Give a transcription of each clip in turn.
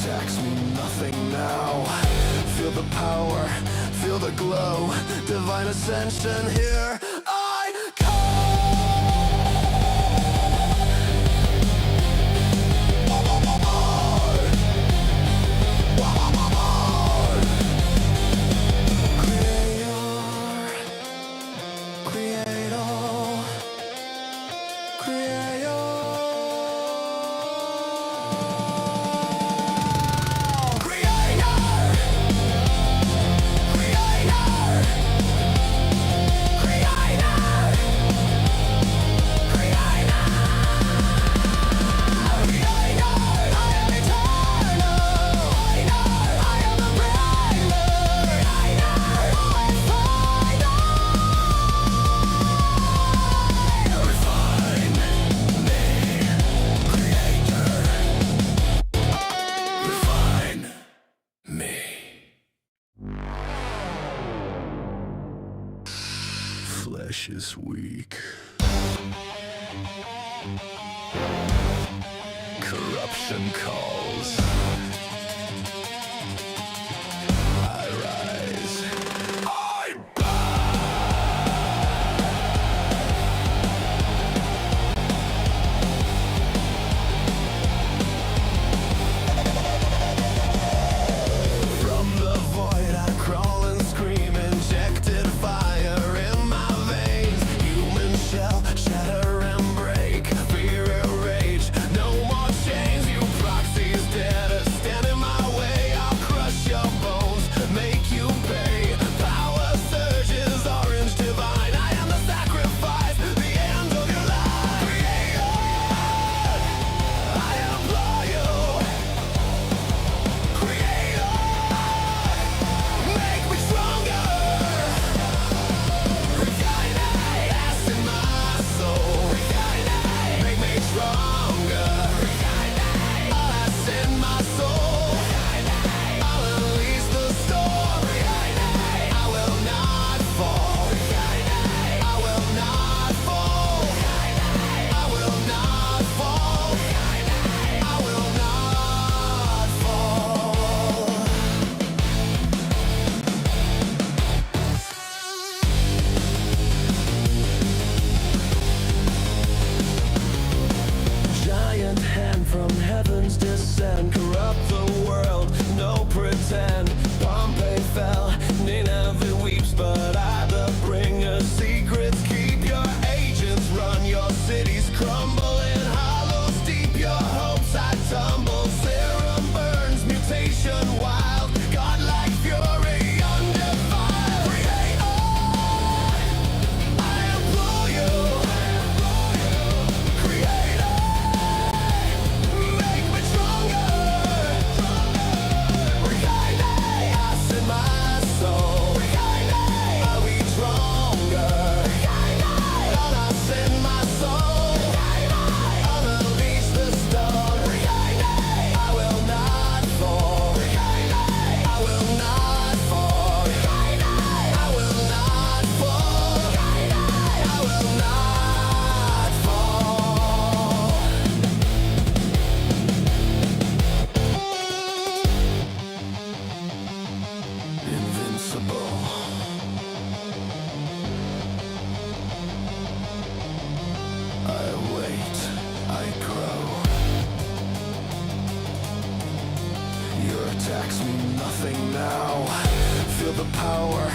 attacks mean nothing now. Feel the power, feel the glow, divine ascension here I flesh is weak. Corruption calls. I rise. I From the void I crawl and scream, injected fire in my veins. Human shell, shatter and break. Fear and rage, no more chains. You proxies dare to stand in my way. I'll crush your bones, make you pay. Power surges, orange divine. I am the sacrifice, the end of your life. Creator, I implore you. Creator, make me stronger. Reignite, acid my soul. Reignite, make me stronger. Reignite, acid my soul. Reignite, I'll unleash the storm. Reignite, I will not fall. Reignite, I will not fall. Reignite, I will not fall. Reignite, I will not fall. Giant hand from heavens descend, corrupt the world, no pretend. Pompeii fell, Nineveh weeps, but I, the bringer secrets, keep your agents, run your cities, crumble in hollows deep. Your hopes I tumble, serum burns, mutation wild, godlike fury undefiled. Creator, I implore you. Creator, make me stronger. Reignite, acid my soul. Reignite, I'll be stronger. Reignite, I'll acid my soul. Reignite, I'll unleash the stone. Reignite, I will not fall. Reignite, I will not fall. Reignite, I will not fall. Reignite, I will not fall. Invincible. I wait, I grow. Your attacks mean nothing now. Feel the power,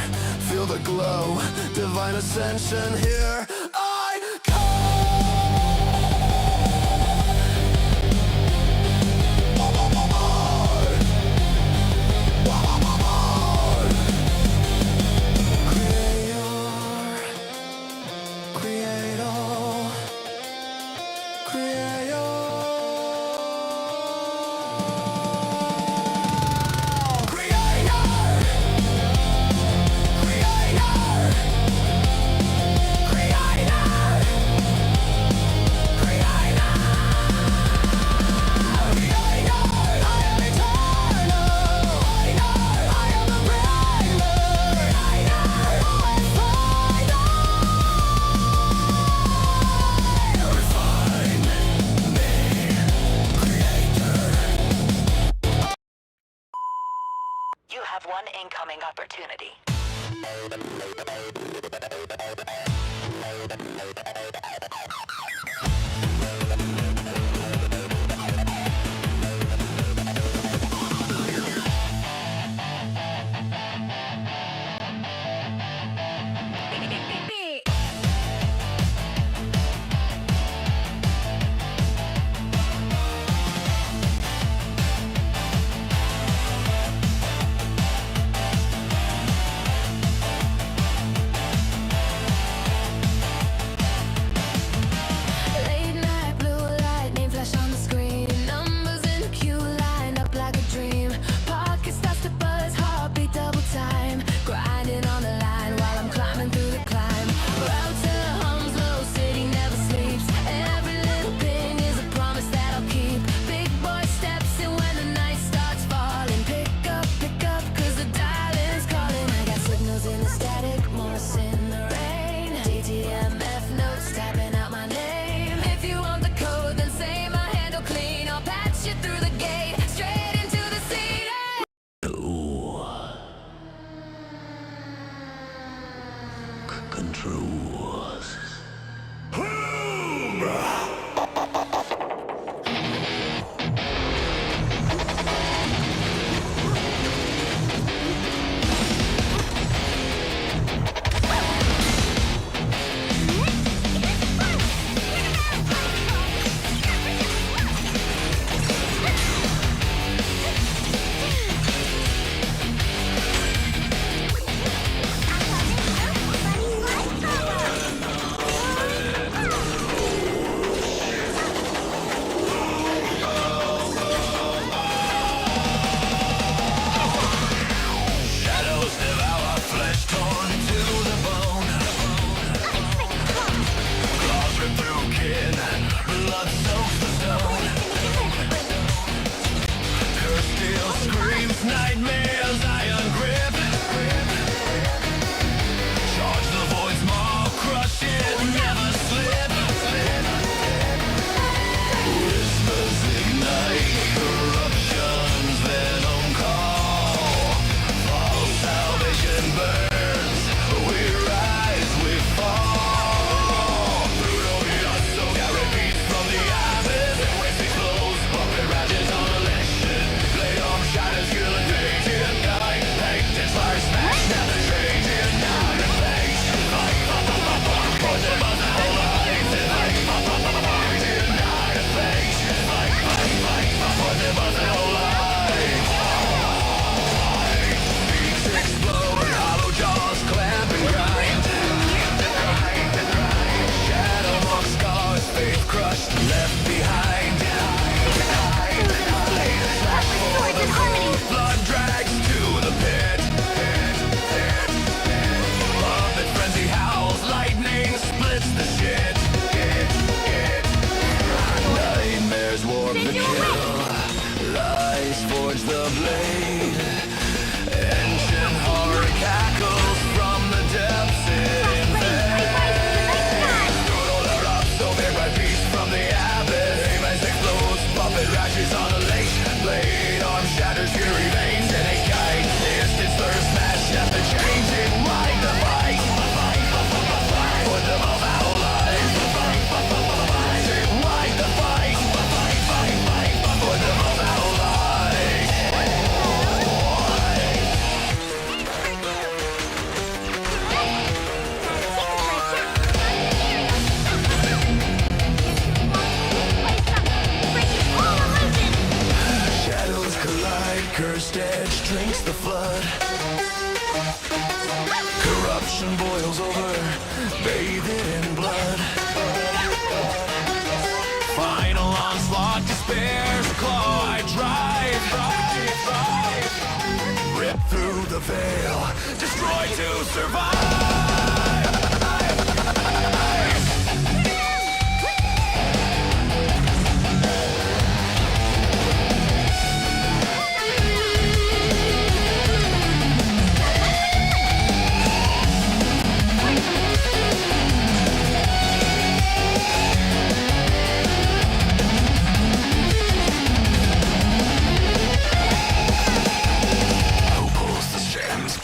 feel the glow, divine ascension here I Creator, incoming opportunity. Controls. Nightmares, iron grip. Charge the void's maw, crush it, never slip. Whispers ignite, corruption's venom call. False salvation burns, we rise, we fall. So carry beats from the abyss, waves explodes, puppet ratchets on election. Blade arm shatters, kill and take in night. Paint fire smash, snap the trade in night. Face, fight, for the buzzer, whole life. Fight, in night. Face, fight, for the buzzer, whole life. Beaks explode, hollow jaws clamp and grind. Shadow mark scars, faith crushed, left behind. Blood drags to the pit. Puppet frenzy howls, lightning splits the shit. Nightmares warp the kill, lies forge the blade. Ancient horror cackles from the depths it invades. Total erupts, so big by beast from the abyss. Aim explodes, puppet rashes on a lace. Blade arm shatters, fury veins in a kite. Instant slur smash at the chains, it wide the fight. For the most our lives. It wide the fight. For the most our lives. Shadows collide, cursed edge drinks the flood. Corruption boils over, bathed in blood. Final onslaught, despair's claw I drive. Rip through the veil, destroy to survive. Who pulls the strings?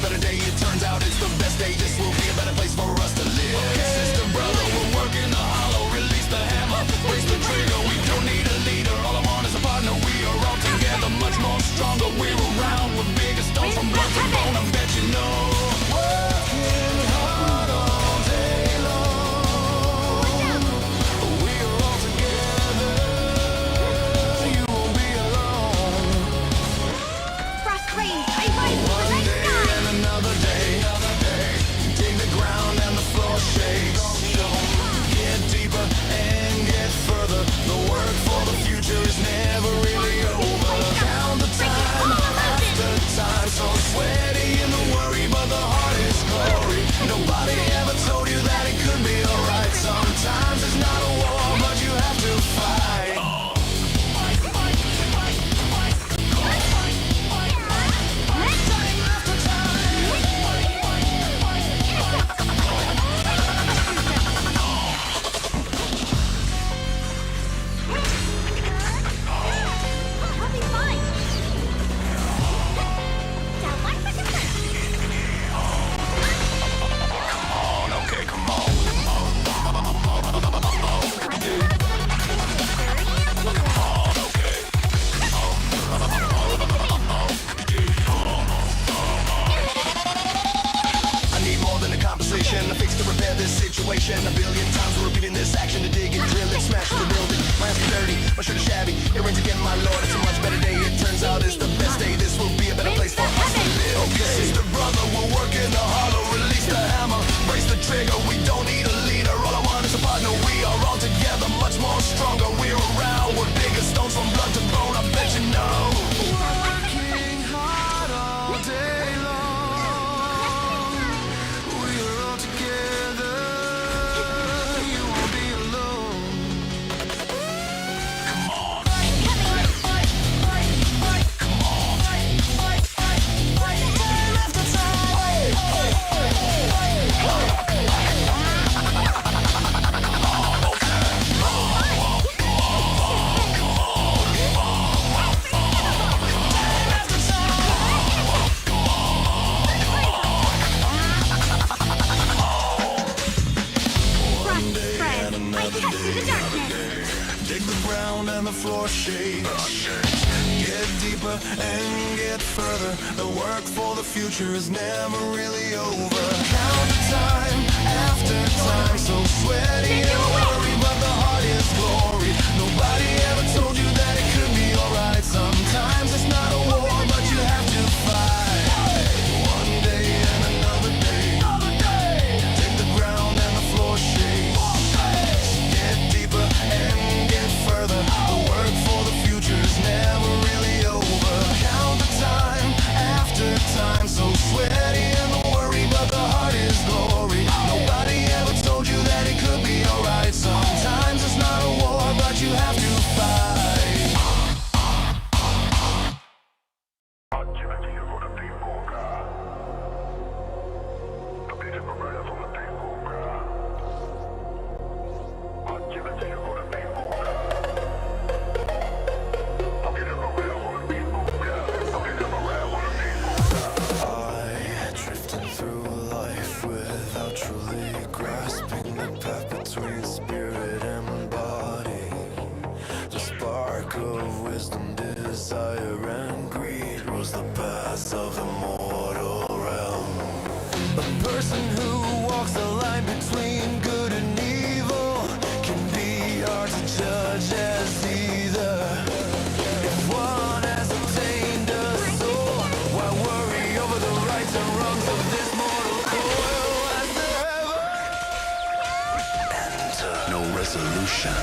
better day. It turns out it's the best day. This will be a better place for us to live. Sister, brother, we're working the hollow. Release the hammer, raise the trigger. We don't need a leader. All I want is a partner. We are all together, much more stronger. We're around with bigger stones from blood to bone. I bet you know. Working hard all day long. We are all together. You won't be alone. Frost rains, I rise to the night sky. And another day. Dig the ground and the floor shakes. Get deeper and get further. The work for the future is never really over. Count the time after time. So sweaty in the worry, but the heart is glory. Nobody ever told you that it could be alright. Sometimes it's not a war, but you have to fight. I'll be fine. Now one for the first. Okay, come on. I need more than a compensation, a fix to repair this situation. A billion times we're repeating this action to dig and drill it, smash the building. My hands are dirty, my shirt is shabby. It rains again, my lord. It's a much better day. It turns out it's the best day. This will be a better place for us to live. Okay, sister, brother, we're working the hollow. Release the hammer, brace the trigger. We don't need a leader. All I want is a partner. We are all together, much more stronger. We're around with bigger stones from blood to bone. I bet you know. Working hard all day long. We are all together. You won't be alone. Come on. Frost spreads, I cut through the darkness. Dig the ground and the floor shakes. Get deeper and get further. The work for the future is never really over. Count the time after time. So sweaty and worry, but the heart is glory. Nobody ever told you that it could be alright. Sometimes it's not a war, but you have to fight. One day and another day. Dig the ground and the floor shakes. Get deeper and get further. The work for the future is never really over. Count the time after time. So sweaty and the worry, but the heart is glory. Nobody ever told you that it could be alright. Sometimes it's not a war, but you have to fight. Drifting through life without truly grasping the path between spirit and body. The spark of wisdom, desire, and greed rules the paths of the mortal realm. A person who walks the line between good and evil can be hard to judge as either. If one has obtained a soul, why worry over the rights and wrongs of this mortal coil? As there ever enter no resolution.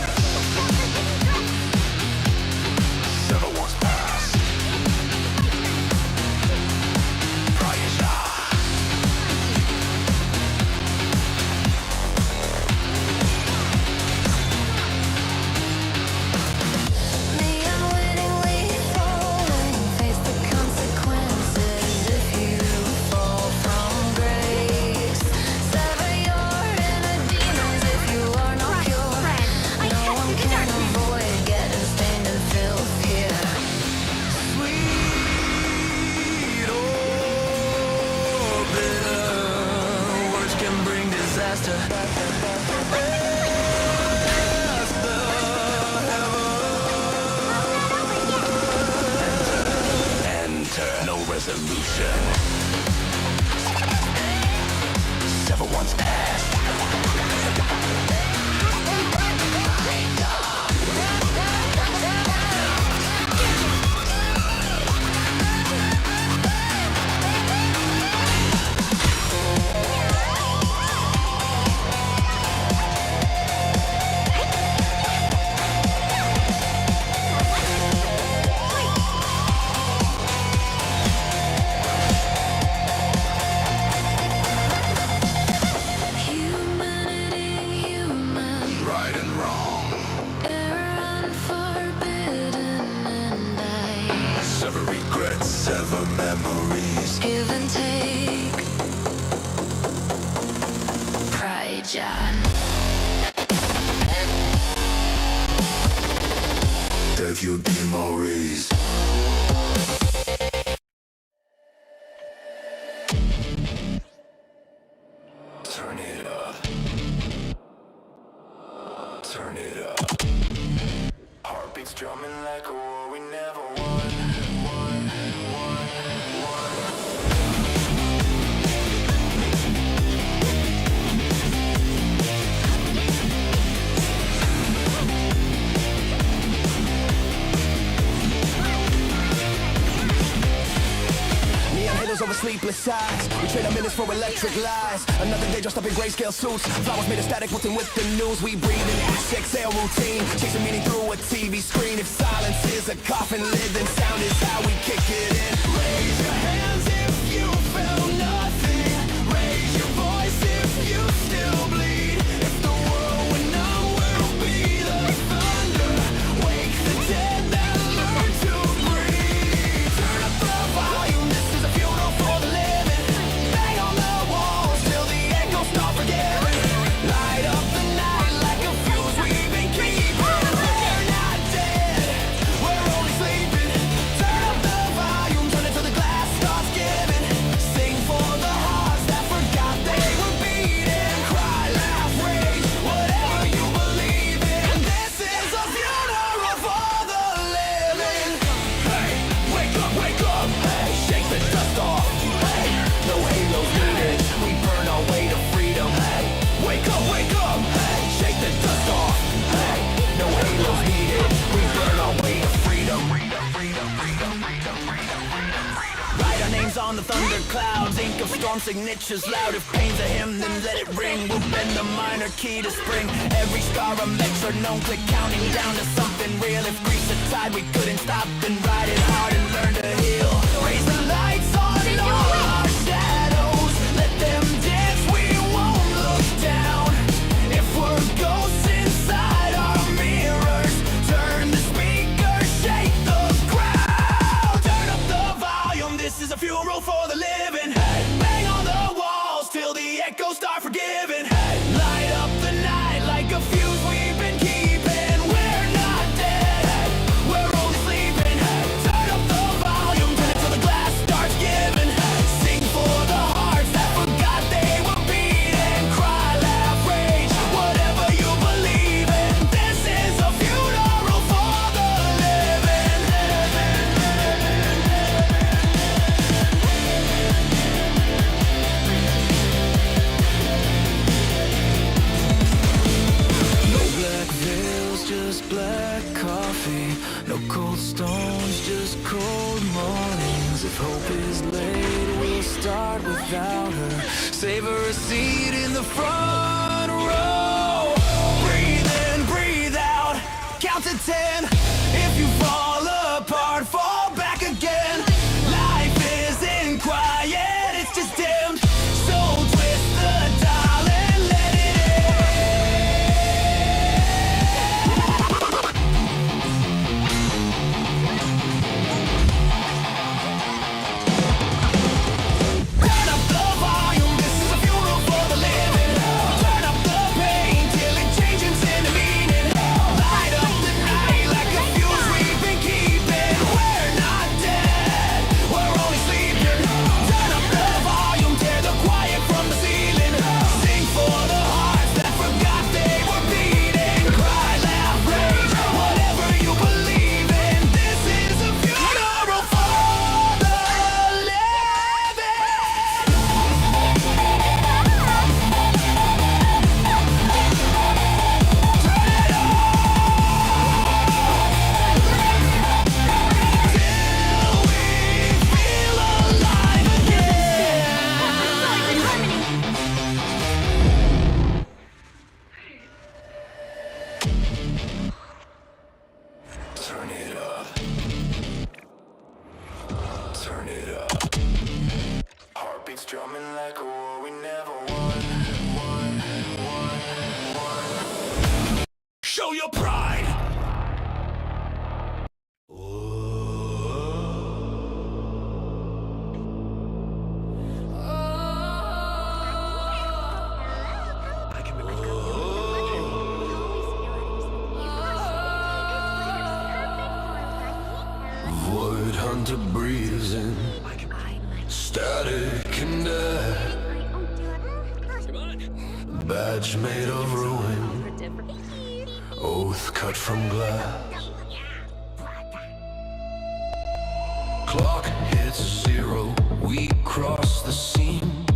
Sever once past. Frost spreads, I cut through the darkness. disaster. As the enter, no resolution. Sever one's past. Sever memories. Give and take. Pride, John. Have you memories? Turn it up. Turn it up. Heartbeats drumming like a war we never won. Over sleepless eyes, we trade our minutes for electric lies. Another day dressed up in grayscale suits, flowers made of static, wilting with the news. We breathe in each exhale routine, chasing meaning through a TV screen. If silence is a coffin lid, then sound is how we kick it in. Raise your hands if you felt nothing. Raise your voice if you still bleed. If the world went numb, we'll be the thunder. Wake the dead that learn to breathe. Turn up the volume, this is a funeral for the living. Bang on the walls till the echoes start forgiving. Light up the night like a fuse we've been keeping. We're not dead, we're only sleeping. Turn up the volume, turn it till the glass starts giving. Sing for the hearts that forgot they were beating. Cry, laugh, rage, whatever you believe in. This is a funeral for the living. Hey, wake up, hey, shake the dust off. Hey, no halos needed, we burn our way to freedom. Hey, wake up, hey, shake the dust off. Hey, no halos needed, we burn our way to freedom. Write our names on the thunder clouds, ink of storm signatures loud. If pain's a hymn, then let it ring. We'll bend the minor key to spring. Every scar a metronome click, counting down to something real. If grease the tide, we couldn't stop, then ride it hard and learn to heal. Raise the lights on all our shadows, let them dance, we won't look down. If we're ghosts inside our mirrors, turn the speakers, shake the crowd. Turn up the volume, this is a funeral for the living. Hey, bang on the walls till the echoes start forgiving. Hey, light up the night like a fuse we've been keeping. We're not dead, hey, we're only sleeping. Hey, turn up the volume, turn it till the glass starts giving. Hey, sing for the hearts that forgot they were beating. Cry, laugh, rage, whatever you believe in. This is a funeral for the living. No black veils, just black coffee. No cold stones, just cold mornings. If hope is late, we'll start without her. Save her a seat in the front row. Breathe in, breathe out, count to 10. If you fall apart, fall back again. Life isn't quiet, it's just dimmed. So twist the dial and let it turn up the volume, this is a funeral for the living. Turn up the pain till it changes into meaning. Light up the night like a heartbeats drumming like a war we never won. Show your pride! Void hunter breathes in static and death. Badge made of ruin, oath cut from glass. Clock hits 0, we cross the seam.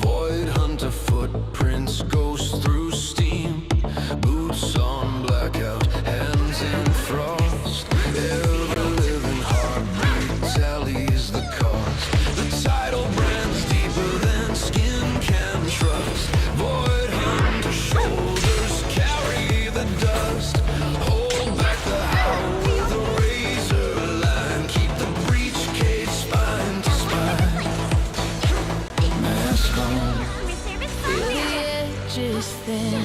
Void hunter footprints, ghost through steam. Boots on blackout, hands in frost. Every living heartbeat tallies the cost. The title brands deeper than skin can trust. Void hunter shoulders carry the dust. Hold back the howl with a razor line. Keep the breach cage spine to spine. Mask on. Feel the edges thin.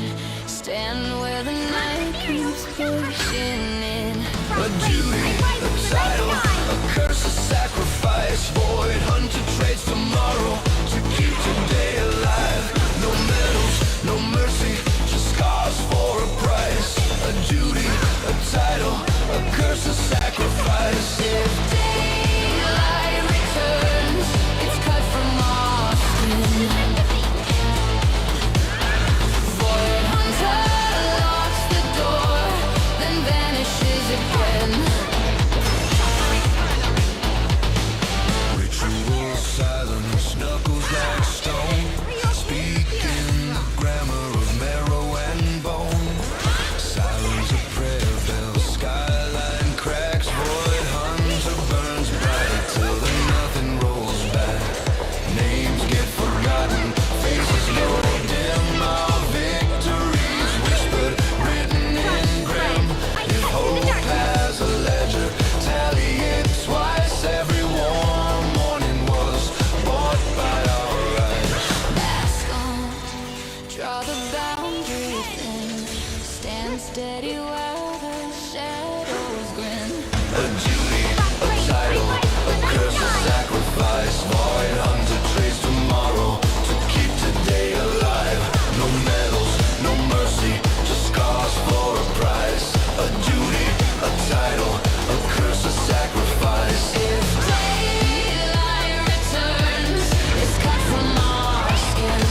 Stand where the night keeps pushing in. A duty, a title, a curse, a sacrifice. Void hunter trades tomorrow to keep today alive. No medals, no mercy, just scars for a price. A duty, a title, a curse, a sacrifice. If daylight returns, it's cut from our skin. Void hunter locks the door, then vanishes again. Ritual silence, knuckles like stone. Speaking the grammar of marrow and bone. Silence a prayer bell, skyline cracks. Void hunter burns bright till the nothing rolls back. Names get forgotten, faces grow dim. Our victories whispered, written in grim. If hope has a ledger, tally it twice. Every warm morning was bought by our eyes. Mask on, draw the boundary thin. Stand steady while the shadows grin. A duty, a title, a curse, a sacrifice. Void hunter trades tomorrow to keep today alive. No medals, no mercy, just scars for a price. A duty, a title, a curse, a sacrifice. If daylight returns, it's cut from our skin.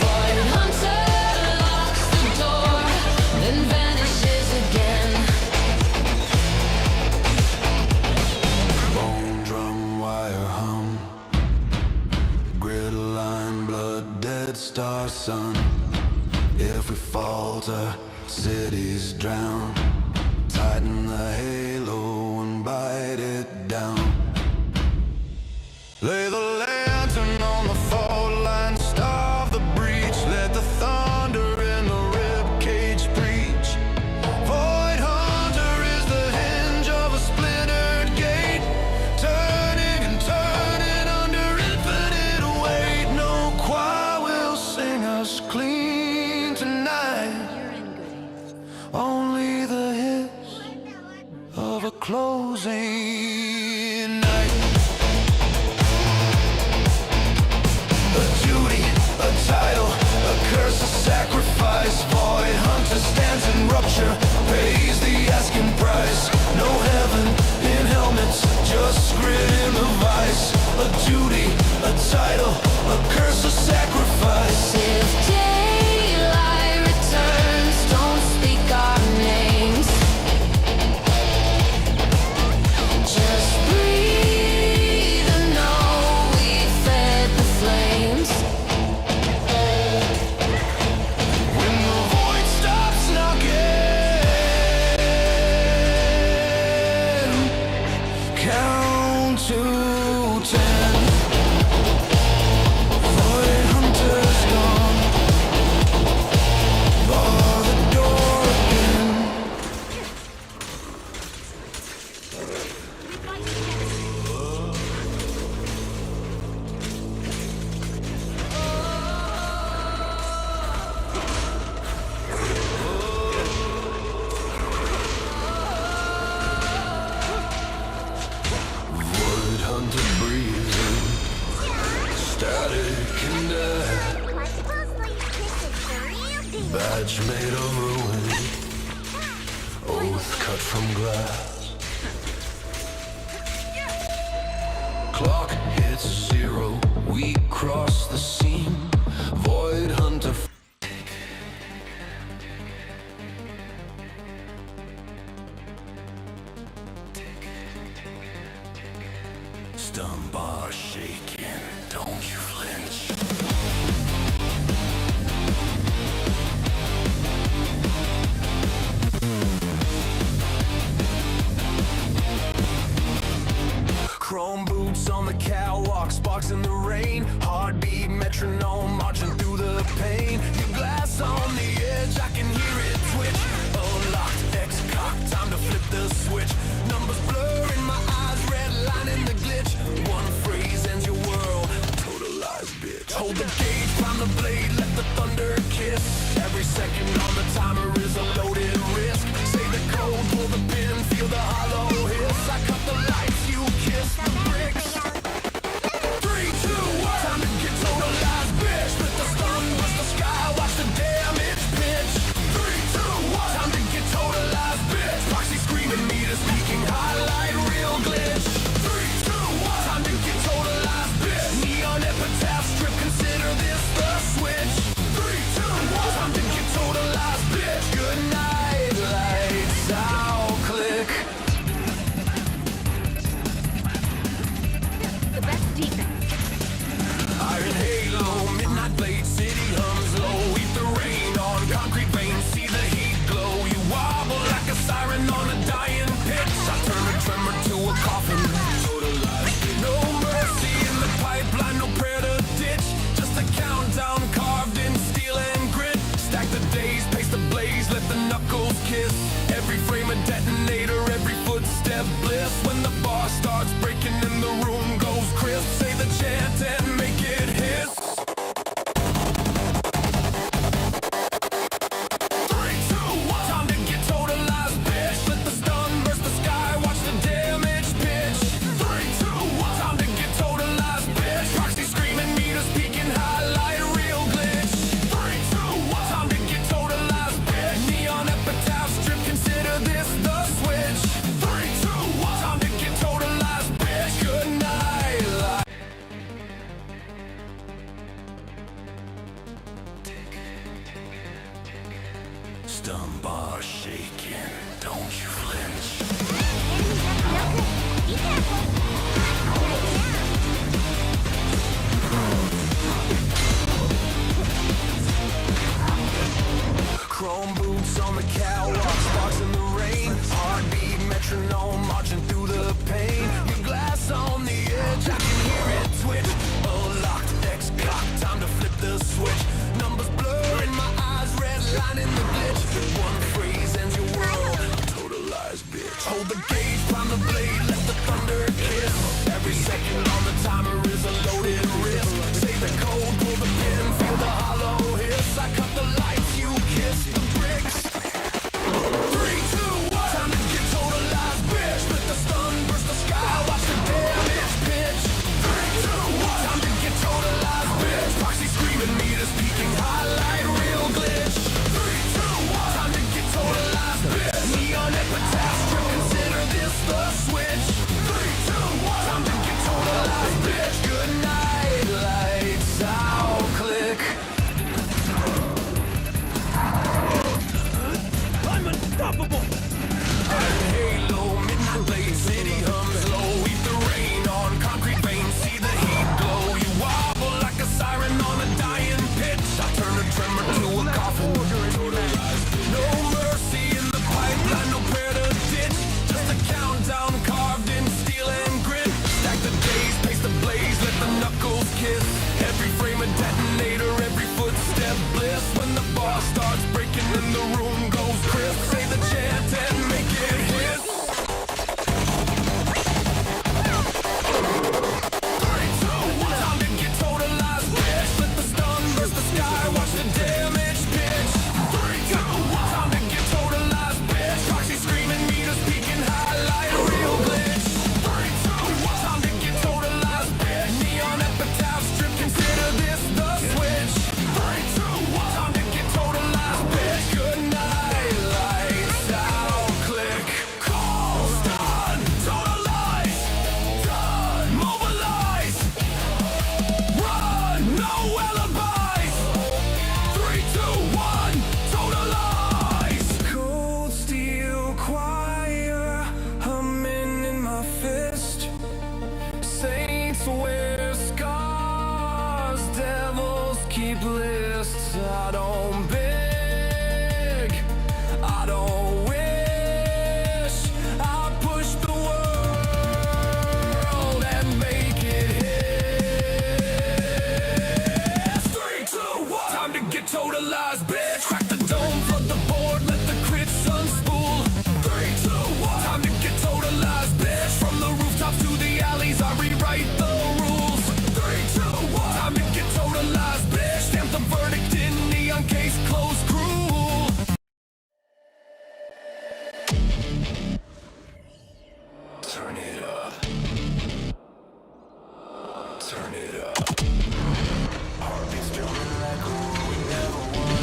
Void hunter locks the door, then vanishes again. Bone drum wire hum, grid line, blood, dead star sun. If we falter, cities drown. Tighten the halo and bite it down. Lay the lantern on the fault line, starve the breach. Let the thunder in the rib cage preach. Void hunter is the hinge of a splintered gate, turning and turning under infinite weight. No choir will sing us clean tonight. Only the hiss of a closing night. pledge made of ruin, oath cut from glass. Clock hits 0, we cross the seam. Void hunter. Stun bar shaking, don't you flinch. Chrome boots on the catwalk, sparks in the rain. Heartbeat metronome marching through the pain. Your glass on the edge, I can hear it twitch. Unlocked, X-cock, time to flip the switch. Numbers blur in my eyes, red line in the glitch. One phrase ends your world, totalized bitch. Hold the gauge, prime the blade, let the thunder kiss. Every second on the timer is a loaded risk. Say the code, pull the pin, feel the hollow hiss. I cut the lights, you kiss the bricks. 3, 2, 1, time to get totalized, bitch. Let the sun bust the sky, watch the damage pitch. 3, 2, 1, time to get totalized, bitch. Proxy screaming, meters peaking, highlight, real glitch. 3, 2, 1, time to get totalized, bitch. Neon epitaph strip, consider this the switch. 3, 2, 1, time to get totalized, bitch. Good night, lights out, click. The best defense. Iron halo, midnight blade, city hums low. Eat the rain on concrete veins, see the heat glow. You wobble like a siren on a dying pitch. I turn a tremor to a coffin. No mercy in the pipeline, no prayer to ditch. Just a countdown carved in steel and grit. Stack the days, pace the blaze, let the knuckles kiss. Every frame a detonator, every footstep bliss. When the bar starts breaking and the room goes crisp, say the chant and make it hiss. 3, 2, 1, time to get totalized, bitch. Let the stun burst the sky, watch the damage pitch. 3, 2, 1, time to get totalized, bitch. Proxy screaming, meters peaking, highlight, real glitch. 3, 2, 1, time to get totalized, bitch. Neon epitaph strip, consider this the switch. 3, 2, 1, time to get totalized, bitch. Good night, light. Stun bar shaking, don't you flinch. Be careful. Chrome boots on the catwalk, sparks in the rain. Heartbeat metronome marching through the pain. Your glass on the edge, I can hear it twitch. Unlocked, X-cock, time to flip the switch. Numbers blur in my eyes, red line in the glitch. One phrase ends your world, totalized bitch. Hold the gauge, prime the blade, let the thunder kiss. Every second on the timer is a loaded risk. Say the code, pull the pin, feel the hollow hiss. I cut the lights, you kiss the bricks. 3, 2, 1, time to get totalized, bitch. Let the stun burst the sky, watch the damage pitch. 3, 2, 1, time to get totalized, bitch. Proxy screaming, meters peaking, highlight, real glitch. 3, 2, 1, time to get totalized, bitch. Neon epitaph strip, consider this the switch. 3, 2, 1, time to get totalized, bitch. Good night, lights out, click. I'm unstoppable. Iron halo, midnight blade, city hums low. Eat the rain on concrete veins, see the heat glow. You wobble like a siren on a dying pitch. I turn a tremor to a coffin. No mercy in the pipeline, no prayer to ditch. Just a countdown carved in steel and grit. Stack the days, pace the blaze, let the knuckles kiss. Every frame a detonator, every footstep bliss. When the bar starts breaking and the room goes crisp, say the chant and make it hiss. 3, 2, 1, time to get totalized, bitch. Let the stun burst the sky, watch the damage pitch. 3, 2, 1, time to get totalized, bitch. Proxy screaming, meters peaking, highlight, real glitch. 3, 2, 1, time to get totalized, bitch. Neon epitaph strip, consider this turn it up. Heartbeats jumping like a we never won.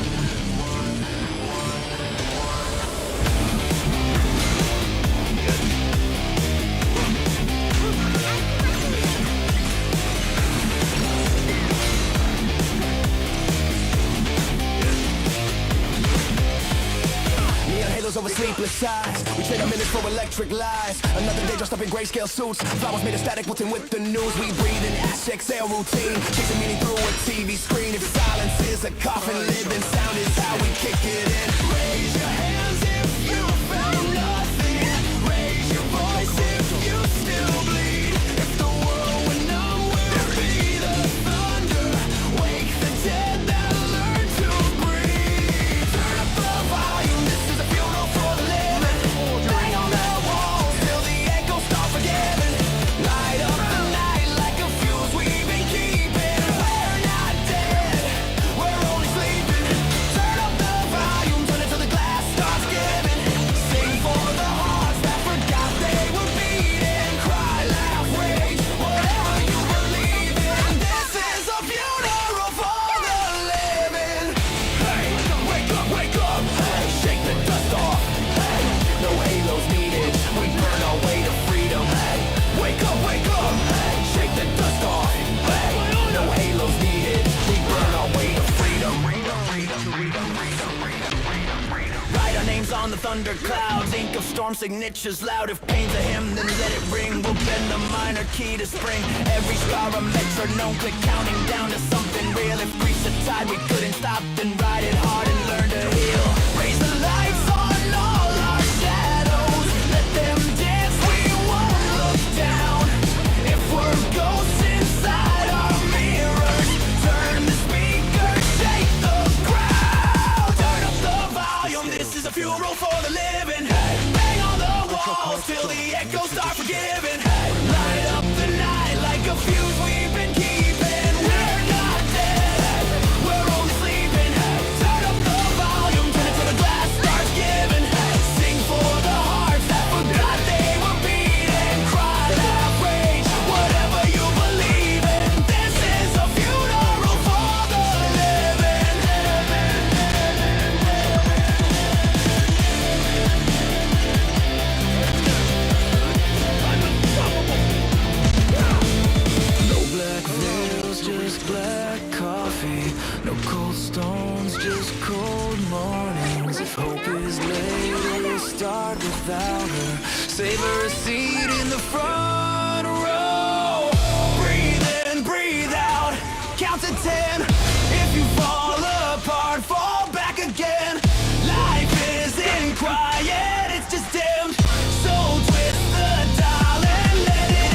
Neon halos over sleepless eyes. We trade our minutes for electric lies. Another day dressed up in grayscale suits. Flowers made of static, wilting with the news. We breathe in ash, exhale routine. Chasing meaning through a TV screen. If silence is a coffin lid, then sound is how we kick it in. Raise your hands if you found nothing. Raise your voice if you still bleed. If the world went numb, we'll be the thunder. Wake the dead that learn to breathe. Turn up the volume, this is a funeral for the living. Bang on the walls till the echoes start forgiving. Light up the night like a fuse we've been keeping. We're not dead, we're only sleeping. Turn up the volume, turn it till the glass starts giving. Sing for the hearts that forgot they were beating. Cry, laugh, rage, whatever you believe in. This is a funeral for the living. Hey, wake up, wake up. Hey, shake the dust off. Hey, no halos needed. We burn our way to freedom. Hey, wake up, wake up. Hey, shake the dust off. Hey, no halos needed. We burn our way to freedom. Write our names on the thunder clouds. Ink of storm signatures loud. If pain's a hymn, then let it ring. We'll bend the minor key to spring. Every star a metronome, click counting down to something real. If Greece a tide, we couldn't stop. Then ride it hard and learn to heal. Raise the lights on all our shadows. Let them dance, we won't look down. If we're ghosts inside our mirrors, turn the speaker, shake the crowd. Turn up the volume, this is a funeral for the living. Bang on the walls till the echoes start forgiving. Light up the night like a fuse we've been keeping. We're not dead, we're only sleeping. Turn up the volume, turn it till the glass starts giving. Sing for the hearts that forgot they were beating. Cry, laugh, rage, whatever you believe in. This is a funeral for the living. No black veils, just black coffee. No cold stones, just cold mornings. If hope is late, we'll start without her. Save her a seat in the front row. Breathe in, breathe out, count to 10. If you fall apart, fall back again. Life isn't quiet, it's just dimmed. So twist the dial and let it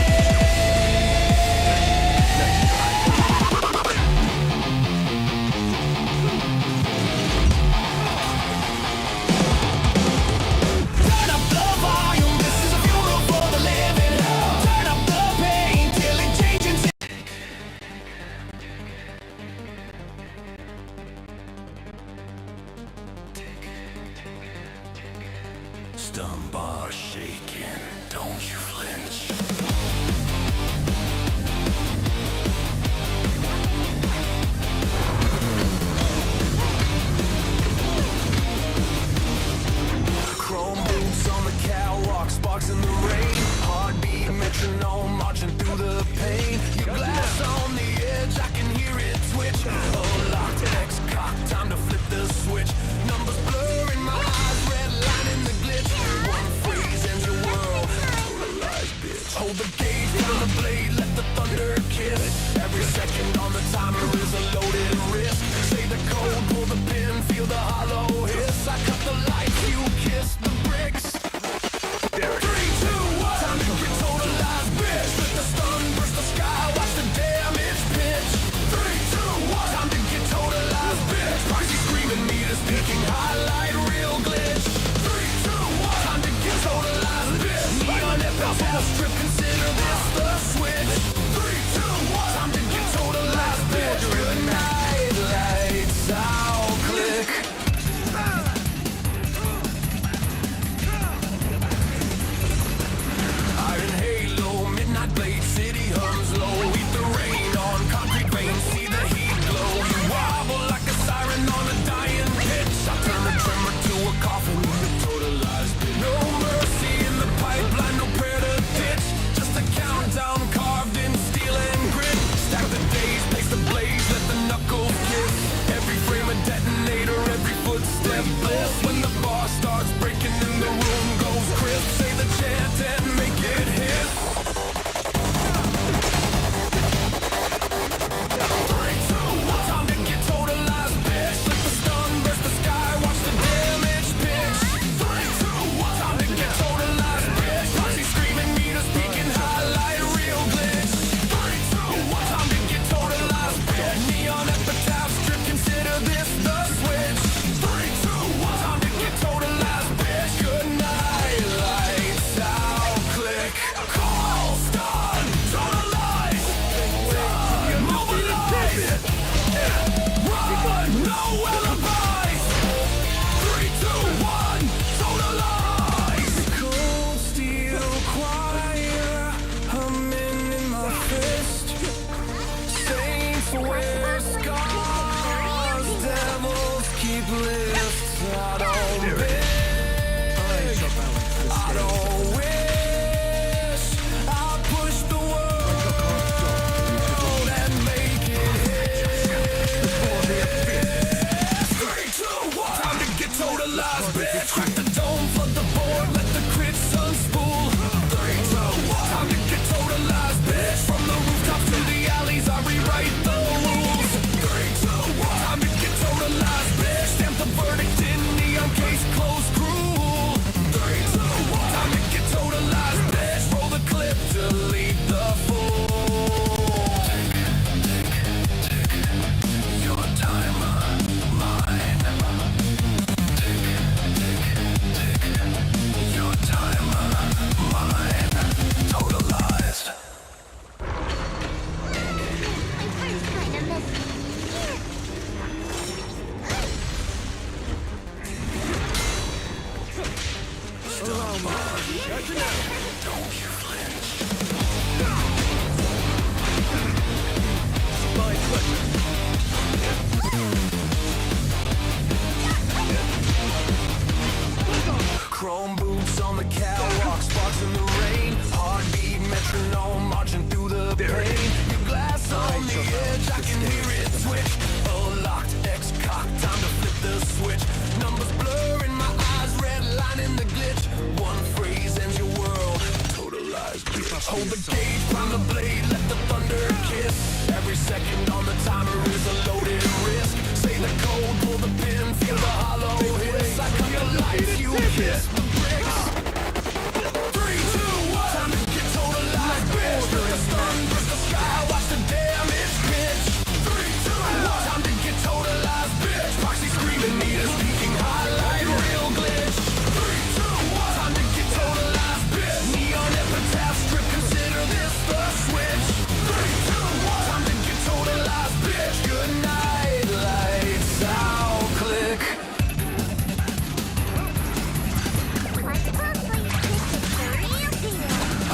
turn up the volume, this is a funeral for keep lifts. I don't beg, I don't wish. I push the world and make it hit. 3, 2, 1. Time to get totalized, bitch. Crack the dome, flood the board, let the crits unspool. 3, 2, 1. Time to get totalized, bitch. From the rooftops to the alleys, I rewrite the rules. 3, 2, 1. Time to get totalized, bitch. Stamp the verdict in neon case closed, cruel. 3, 2, 1. Time to get totalized, bitch. Roll the clip, delete the fool. Your time, mine. Your time, mine. Totalized. Don't you flinch. Chrome boots on the catwalk, sparks in the rain. Heartbeat metronome marching through the pain. Your glass on the edge, I can hear it twitch. Oh, locked, X-cock, time to flip the switch. Numbers blur in my eyes, red line in the glitch. One phrase ends your world, totalized bitch. Hold the gauge, prime the blade, let the thunder kiss. Every second on the timer is a loaded risk. Say the code, pull the pin, feel the hollow hiss. I cut the lights, you kiss the bricks. 3, 2, 1. Time to get totalized, bitch. Feel the stun, burst the sky, watch the damage pitch. 3, 2, 1. Time to get totalized, bitch. Proxy screaming, meters peaking, highlight, real glitch. 3, 2, 1. Time to get totalized, bitch. Neon epitaph strip, consider this the switch. 3, 2, 1. Time to get totalized, bitch. Good night, lights out, click.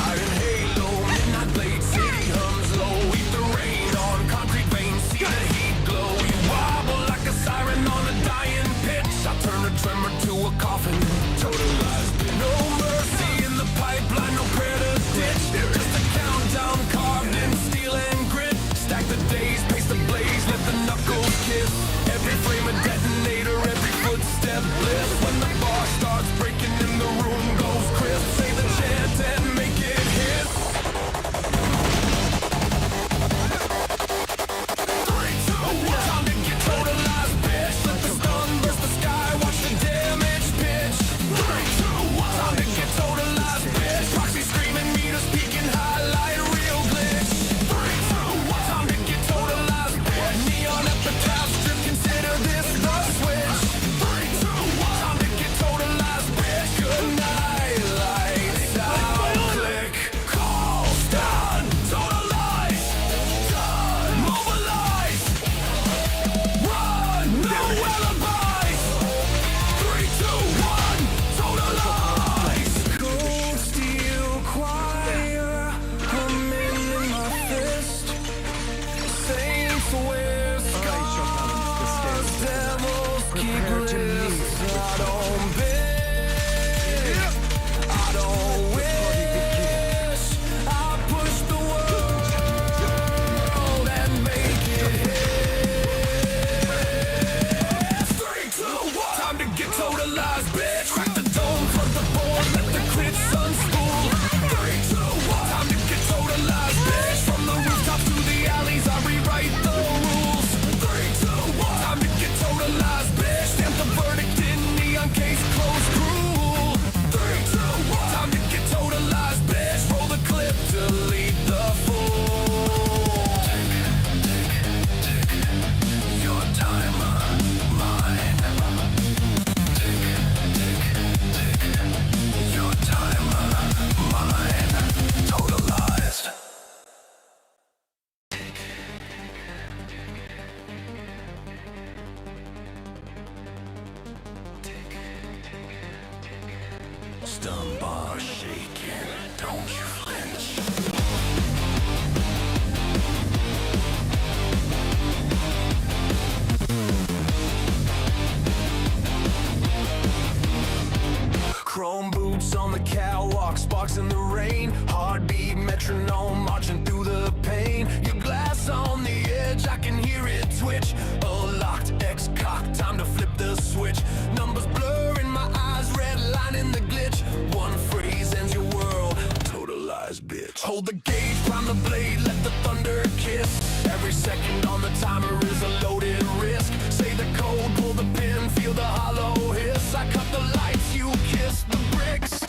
Iron halo, midnight blade, city hums low. Eat the rain on concrete veins, see the heat glow. You wobble like a siren on a dying pitch. I turn a tremor to a coffin, totalized. No mercy in the pipeline, no prayer to ditch. Just a countdown carved in steel and grit. Stack the days, pace the blaze, let the knuckles kiss. Every frame a detonator, every footstep bliss. When the bar starts breaking and the room goes crisp, say the chant and make it hiss. 3, 2, 1. Time to get totalized, bitch. Let the stun burst the sky, watch the damage pitch. 3, 2, 1. Time to get totalized, bitch. Proxy screaming, meters peaking, highlight, real glitch. 3, 2, 1. Time to get totalized, bitch. Neon epitaph strip, consider this the switch. 3, 2, 1. Time to get totalized, bitch. Good night, lights out, click. Calls done, totalize. Done, mobilize. Run, no alibis. 3, 2, 1, totalize. Cold steel choir, humming in my fist. Saints wear scars, devils keep lists. I don't beg, I don't wish. I push the world and make it hit. 3, 2, 1. Time to get totalized, bitch. Crack the dome, flood the board, let the crits unspool. 3, 2, 1. Time to get totalized, bitch. From the rooftops to the alleys, I rewrite the rules. 3, 2, 1. Time to get totalized, bitch. Stamp the verdict in neon case closed, cruel. 3, 2, 1. Time to get totalized, bitch. Roll the clip, delete the fool. Your time, mine. Your time, mine. Totalized. Stun bar shaking, don't you flinch. metronome marching through the pain. Your glass on the edge, I can hear it twitch. Unlocked, X-cocked, time to flip the switch. Numbers blur in my eyes, red line in the glitch. One phrase ends your world, totalized bitch. Hold the gauge, prime the blade, let the thunder kiss. Every second on the timer is a loaded risk. Say the code, pull the pin, feel the hollow hiss. I cut the lights, you kiss the bricks.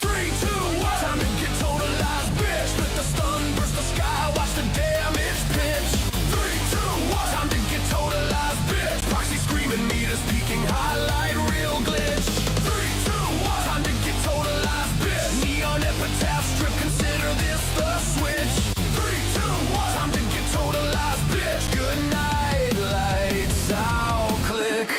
3, 2, 1, time to get totalized, bitch. Let the stun burst the sky, watch the damage pitch. 3, 2, 1, time to get totalized, bitch. Proxy screaming, meters peaking, highlight real glitch. 3, 2, 1, time to get totalized, bitch. Neon epitaph strip, consider this the switch. 3, 2, 1, time to get totalized, bitch. Good night, lights out, click.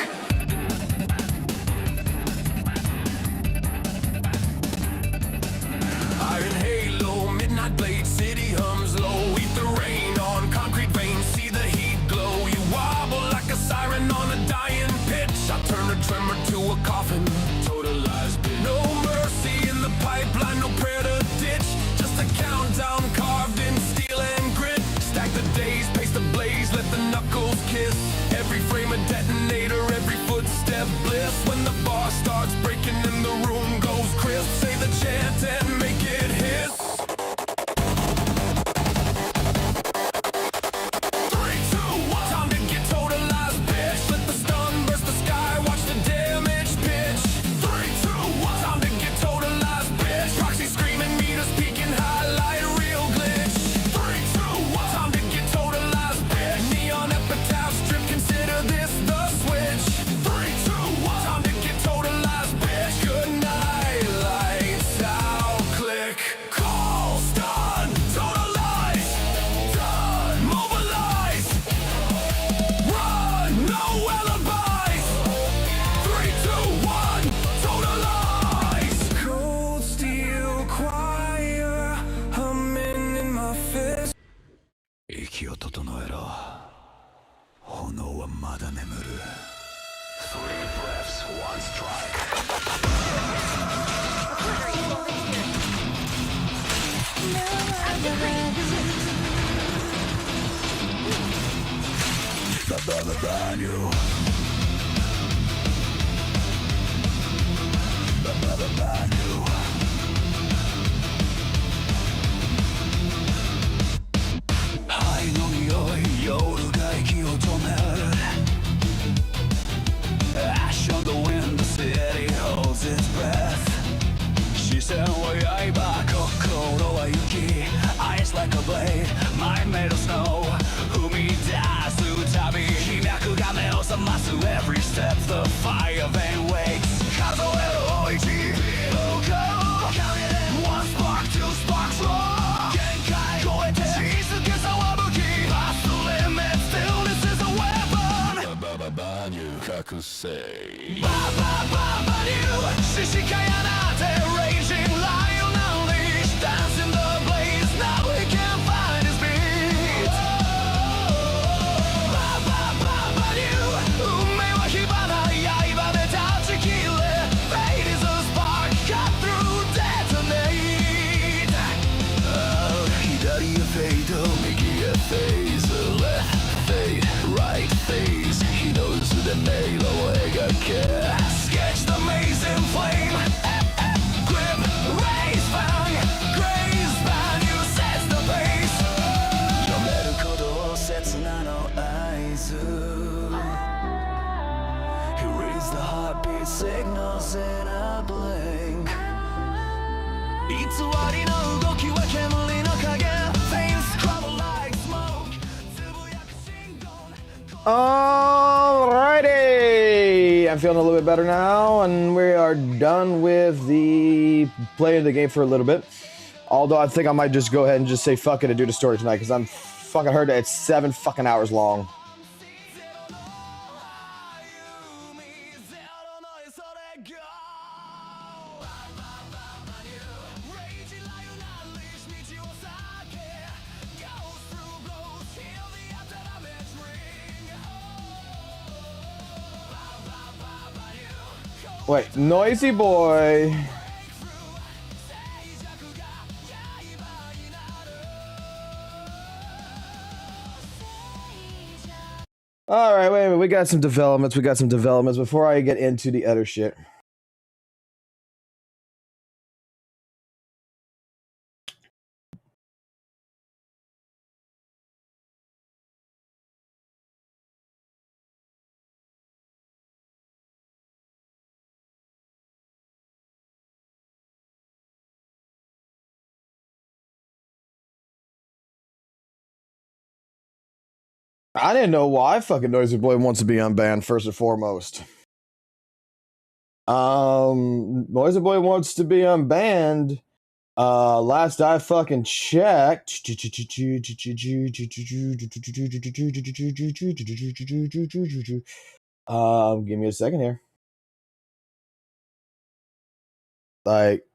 Iron halo, midnight blade, city hums low. Eat the rain on concrete veins, see the heat glow. You wobble like a siren on a dying pitch. I turn a tremor to a coffin, totalized bitch. No mercy in the pipeline, no prayer to ditch. Just a countdown carved in steel and grit. Stack the days, pace the blaze, let the knuckles kiss. Every frame a detonator, every footstep bliss. When the bar starts breaking and the room goes crisp, say the chant and make it hiss. 3, 2, 1, time to get totalized, bitch. Let the stun burst the sky, watch the damage pitch. 3, 2, 1, time to get totalized, bitch. Proxy screaming, meters peaking, highlight real glitch. 3, 2, 1, time to get totalized, bitch. Neon epitaph strip, consider this the switch. 3, 2, 1, time to get totalized, bitch. Good night, lights out, click. Call, stun, totalize, done, mobilize. Run, no alibis. 3, 2, 1, totalize. Cold steel choir humming in my fist. 息を整えろ。炎はまだ眠る。3 breaths, 1 strike. Ba-ba-ba-ba-new. Ba-ba-ba-ba-new. 灰の匂い、夜が息を止める。Ash on the wind, the city holds its breath. 視線は刃、心は雪。Eyes like a blade, mind made of snow. 踏み出すたび、悲脈が目を覚ます。Every step, the fire vein wakes. 数えろ1、Go, go. One spark, two sparks, roar. 限界超えて、静けさは武器。Past the limit, stillness is a weapon. Ba-ba-ba-ba-new, 覚醒。Ba-ba-ba-ba-new, 獅子かやなて Raging lion unleashed. Dance in the blaze, now he can't find his beat. Ba-ba-ba-ba-new, 運命は火花、刃で断ち切れ。Fate is a spark, cut through, detonate. 左へフェード、右へフェーズ。Left fade, right phase. 日の渦で迷路を描け。Sketch the maze in flame. Grip, raise fang, graze span. You set the pace. 読める鼓動、刹那の合図。He reads the heartbeat signals in a blink. 偽りの動きは煙の影。Things crumble like smoke. つぶやく信号。Alrighty, I'm feeling a little bit better now, and we are done with the play of the game for a little bit. Although I think I might just go ahead and just say fuck it and do the story tonight, because I'm fucking heard that it's 7 fucking hours long. Wait, Noisy Boy. All right, wait a minute. We got some developments. Before I get into the other shit. I didn't know why fucking Noisy Boy wants to be unbanned first and foremost. Noisy Boy wants to be unbanned. Last I fucking checked. Give me a second here. Like,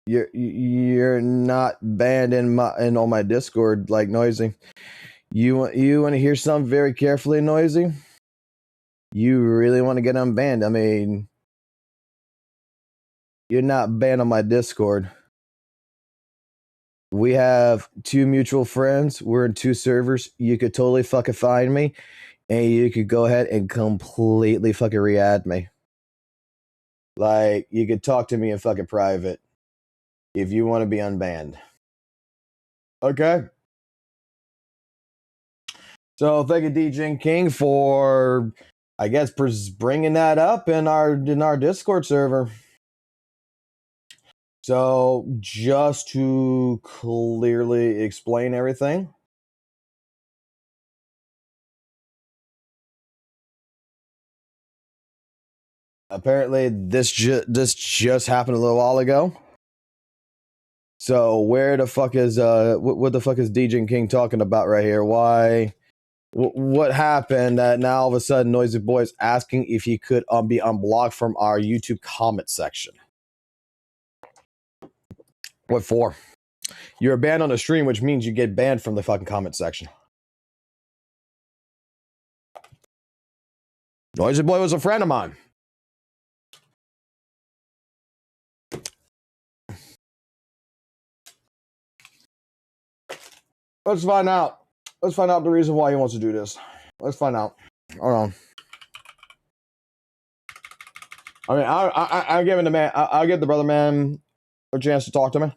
you're not banned in on my Discord, like Noisy. You want to hear something very carefully, Noisy? You really want to get unbanned? I mean, you're not banned on my Discord. We have 2 mutual friends. We're in 2 servers. You could totally fucking find me, and you could go ahead and completely fucking re-add me. Like, you could talk to me in fucking private if you want to be unbanned. Okay. So thank you, DJ King, for, I guess, bringing that up in our Discord server. So just to clearly explain everything. Apparently, this just happened a little while ago. So where the fuck is what the fuck is DJ King talking about right here? Why? What happened that now all of a sudden Noisy Boy is asking if he could be unblocked from our YouTube comment section? What for? You're banned on the stream, which means you get banned from the fucking comment section. Noisy Boy was a friend of mine. Let's find out. Let's find out the reason why he wants to do this. Let's find out. Hold on. I mean, I give the man. I'll give the brother man a chance to talk to me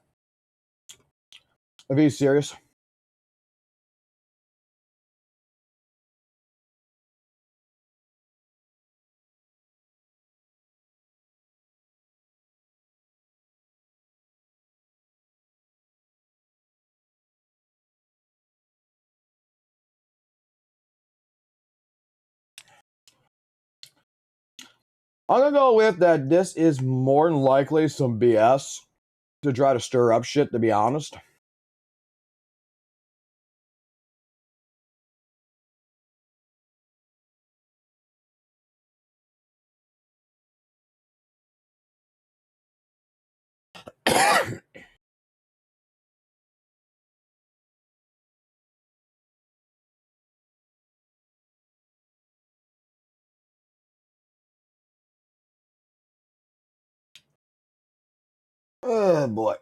if he's serious. I'm gonna go with that. This is more than likely some BS to try to stir up shit. To be honest. Oh boy.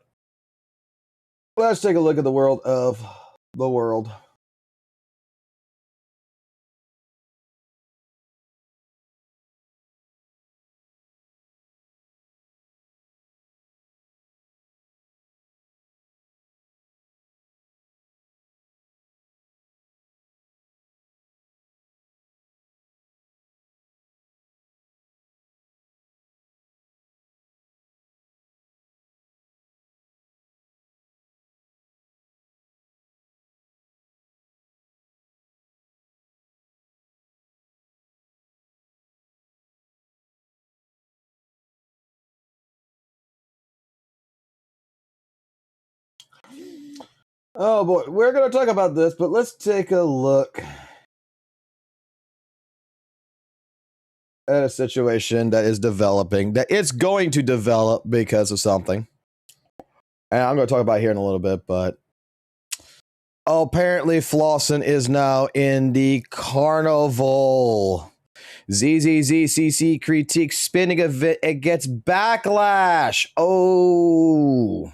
Let's take a look at the world of the world. Oh boy, we're gonna talk about this, but let's take a look at a situation that is developing, that it's going to develop because of something. And I'm going to talk about it here in a little bit, but apparently Flossin is now in the carnival. ZZZCC critique spinning of it. It gets backlash. Oh,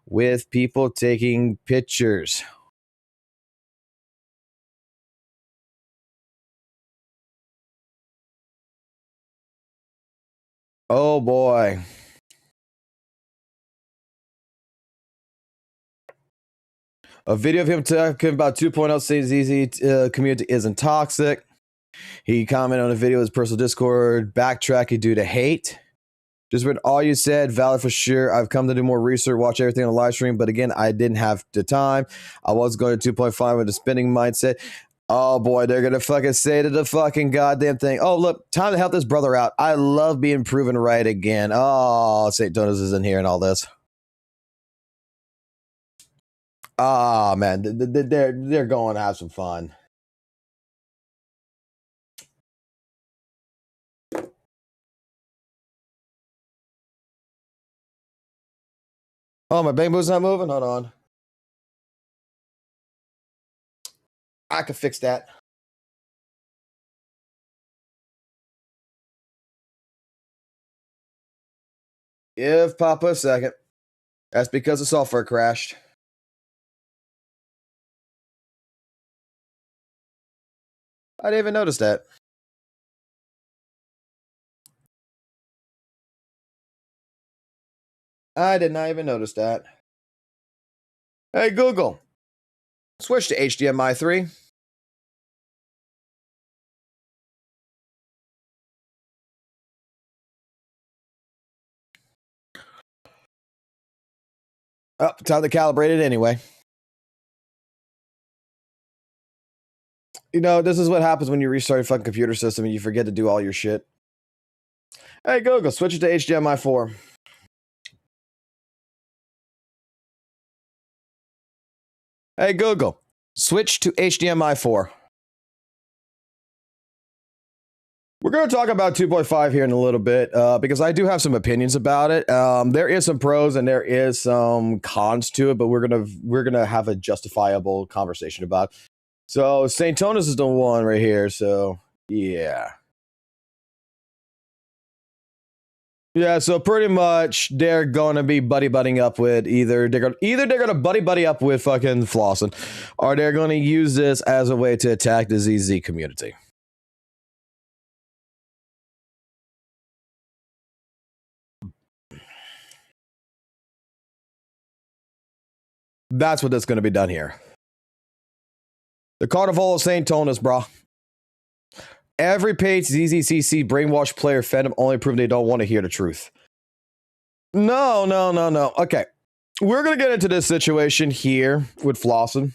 with people taking pictures Oh boy. A video of him talking about 2.0 saying ZZ community isn't toxic. He commented on a video of his personal Discord, backtracking due to hate. Just read all you said, valid for sure. I've come to do more research, watch everything on the live stream, but again, I didn't have the time. I was going to 2.5 with a spending mindset. Oh boy, they're gonna fucking say to the fucking goddamn thing. Oh look, time to help this brother out. I love being proven right again. Oh, St. Donis is in here and all this. Ah, man, they're going to have some fun. Oh, my bamboo's not moving. Hold on. I can fix that. Give Papa a second. That's because the software crashed. I didn't even notice that. I did not even notice that. Hey, Google. Switch to HDMI 3. Oh, time to calibrate it anyway. You know, this is what happens when you restart your fucking computer system and you forget to do all your shit. Hey, Google, switch it to HDMI 4. Hey, Google, switch to HDMI 4. We're going to talk about 2.5 here in a little bit because I do have some opinions about it. There is some pros and there is some cons to it, but we're gonna have a justifiable conversation about it. So St. Tonis is the one right here. So yeah. Yeah, so pretty much they're gonna be buddying up with either they're gonna buddy up with fucking Flossin, or they're gonna use this as a way to attack the ZZ community. That's what that's gonna be done here. The Carnival of St. Tonis, bro. Every page ZZCC brainwashed player fandom only prove they don't want to hear the truth. No. Okay. We're going to get into this situation here with Flossin.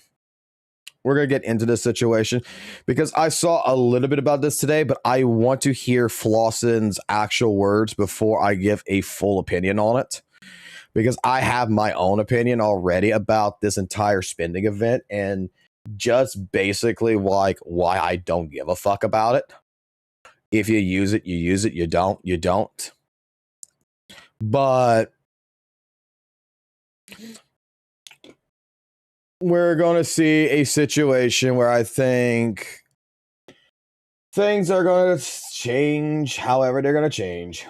We're going to get into this situation because I saw a little bit about this today, but I want to hear Flossin's actual words before I give a full opinion on it. Because I have my own opinion already about this entire spending event and just basically like why I don't give a fuck about it. If you use it, you use it. You don't, you don't. But we're going to see a situation where I think things are going to change however they're going to change.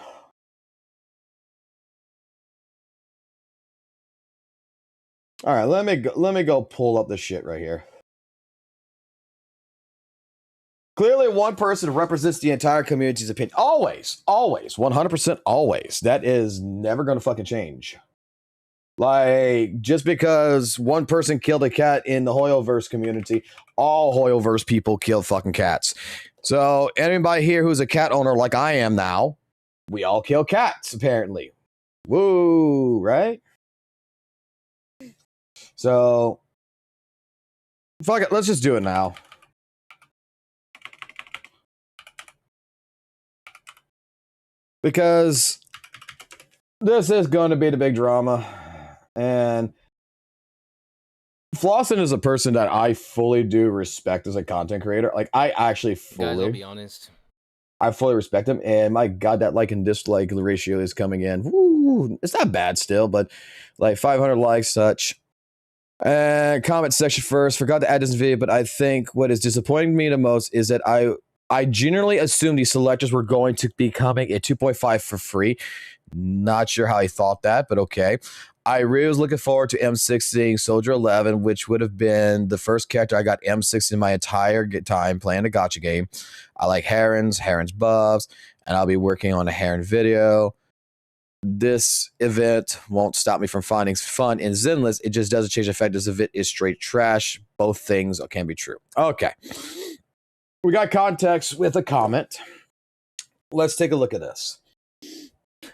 All right, let me go pull up the shit right here. Clearly, one person represents the entire community's opinion. Always, 100% always. That is never going to fucking change. Like, just because one person killed a cat in the Hoyoverse community, all Hoyoverse people kill fucking cats. So, anybody here who's a cat owner like I am now, we all kill cats, apparently. Woo, right? So, fuck it, let's just do it now. Because this is going to be the big drama. And Flossin is a person that I fully do respect as a content creator. Like, I actually fully... Guys, I'll be honest. I fully respect him. And my God, that like and dislike ratio is coming in. Woo! It's not bad still, but like 500 likes, such. Comment section first. Forgot to add this video, but I think what is disappointing me the most is that I generally assumed these selectors were going to be coming at 2.5 for free. Not sure how I thought that, but okay. I really was looking forward to M6 seeing Soldier 11, which would have been the first character I got M6 in my entire time playing a gacha game. I like Herons buffs. and I'll be working on a Heron video. This event won't stop me from finding fun in Zenless. It just doesn't change the fact this event is straight trash. Both things can be true. Okay. We got context with a comment. Let's take a look at this.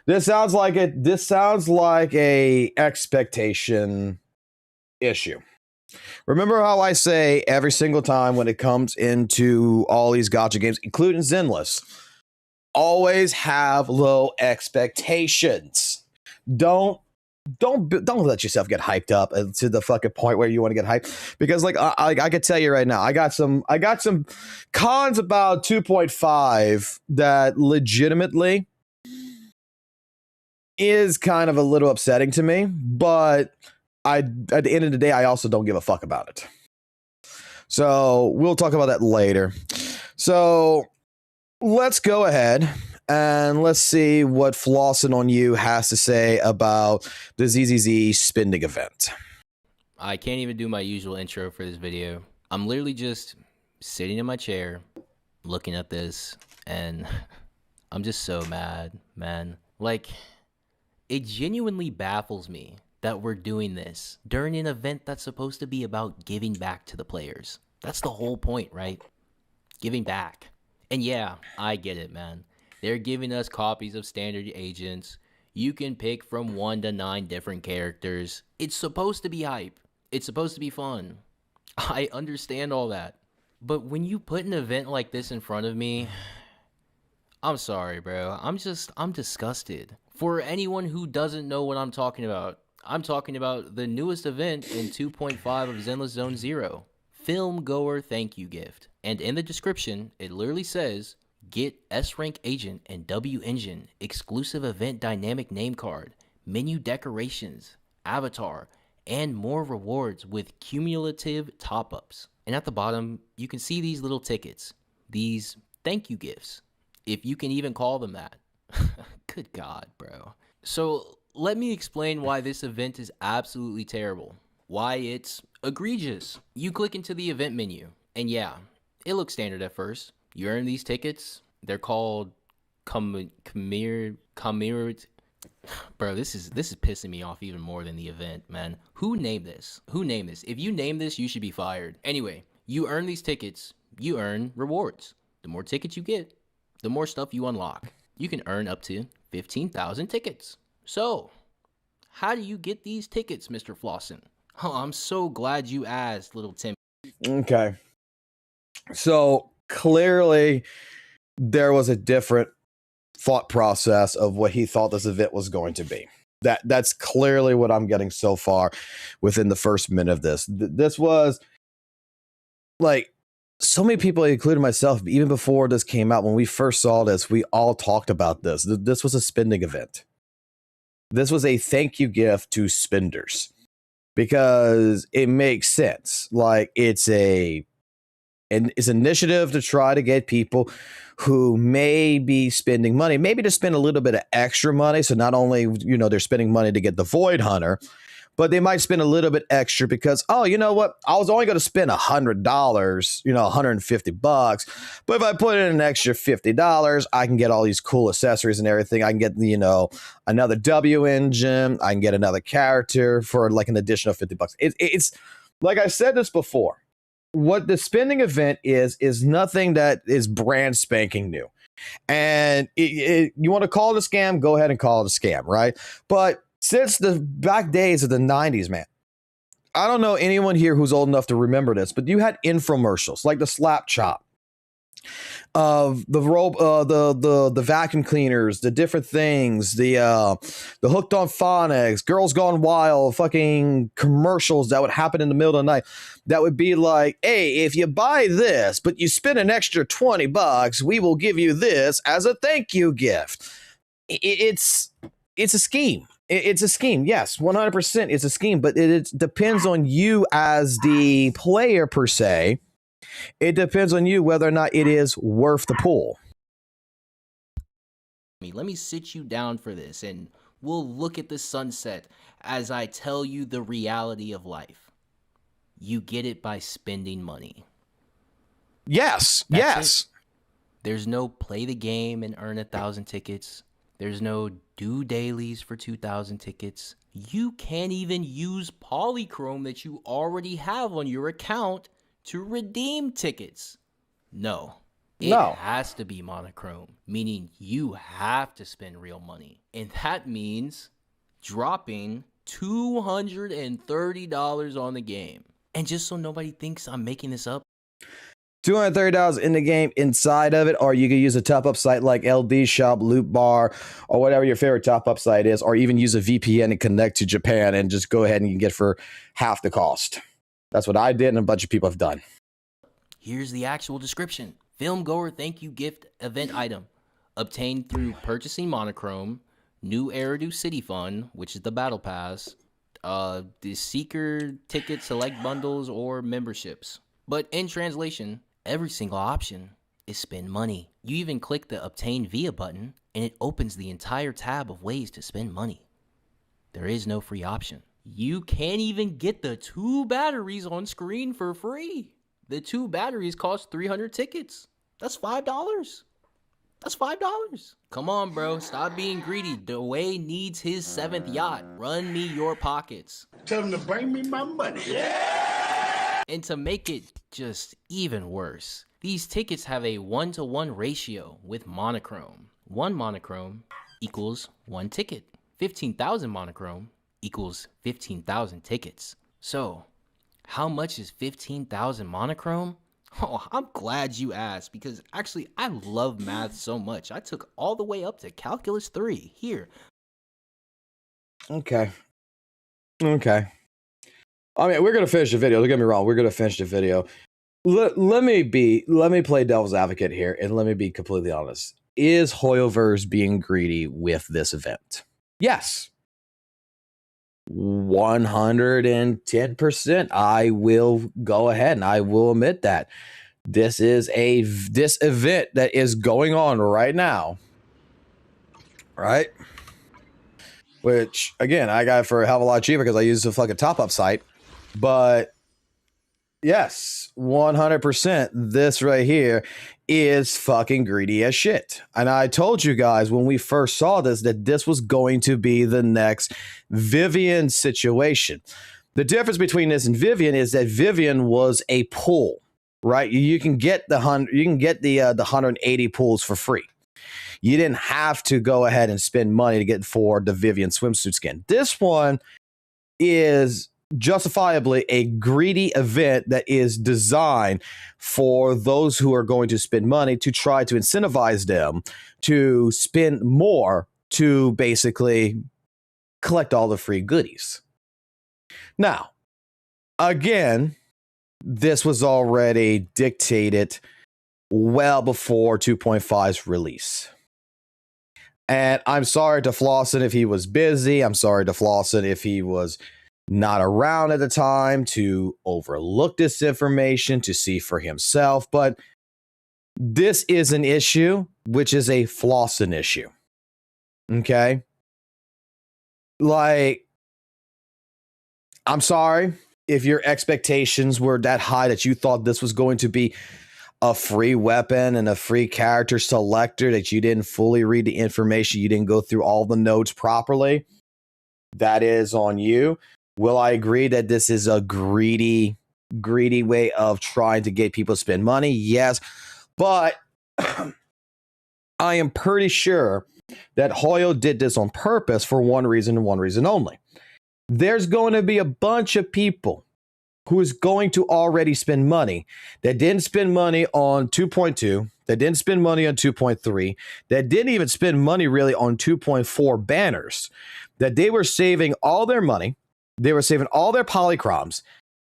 This sounds like a expectation issue. Remember how I say every single time when it comes into all these gacha games, including Zenless, always have low expectations. Don't let yourself get hyped up to the fucking point where you want to get hyped, because like I could tell you right now, I got some cons about 2.5 that legitimately is kind of a little upsetting to me, but at the end of the day, I also don't give a fuck about it. So we'll talk about that later. So let's go ahead and let's see what Flossin on You has to say about the ZZZ spending event. I can't even do my usual intro for this video. I'm literally just sitting in my chair, looking at this, and I'm just so mad, man. Like, it genuinely baffles me that we're doing this during an event that's supposed to be about giving back to the players. That's the whole point, right? Giving back. And yeah, I get it, man. They're giving us copies of standard agents. You can pick from 1 to 9 different characters. It's supposed to be hype. It's supposed to be fun. I understand all that. But when you put an event like this in front of me, I'm sorry, bro. I'm disgusted. For anyone who doesn't know what I'm talking about the newest event in 2.5 of Zenless Zone Zero, Film Goer Thank You Gift. And in the description, it literally says, get S-Rank Agent and W Engine, exclusive event dynamic name card, menu decorations, avatar, and more rewards with cumulative top-ups. And at the bottom, you can see these little tickets, these thank you gifts, if you can even call them that. Good God, bro. So let me explain why this event is absolutely terrible. Why it's egregious. You click into the event menu, and yeah, it looks standard at first. You earn these tickets. They're called Kamir. Bro, this is pissing me off even more than the event, man. Who named this? If you name this, you should be fired. Anyway, you earn these tickets. You earn rewards. The more tickets you get, the more stuff you unlock. You can earn up to 15,000 tickets. So, how do you get these tickets, Mr. Flossin? Oh, I'm so glad you asked, little Tim. Okay. So, clearly, there was a different thought process of what he thought this event was going to be. That's clearly what I'm getting so far within the first minute of this. This was, like, so many people, including myself, even before this came out, when we first saw this, we all talked about this. This was a spending event. This was a thank you gift to spenders, because it makes sense. Like, it's an initiative to try to get people who may be spending money, maybe to spend a little bit of extra money. So not only, they're spending money to get the Void Hunter, but they might spend a little bit extra because, oh, you know what? I was only going to spend $100, $150. But if I put in an extra $50, I can get all these cool accessories and everything. I can get, another W engine. I can get another character for like an additional $50. It's like I said this before. What the spending event is nothing that is brand spanking new. And you want to call it a scam, go ahead and call it a scam, right? But since the back days of the 90s, man, I don't know anyone here who's old enough to remember this, but you had infomercials like the Slap Chop, of the vacuum cleaners, the different things, the Hooked on Phonics, Girls Gone Wild, fucking commercials that would happen in the middle of the night. That would be like, hey, if you buy this, but you spend an extra $20, we will give you this as a thank you gift. It's a scheme. It's a scheme. Yes, 100% it's a scheme, but it depends on you as the player per se. It depends on you whether or not it is worth the pull. Let me sit you down for this, and we'll look at the sunset as I tell you the reality of life. You get it by spending money. Yes. That's it. There's no play the game and earn 1,000 tickets. There's no do dailies for 2,000 tickets. You can't even use Polychrome that you already have on your account to redeem tickets. No. It has to be monochrome, meaning you have to spend real money. And that means dropping $230 on the game. And just so nobody thinks I'm making this up, $230 in the game inside of it, or you can use a top-up site like LDSHOP, Loot Bar, or whatever your favorite top-up site is, or even use a VPN and connect to Japan and just go ahead and you can get for half the cost. That's what I did and a bunch of people have done. Here's the actual description. Film goer thank you gift event item. Obtained through purchasing monochrome, new Eridu City Fund, which is the battle pass, the Seeker ticket select bundles or memberships. But in translation, every single option is spend money. You even click the obtain via button and it opens the entire tab of ways to spend money. There is no free option. You can't even get the 2 batteries on screen for free. The 2 batteries cost 300 tickets. That's $5. That's $5. Come on, bro. Stop being greedy. Dwayne needs his 7th yacht. Run me your pockets. Tell him to bring me my money. And to make it just even worse, these tickets have a 1-to-1 ratio with monochrome. 1 monochrome equals 1 ticket. 15,000 monochrome equals 15,000 tickets. So, how much is 15,000 monochrome? Oh, I'm glad you asked because actually I love math so much. I took all the way up to calculus 3 here. Okay. I mean, we're going to finish the video. Don't get me wrong. We're going to finish the video. Let me play devil's advocate here and let me be completely honest. Is Hoyoverse being greedy with this event? Yes. 110%. I will go ahead and I will admit that. This event that is going on right now. Right? Which, again, I got it for a hell of a lot cheaper because I used a fucking top-up site. But yes, 100%, this right here is fucking greedy as shit. And I told you guys when we first saw this that this was going to be the next Vivian situation. The difference between this and Vivian is that Vivian was a pool, right? You can get the 180 pools for free. You didn't have to go ahead and spend money to get for the Vivian swimsuit skin. This one is justifiably a greedy event that is designed for those who are going to spend money to try to incentivize them to spend more to basically collect all the free goodies. Now, again, this was already dictated well before 2.5's release. And I'm sorry to Flossin if he was busy. I'm sorry to Flossin if he was not around at the time to overlook this information, to see for himself. But this is an issue, which is a Flossin issue. Okay? Like, I'm sorry if your expectations were that high that you thought this was going to be a free weapon and a free character selector, that you didn't fully read the information, you didn't go through all the notes properly. That is on you. Will I agree that this is a greedy way of trying to get people to spend money? Yes. But I am pretty sure that Hoyo did this on purpose for one reason and one reason only. There's going to be a bunch of people who is going to already spend money that didn't spend money on 2.2, that didn't spend money on 2.3, that didn't even spend money really on 2.4 banners, that they were saving all their money. They were saving all their polychroms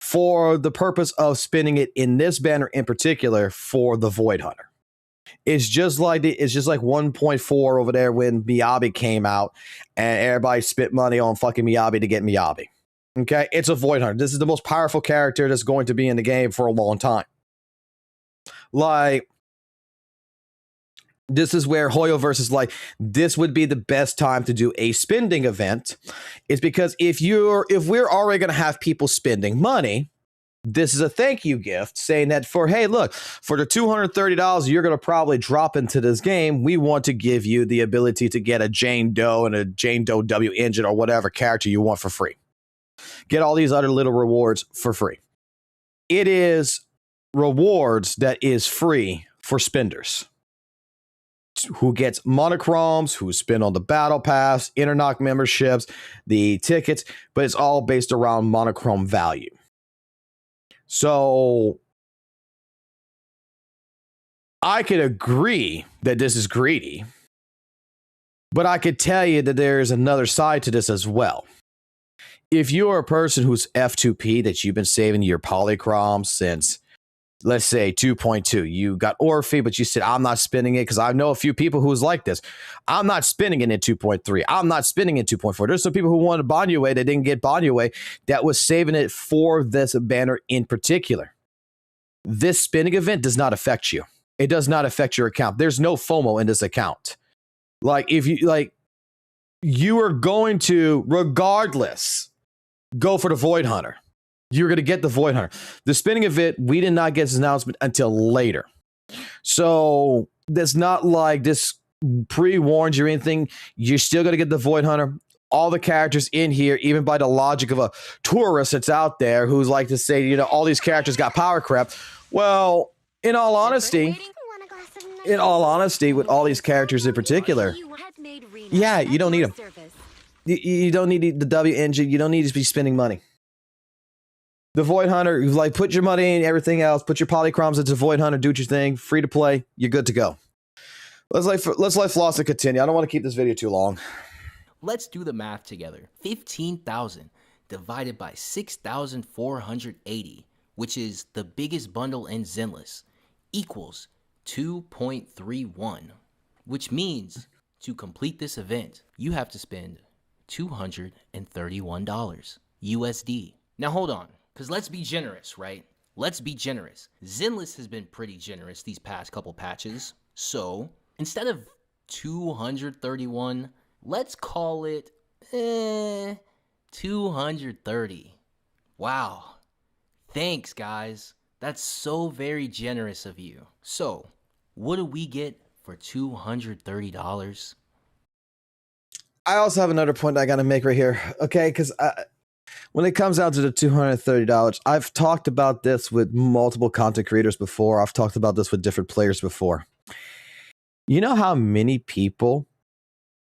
for the purpose of spending it in this banner in particular for the Void Hunter. It's just like 1.4 over there when Miyabi came out and everybody spent money on fucking Miyabi to get Miyabi. Okay, it's a Void Hunter. This is the most powerful character that's going to be in the game for a long time. Like, this is where Hoyoverse is like, this would be the best time to do a spending event. Is because if we're already going to have people spending money, this is a thank you gift saying that hey, look, for the $230 you're going to probably drop into this game, we want to give you the ability to get a Jane Doe and a Jane Doe W engine or whatever character you want for free. Get all these other little rewards for free. It is rewards that is free for spenders. Who gets monochromes, who spend on the battle pass, Internock memberships, the tickets, but it's all based around monochrome value. So I could agree that this is greedy, but I could tell you that there's another side to this as well. If you're a person who's F2P, that you've been saving your polychromes since, let's say, 2.2, you got Orphe, but you said, I'm not spending it, because I know a few people who's like this. I'm not spending it in 2.3. I'm not spending it in 2.4. There's some people who wanted Banyue that didn't get Banyue that was saving it for this banner in particular. This spending event does not affect you. It does not affect your account. There's no FOMO in this account. Like, if you, like, you are going to, regardless, go for the Void Hunter. You're going to get the Void Hunter. The spinning event, we did not get this announcement until later. So that's not like this pre-warned you or anything. You're still going to get the Void Hunter. All the characters in here, even by the logic of a tourist that's out there who's like to say, you know, all these characters got power crap. Well, in all honesty, with all these characters in particular, yeah, you don't need them. You don't need the W engine. You don't need to be spending money. The Void Hunter, like, put your money in everything else. Put your polychromes into Void Hunter. Do your thing. Free to play. You're good to go. Let's let Flossie continue. I don't want to keep this video too long. Let's do the math together. 15,000 divided by 6,480, which is the biggest bundle in Zenless, equals 2.31, which means to complete this event, you have to spend $231 USD. Now hold on, because let's be generous, right? Let's be generous. Zenless has been pretty generous these past couple patches. So instead of 231, let's call it 230. Wow. Thanks, guys. That's so very generous of you. So what do we get for $230? I also have another point I got to make right here, okay? Because when it comes down to the $230, I've talked about this with multiple content creators before. I've talked about this with different players before. You know how many people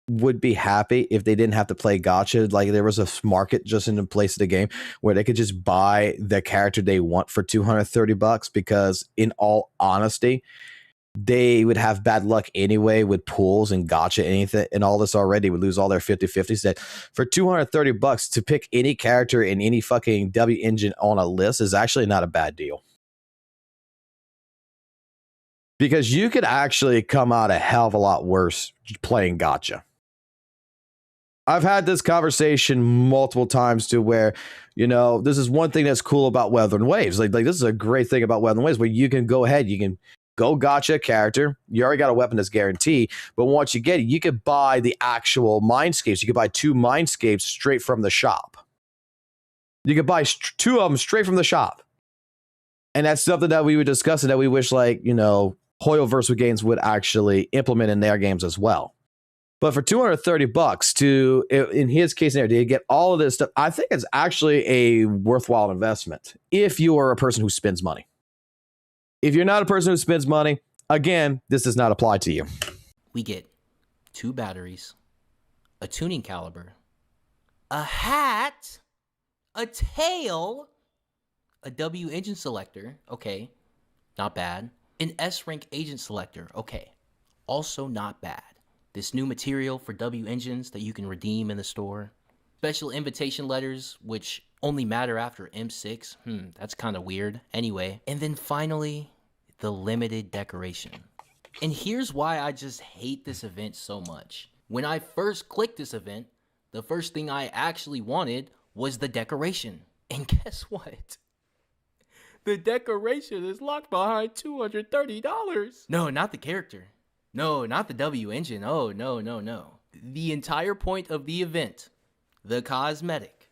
would be happy if they didn't have to play gacha? Like, there was a market just in the place of the game where they could just buy the character they want for $230, because in all honesty, they would have bad luck anyway with pools and gacha, anything, and all this already would lose all their 50-50s. That for $230 to pick any character in any fucking W engine on a list is actually not a bad deal. Because you could actually come out a hell of a lot worse playing gacha. I've had this conversation multiple times to where, you know, this is one thing that's cool about Weather and Waves. Like this is a great thing about Weather and Waves, where you can go ahead, you can go gacha a character. You already got a weapon that's guaranteed, but once you get it, you could buy the actual Mindscapes. You could buy 2 Mindscapes straight from the shop. You could buy 2 of them straight from the shop. And that's something that we were discussing that we wish, like, you know, Hoyoverse games would actually implement in their games as well. But for $230 to, in his case there, to get all of this stuff, I think it's actually a worthwhile investment if you are a person who spends money. If you're not a person who spends money, again, this does not apply to you. We get 2 batteries, a tuning caliber, a hat, a tail, a W engine selector, okay, not bad, an S rank agent selector, okay, also not bad. This new material for W engines that you can redeem in the store, special invitation letters, which only matter after M6, that's kind of weird, anyway, and then finally, the limited decoration. And here's why I just hate this event so much. When I first clicked this event, the first thing I actually wanted was the decoration. And guess what? The decoration is locked behind $230. No, not the character. No, not the W engine. Oh, no. The entire point of the event, the cosmetic,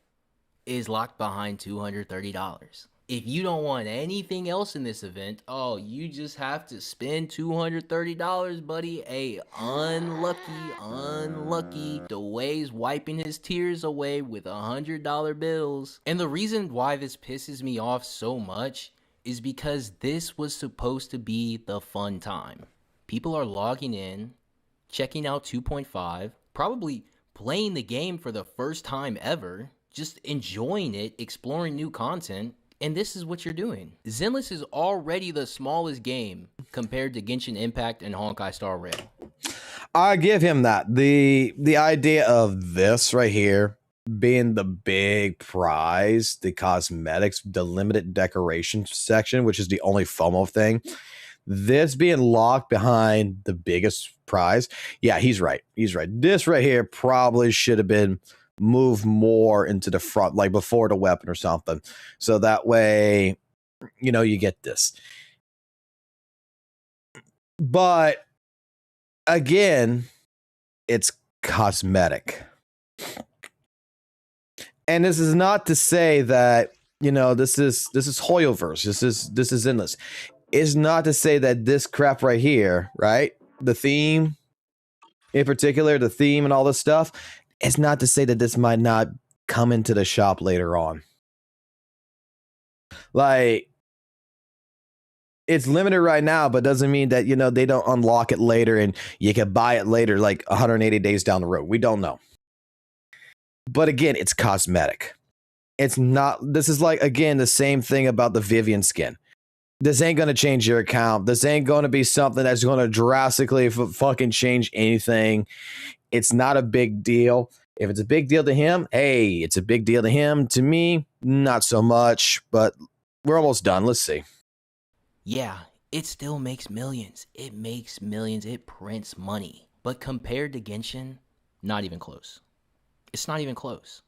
is locked behind $230. If you don't want anything else in this event, oh, you just have to spend $230, buddy. Hey, unlucky. DeWay's wiping his tears away with $100 bills. And the reason why this pisses me off so much is because this was supposed to be the fun time. People are logging in, checking out 2.5, probably playing the game for the first time ever, just enjoying it, exploring new content. And this is what you're doing. Zenless is already the smallest game compared to Genshin Impact and Honkai Star Rail. I give him that. The idea of this right here being the big prize, the cosmetics, the limited decoration section, which is the only FOMO thing, this being locked behind the biggest prize. Yeah, he's right. This right here probably should have been move more into the front, like before the weapon or something, so that way you get this. But again, it's cosmetic, and this is not to say that this is Hoyoverse, this is Zenless. It's not to say that this crap right here, right, the theme in particular, the theme and all this stuff, it's not to say that this might not come into the shop later on. Like, it's limited right now, but doesn't mean that, they don't unlock it later and you can buy it later, like 180 days down the road. We don't know. But again, it's cosmetic. It's not, this is like, again, the same thing about the Vivian skin. This ain't going to change your account. This ain't going to be something that's going to drastically fucking change anything. It's not a big deal. If it's a big deal to him, hey, it's a big deal to him. To me, not so much, but we're almost done. Let's see. Yeah, it still makes millions. It makes millions. It prints money. But compared to Genshin, not even close. It's not even close.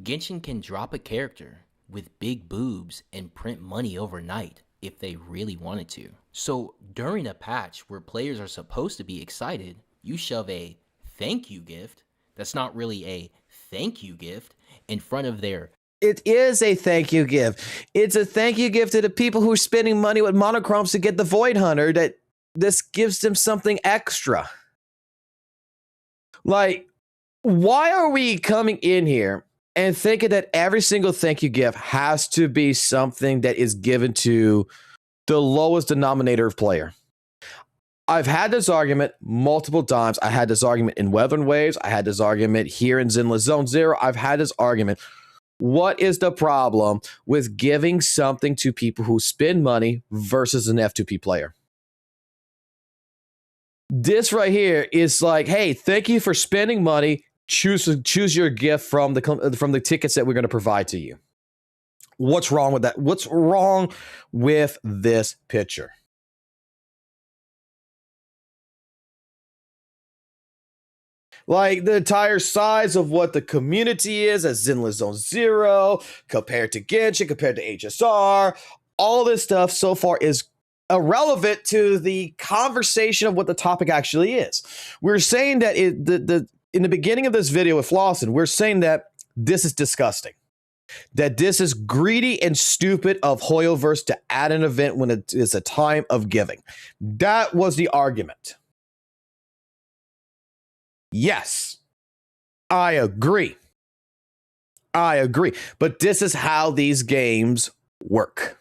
Genshin can drop a character with big boobs and print money overnight if they really wanted to. So during a patch where players are supposed to be excited, you shove a thank you gift that's not really a thank you gift in front of their... It is a thank you gift. It's a thank you gift to the people who are spending money with monochromes to get the Void Hunter, that this gives them something extra. Like, why are we coming in here and thinking that every single thank you gift has to be something that is given to the lowest denominator of player? I've had this argument multiple times. I had this argument in Weather Waves. I had this argument here in Zenless Zone Zero. I've had this argument. What is the problem with giving something to people who spend money versus an F2P player? This right here is like, hey, thank you for spending money. Choose your gift from the tickets that we're going to provide to you. What's wrong with that? What's wrong with this picture? Like, the entire size of what the community is as Zenless Zone Zero, compared to Genshin, compared to HSR, all this stuff so far is irrelevant to the conversation of what the topic actually is. We're saying that in the beginning of this video with Flossin, we're saying that this is disgusting. That this is greedy and stupid of Hoyoverse to add an event when it is a time of giving. That was the argument. Yes, I agree. But this is how these games work.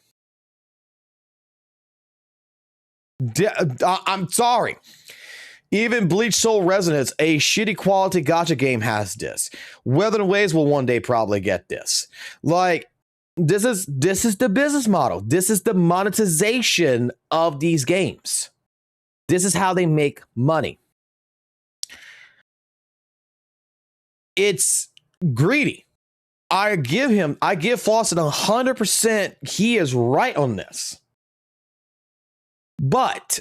I'm sorry. Even Bleach Soul Resonance, a shitty quality gacha game, has this. Weather and Waves will one day probably get this. Like, this is the business model. This is the monetization of these games. This is how they make money. It's greedy. I give Flossin 100%. He is right on this. But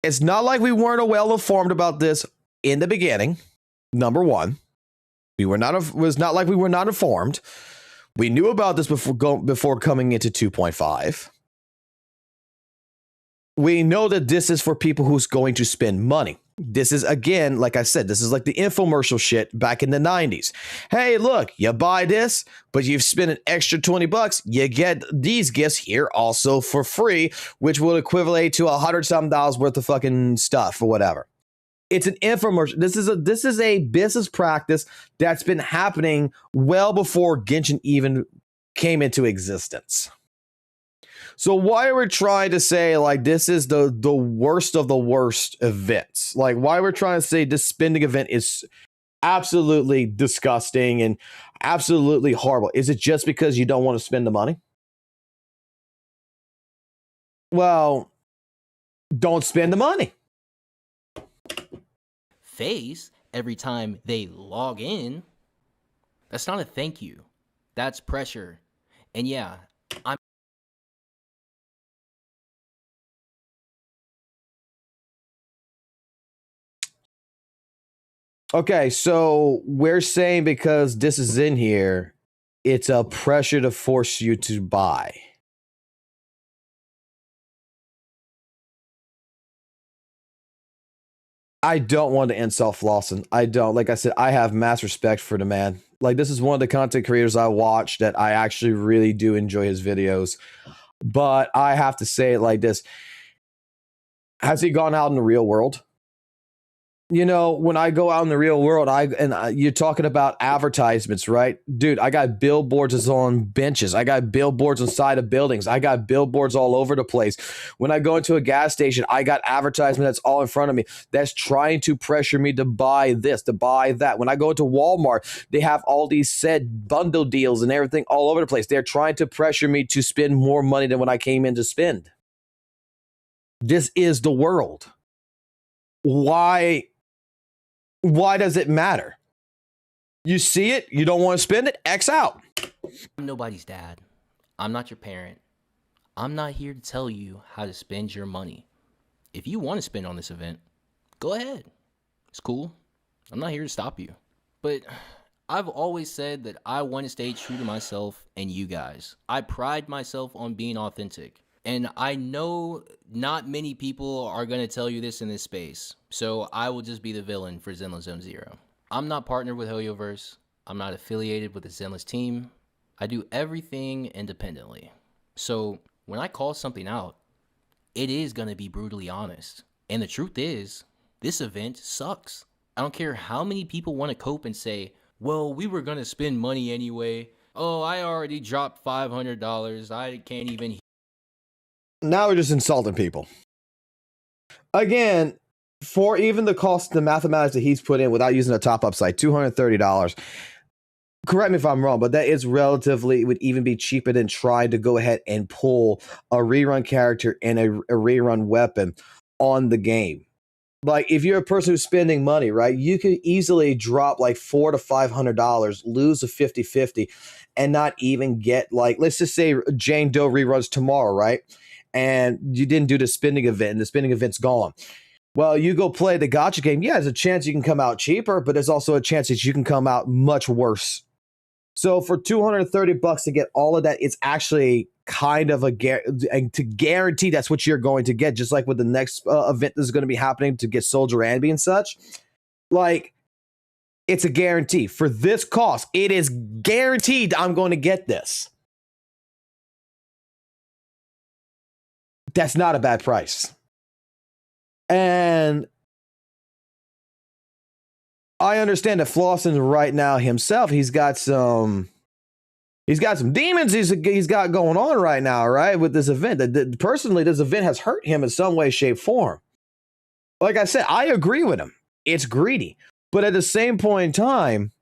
it's not like we weren't well informed about this in the beginning. Number one, it was not like we were not informed. We knew about this before coming into 2.5. We know that this is for people who's going to spend money. This is, again, like I said, this is like the infomercial shit back in the 90s. Hey, look, you buy this, but you've spent an extra $20. You get these gifts here also for free, which will equivalent to $100-something worth of fucking stuff or whatever. It's an infomercial. This is a business practice that's been happening well before Genshin even came into existence. So why are we trying to say like this is the worst of the worst events? Like why we're trying to say this spending event is absolutely disgusting and absolutely horrible? Is it just because you don't want to spend the money? Well, don't spend the money. Face every time they log in. That's not a thank you. That's pressure. And yeah, I'm Okay, so we're saying because this is in here, it's a pressure to force you to buy. I don't want to insult Flossin. I don't. Like I said, I have mass respect for the man. Like, this is one of the content creators I watch that I actually really do enjoy his videos. But I have to say it like this. Has he gone out in the real world? You know, when I go out in the real world, you're talking about advertisements, right? Dude, I got billboards that's on benches. I got billboards inside of buildings. I got billboards all over the place. When I go into a gas station, I got advertisement that's all in front of me that's trying to pressure me to buy this, to buy that. When I go into Walmart, they have all these said bundle deals and everything all over the place. They're trying to pressure me to spend more money than what I came in to spend. This is the world. Why does it matter? You see it, you don't want to spend it, X out. I'm nobody's dad. I'm not your parent. I'm not here to tell you how to spend your money. If you want to spend on this event, go ahead. It's cool. I'm not here to stop you. But I've always said that I want to stay true to myself and you guys. I pride myself on being authentic. And I know not many people are going to tell you this in this space. So I will just be the villain for Zenless Zone Zero. I'm not partnered with HoYoverse. I'm not affiliated with the Zenless team. I do everything independently. So when I call something out, it is going to be brutally honest. And the truth is, this event sucks. I don't care how many people want to cope and say, well, we were going to spend money anyway. Oh, I already dropped $500. I can't even. Now we're just insulting people. Again, for even the cost, the mathematics that he's put in without using a top-up site, $230. Correct me if I'm wrong, but that is relatively, it would even be cheaper than trying to go ahead and pull a rerun character and a rerun weapon on the game. Like, if you're a person who's spending money, right, you could easily drop like $400 to $500, lose a 50-50, and not even get, like, let's just say Jane Doe reruns tomorrow, right? And you didn't do the spending event, and the spending event's gone. Well, you go play the gacha game. Yeah, there's a chance you can come out cheaper, but there's also a chance that you can come out much worse. So for $230 to get all of that, it's actually kind of and to guarantee that's what you're going to get, just like with the next event that's going to be happening to get Soldier Ambi and such. Like, it's a guarantee. For this cost, it is guaranteed I'm going to get this. That's not a bad price. And I understand that Flossin right now himself, he's got some demons he's got going on right now, right, with this event. Personally, this event has hurt him in some way, shape, form. Like I said, I agree with him. It's greedy. But at the same point in time,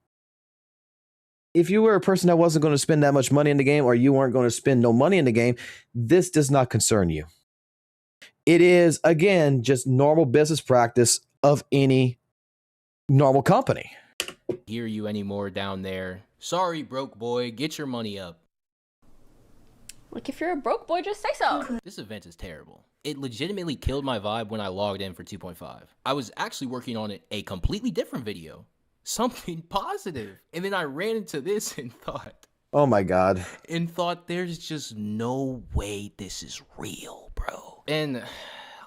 if you were a person that wasn't going to spend that much money in the game, or you weren't going to spend no money in the game, this does not concern you. It is, again, just normal business practice of any normal company. Hear you anymore down there. Sorry, broke boy, get your money up. Like, if you're a broke boy, just say so. This event is terrible. It legitimately killed my vibe when I logged in for 2.5. I was actually working on a completely different video. Something positive. And then I ran into this and thought. Oh my God. And thought there's just no way this is real, bro. And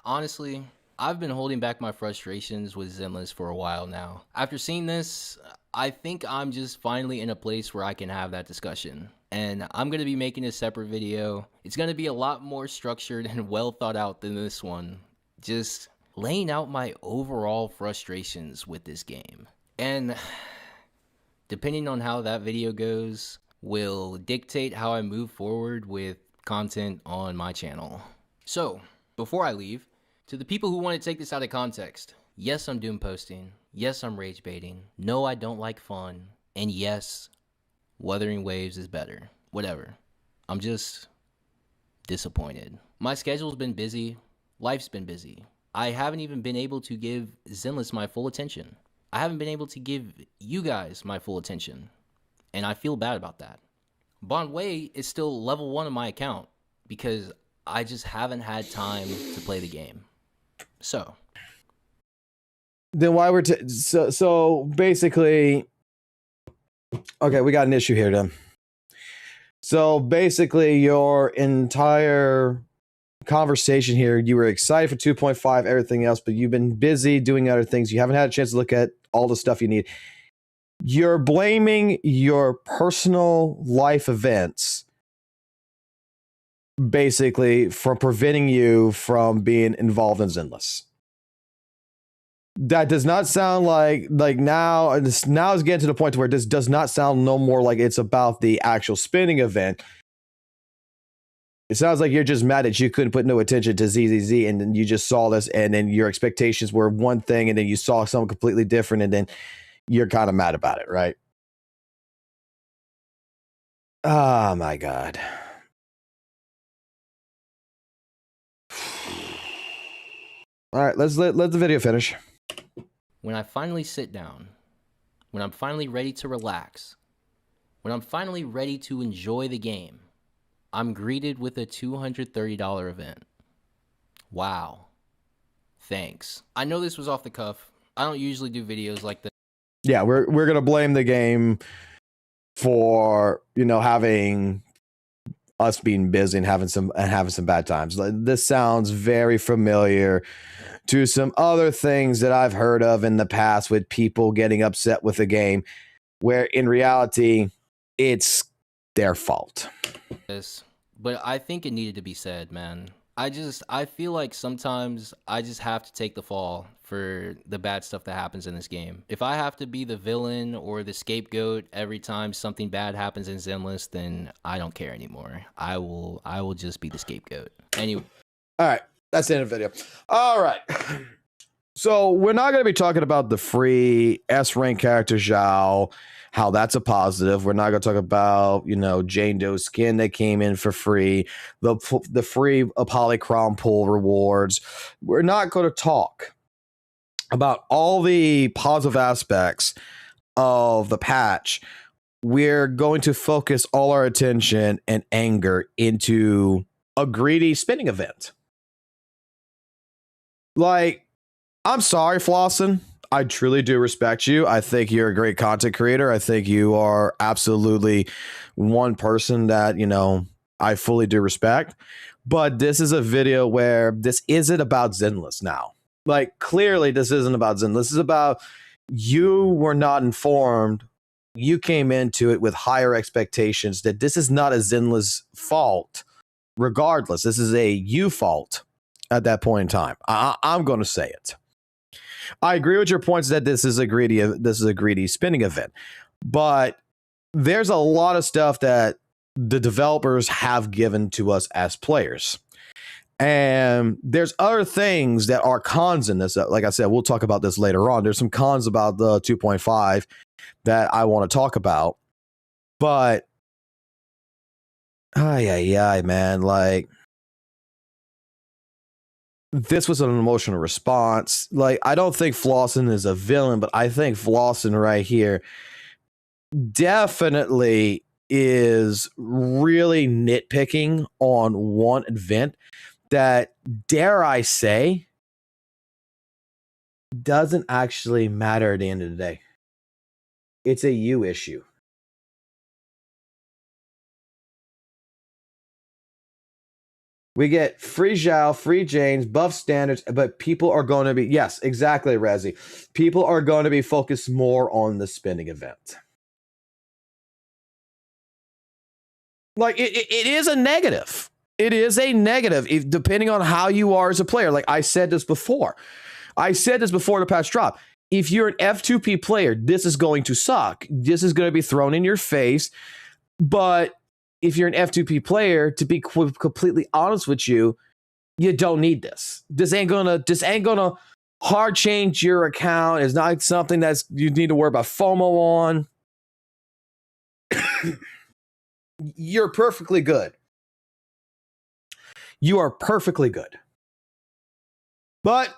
honestly, I've been holding back my frustrations with Zenless for a while now. After seeing this, I think I'm just finally in a place where I can have that discussion. And I'm going to be making a separate video. It's going to be a lot more structured and well thought out than this one. Just laying out my overall frustrations with this game. And depending on how that video goes, will dictate how I move forward with content on my channel. So, before I leave, to the people who want to take this out of context, yes, I'm doom posting. Yes, I'm rage baiting. No, I don't like fun. And yes, Wuthering Waves is better. Whatever. I'm just disappointed. My schedule's been busy. Life's been busy. I haven't even been able to give Zenless my full attention. I haven't been able to give you guys my full attention. And I feel bad about that. Bon Wei is still level 1 on my account because I just haven't had time to play the game. So then why we're so basically, okay, we got an issue here then. So basically your entire conversation here, you were excited for 2.5, everything else, but you've been busy doing other things. You haven't had a chance to look at all the stuff you need. You're blaming your personal life events basically for preventing you from being involved in Zenless. That does not sound like now it's getting to the point where this does not sound no more like it's about the actual spinning event. It sounds like you're just mad that you couldn't put no attention to ZZZ, and then you just saw this, and then your expectations were one thing, and then you saw something completely different, and then you're kind of mad about it, right? Oh my God. All right, let the video finish. when I finally sit down, when I'm finally ready to relax, when I'm finally ready to enjoy the game, I'm greeted with a $230 event. Wow. Thanks. I know this was off the cuff. I don't usually do videos like this. Yeah, we're gonna blame the game for, you know, having us being busy and having some bad times. This sounds very familiar to some other things that I've heard of in the past with people getting upset with the game, where in reality, it's their fault. But I think it needed to be said, man. I feel like sometimes I just have to take the fall for the bad stuff that happens in this game. If I have to be the villain or the scapegoat every time something bad happens in Zenless, then I don't care anymore. I will just be the scapegoat. Anyway. All right, that's the end of the video. All right. So we're not going to be talking about the free S-rank character Zhao, how that's a positive. We're not going to talk about, you know, Jane Doe skin that came in for free, the free Polychrome pool rewards. We're not going to talk about all the positive aspects of the patch. We're going to focus all our attention and anger into a greedy spinning event. Like, I'm sorry, Flossin. I truly do respect you. I think you're a great content creator. I think you are absolutely one person that, you know, I fully do respect. But this is a video where this isn't about Zenless now. Like, clearly, this isn't about Zenless. This is about you were not informed. You came into it with higher expectations that this is not a Zenless fault. Regardless, this is a you fault at that point in time. I'm going to say it. I agree with your points that this is a greedy spinning event, but there's a lot of stuff that the developers have given to us as players, and there's other things that are cons in this. Like I said, we'll talk about this later on. There's some cons about the 2.5 that I want to talk about, but man, like, this was an emotional response. Like, I don't think Flossin is a villain, but I think Flossin right here definitely is really nitpicking on one event that, dare I say, doesn't actually matter at the end of the day. It's a you issue. We get free Zhao, free James, buff standards, but people are going to be, yes, exactly, Rezi. People are going to be focused more on the spinning event. Like, it is a negative. It is a negative, depending on how you are as a player. Like I said this before. The patch drop. If you're an F2P player, this is going to suck. This is going to be thrown in your face. But if you're an F2P player, to be completely honest with you, you don't need this. This ain't gonna hard change your account. It's not something that's you need to worry about FOMO on. You're perfectly good. You are perfectly good. But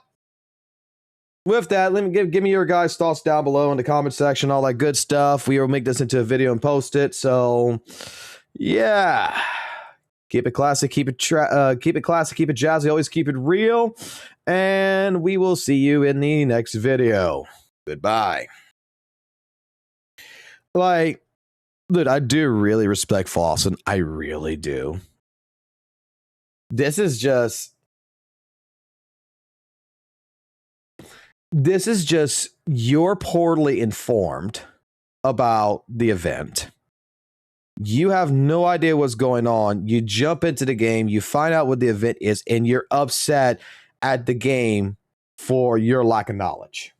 with that, let me give me your guys' thoughts down below in the comment section, all that good stuff. We will make this into a video and post it. So, yeah, keep it classic, keep it classic, keep it jazzy, always keep it real, and we will see you in the next video. Goodbye. Like, dude, I do really respect Flossin. I really do. This is just you're poorly informed about the event. You have no idea what's going on. You jump into the game, you find out what the event is, and you're upset at the game for your lack of knowledge.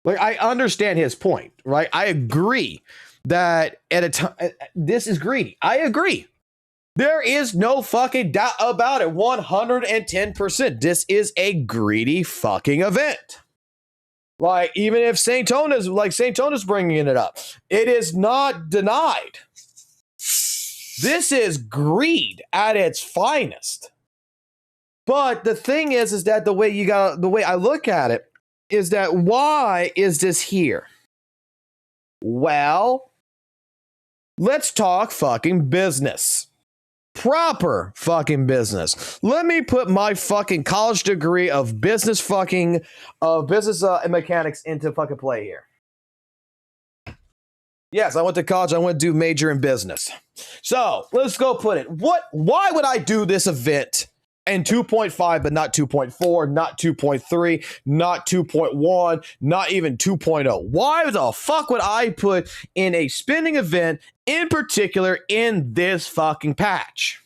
Like, I understand his point, right? I agree that at a time, this is greedy. I agree. There is no fucking doubt about it. 110%. This is a greedy fucking event. Like, even if Saint Tona's bringing it up, it is not denied. This is greed at its finest. But the thing is that the way I look at it is that why is this here? Well, let's talk fucking business. Proper fucking business. Let me put my fucking college degree of business and mechanics into fucking play here. Yes, I went to college. I went to do major in business. So let's go put it. Why would I do this event and 2.5, but not 2.4, not 2.3, not 2.1, not even 2.0? Why the fuck would I put in a spinning event, in particular, in this fucking patch?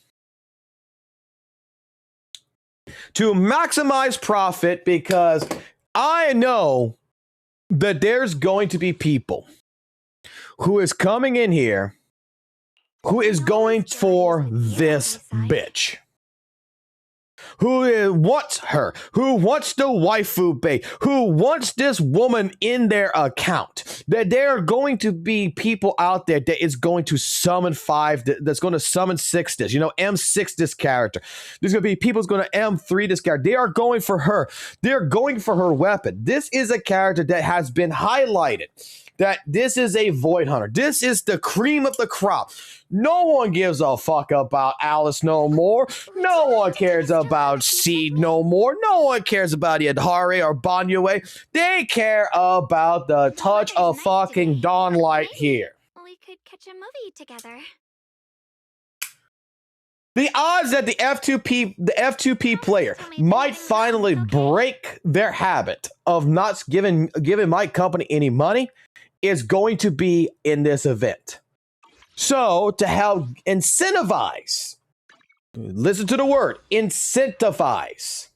To maximize profit, because I know that there's going to be people who is coming in here who is going for this bitch. Who wants her, who wants the waifu bait, who wants this woman in their account. That there are going to be people out there that is going to summon 5, that's going to summon 6 this, M6 this character. There's going to be people who's going to M3 this character. They are going for her. They're going for her weapon. This is a character that has been highlighted. That this is a Void Hunter. This is the cream of the crop. No one gives a fuck about Alice no more. No one cares about Seed no more. No one cares about Yadhari or Banyue. They care about the touch of fucking dawnlight here. We could catch a movie together. The odds that the F2P player might finally break their habit of not giving my company any money is going to be in this event. So, to help incentivize, listen to the word, incentivize,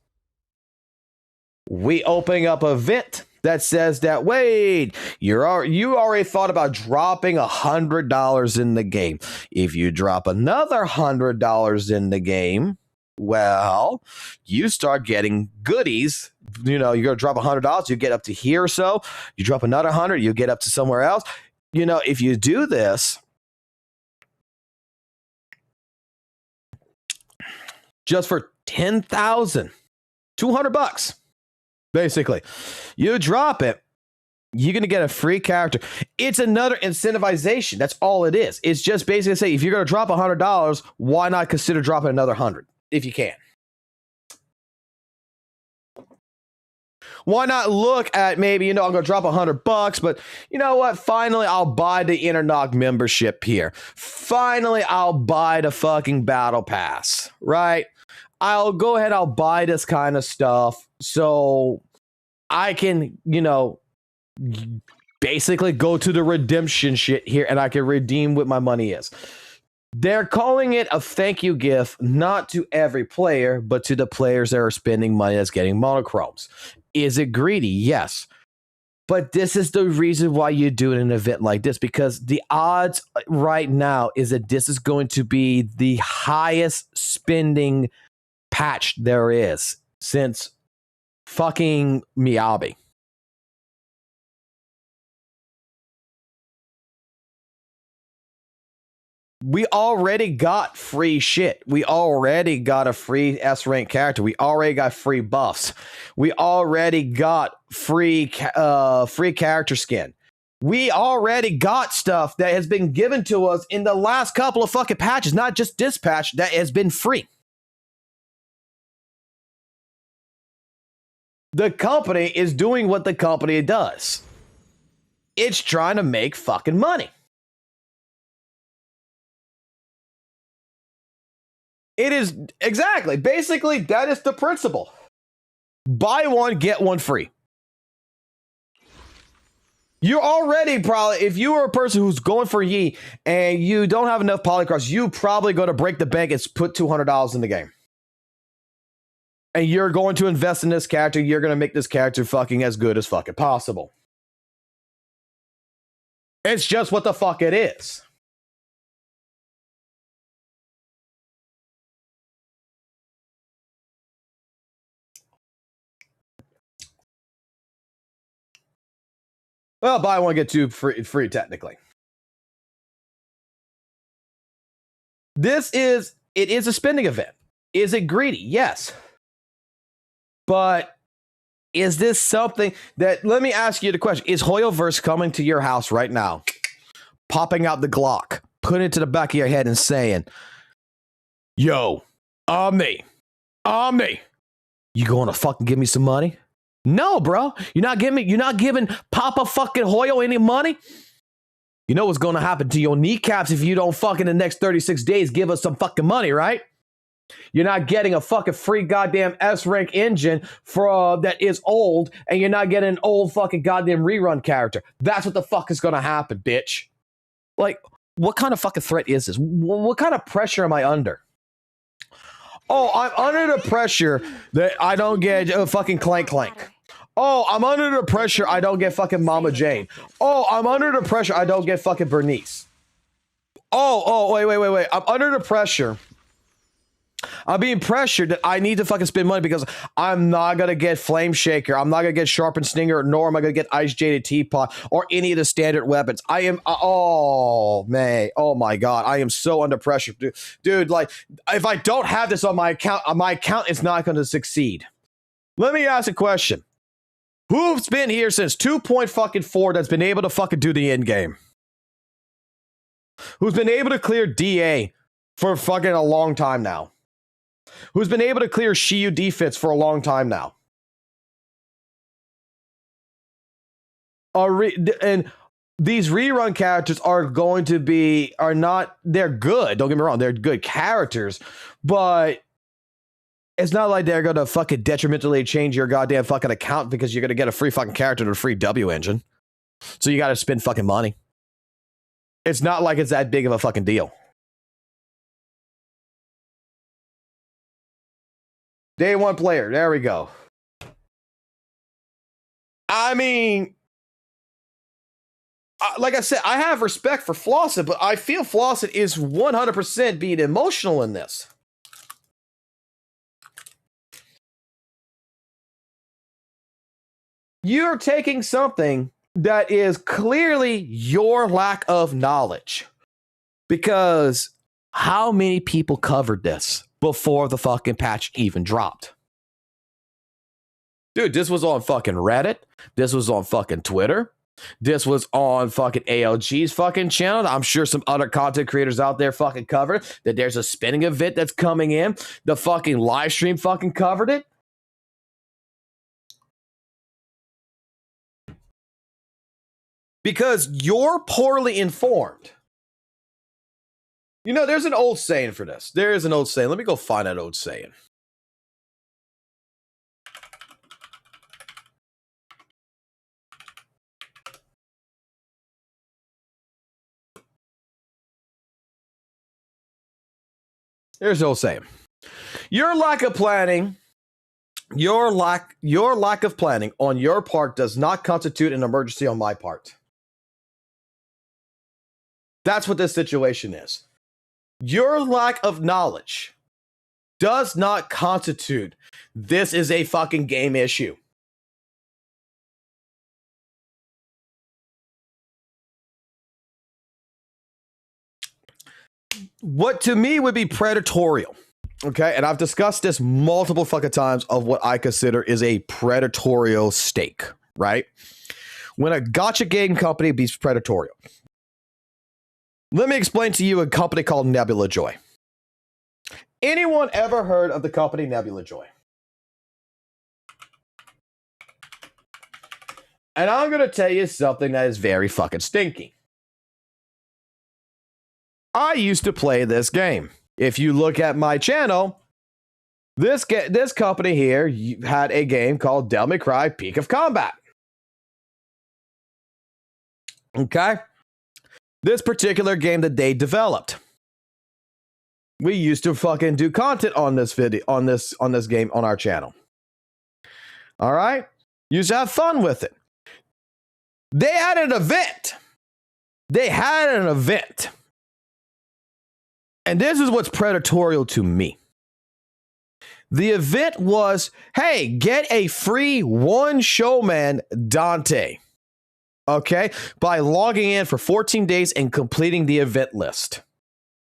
we opening up an event that says that, wait, you already thought about dropping $100 in the game. If you drop another $100 in the game, well, you start getting goodies. You're going to drop $100, you get up to here or so. You drop another 100, you get up to somewhere else. If you do this, just for 10,000, $200, basically, you drop it, you're going to get a free character. It's another incentivization. That's all it is. It's just basically say, if you're going to drop $100, why not consider dropping another 100 if you can? Why not look at maybe, I'm going to drop $100, but you know what? Finally, I'll buy the Internog membership here. Finally, I'll buy the fucking battle pass, right? I'll go ahead, I'll buy this kind of stuff so I can, basically go to the redemption shit here and I can redeem what my money is. They're calling it a thank you gift, not to every player, but to the players that are spending money that's getting monochromes. Is it greedy? Yes. But this is the reason why you do an event like this, because the odds right now is that this is going to be the highest spending patch there is since fucking Miyabi. We already got free shit. We already got a free S-rank character. We already got free buffs. We already got free character skin. We already got stuff that has been given to us in the last couple of fucking patches, not just this patch, that has been free. The company is doing what the company does. It's trying to make fucking money. It is exactly, basically, that is the principle. Buy one, get one free. You're already probably, if you are a person who's going for Yi and you don't have enough polycross, you probably going to break the bank and put $200 in the game. And you're going to invest in this character. You're going to make this character fucking as good as fucking possible. It's just what the fuck it is. Well, buy one, get two free technically. It is a spending event. Is it greedy? Yes. But is this something that, let me ask you the question, is Hoyoverse coming to your house right now, popping out the Glock, putting it to the back of your head and saying, yo, Omni, you going to fucking give me some money? No, bro. You're not giving Papa fucking Hoyo any money. You know what's going to happen to your kneecaps if you don't fucking in the next 36 days give us some fucking money, right? You're not getting a fucking free goddamn S-rank engine for that is old, and you're not getting an old fucking goddamn rerun character. That's what the fuck is going to happen, bitch. Like, what kind of fucking threat is this? What kind of pressure am I under? Oh, I'm under the pressure that I don't get a fucking Clank. Oh, I'm under the pressure I don't get fucking Mama Jane. Oh, I'm under the pressure I don't get fucking Bernice. Oh, wait. I'm under the pressure. I'm being pressured that I need to fucking spend money because I'm not going to get Flame Shaker. I'm not going to get Sharpened Stinger, nor am I going to get Ice Jaded Teapot or any of the standard weapons. I am, oh my God. I am so under pressure. Dude, like, if I don't have this on my account is not going to succeed. Let me ask a question. Who's been here since 2.4 that's been able to fucking do the end game? Who's been able to clear DA for fucking a long time now? Who's been able to clear Shiyu defits for a long time now? And these rerun characters are they're good. Don't get me wrong, they're good characters, but it's not like they're going to fucking detrimentally change your goddamn fucking account because you're going to get a free fucking character to a free W engine. So you got to spend fucking money. It's not like it's that big of a fucking deal. Day one player. There we go. I mean, like I said, I have respect for Flosset, but I feel Flosset is 100% being emotional in this. You're taking something that is clearly your lack of knowledge. Because how many people covered this before the fucking patch even dropped? Dude, this was on fucking Reddit. This was on fucking Twitter. This was on fucking ALG's fucking channel. I'm sure some other content creators out there fucking covered that there's a spinning event that's coming in. The fucking live stream fucking covered it. because you're poorly informed. You know, there's an old saying for this. There is an old saying. Let me go find that old saying. There's the old saying. Your lack of planning, your lack of planning on your part does not constitute an emergency on my part. That's what this situation is. Your lack of knowledge does not constitute this is a fucking game issue. What to me would be predatorial. Okay, and I've discussed this multiple fucking times of what I consider is a predatorial stake, right? When a gacha game company be predatorial. Let me explain to you a company called Nebula Joy. Anyone ever heard of the company Nebula Joy? And I'm going to tell you something that is very fucking stinky. I used to play this game. If you look at my channel, this company here had a game called Devil May Cry Peak of Combat. Okay? This particular game that they developed. We used to fucking do content on this video, on this game on our channel. All right? Used to have fun with it. They had an event. And this is what's predatorial to me. The event was, hey, get a free one showman Dante. Okay? By logging in for 14 days and completing the event list.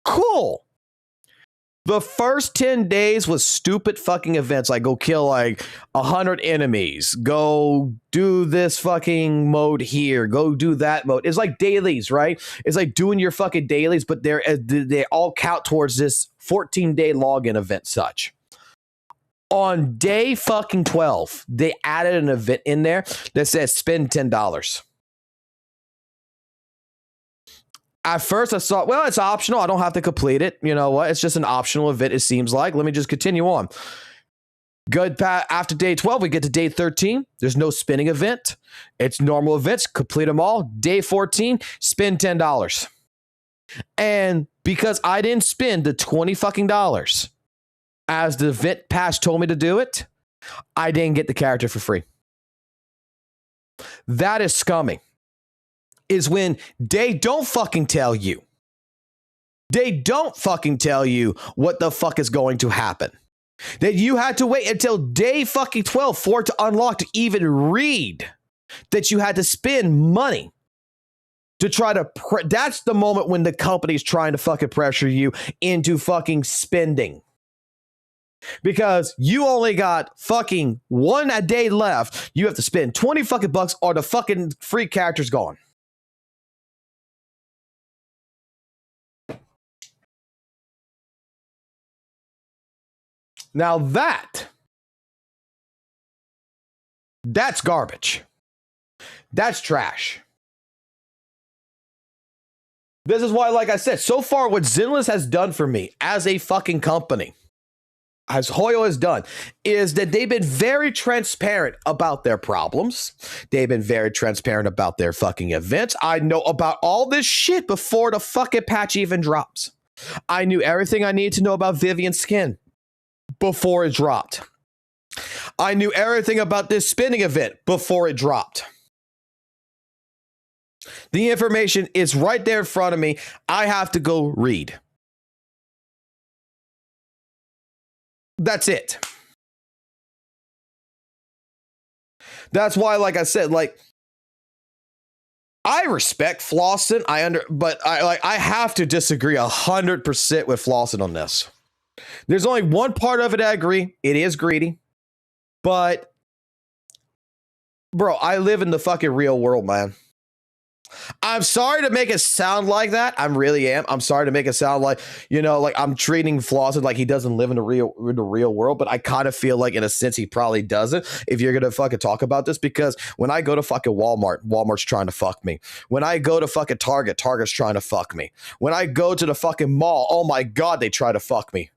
Cool. The first 10 days was stupid fucking events, like go kill like 100 enemies, go do this fucking mode here, go do that mode. It's like dailies, right? It's like doing your fucking dailies, but they all count towards this 14-day login event such. On day fucking 12, they added an event in there that says spend $10. At first, I thought, well, it's optional. I don't have to complete it. You know what? It's just an optional event, it seems like. Let me just continue on. Good. After day 12, we get to day 13. There's no spinning event. It's normal events. Complete them all. Day 14, spend $10. And because I didn't spend the $20 fucking dollars as the event pass told me to do it, I didn't get the character for free. That is scumming. Is when they don't fucking tell you. They don't fucking tell you what the fuck is going to happen. That you had to wait until day fucking 12 for it to unlock to even read that you had to spend money to try to. That's the moment when the company's trying to fucking pressure you into fucking spending. Because you only got fucking one a day left. You have to spend 20 fucking bucks or the fucking free character's gone. Now that's garbage. That's trash. This is why, like I said, so far what Zenless has done for me as a fucking company, as Hoyo has done, is that they've been very transparent about their problems. They've been very transparent about their fucking events. I know about all this shit before the fucking patch even drops. I knew everything I needed to know about Vivian's skin before it dropped. I knew everything about this spinning event before it dropped. The information is right there in front of me. I have to go read. That's it. That's why, like I said, like I respect Flossin. But I have to disagree 100% with Flossin on this. There's only one part of it I agree. It is greedy. But, bro, I live in the fucking real world, man. I'm sorry to make it sound like that. I really am. I'm sorry to make it sound like, like I'm treating Flossin like he doesn't live in the real world, but I kind of feel like in a sense he probably doesn't if you're going to fucking talk about this, because when I go to fucking Walmart's trying to fuck me. When I go to fucking Target's trying to fuck me. When I go to the fucking mall, oh my God, they try to fuck me.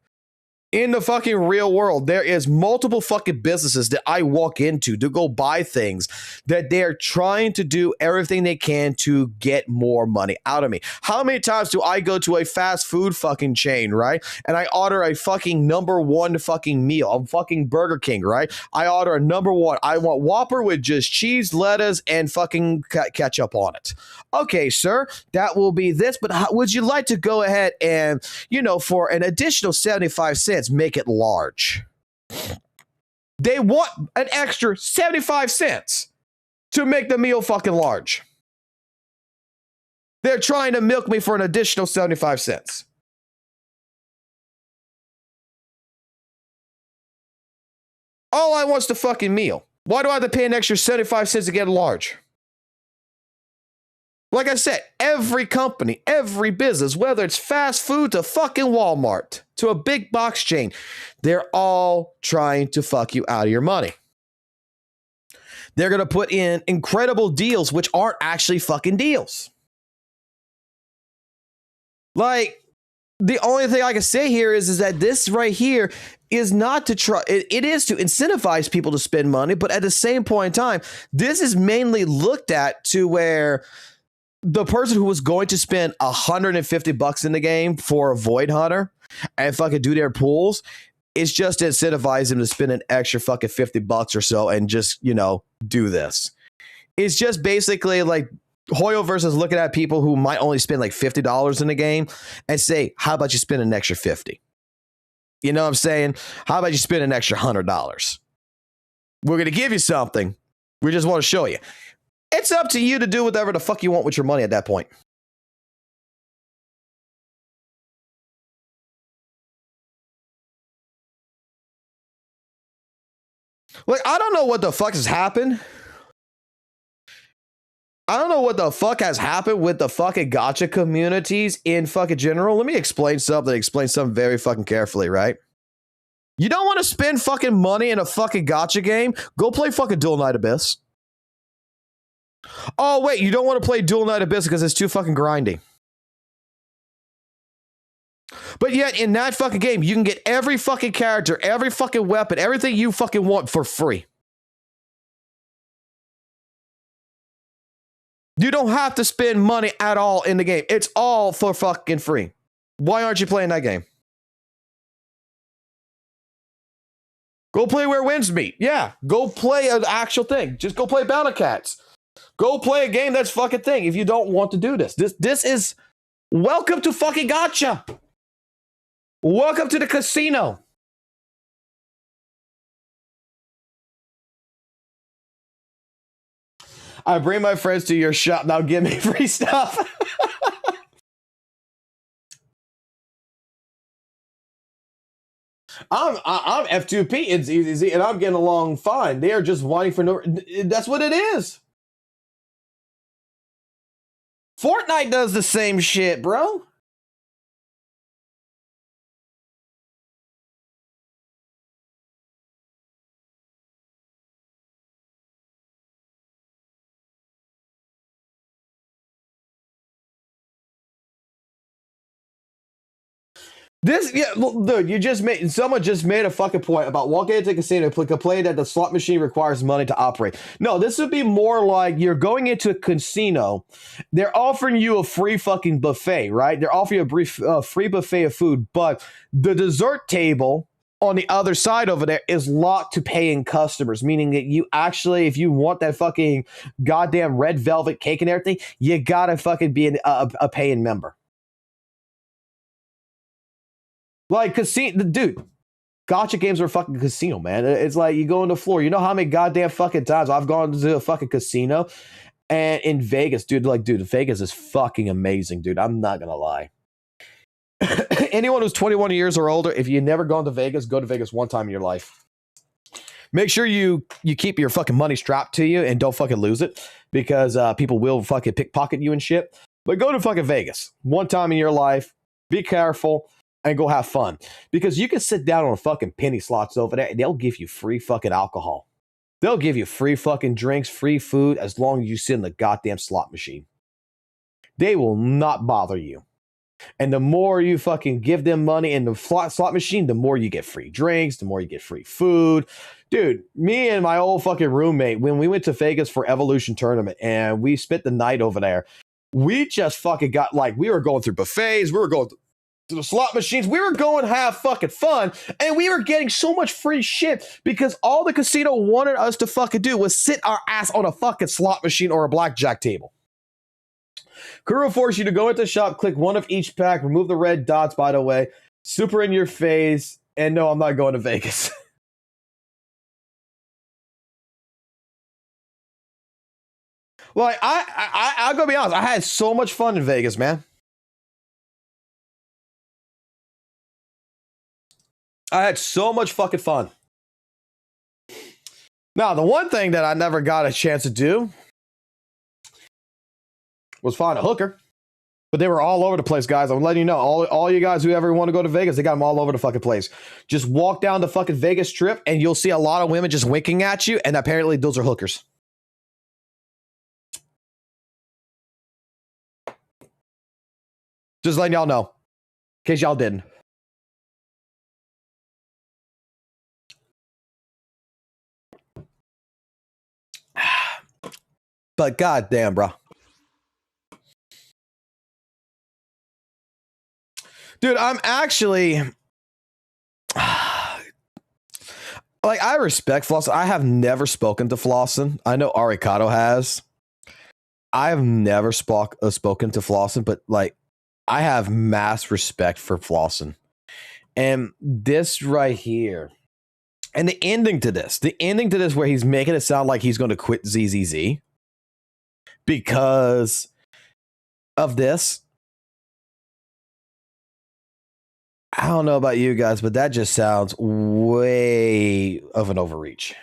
In the fucking real world, there is multiple fucking businesses that I walk into to go buy things that they're trying to do everything they can to get more money out of me. How many times do I go to a fast food fucking chain, right? And I order a fucking number one fucking meal. I'm fucking Burger King, right? I order a number one. I want Whopper with just cheese, lettuce, and fucking ketchup on it. Okay, sir, that will be this, but would you like to go ahead and, for an additional 75 cents, make it large? They want an extra 75 cents to make the meal fucking large. They're trying to milk me for an additional 75 cents. All I want's the fucking meal. Why do I have to pay an extra 75 cents to get large? Like I said, every company, every business, whether it's fast food to fucking Walmart, to a big box chain, they're all trying to fuck you out of your money. They're going to put in incredible deals, which aren't actually fucking deals. Like, the only thing I can say here is that this right here is not to try. It is to incentivize people to spend money, but at the same point in time, this is mainly looked at to where the person who was going to spend $150 in the game for a Void Hunter and fucking do their pools is just to incentivize them to spend an extra fucking $50 or so and just, do this. It's just basically like Hoyo versus looking at people who might only spend like $50 in the game and say, how about you spend an extra $50? You know what I'm saying? How about you spend an extra $100? We're going to give you something. We just want to show you. It's up to you to do whatever the fuck you want with your money at that point. Like, I don't know what the fuck has happened. I don't know what the fuck has happened with the fucking gacha communities in fucking general. Let me explain something very fucking carefully, right? You don't want to spend fucking money in a fucking gacha game? Go play fucking Dual Knight Abyss. Oh, wait, you don't want to play Dual Knight Abyss because it's too fucking grindy. But yet, in that fucking game, you can get every fucking character, every fucking weapon, everything you fucking want for free. You don't have to spend money at all in the game. It's all for fucking free. Why aren't you playing that game? Go play Where Winds Meet. Yeah, go play an actual thing. Just go play Battle Cats. Go play a game that's fucking thing if you don't want to do this. This is welcome to fucking gacha. Welcome to the casino. I bring my friends to your shop. Now give me free stuff. I'm F2P. It's easy, and I'm getting along fine. They are just whining for no. That's what it is. Fortnite does the same shit, bro. This, yeah, dude, someone just made a fucking point about walking into a casino and complaining that the slot machine requires money to operate. No, this would be more like you're going into a casino. They're offering you a free fucking buffet, right? They're offering you a free buffet of food, but the dessert table on the other side over there is locked to paying customers, meaning that you actually, if you want that fucking goddamn red velvet cake and everything, you gotta fucking be a paying member. Like, casino, dude, gacha games are fucking casino, man. It's like you go on the floor. You know how many goddamn fucking times I've gone to a fucking casino and in Vegas, dude, Vegas is fucking amazing, dude. I'm not gonna lie. Anyone who's 21 years or older, if you've never gone to Vegas, go to Vegas one time in your life. Make sure you keep your fucking money strapped to you and don't fucking lose it. because people will fucking pickpocket you and shit. But go to fucking Vegas one time in your life. Be careful and go have fun, because you can sit down on fucking penny slots over there and they'll give you free fucking alcohol. They'll give you free fucking drinks, free food, as long as you sit in the goddamn slot machine. They will not bother you. And the more you fucking give them money in the slot machine, the more you get free drinks, the more you get free food. Dude, me and my old fucking roommate, when we went to Vegas for Evolution Tournament and we spent the night over there, we just fucking got like, we were going through buffets, we were going to the slot machines, we were going to have fucking fun, and we were getting so much free shit because all the casino wanted us to fucking do was sit our ass on a fucking slot machine or a blackjack table. Crew will force you to go into the shop, click one of each pack, remove the red dots, by the way, super in your face, and no, I'm not going to Vegas. Like, I'll go be honest, I had so much fun in Vegas, man. I had so much fucking fun. Now, the one thing that I never got a chance to do was find a hooker. But they were all over the place, guys. I'm letting you know, all you guys who ever want to go to Vegas, they got them all over the fucking place. Just walk down the fucking Vegas Strip and you'll see a lot of women just winking at you, and apparently those are hookers. Just letting y'all know, in case y'all didn't. But goddamn, bro. Dude, I'm actually like, I respect Flossin. I have never spoken to Flossin. I know Aricato has. I have never spoken to Flossin, but like, I have mass respect for Flossin. And this right here, and the ending to this where he's making it sound like he's going to quit ZZZ because of this. I don't know about you guys, but that just sounds way of an overreach.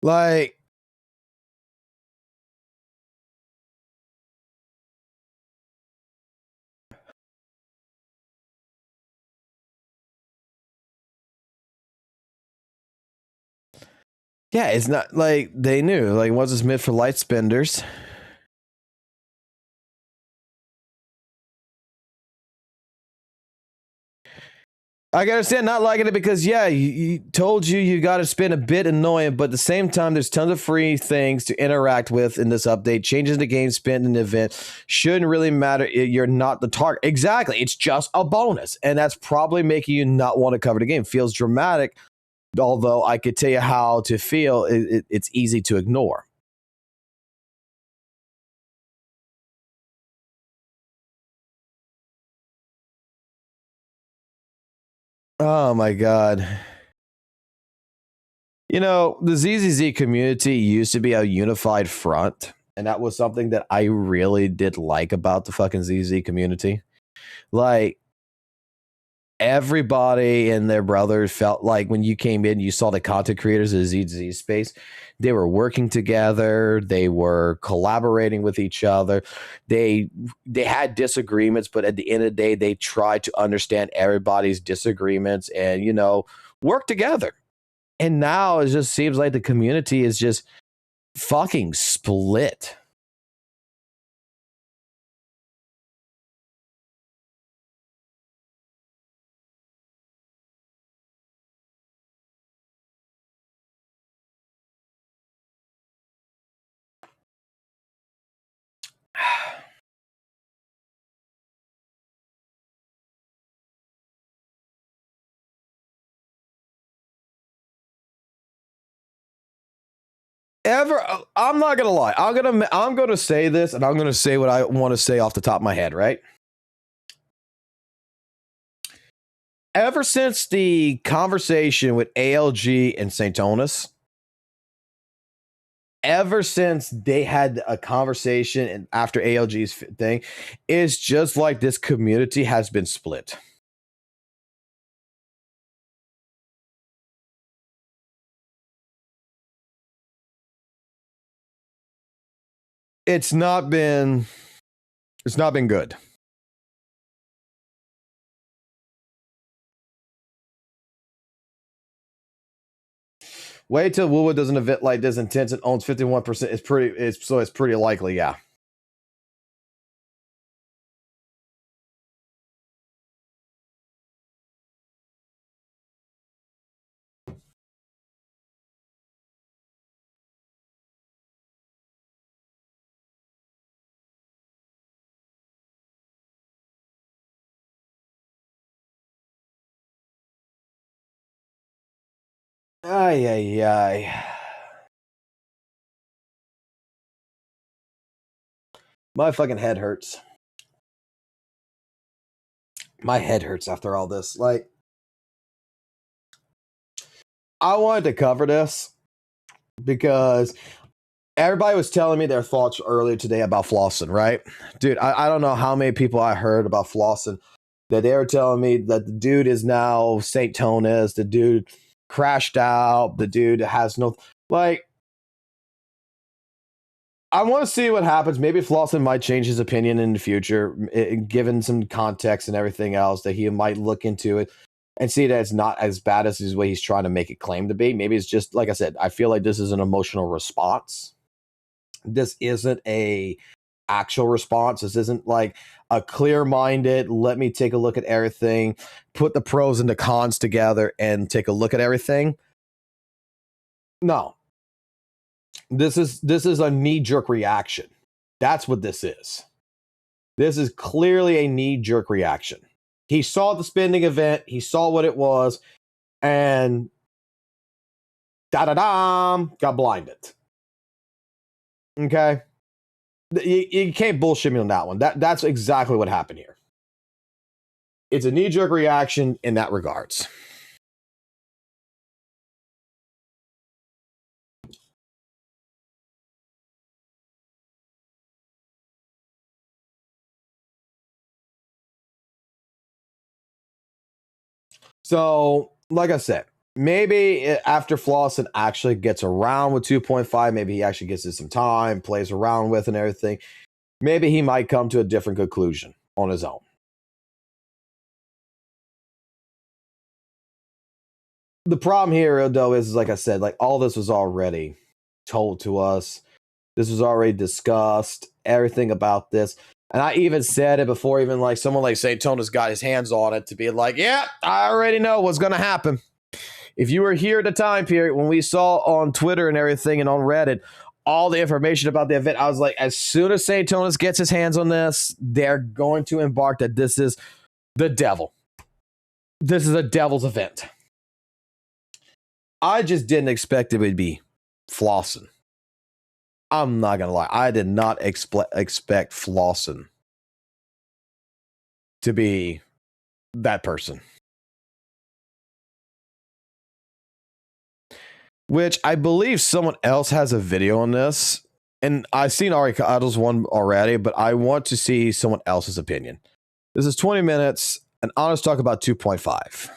Like, yeah, it's not like they knew. Like, was this meant for light spenders? I can understand not liking it because, yeah, you told you got to spend a bit annoying, but at the same time, there's tons of free things to interact with in this update. Changes the game spent in the event shouldn't really matter. You're not the target. Exactly. It's just a bonus, and that's probably making you not want to cover the game. Feels dramatic, although I could tell you how to feel. It's easy to ignore. Oh my God. You know, the ZZZ community used to be a unified front, and that was something that I really did like about the fucking ZZ community. Like, everybody and their brothers felt like when you came in, you saw the content creators of the ZZ space. They were working together. They were collaborating with each other. They had disagreements, but at the end of the day, they tried to understand everybody's disagreements and, you know, work together. And now it just seems like the community is just fucking split. I'm not gonna lie. I'm gonna say this, and I'm gonna say what I want to say off the top of my head, right? Ever since the conversation with ALG and St. Onis, ever since they had a conversation and after ALG's thing, it's just like this community has been split. it's not been good. Wait till WUWA does an event like this intense and owns 51%. It's pretty likely, yeah. Ay, ay, ay. My fucking head hurts. My head hurts after all this. Like, I wanted to cover this because everybody was telling me their thoughts earlier today about flossing, right? Dude, I don't know how many people I heard about flossing that they were telling me that the dude is now St. Tonus, the dude crashed out, the dude has no, like, I want to see what happens. Maybe Flossin might change his opinion in the future, given some context and everything else, that he might look into it and see that it's not as bad as the way he's trying to make it claim to be. Maybe it's just, like I said, I feel like this is an emotional response. This isn't a actual response. This isn't like a clear-minded, let me take a look at everything, put the pros and the cons together and take a look at everything. No. This is a knee-jerk reaction. That's what this is. This is clearly a knee-jerk reaction. He saw the spending event, he saw what it was, and da-da-da, got blinded. Okay? You can't bullshit me on that one. That's exactly what happened here. It's a knee-jerk reaction in that regards. So, like I said, maybe after Flossin actually gets around with 2.5, maybe he actually gets it some time, plays around with and everything, maybe he might come to a different conclusion on his own. The problem here, though, is, like I said, like all this was already told to us. This was already discussed, everything about this. And I even said it before even like someone like St. Tonus got his hands on it to be like, yeah, I already know what's going to happen. If you were here at the time period when we saw on Twitter and everything and on Reddit, all the information about the event, I was like, as soon as St. Tonus gets his hands on this, they're going to embark that this is the devil. This is a devil's event. I just didn't expect it would be Flossin. I'm not going to lie. I did not expect Flossin to be that person. Which I believe someone else has a video on this. And I've seen Ari Idle's one already, but I want to see someone else's opinion. This is 20 minutes, and honest talk about 2.5.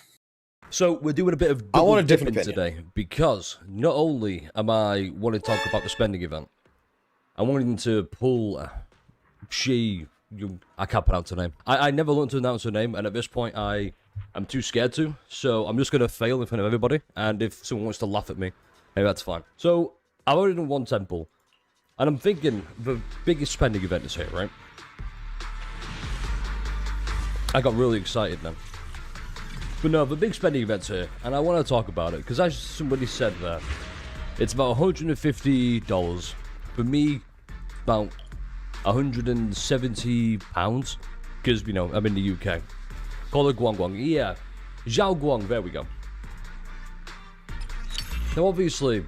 So we're doing a bit of double dipping today because not only am I wanting to talk about the spending event, I wanted to pull I can't pronounce her name. I never learned to announce her name, and at this point I'm too scared to, so I'm just going to fail in front of everybody, and if someone wants to laugh at me, maybe that's fine. So I've already done one temple, and I'm thinking the biggest spending event is here, right? I got really excited then. But no, the big spending event's here, and I want to talk about it, because as somebody said there, it's about $150. For me, about £170, because, you know, I'm in the UK. Call it Guang. Yeah, Zhao Guang, there we go. Now, obviously,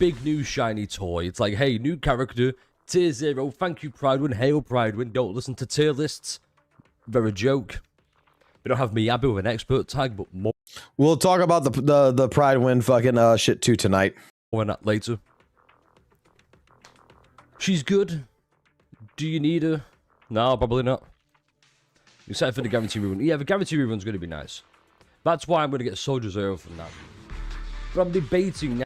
big new shiny toy. It's like, hey, new character, tier 0, thank you, Pridewind, hail Pridewind, don't listen to tier lists. They're a joke. We don't have Miyabu with an expert tag, but more. We'll talk about the Pridewind fucking shit too tonight. More on that later. She's good. Do you need her? No, probably not. Except for the guarantee rerun. Yeah, the guarantee rerun's going to be nice. That's why I'm going to get Soldier Zero from that. But I'm debating now.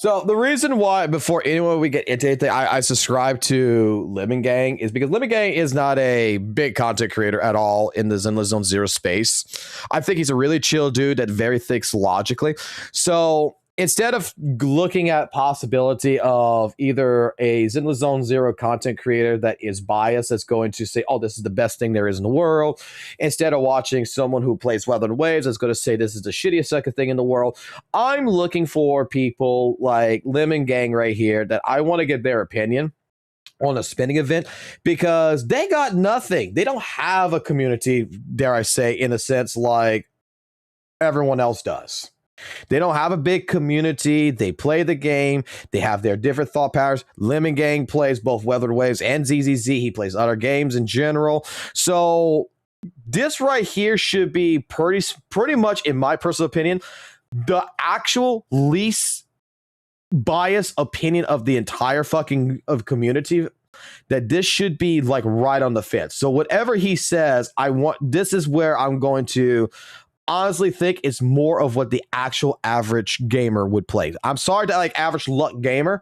So the reason why, before anyone we get into anything, I subscribe to Lemon Gang is because Lemon Gang is not a big content creator at all in the Zenless Zone Zero space. I think he's a really chill dude that very thinks logically. So instead of looking at possibility of either a Zenless Zone Zero content creator that is biased, that's going to say, oh, this is the best thing there is in the world, instead of watching someone who plays Weathered Waves that's going to say this is the shittiest second thing in the world, I'm looking for people like Lemon Gang right here that I want to get their opinion on a spinning event, because they got nothing. They don't have a community, dare I say, in a sense like everyone else does. They don't have a big community. They play the game. They have their different thought patterns. Lemon Gang plays both Weathered Waves and ZZZ. He plays other games in general. So this right here should be pretty much, in my personal opinion, the actual least biased opinion of the entire fucking community. That this should be like right on the fence. So whatever he says, this is where I'm going to honestly think it's more of what the actual average gamer would play. I'm sorry to like average luck gamer,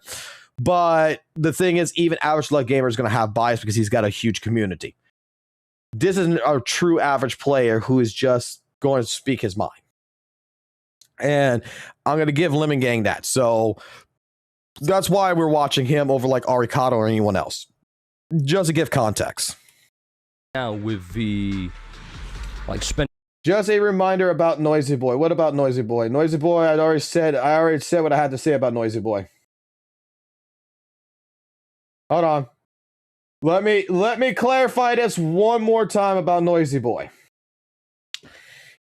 but the thing is, even average luck gamer is going to have bias because he's got a huge community. This isn't a true average player who is just going to speak his mind. And I'm going to give Lemon Gang that. So that's why we're watching him over like Aricado or anyone else. Just to give context. Now with the like spend. Just a reminder about Noisy Boy. What about Noisy Boy? Noisy Boy, I already said what I had to say about Noisy Boy. Hold on. Let me clarify this one more time about Noisy Boy.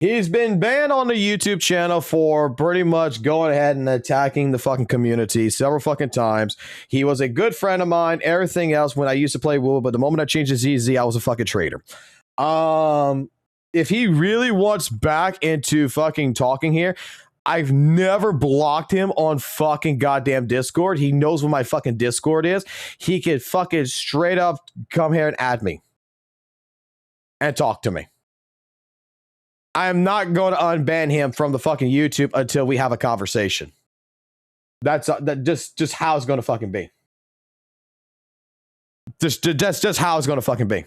He's been banned on the YouTube channel for pretty much going ahead and attacking the fucking community several fucking times. He was a good friend of mine, everything else when I used to play WUWA, but the moment I changed to ZZ, I was a fucking traitor. If he really wants back into fucking talking here, I've never blocked him on fucking goddamn Discord. He knows what my fucking Discord is. He could fucking straight up come here and add me and talk to me. I am not going to unban him from the fucking YouTube until we have a conversation. That's just how it's going to fucking be. That's just how it's going to fucking be.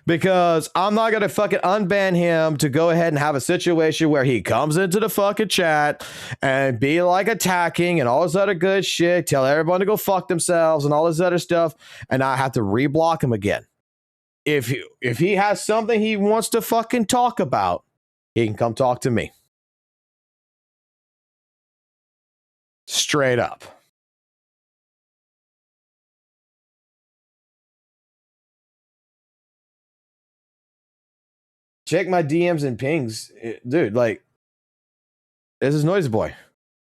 Because I'm not going to fucking unban him to go ahead and have a situation where he comes into the fucking chat and be like attacking and all this other good shit, tell everyone to go fuck themselves and all this other stuff, and I have to reblock him again. If he has something he wants to fucking talk about, he can come talk to me. Straight up. Check my DMs and pings. Dude, like, this is Noisy Boy.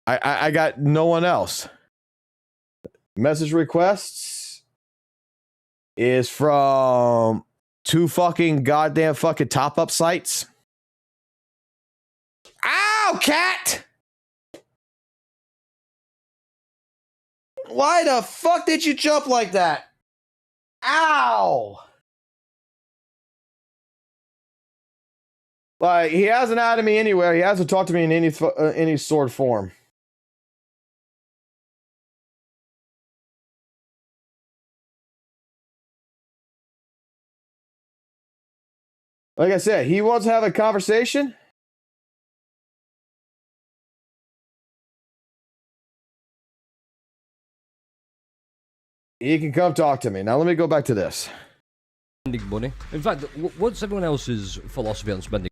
I got no one else. Message requests is from 2 fucking goddamn fucking top-up sites. Ow, cat! Why the fuck did you jump like that? Ow! Like, he hasn't added me anywhere. He hasn't talked to me in any sort of form. Like I said, he wants to have a conversation. He can come talk to me. Now let me go back to this. Spending money. In fact, what's everyone else's philosophy on spending?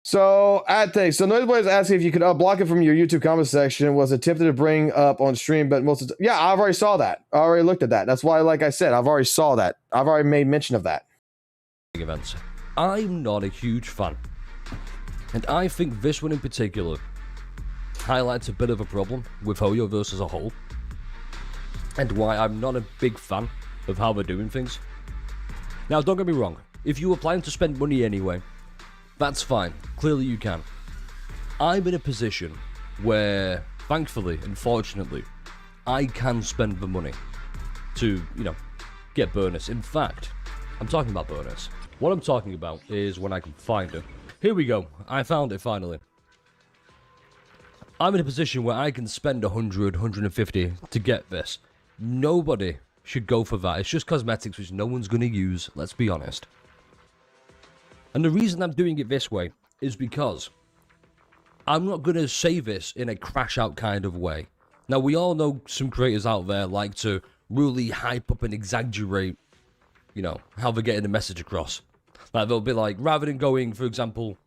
So, so Noisy Boy is asking if you could block it from your YouTube comment section. Was attempted to bring up on stream, but most of the yeah, I've already saw that. I already looked at that. That's why, like I said, I've already saw that. I've already made mention of that. Events. I'm not a huge fan, and I think this one in particular highlights a bit of a problem with Hoyoverse as a whole, and why I'm not a big fan of how they're doing things. Now, don't get me wrong. If you were planning to spend money anyway, that's fine. Clearly you can. I'm in a position where, thankfully and fortunately, I can spend the money to, get bonus. In fact, I'm talking about bonus. What I'm talking about is when I can find it. Here we go. I found it finally. I'm in a position where I can spend 100, 150 to get this. Nobody should go for that. It's just cosmetics which no one's going to use, let's be honest. And the reason I'm doing it this way is because I'm not going to say this in a crash out kind of way. Now, we all know some creators out there like to really hype up and exaggerate, you know, how they're getting the message across. Like, they'll be like, rather than going, for example,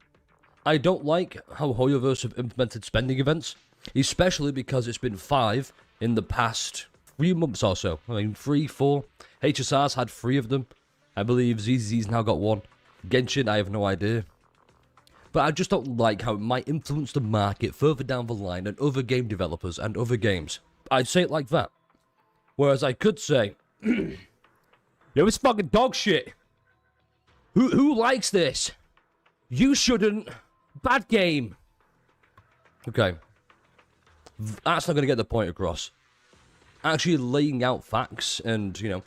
I don't like how Hoyoverse have implemented spending events, especially because it's been 5 in the past 3 months or so. I mean, 3, 4. HSR's had 3 of them. I believe ZZ's now got 1. Genshin, I have no idea. But I just don't like how it might influence the market further down the line and other game developers and other games. I'd say it like that. Whereas I could say, yo, it's fucking dog shit. Who likes this? You shouldn't. Bad game. Okay. That's not going to get the point across. Actually laying out facts and, you know,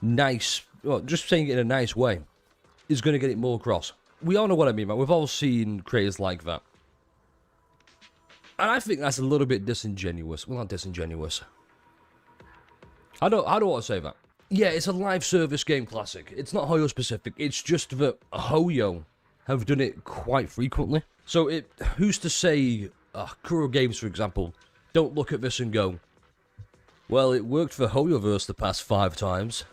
nice, well, just saying it in a nice way is going to get it more across. We all know what I mean, man. We've all seen creators like that. And I think that's a little bit disingenuous. Well, not disingenuous. How do I want to say that? Yeah, it's a live service game classic. It's not Hoyo specific. It's just that Hoyo have done it quite frequently. So who's to say Kuro Games, for example, don't look at this and go, well, it worked for Hoyoverse the past 5 times.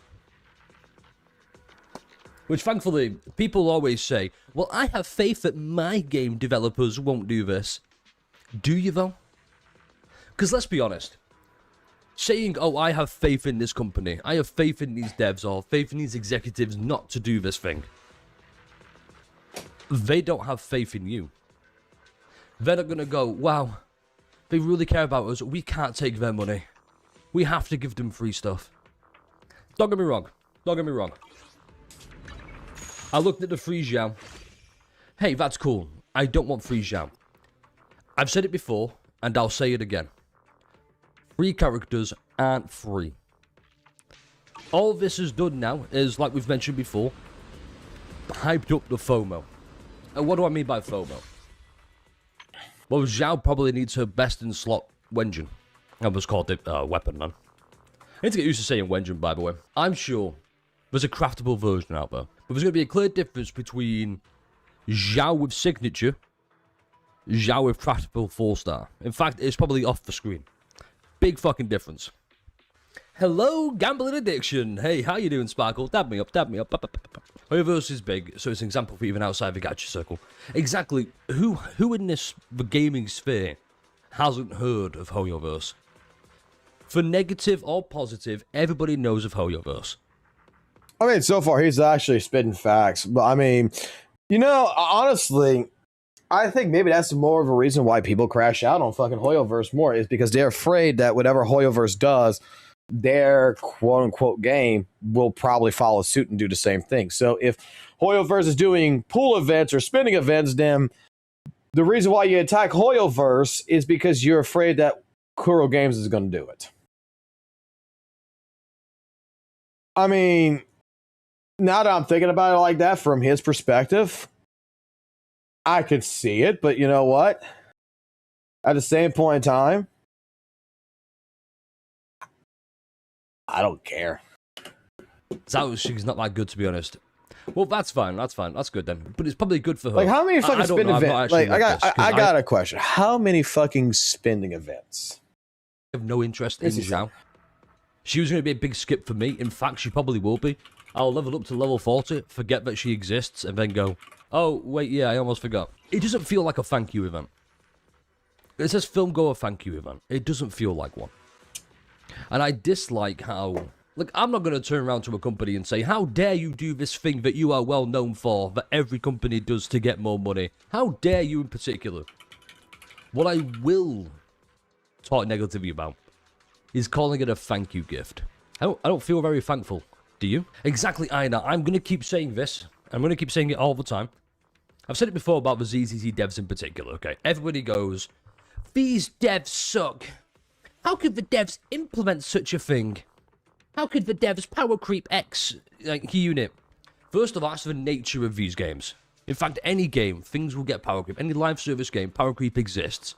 Which, thankfully, people always say, well, I have faith that my game developers won't do this. Do you, though? Because let's be honest. Saying, oh, I have faith in this company, I have faith in these devs, or faith in these executives not to do this thing. They don't have faith in you. They're not going to go, wow, they really care about us, we can't take their money. We have to give them free stuff. Don't get me wrong. Don't get me wrong. I looked at the free Xiao. Hey, that's cool. I don't want free Xiao. I've said it before, and I'll say it again. Free characters aren't free. All this has done now is, like we've mentioned before, hyped up the FOMO. And what do I mean by FOMO? Well, Xiao probably needs her best in slot Wenjin. I was called it weapon, man. I need to get used to saying Wenjin, by the way. I'm sure there's a craftable version out there. But there's going to be a clear difference between Xiao with signature, Xiao with craftable 4-star. In fact, it's probably off the screen. Big fucking difference. Hello, gambling addiction. Hey, how you doing, Sparkle? Dab me up, dab me up. Hoyoverse is big, so it's an example for even outside the gacha circle. Exactly, who in the gaming sphere hasn't heard of Hoyoverse? For negative or positive, everybody knows of Hoyoverse. I mean, so far he's actually spitting facts, but I mean, you know, honestly, I think maybe that's more of a reason why people crash out on fucking Hoyoverse more, is because they're afraid that whatever Hoyoverse does, their quote-unquote game will probably follow suit and do the same thing. So if Hoyoverse is doing pool events or spinning events, then the reason why you attack Hoyoverse is because you're afraid that Kuro Games is going to do it. I mean, now that I'm thinking about it like that from his perspective, I could see it, but you know what? At the same point in time, I don't care. She's not that good, to be honest. Well, that's fine. That's fine. That's good then. But it's probably good for her. Like, how many fucking spinning events? Like, I got a question. How many fucking spinning events? I have no interest in Xiao. She was going to be a big skip for me. In fact, she probably will be. I'll level up to level 40, forget that she exists, and then go, oh, wait, yeah, I almost forgot. It doesn't feel like a thank you event. It says film goer thank you event. It doesn't feel like one. And I dislike how... Look, I'm not going to turn around to a company and say, how dare you do this thing that you are well known for, that every company does to get more money? How dare you in particular? What I will talk negatively about is calling it a thank you gift. I don't feel very thankful. Do you? Exactly, Aina. I'm going to keep saying this. I'm going to keep saying it all the time. I've said it before about the ZZZ devs in particular, okay? Everybody goes, these devs suck. How could the devs implement such a thing? How could the devs power creep X unit? First of all, that's the nature of these games. In fact, any game, things will get power creep. Any live service game, power creep exists.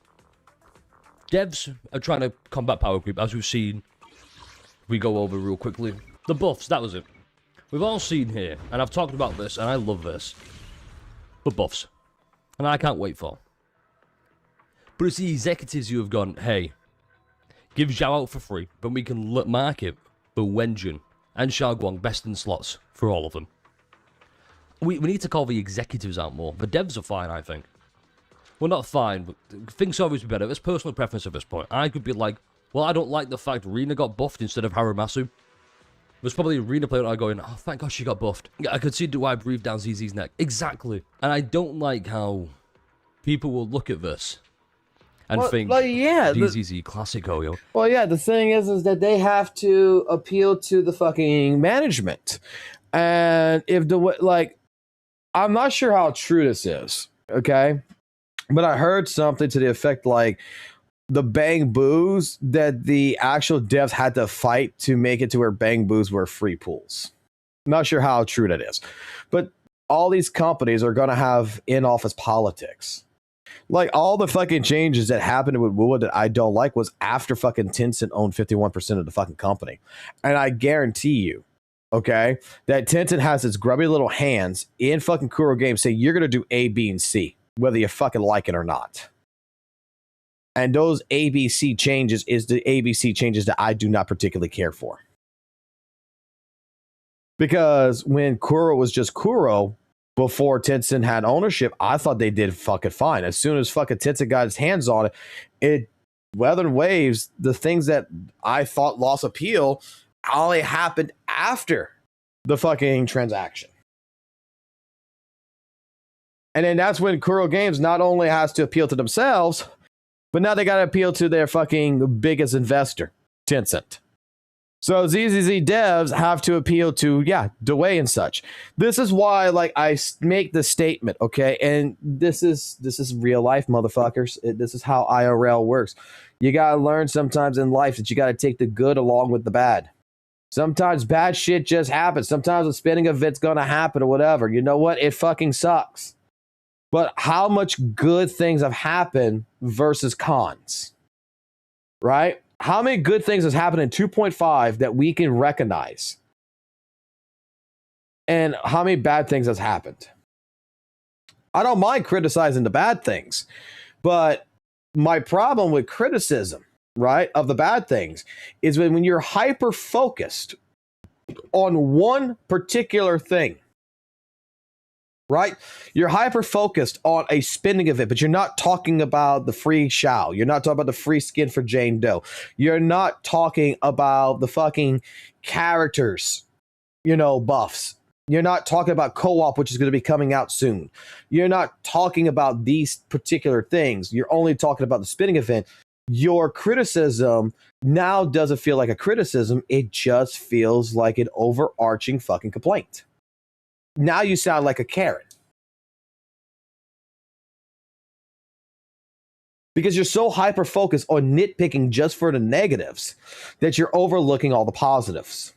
Devs are trying to combat power creep, as we've seen. We go over real quickly. The buffs, that was it. We've all seen here, and I've talked about this, and I love this. The buffs. And I can't wait for. But it's the executives who have gone, hey, give Zhao out for free, but we can market the Wenjun and Xiaoguang best in slots for all of them. We need to call the executives out more. The devs are fine, I think. Well, not fine, but things always be better. It's personal preference at this point. I could be like, well, I don't like the fact Rina got buffed instead of Haramasu. There's probably a Rina player out going, oh, thank God she got buffed. I could see why I breathed down ZZ's neck. Exactly. And I don't like how people will look at this and think, yeah, DZZ classic Hoyo. Well, yeah, the thing is that they have to appeal to the fucking management. And if I'm not sure how true this is, okay? But I heard something to the effect like the Bang Boos that the actual devs had to fight to make it to where Bang Boos were free pools. Not sure how true that is. But all these companies are going to have in-office politics. Like all the fucking changes that happened with WUWA that I don't like was after fucking Tencent owned 51% of the fucking company. And I guarantee you, okay, that Tencent has its grubby little hands in fucking Kuro Games saying you're going to do A, B, and C, whether you fucking like it or not. And those ABC changes is the ABC changes that I do not particularly care for. Because when Kuro was just Kuro, before Tencent had ownership, I thought they did fucking fine. As soon as fucking Tencent got his hands on it, it weathered waves. The things that I thought lost appeal only happened after the fucking transaction. And then that's when Kuro Games not only has to appeal to themselves, but now they got to appeal to their fucking biggest investor, Tencent. So ZZZ devs have to appeal to, Dway and such. This is why, I make the statement, okay? And this is real life, motherfuckers. This is how IRL works. You got to learn sometimes in life that you got to take the good along with the bad. Sometimes bad shit just happens. Sometimes a spinning event's going to happen or whatever. You know what? It fucking sucks. But how much good things have happened versus cons, right? How many good things has happened in 2.5 that we can recognize? And how many bad things has happened? I don't mind criticizing the bad things, but my problem with criticism, right, of the bad things is when you're hyper-focused on one particular thing. Right? You're hyper-focused on a spinning event, but you're not talking about the free Shao. You're not talking about the free skin for Jane Doe. You're not talking about the fucking characters, buffs. You're not talking about co-op, which is going to be coming out soon. You're not talking about these particular things. You're only talking about the spinning event. Your criticism now doesn't feel like a criticism. It just feels like an overarching fucking complaint. Now you sound like a Karen. Because you're so hyper-focused on nitpicking just for the negatives that you're overlooking all the positives.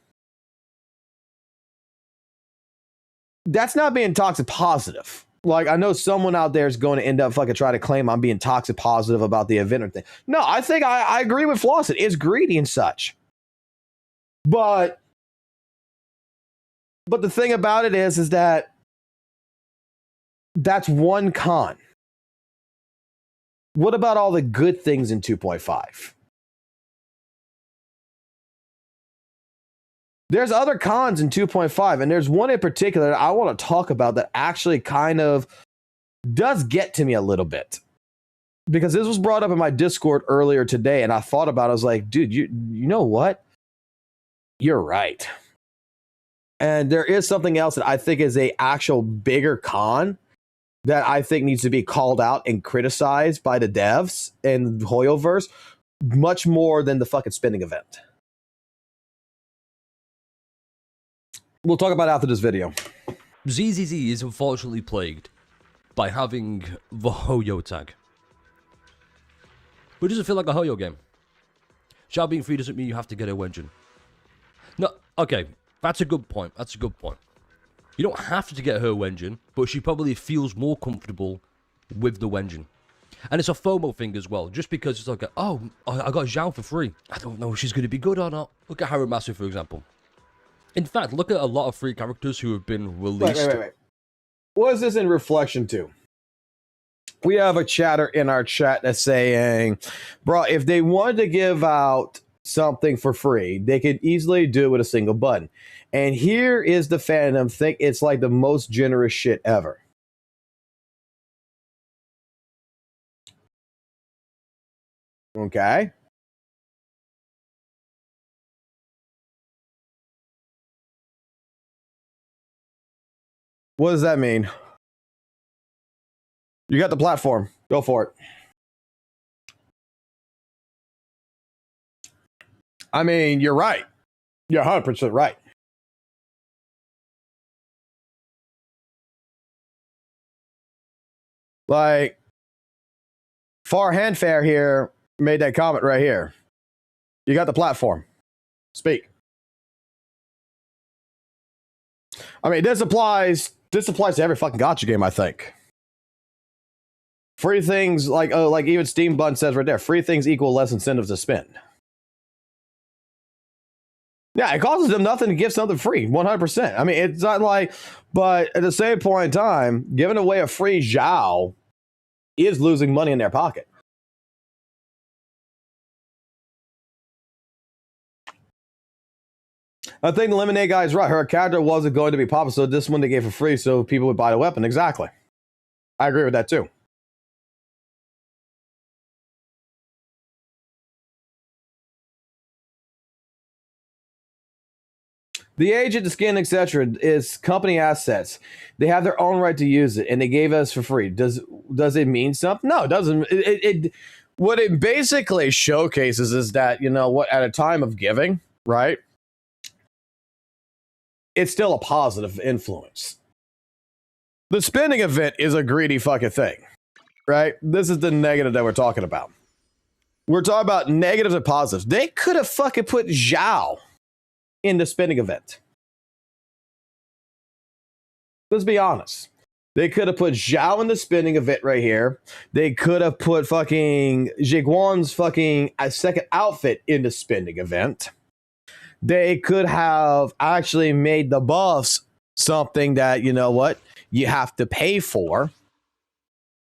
That's not being toxic positive. I know someone out there is going to end up fucking trying to claim I'm being toxic positive about the event or thing. No, I think I agree with Flosset. It's greedy and such. But the thing about it is that that's one con. What about all the good things in 2.5? There's other cons in 2.5, and there's one in particular that I want to talk about that actually kind of does get to me a little bit. Because this was brought up in my Discord earlier today, and I thought about it. I was like, dude, you know what? You're right. And there is something else that I think is a actual bigger con that I think needs to be called out and criticized by the devs and Hoyoverse much more than the fucking spinning event. We'll talk about it after this video. ZZZ is unfortunately plagued by having the Hoyo tag. But it doesn't feel like a Hoyo game. Xiao being free doesn't mean you have to get a Wenjin. No, okay. That's a good point. You don't have to get her Wenjin, but she probably feels more comfortable with the Wenjin. And it's a FOMO thing as well, just because it's like, oh, I got Zhao for free. I don't know if she's going to be good or not. Look at Haramatsu, for example. In fact, look at a lot of free characters who have been released. Wait. What is this in reflection to? We have a chatter in our chat that's saying, bro, if they wanted to give out something for free, they could easily do it with a single button. And here is the fandom think it's like the most generous shit ever. Okay. What does that mean? You got the platform. Go for it. I mean, you're right. You're 100% right. Like, Far Handfair here made that comment right here. You got the platform. Speak. I mean, this applies to every fucking gacha game, I think. Free things, like even Steam Bun says right there, free things equal less incentives to spend. Yeah, it costs them nothing to give something free, 100%. I mean, it's not like, but at the same point in time, giving away a free Zhao is losing money in their pocket. I think the Lemonade guy is right. Her character wasn't going to be popular, so this one they gave for free so people would buy the weapon. Exactly. I agree with that too. The agent, the skin, etc., is company assets. They have their own right to use it, and they gave us for free. Does it mean something? No, it doesn't. What it basically showcases is that, you know what, at a time of giving, right, it's still a positive influence. The spending event is a greedy fucking thing, right? This is the negative that we're talking about. We're talking about negatives and positives. They could have fucking put Zhao in the spending event. Let's be honest. They could have put Zhao in the spending event right here. They could have put fucking Jiguan's fucking second outfit in the spending event. They could have actually made the buffs something that, you know what, you have to pay for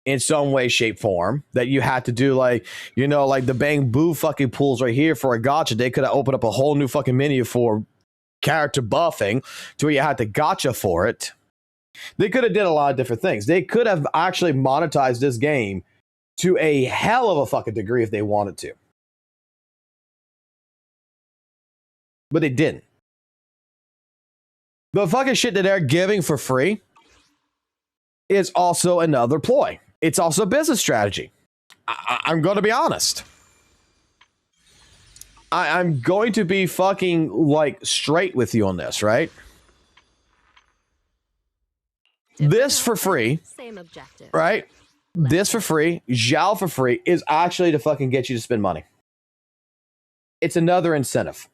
in some way, shape, form. That you had to do, like, you know, like the Bang Boo fucking pools right here for a gacha. They could have opened up a whole new fucking menu for character buffing to where you had to gacha for it. They could have did a lot of different things. They could have actually monetized this game to a hell of a fucking degree if they wanted to. But they didn't. The fucking shit that they're giving for free is also another ploy. It's also a business strategy. I'm going to be honest. I'm going to be fucking, like, straight with you on this, right? This for free, Same objective. right? This for free, Zhao for free, is actually to fucking get you to spend money. It's another incentive.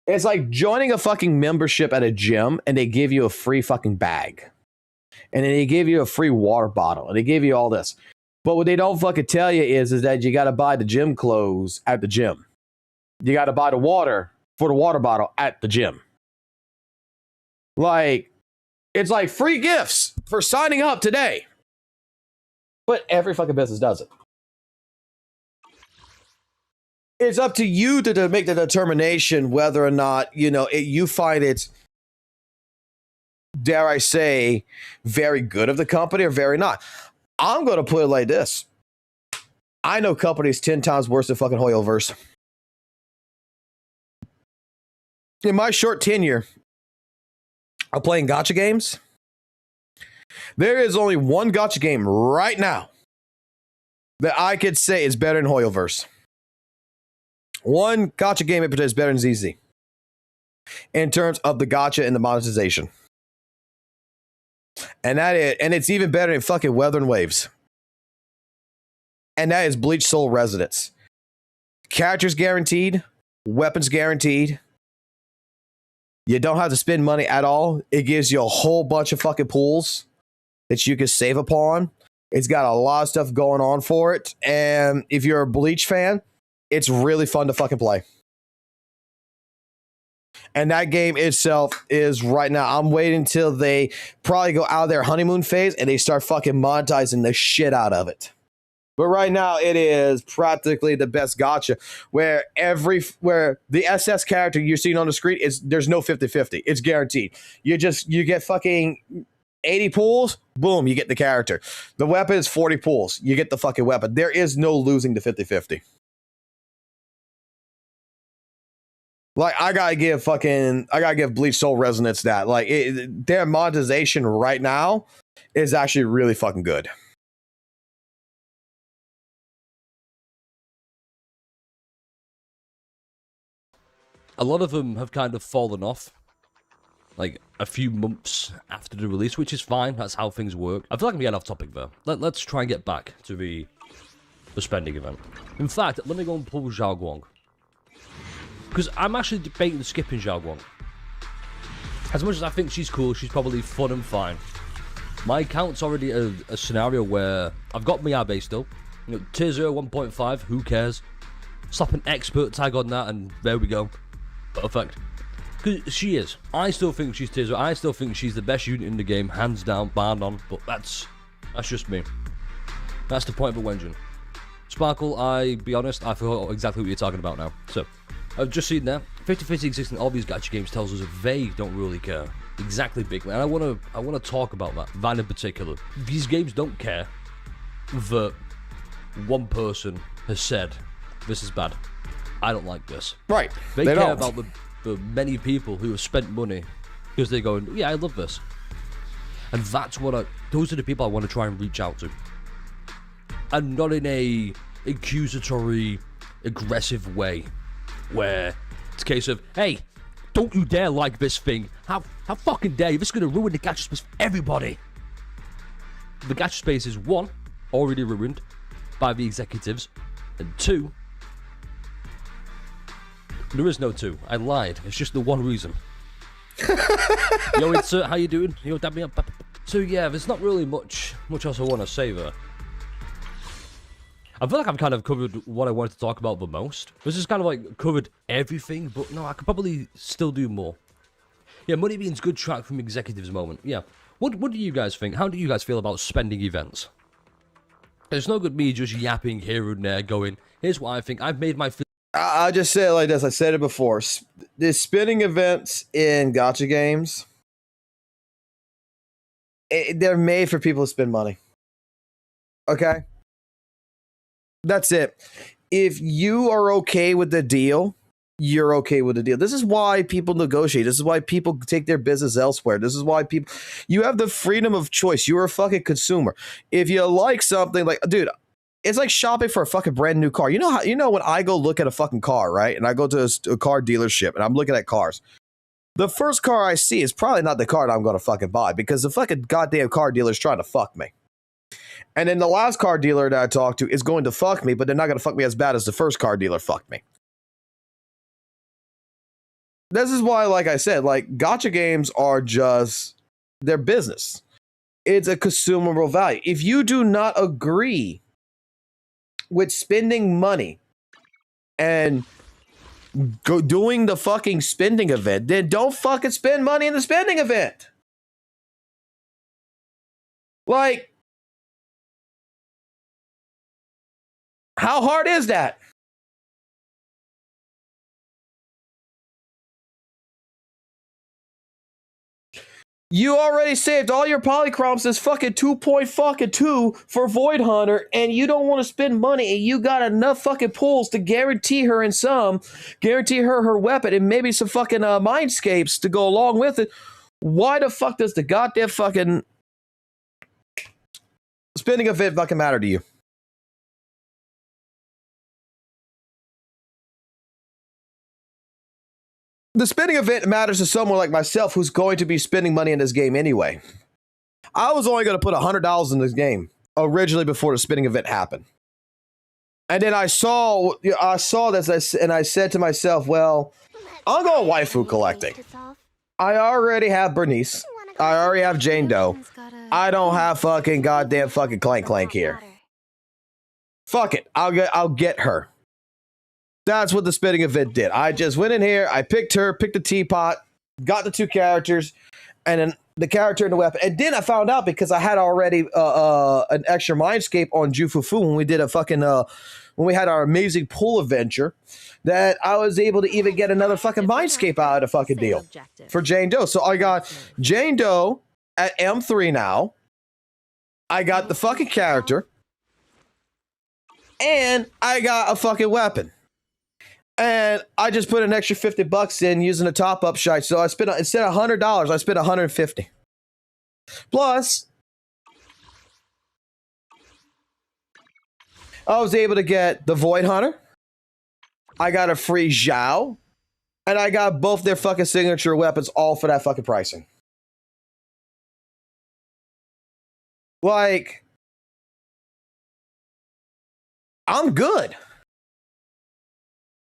It's like joining a fucking membership at a gym and they give you a free fucking bag. And then they give you a free water bottle. And they give you all this. But what they don't fucking tell you is that you got to buy the gym clothes at the gym. You got to buy the water for the water bottle at the gym. Like, it's like free gifts for signing up today. But every fucking business does it. It's up to you to make the determination whether or not, you know, you find it, dare I say, very good of the company or very not. I'm going to put it like this. I know companies 10 times worse than fucking Hoyoverse. In my short tenure of playing gacha games, there is only one gacha game right now that I could say is better than Hoyoverse. One gacha game in particular is better than ZZ in terms of the gacha and the monetization. And it's even better than fucking Weather and Waves. And that is Bleach Soul Residence. Characters guaranteed, weapons guaranteed. You don't have to spend money at all. It gives you a whole bunch of fucking pools that you can save upon. It's got a lot of stuff going on for it. And if you're a Bleach fan, it's really fun to fucking play. And that game itself is right now, I'm waiting until they probably go out of their honeymoon phase and they start fucking monetizing the shit out of it. But right now, it is practically the best gacha where the SS character you're seeing on the screen there's no 50-50. It's guaranteed. You get fucking 80 pulls, boom, you get the character. The weapon is 40 pulls, you get the fucking weapon. There is no losing to 50-50. Like, I gotta give Bleach Soul Resonance that. Like, their monetization right now is actually really fucking good. A lot of them have kind of fallen off, like, a few months after the release, which is fine. That's how things work. I feel like I'm getting off topic, though. Let's try and get back to the spending event. In fact, let me go and pull Zhao Guang. Because I'm actually debating skipping Zhao Guang. As much as I think she's cool, she's probably fun and fine. My account's already a scenario where I've got Miyabe still. You know, tier 0, 1.5, who cares? Slap an expert tag on that and there we go. Perfect. Because she is. I still think she's tier 0. I still think she's the best unit in the game, hands down, bar none. But that's just me. That's the point of a Wenjin. Sparkle, I be honest, I forgot exactly what you're talking about now. So, I've just seen there. 50-50 exists in all these gacha games tells us they don't really care. Exactly, big man. And I wanna talk about that in particular. These games don't care that one person has said this is bad. I don't like this. Right. They care about the many people who have spent money because they're going, yeah, I love this. And those are the people I want to try and reach out to. And not in a accusatory, aggressive way where it's a case of, hey, don't you dare like this thing. How fucking dare you? This is going to ruin the gacha space for everybody. The gacha space is, 1, already ruined by the executives, and 2, there is no 2. I lied. It's just the one reason. Yo, insert, how you doing? Yo, dab me up. So yeah, there's not really much else I want to say there. I feel like I've kind of covered what I wanted to talk about the most. This is kind of like covered everything, but no, I could probably still do more. Yeah, money means good track from executives moment. Yeah. What do you guys think? How do you guys feel about spending events? It's no good me just yapping here and there going, here's what I think. I've made my... I'll just say it like this. I said it before. The spinning events in gacha games, they're made for people to spend money. Okay? That's it. If you are okay with the deal, you're okay with the deal. This is why people negotiate. This is why people take their business elsewhere. This is why you have the freedom of choice. You're a fucking consumer. If you like something, like, dude, it's like shopping for a fucking brand new car. You know when I go look at a fucking car, right? And I go to a car dealership and I'm looking at cars. The first car I see is probably not the car that I'm going to fucking buy because the fucking goddamn car dealer is trying to fuck me. And then the last car dealer that I talked to is going to fuck me, but they're not going to fuck me as bad as the first car dealer fucked me. This is why, like I said, like, gacha games are just their business. It's a consumable value. If you do not agree with spending money and doing the fucking spending event, then don't fucking spend money in the spending event. Like, how hard is that? You already saved all your polychroms as fucking 2.2 for Void Hunter, and you don't want to spend money, and you got enough fucking pulls to guarantee her her weapon, and maybe some fucking mindscapes to go along with it. Why the fuck does the goddamn fucking spending event fucking matter to you? The spending event matters to someone like myself who's going to be spending money in this game anyway. I was only going to put $100 in this game originally before the spending event happened. And then I saw this and I said to myself, well, I'll go waifu collecting. I already have Bernice. I already have Jane Doe. I don't have fucking goddamn fucking Clank here. Fuck it. I'll get her. That's what the spinning event did. I just went in here, I picked her, picked the teapot, got the 2 characters, and then the character and the weapon. And then I found out, because I had already an extra Mindscape on Jufufu when we did a fucking when we had our amazing pool adventure, that I was able to even get another fucking Mindscape out of the fucking deal for Jane Doe. So I got Jane Doe at M3 now. I got the fucking character, and I got a fucking weapon. And I just put an extra $50 in using a top-up shite. So I spent, instead of $100, I spent $150. Plus, I was able to get the Void Hunter. I got a free Zhao. And I got both their fucking signature weapons all for that fucking pricing. Like, I'm good.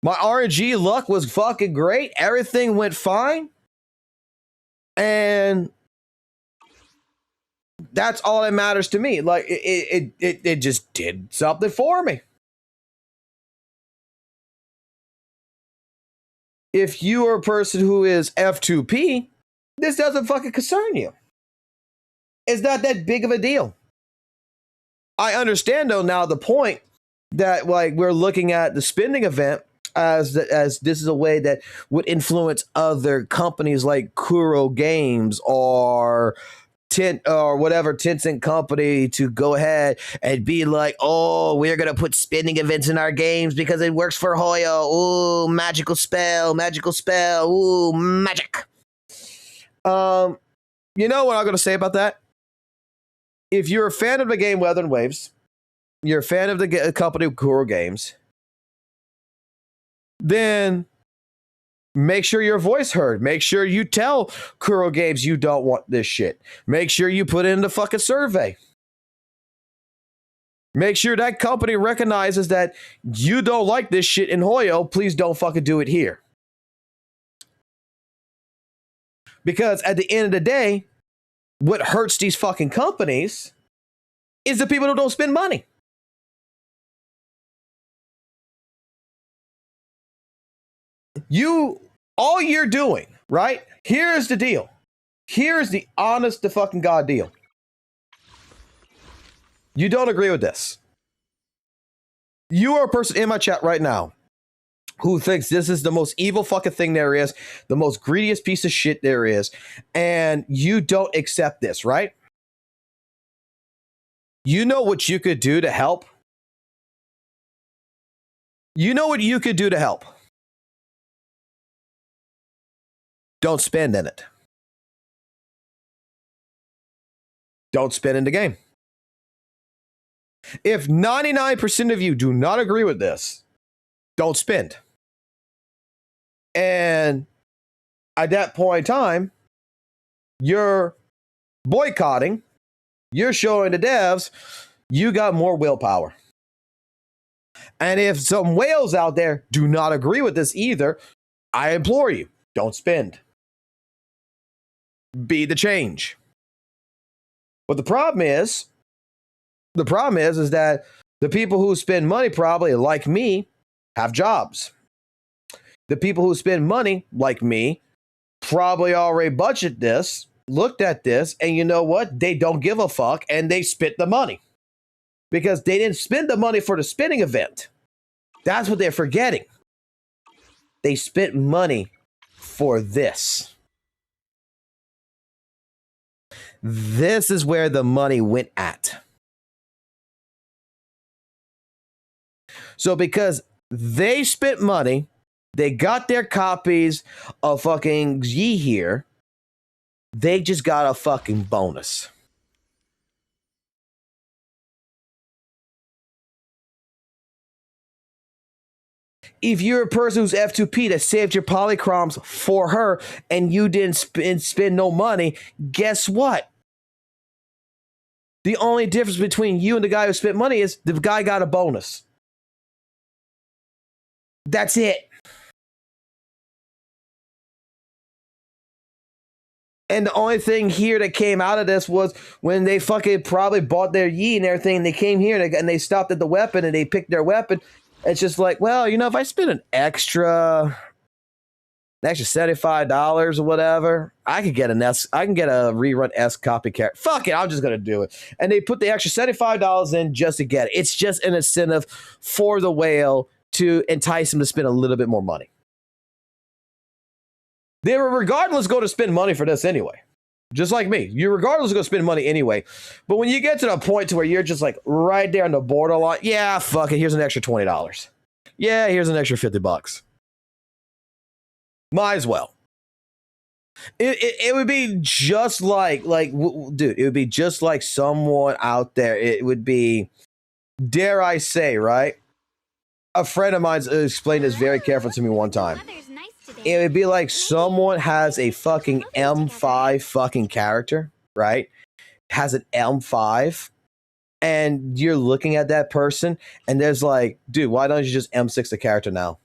My RNG luck was fucking great. Everything went fine. And that's all that matters to me. Like, it just did something for me. If you are a person who is F2P, this doesn't fucking concern you. It's not that big of a deal. I understand, though, now the point that, like, we're looking at the spending event as this is a way that would influence other companies like Kuro Games or whatever Tencent company to go ahead and be like, oh, we're going to put spending events in our games because it works for Hoyo. Ooh, magical spell. Ooh, magic. You know what I'm going to say about that? If you're a fan of the game Weather and Waves, you're a fan of the company Kuro Games, then make sure your voice heard. Make sure you tell Kuro Games you don't want this shit. Make sure you put in the fucking survey. Make sure that company recognizes that you don't like this shit in Hoyo. Please don't fucking do it here. Because at the end of the day, what hurts these fucking companies is the people who don't spend money. All you're doing, right? Here's the deal. Here's the honest to fucking God deal. You don't agree with this. You are a person in my chat right now who thinks this is the most evil fucking thing there is, the most greediest piece of shit there is, and you don't accept this, right? You know what you could do to help? You know what you could do to help? Don't spend in it. Don't spend in the game. If 99% of you do not agree with this, don't spend. And at that point in time, you're boycotting, you're showing the devs you got more willpower. And if some whales out there do not agree with this either, I implore you, don't spend. Be the change. But the problem is that the people who spend money probably, like me, have jobs. The people who spend money, like me, probably already budget this, looked at this, and you know what? They don't give a fuck, and they spent the money. Because they didn't spend the money for the spinning event. That's what they're forgetting. They spent money for this. This is where the money went at. So because they spent money, they got their copies of fucking Yi here, they just got a fucking bonus. If you're a person who's F2P that saved your polychroms for her and you didn't spend no money, guess what? The only difference between you and the guy who spent money is the guy got a bonus. That's it. And the only thing here that came out of this was when they fucking probably bought their Yi and everything, and they came here and they stopped at the weapon and they picked their weapon. It's just like, well, you know, if I spend an extra $75 or whatever, I can get a rerun S copycat. Fuck it, I'm just gonna do it. And they put the extra $75 in just to get it. It's just an incentive for the whale to entice him to spend a little bit more money. They were regardless going to spend money for this anyway. Just like me. You're regardless going to spend money anyway. But when you get to the point to where you're just like right there on the borderline, yeah, fuck it, here's an extra $20. Yeah, here's an extra $50. Might as well. It would be just dude, it would be just like someone out there. It would be, dare I say, right? A friend of mine explained this very carefully to me one time. It would be like someone has a fucking M5 fucking character, right? Has an M5, and you're looking at that person, and there's like, dude, why don't you just M6 the character now?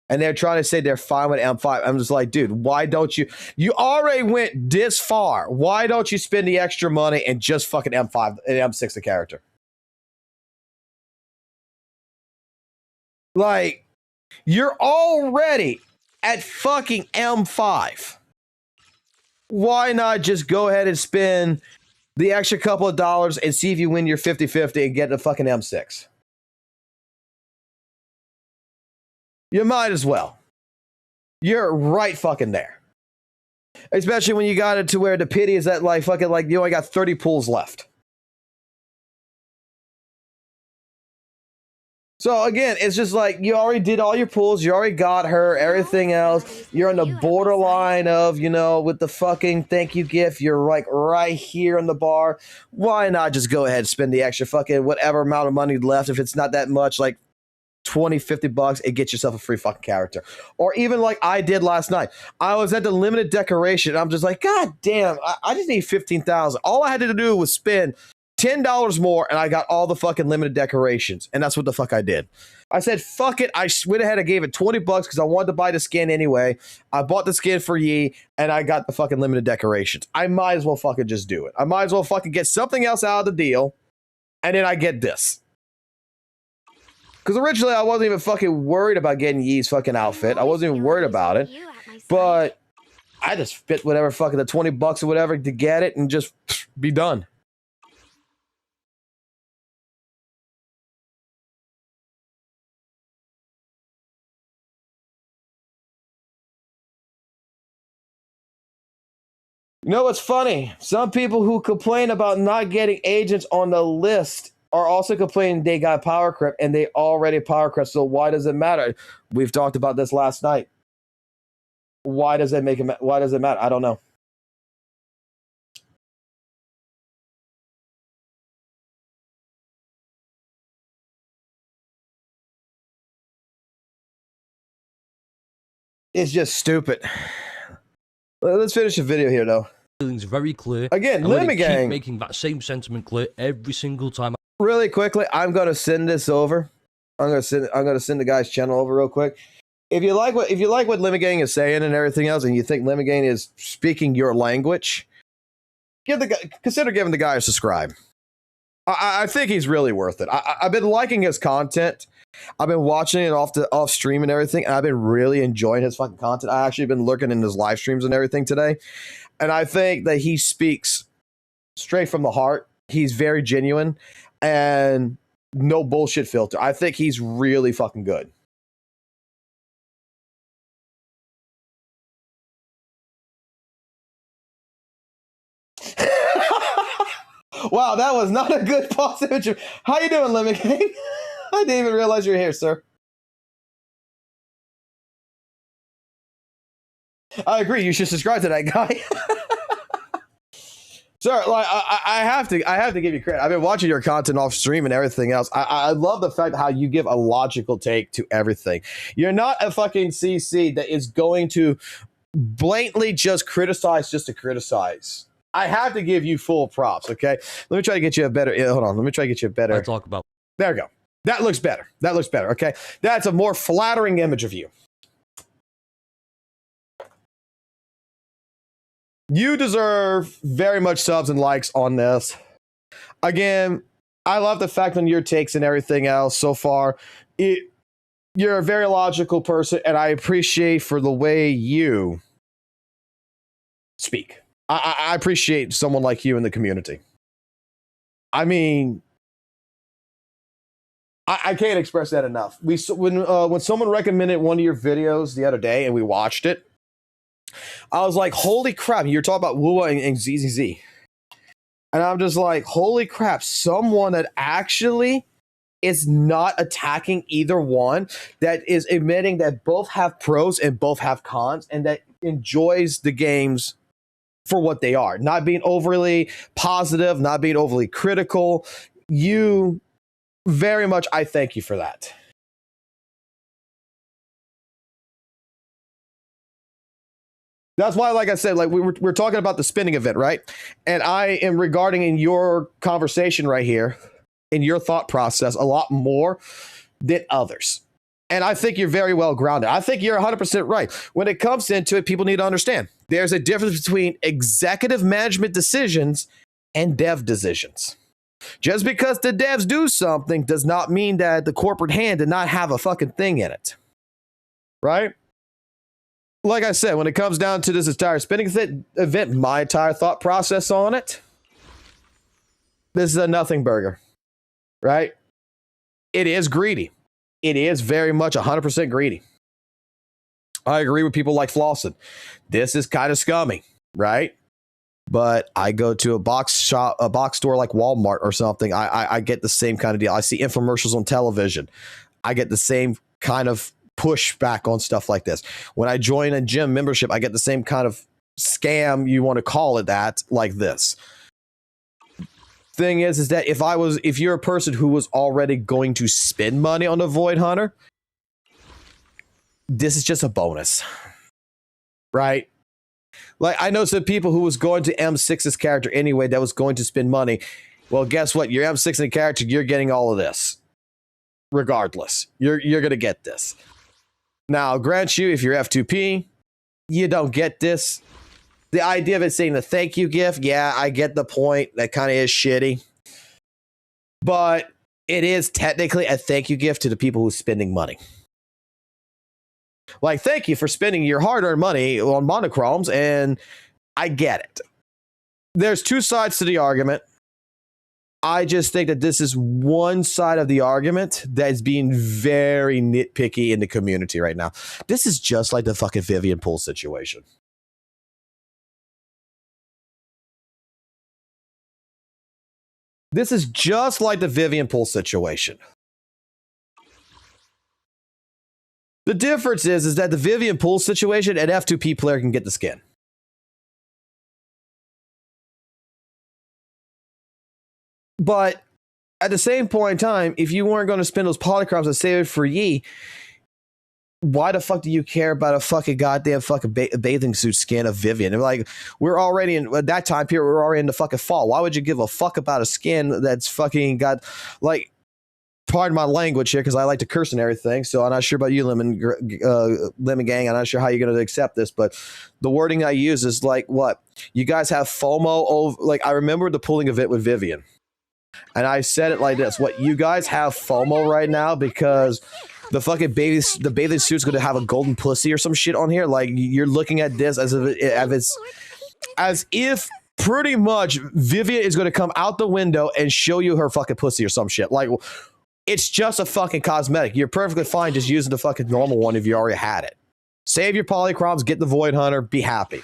And they're trying to say they're fine with M5. I'm just like, dude, why don't you? You already went this far. Why don't you spend the extra money and just fucking M5 and M6 the character? Like, you're already at fucking M5. Why not just go ahead and spend the extra couple of dollars and see if you win your 50-50 and get the fucking M6? You might as well. You're right fucking there. Especially when you got it to where the pity is that like fucking like you only got 30 pools left. So again, it's just like you already did all your pulls, you already got her, everything else. You're on the borderline of, you know, with the fucking thank you gift. You're like right here in the bar. Why not just go ahead and spend the extra fucking whatever amount of money left? If it's not that much, like $20-$50, and get yourself a free fucking character. Or even like I did last night. I was at the limited decoration. I'm just like, God damn, I just need 15,000. All I had to do was spend $10 more and I got all the fucking limited decorations. And that's what the fuck I did. I said, fuck it. I went ahead and gave it $20 because I wanted to buy the skin anyway. I bought the skin for Yi and I got the fucking limited decorations. I might as well fucking just do it. I might as well fucking get something else out of the deal. And then I get this. Because originally I wasn't even fucking worried about getting Yi's fucking outfit. I wasn't even worried about it. But I just spit whatever fucking the $20 or whatever to get it and just be done. You know what's funny? Some people who complain about not getting agents on the list are also complaining they got power creep and they already power creep. So why does it matter? We've talked about this last night. Why does it why does it matter? I don't know. It's just stupid. Let's finish the video here, though. Feelings very clear. Again, Limit Gang. Keep making that same sentiment clear every single time. Really quickly, I'm gonna send this over. I'm gonna send the guy's channel over real quick. If you like what Limit Gang is saying and everything else, and you think Limit Gang is speaking your language, consider giving the guy a subscribe. I think he's really worth it. I've been liking his content. I've been watching it off stream and everything, and I've been really enjoying his fucking content. I actually been lurking in his live streams and everything today, and I think that he speaks straight from the heart. He's very genuine and no bullshit filter. I think he's really fucking good. Wow, that was not a good pause image. How you doing, Limit Gang? I didn't even realize you're here, sir. I agree. You should subscribe to that guy. Sir, like I have to give you credit. I've been watching your content off stream and everything else. I love the fact how you give a logical take to everything. You're not a fucking CC that is going to blatantly just criticize just to criticize. I have to give you full props, okay? Let me try to get you a better... Hold on. Let me try to get you a better... I talk about... There we go. That looks better. That looks better, okay? That's a more flattering image of you. You deserve very much subs and likes on this. Again, I love the fact on your takes and everything else so far. You're a very logical person, and I appreciate for the way you speak. I appreciate someone like you in the community. I mean, I can't express that enough. When someone recommended one of your videos the other day and we watched it, I was like, holy crap, you're talking about WUWA and ZZZ. And I'm just like, holy crap, someone that actually is not attacking either one, that is admitting that both have pros and both have cons, and that enjoys the games for what they are. Not being overly positive, not being overly critical. You very much, I thank you for that. That's why, like I said, like we're talking about the spinning event, right? And I am regarding in your conversation right here, in your thought process, a lot more than others. And I think you're very well grounded. I think you're 100% right. When it comes into it, people need to understand there's a difference between executive management decisions and dev decisions. Just because the devs do something does not mean that the corporate hand did not have a fucking thing in it. Right? Like I said, when it comes down to this entire spinning event, my entire thought process on it, this is a nothing burger, right? It is greedy. It is very much 100% greedy. I agree with people like Flossin. This is kind of scummy, right? But I go to a box store like Walmart or something. I get the same kind of deal. I see infomercials on television. I get the same kind of pushback on stuff like this. When I join a gym membership, I get the same kind of scam, you want to call it that, like this. Thing is that if you're a person who was already going to spend money on the Void Hunter, this is just a bonus, right? Like, I know some people who was going to M6's character anyway that was going to spend money. Well, guess what? You're M6 in the character, you're getting all of this. Regardless, you're going to get this. Now, I'll grant you, if you're F2P, you don't get this. The idea of it saying the thank you gift, yeah, I get the point. That kind of is shitty. But it is technically a thank you gift to the people who's spending money. Like, thank you for spending your hard-earned money on monochromes, and I get it. There's two sides to the argument. I just think that this is one side of the argument that is being very nitpicky in the community right now. This is just like the fucking Vivian Pool situation. This is just like the Vivian Pool situation. The difference is that the Vivian Pool situation, an F2P player can get the skin. But at the same point in time, if you weren't going to spend those polychromes and save it for Yi, why the fuck do you care about a fucking goddamn fucking bathing suit skin of Vivian? And like, we're already in at that time period, we're already in the fucking fall. Why would you give a fuck about a skin that's fucking got, like, pardon my language here because I like to curse and everything, so I'm not sure about you, Lemon Gang. I'm not sure how you're going to accept this, but the wording I use is like, what? You guys have FOMO over, like, I remember the pulling event with Vivian. And I said it like this: what, you guys have FOMO right now because the fucking bathing suit's going to have a golden pussy or some shit on here? Like, you're looking at this as if pretty much Vivian is going to come out the window and show you her fucking pussy or some shit. Like, it's just a fucking cosmetic. You're perfectly fine just using the fucking normal one if you already had it. Save your polychromes, get the Void Hunter, be happy.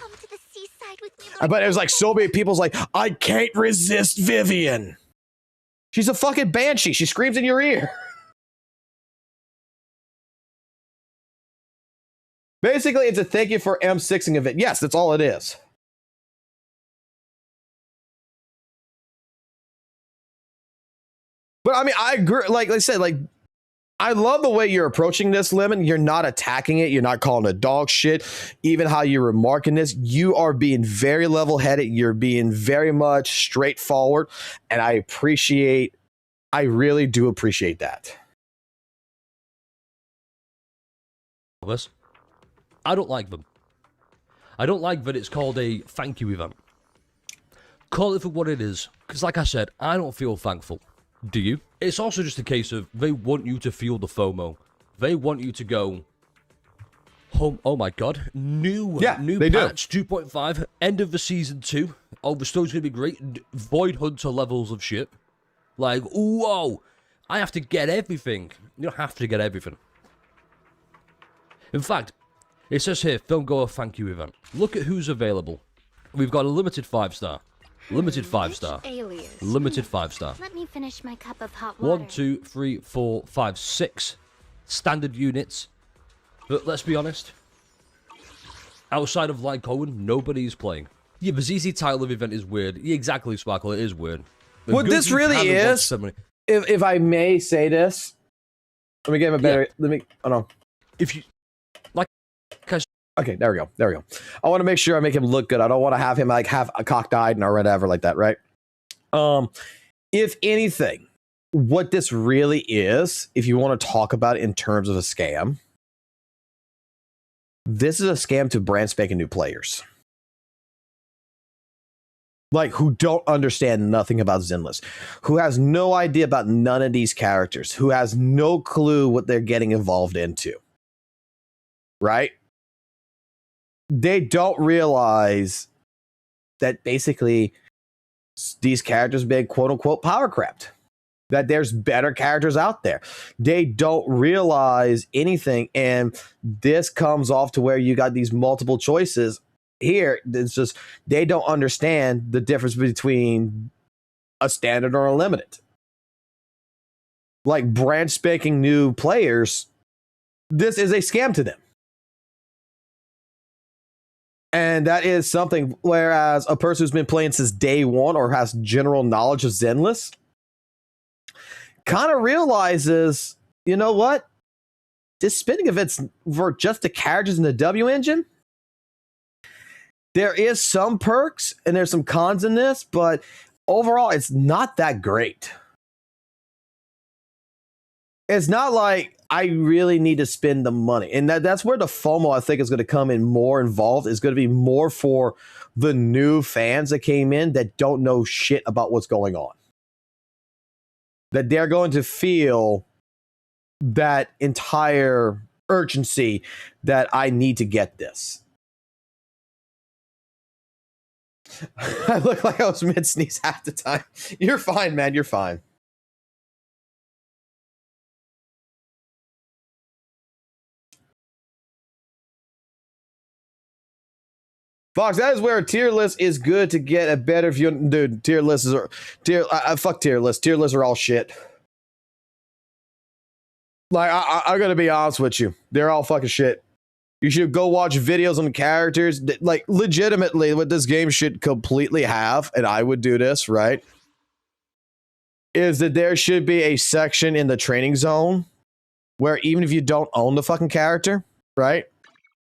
But it was like so many people's like, I can't resist Vivian. She's a fucking banshee. She screams in your ear. Basically, it's a thank you for M6ing of it. Yes, that's all it is. But I mean, I agree. Like I said, like, I love the way you're approaching this, Lemon. You're not attacking it. You're not calling it dog shit. Even how you're remarking this, you are being very level-headed. You're being very much straightforward. And I really do appreciate that. I don't like them. I don't like that it's called a thank you event. Call it for what it is. Because like I said, I don't feel thankful. Do you? It's also just a case of they want you to feel the FOMO. They want you to go, oh my god, new patch 2.5, end of the season 2. Oh, the story's gonna be great. Void Hunter levels of shit. Like, whoa, I have to get everything. You don't have to get everything. In fact, it says here, Film Goer thank you event. Look at who's available. We've got a limited 5-star. Limited 5-star. Limited 5-star. Let me finish my cup of hot water. 1, 2, 3, 4, 5, 6 standard units. But let's be honest, outside of Light Cohen, nobody's playing. Yeah, the ZZ title of event is weird. Yeah, exactly, Sparkle, it is weird. But what this really is, if I may say this, let me get him a better, if you, like, okay, there we go. I want to make sure I make him look good. I don't want to have him like have a cockeyed or whatever like that, right? If anything, what this really is, if you want to talk about it in terms of a scam, this is a scam to brand spanking new players. Like, who don't understand nothing about Zenless, who has no idea about none of these characters, who has no clue what they're getting involved into. Right? They don't realize that basically these characters being quote unquote power crept. That there's better characters out there. They don't realize anything, and this comes off to where you got these multiple choices. Here, it's just they don't understand the difference between a standard or a limited. Like brand spanking new players, this is a scam to them. And that is something, whereas a person who's been playing since day one or has general knowledge of Zenless kind of realizes, you know what? This spinning event's for just the characters in the W engine. There is some perks and there's some cons in this, but overall, it's not that great. It's not like I really need to spend the money. And that's where the FOMO, I think, is going to come in more involved. It's going to be more for the new fans that came in that don't know shit about what's going on. That they're going to feel that entire urgency that I need to get this. I look like I was mid-sneeze half the time. You're fine, man. You're fine. Fox, that is where a tier list is good to get a better view. Dude, tier lists are fuck tier lists. Tier lists are all shit. Like, I'm gonna be honest with you. They're all fucking shit. You should go watch videos on the characters. Like, legitimately, what this game should completely have, and I would do this, right, is that there should be a section in the training zone where even if you don't own the fucking character, right,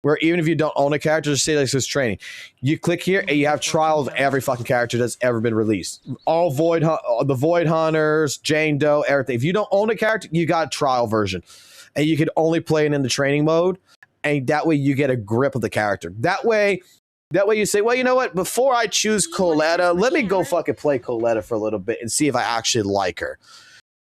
where even if you don't own a character, just say like this training, you click here and you have trials of every fucking character that's ever been released. All the Void Hunters, Jane Doe, everything. If you don't own a character, you got a trial version, and you can only play it in the training mode. And that way you get a grip of the character. That way you say, well, you know what? Before I choose Coletta, let me go fucking play Coletta for a little bit and see if I actually like her.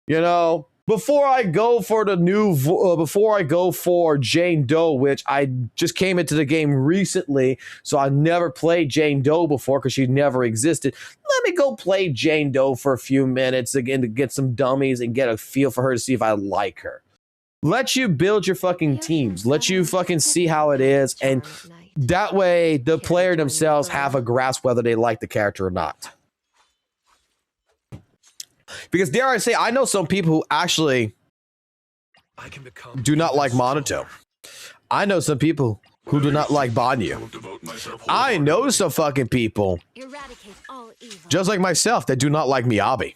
You know, before I go for before I go for Jane Doe, which I just came into the game recently, so I never played Jane Doe before because she never existed. Let me go play Jane Doe for a few minutes again to get some dummies and get a feel for her to see if I like her. Let you build your fucking teams. Let you fucking see how it is. And that way, the player themselves have a grasp whether they like the character or not. Because dare I say, I know some people who actually do not like Monotone. I know some people who do not like Banyu. I know some fucking people, just like myself, that do not like Miyabi.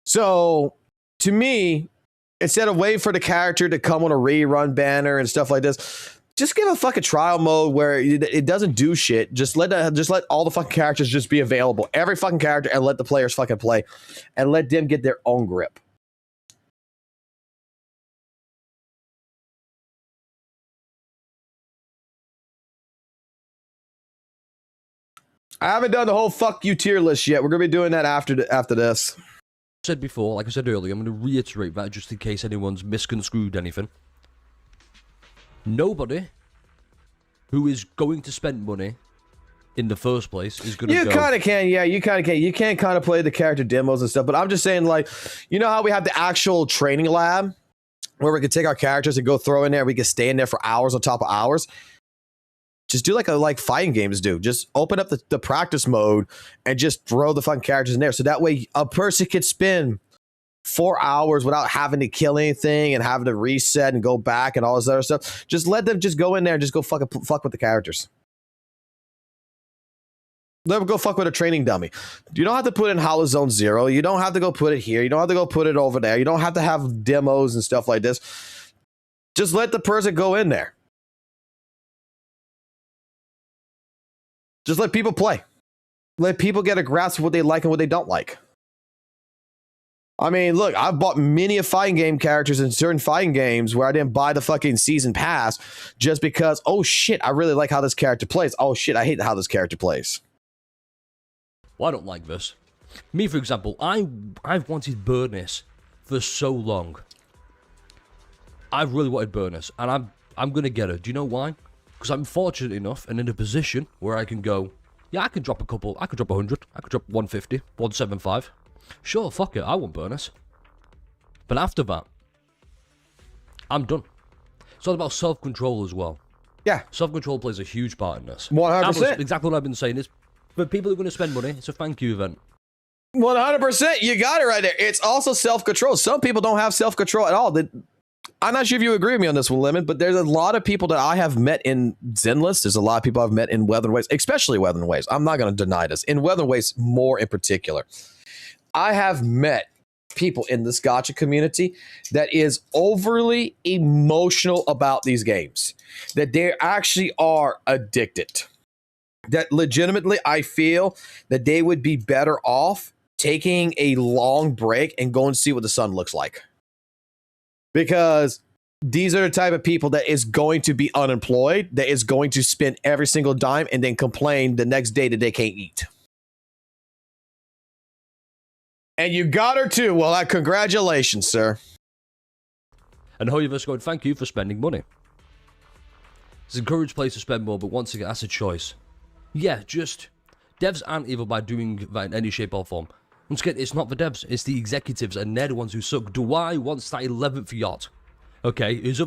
So, to me, instead of waiting for the character to come on a rerun banner and stuff like this, just give a fucking trial mode where it doesn't do shit. Just let all the fucking characters just be available. Every fucking character, and let the players fucking play. And let them get their own grip. I haven't done the whole fuck you tier list yet. We're gonna be doing that after this. Said before, like I said earlier, I'm going to reiterate that just in case anyone's misconstrued anything. Nobody who is going to spend money in the first place is going to You kind of can, yeah, you kind of can. You can kind of play the character demos and stuff, but I'm just saying, like, you know how we have the actual training lab where we can take our characters and go throw in there, we can stay in there for hours on top of hours? Just do like fighting games do. Just open up the practice mode and just throw the fucking characters in there. So that way a person could spend 4 hours without having to kill anything and having to reset and go back and all this other stuff. Just let them just go in there and just go fuck with the characters. Let them go fuck with a training dummy. You don't have to put in Zenless Zone Zero. You don't have to go put it here. You don't have to go put it over there. You don't have to have demos and stuff like this. Just let the person go in there. Just let people play. Let people get a grasp of what they like and what they don't like. I mean, look, I've bought many of fighting game characters in certain fighting games where I didn't buy the fucking season pass just because, oh shit, I really like how this character plays. Oh shit, I hate how this character plays. Well, I don't like this. Me, for example, I've wanted Burness for so long. I've really wanted Burness, and I'm gonna get her. Do you know why? Because I'm fortunate enough and in a position where I can go, yeah, I can drop a couple, I could drop 100, I could drop 150, 175. Sure, fuck it, I want Burness. But after that, I'm done. It's all about self-control as well. Yeah. Self-control plays a huge part in this. 100%. Exactly what I've been saying is, for people who are going to spend money, it's a thank you event. 100%. You got it right there. It's also self-control. Some people don't have self-control at all. I'm not sure if you agree with me on this one, Lemon, but there's a lot of people that I have met in Zenless. There's a lot of people I've met in Weather Ways, especially Weather Ways. I'm not going to deny this. In Weather Ways, more in particular. I have met people in this gacha community that is overly emotional about these games, that they actually are addicted, that legitimately I feel that they would be better off taking a long break and go and see what the sun looks like. Because these are the type of people that is going to be unemployed, that is going to spend every single dime and then complain the next day that they can't eat. And you got her too. Well, congratulations, sir. And Hoyver's going, thank you for spending money. It's an encouraged place to spend more, but once again, that's a choice. Yeah, just devs aren't evil by doing that in any shape or form. Once again, it's not the devs, it's the executives, and they're the ones who suck. Dwight wants that 11th yacht. Okay, his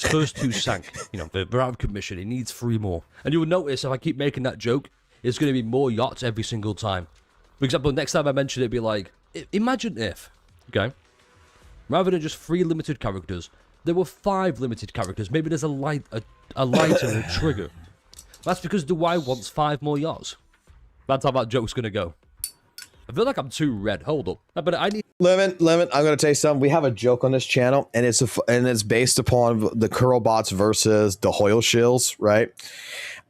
first two sank. You know, they're out of commission. He needs 3 more. And you will notice if I keep making that joke, it's going to be more yachts every single time. For example, next time I mention it, it'd be like, imagine if, okay, rather than just 3 limited characters, there were 5 limited characters. Maybe there's a light and a trigger. That's because Dwight wants 5 more yachts. That's how that joke's going to go. I feel like I'm too red. Hold up. But I need... Lemon, I'm going to tell you something. We have a joke on this channel, and it's based upon the Curlbots versus the Hoyle Shills, right?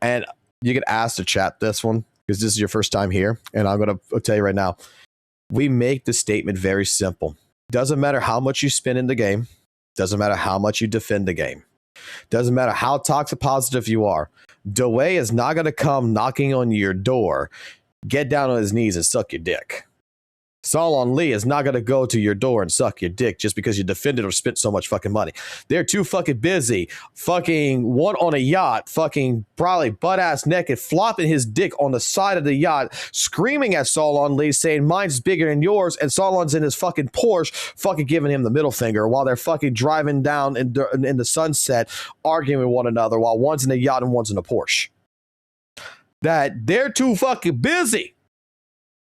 And you get asked to chat this one, because this is your first time here, and I'm going to tell you right now. We make the statement very simple. Doesn't matter how much you spend in the game. Doesn't matter how much you defend the game. Doesn't matter how toxic positive you are. Dway is not going to come knocking on your door, get down on his knees and suck your dick. Solon Lee is not going to go to your door and suck your dick just because you defended or spent so much fucking money. They're too fucking busy, fucking one on a yacht, fucking probably butt-ass naked, flopping his dick on the side of the yacht, screaming at Solon Lee, saying, mine's bigger than yours, and Solon's in his fucking Porsche, fucking giving him the middle finger while they're fucking driving down in the sunset, arguing with one another while one's in a yacht and one's in a Porsche. That they're too fucking busy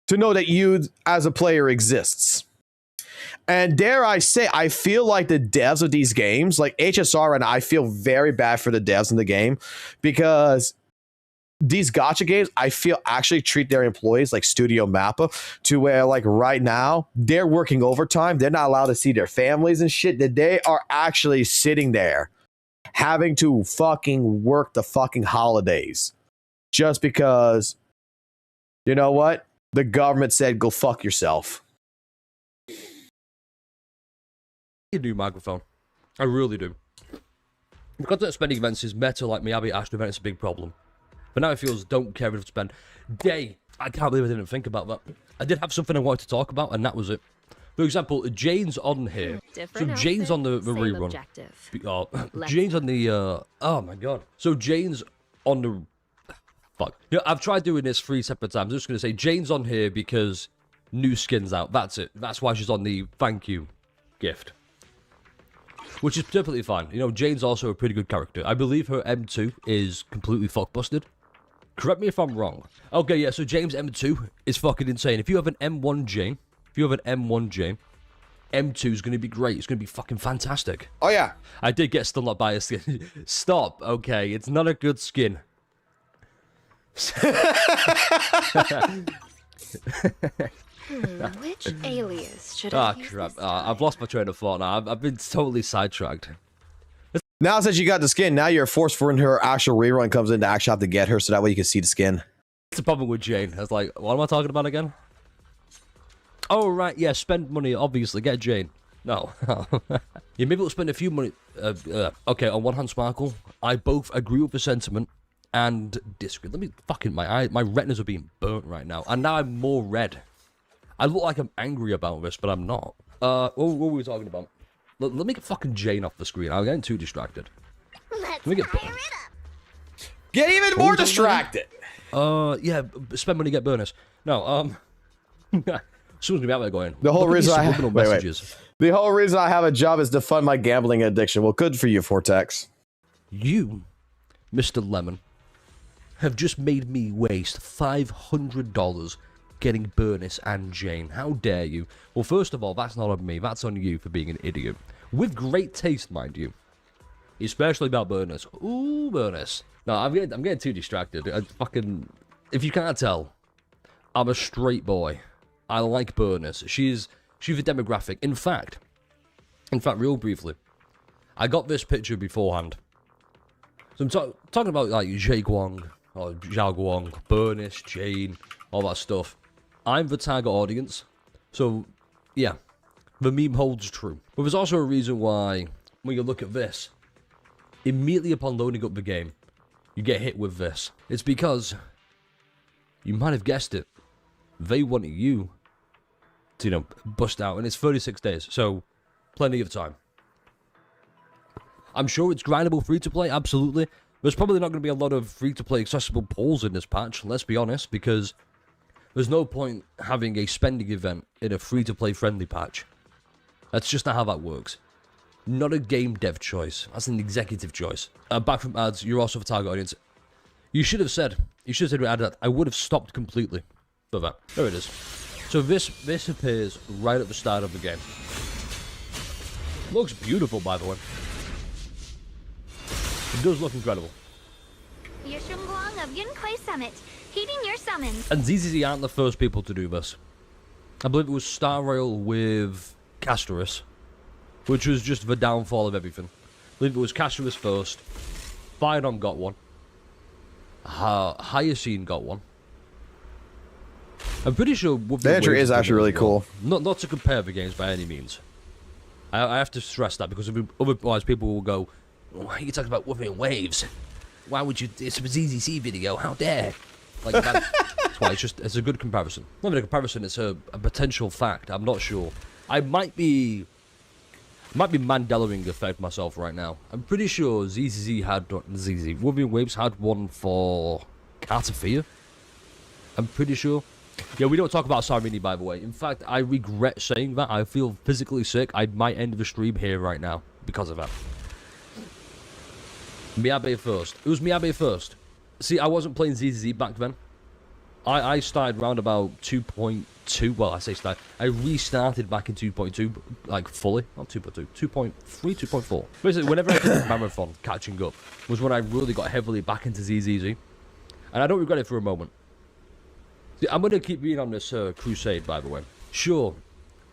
to know that you as a player exists. And dare I say, I feel like the devs of these games, like HSR, and I feel very bad for the devs in the game, because these gacha games, I feel actually treat their employees like Studio Mappa, to where like right now they're working overtime. They're not allowed to see their families and shit, that they are actually sitting there having to fucking work the fucking holidays just because, you know what? The government said, go fuck yourself. A new microphone. I really do. The content spending events is meta like Miyabi Ashton event, it's a big problem. But now it feels don't care if to spend day I can't believe I didn't think about that. I did have something I wanted to talk about, and that was it. For example, Jane's on here. Different So Jane's on the outfit, same rerun. objective. Jane's on the, oh my god. So Jane's on the, fuck. You know, I've tried doing this 3 separate times. I'm just going to say Jane's on here because new skin's out. That's it. That's why she's on the thank you gift. Which is perfectly fine. You know, Jane's also a pretty good character. I believe her M2 is completely fuck-busted. Correct me if I'm wrong. Okay, yeah, so Jane's M2 is fucking insane. If you have an M1 Jane, M2 is going to be great. It's going to be fucking fantastic. Oh, yeah. I did get still not by a skin. Stop, okay? It's not a good skin. Which alias should I use Crap. this time? I've lost my train of thought now. I've been totally sidetracked. Now, since you got the skin, now you're forced for when her actual rerun comes in to actually have to get her so that way you can see the skin. It's the problem with Jane. I was like, what am I talking about again? Oh, right, yeah, spend money, obviously. Get Jane. No. Yeah, maybe we'll spend a few money. Okay, on one hand, Sparkle, I both agree with the sentiment and disagree. Let me fucking, my retinas are being burnt right now. And now I'm more red. I look like I'm angry about this, but I'm not. What were we talking about? Let me get fucking Jane off the screen. I'm getting too distracted. Let's me get- fire it up. Get even more distracted. Yeah, spend money, get bonus. No, someone's gonna be out there going. The whole "Look at these reason I subliminal wait. messages." The whole reason I have a job is to fund my gambling addiction. Well, good for you, Vortex. You, Mr. Lemon, have just made me waste $500 getting Bernice and Jane. How dare you? Well, first of all, that's not on me. That's on you for being an idiot. With great taste, mind you. Especially about Bernice. Ooh, Bernice. No, I'm getting too distracted. If you can't tell, I'm a straight boy. I like Bernice. She's a demographic. In fact, real briefly, I got this picture beforehand. So I'm talking about like Jay Guang, or Zhao Guang, Bernice, Jane, all that stuff. I'm the target audience. So, yeah, the meme holds true. But there's also a reason why, when you look at this, immediately upon loading up the game, you get hit with this. It's because, you might have guessed it, they wanted you to, you know, bust out. And it's 36 days, so plenty of time. I'm sure it's grindable free-to-play, absolutely. There's probably not going to be a lot of free-to-play accessible polls in this patch, let's be honest, because there's no point having a spending event in a free-to-play friendly patch. That's just not how that works. Not a game dev choice. That's an executive choice. Back from ads, you're also the target audience. You should have said that. I would have stopped completely for that. There it is. So this appears right at the start of the game. Looks beautiful, by the way. It does look incredible. Yeshunguang of Yunkai Summit, heeding your summons. And ZZZ aren't the first people to do this. I believe it was Star Rail with Castorus, which was just the downfall of everything. I believe it was Castorus first. Firedon got one. Hyacine got one. I'm pretty sure... The entry is actually really cool. Not to compare the games by any means. I have to stress that because otherwise people will go, why are you talking about Wuthering Waves? Why would you... It's a ZZC video, how dare? Like, that's why it's a good comparison. Not even a comparison, it's a potential fact. I'm not sure. I might be Mandelaing effect myself right now. I'm pretty sure Wuthering Waves had one for Cartafia. I'm pretty sure. Yeah, we don't talk about Sarmini, by the way. In fact, I regret saying that. I feel physically sick. I might end the stream here right now because of that. Miyabe first. It was Miyabe first. See, I wasn't playing ZZZ back then. I started around about 2.2. Well, I say started. I restarted back in 2.2, like fully. Not 2.2. 2.3, 2.4. Basically, whenever I did the marathon, catching up, was when I really got heavily back into ZZZ. And I don't regret it for a moment. See, I'm going to keep being on this crusade, by the way. Sure,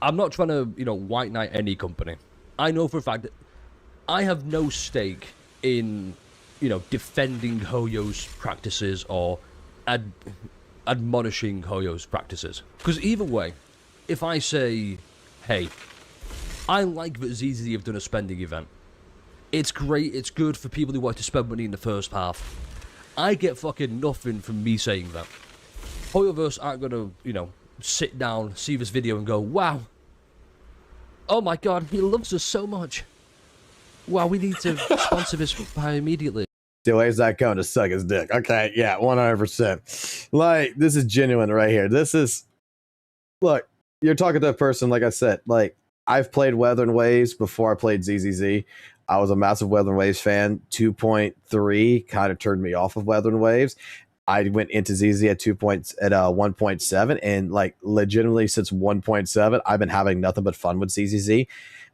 I'm not trying to, you know, white knight any company. I know for a fact that I have no stake in, you know, defending Hoyo's practices or admonishing Hoyo's practices. Because either way, if I say, hey, I like that ZZZ have done a spending event. It's great, it's good for people who want to spend money in the first half. I get fucking nothing from me saying that. Hoyoverse aren't gonna, you know, sit down, see this video and go, wow, oh my god, he loves us so much. Wow, we need to sponsor this immediately. Still, where's that going to suck his dick? Okay, yeah, 100%. Like, this is genuine right here. This is, look, you're talking to a person, like I said, like, I've played Weather and Waves before I played ZZZ. I was a massive Weather and Waves fan. 2.3 kind of turned me off of Weather and Waves. I went into ZZ at 1.7, and like legitimately since 1.7, I've been having nothing but fun with ZZZ.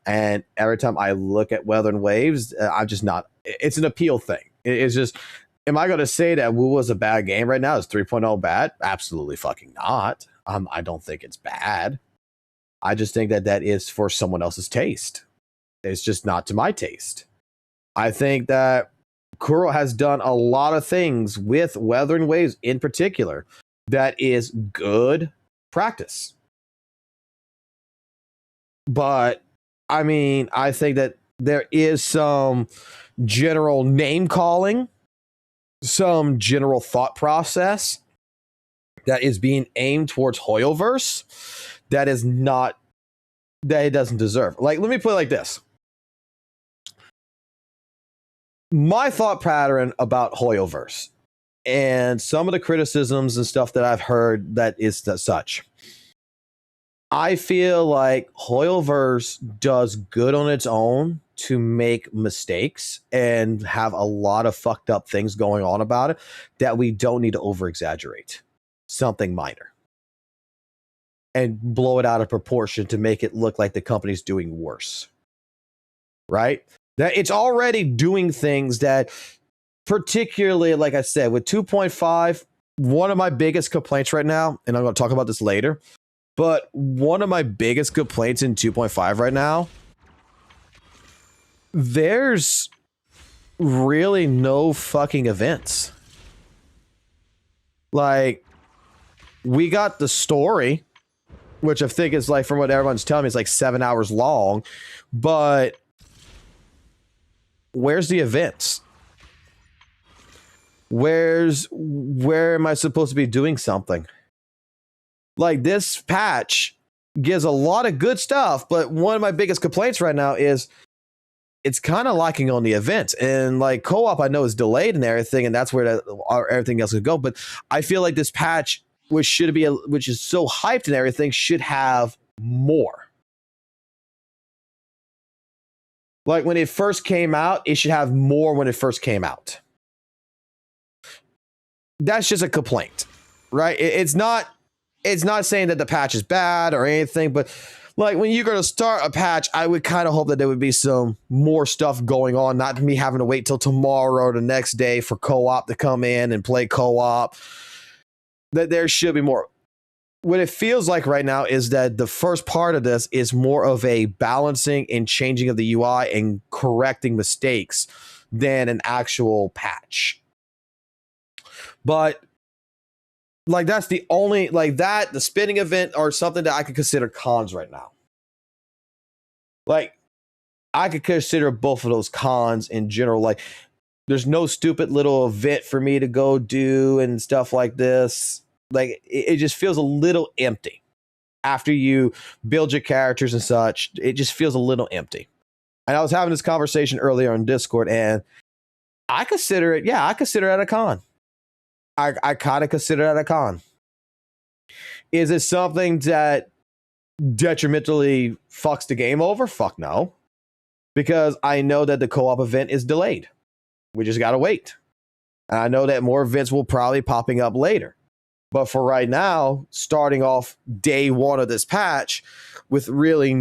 And every time I look at Weather and Waves, I'm just not. It's an appeal thing. It's just, am I going to say that WUWA is a bad game right now? Is 3.0 bad? Absolutely fucking not. I don't think it's bad. I just think that that is for someone else's taste. It's just not to my taste. I think that Kuro has done a lot of things with Weather and Waves in particular that is good practice. But, I mean, I think that there is some general name calling, some general thought process that is being aimed towards Hoyoverse that is not, that it doesn't deserve. Like, let me put it like this. My thought pattern about Hoyoverse and some of the criticisms and stuff that I've heard that is such. I feel like Hoyoverse does good on its own to make mistakes and have a lot of fucked up things going on about it that we don't need to over exaggerate. Something minor. And blow it out of proportion to make it look like the company's doing worse. Right? That it's already doing things that, particularly, like I said, with 2.5, one of my biggest complaints right now, and I'm going to talk about this later, but one of my biggest complaints in 2.5 right now, there's really no fucking events. Like, we got the story, which I think is like, from what everyone's telling me, is like 7 hours long, but where's the events? Where am I supposed to be doing something? Like, this patch gives a lot of good stuff, but one of my biggest complaints right now is it's kind of lacking on the events. And like co-op, I know is delayed and everything, and that's where everything else could go. But I feel like this patch, which is so hyped and everything, should have more. Like, when it first came out, it should have more when it first came out. That's just a complaint, right? It's not saying that the patch is bad or anything, but like, when you're going to start a patch, I would kind of hope that there would be some more stuff going on, not me having to wait till tomorrow or the next day for co-op to come in and play co-op. That there should be more. What it feels like right now is that the first part of this is more of a balancing and changing of the UI and correcting mistakes than an actual patch. But like, that's the only, like, that, the spinning event, or something that I could consider cons right now. Like, I could consider both of those cons in general. Like, there's no stupid little event for me to go do and stuff like this. Like, it just feels a little empty after you build your characters and such. It just feels a little empty. And I was having this conversation earlier on Discord, and I consider it, I consider it a con. I kind of consider that a con. Is it something that detrimentally fucks the game over? Fuck no. Because I know that the co-op event is delayed. We just got to wait. And I know that more events will probably popping up later. But for right now, starting off day one of this patch with really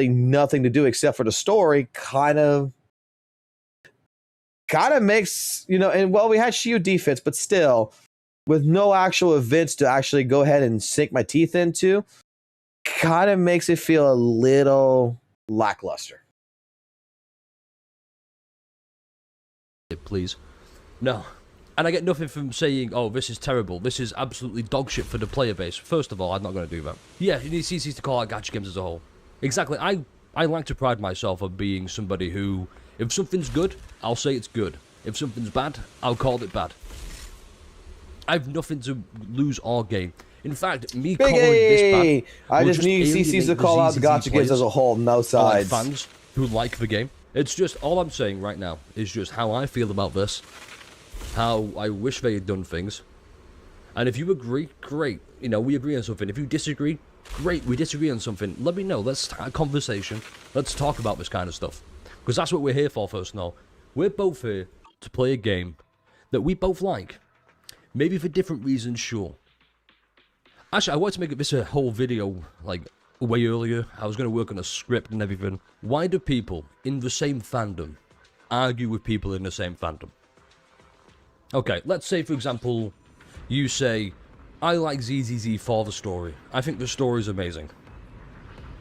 nothing to do except for the story, kind of makes, and well, we had Shield defense, but still, with no actual events to actually go ahead and sink my teeth into, kind of makes it feel a little lackluster. Please. No. And I get nothing from saying, oh, this is terrible. This is absolutely dog shit for the player base. First of all, I'm not going to do that. Yeah, it's easy to call out gacha games as a whole. Exactly. I like to pride myself on being somebody who, if something's good, I'll say it's good. If something's bad, I'll call it bad. I've nothing to lose or gain. In fact, me Big calling this bad I will just need CCs to alienate call out the ZZZ gotcha kids as a whole, no or, like, sides. fans who like the game. It's just, all I'm saying right now is just how I feel about this, how I wish they had done things. And if you agree, great. You know, we agree on something. If you disagree, great, we disagree on something. Let me know. Let's start a conversation. Let's talk about this kind of stuff. Because that's what we're here for, first and all. We're both here to play a game that we both like. Maybe for different reasons, sure. Actually, I wanted to make this a whole video, like, way earlier. I was going to work on a script and everything. Why do people in the same fandom argue with people in the same fandom? Okay, let's say, for example, you say, I like ZZZ for the story. I think the story is amazing.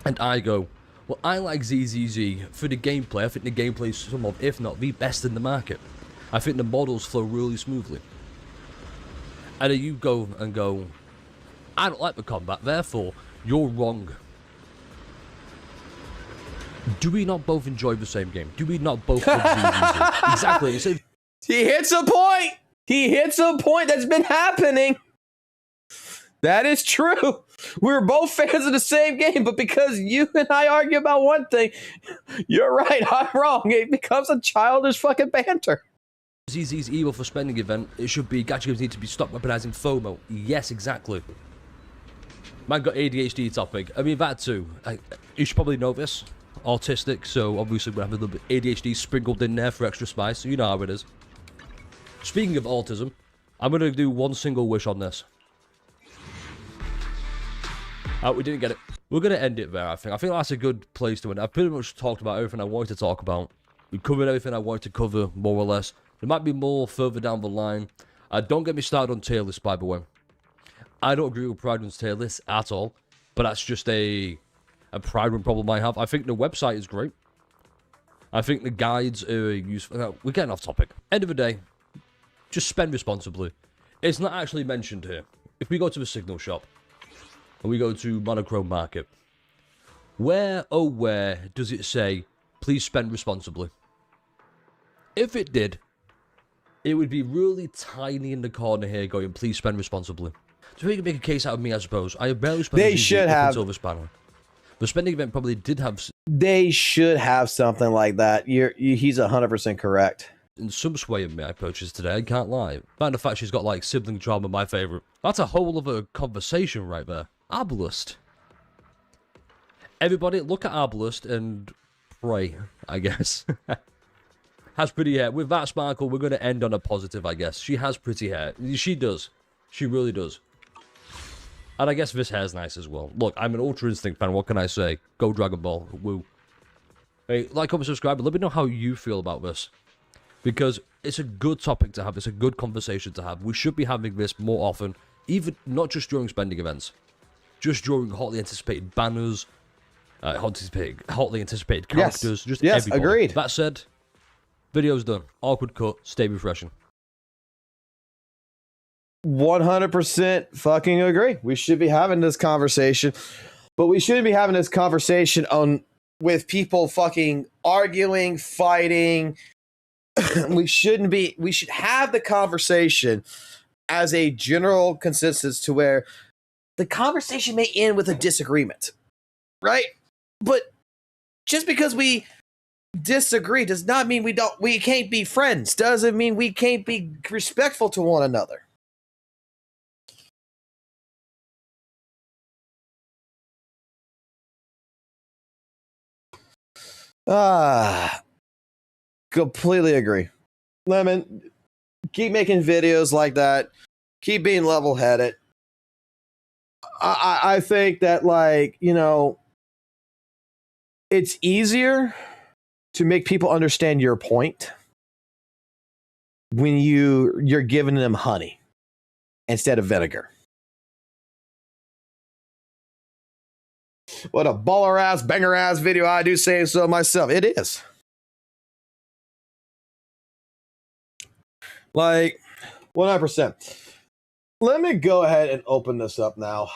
And I go, well, I like ZZZ for the gameplay. I think the gameplay is some of, if not the best in the market. I think the models flow really smoothly. And then you go and go, I don't like the combat, therefore, you're wrong. Do we not both enjoy the same game? Do we not both love ZZZ? Exactly. So, He hits a point. He hits a point that's been happening. That is true. We're both fans of the same game, but because you and I argue about one thing, you're right, I'm wrong. It becomes a childish fucking banter. ZZ's evil for spending event, it should be gacha games need to be stopped weaponizing FOMO. Yes, exactly. Man got ADHD topic. I mean, that too. You should probably know this. Autistic, so obviously we have a little bit ADHD sprinkled in there for extra spice, so you know how it is. Speaking of autism, I'm going to do one single wish on this. Oh, we didn't get it. We're going to end it there, I think. I think that's a good place to end. I've pretty much talked about everything I wanted to talk about. We covered everything I wanted to cover, more or less. There might be more further down the line. Don't get me started on tier lists, by the way. I don't agree with Pride Run's tier list at all, but that's just a Pride Run problem I have. I think the website is great. I think the guides are useful. We're getting off topic. End of the day, just spend responsibly. It's not actually mentioned here. If we go to the signal shop, and we go to Monochrome Market, where, oh where, does it say, please spend responsibly? If it did, it would be really tiny in the corner here going, please spend responsibly. So we can make a case out of me, I suppose. I have barely spent until this panel. The spending event probably did have... They should have something like that. He's 100% correct. In some sway of me I purchased today, I can't lie. Matter of fact, she's got like sibling drama, my favourite. That's a whole other conversation right there. Arbalist. Everybody, look at Arbalist and pray, I guess. Has pretty hair. With that, Sparkle, we're going to end on a positive, I guess. She has pretty hair. She does. She really does. And I guess this hair's nice as well. Look, I'm an Ultra Instinct fan. What can I say? Go Dragon Ball. Woo. Hey, like, comment, subscribe. Let me know how you feel about this. Because it's a good topic to have. It's a good conversation to have. We should be having this more often. Even not just during spending events. Just during hotly anticipated banners. Hotly anticipated characters. Yes, just yes, everybody. agreed. That said, video's done. Awkward cut. Stay refreshing. 100% fucking agree. We should be having this conversation, but we shouldn't be having this conversation with people fucking arguing, fighting. We shouldn't be. We should have the conversation as a general consensus to where the conversation may end with a disagreement, right? But just because we disagree does not mean we can't be friends. Doesn't mean we can't be respectful to one another. Completely agree. Lemon, keep making videos like that. Keep being level-headed. I think that, like, you know, it's easier to make people understand your point when you're giving them honey instead of vinegar. What a baller ass, banger ass video, I do say so myself. It is. Like, 100%. Let me go ahead and open this up now.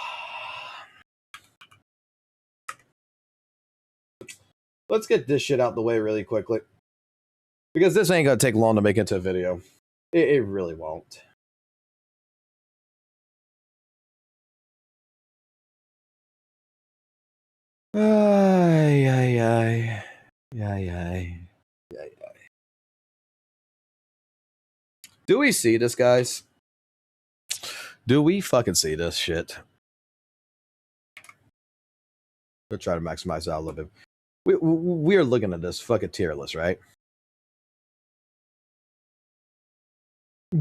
Let's get this shit out the way really quickly. Because this ain't going to take long to make into a video. It really won't. Ay, ay, ay. Ay, ay. Ay, ay. Do we see this, guys? Do we fucking see this shit? We'll try to maximize out a little bit. We are looking at this fucking tier list, right?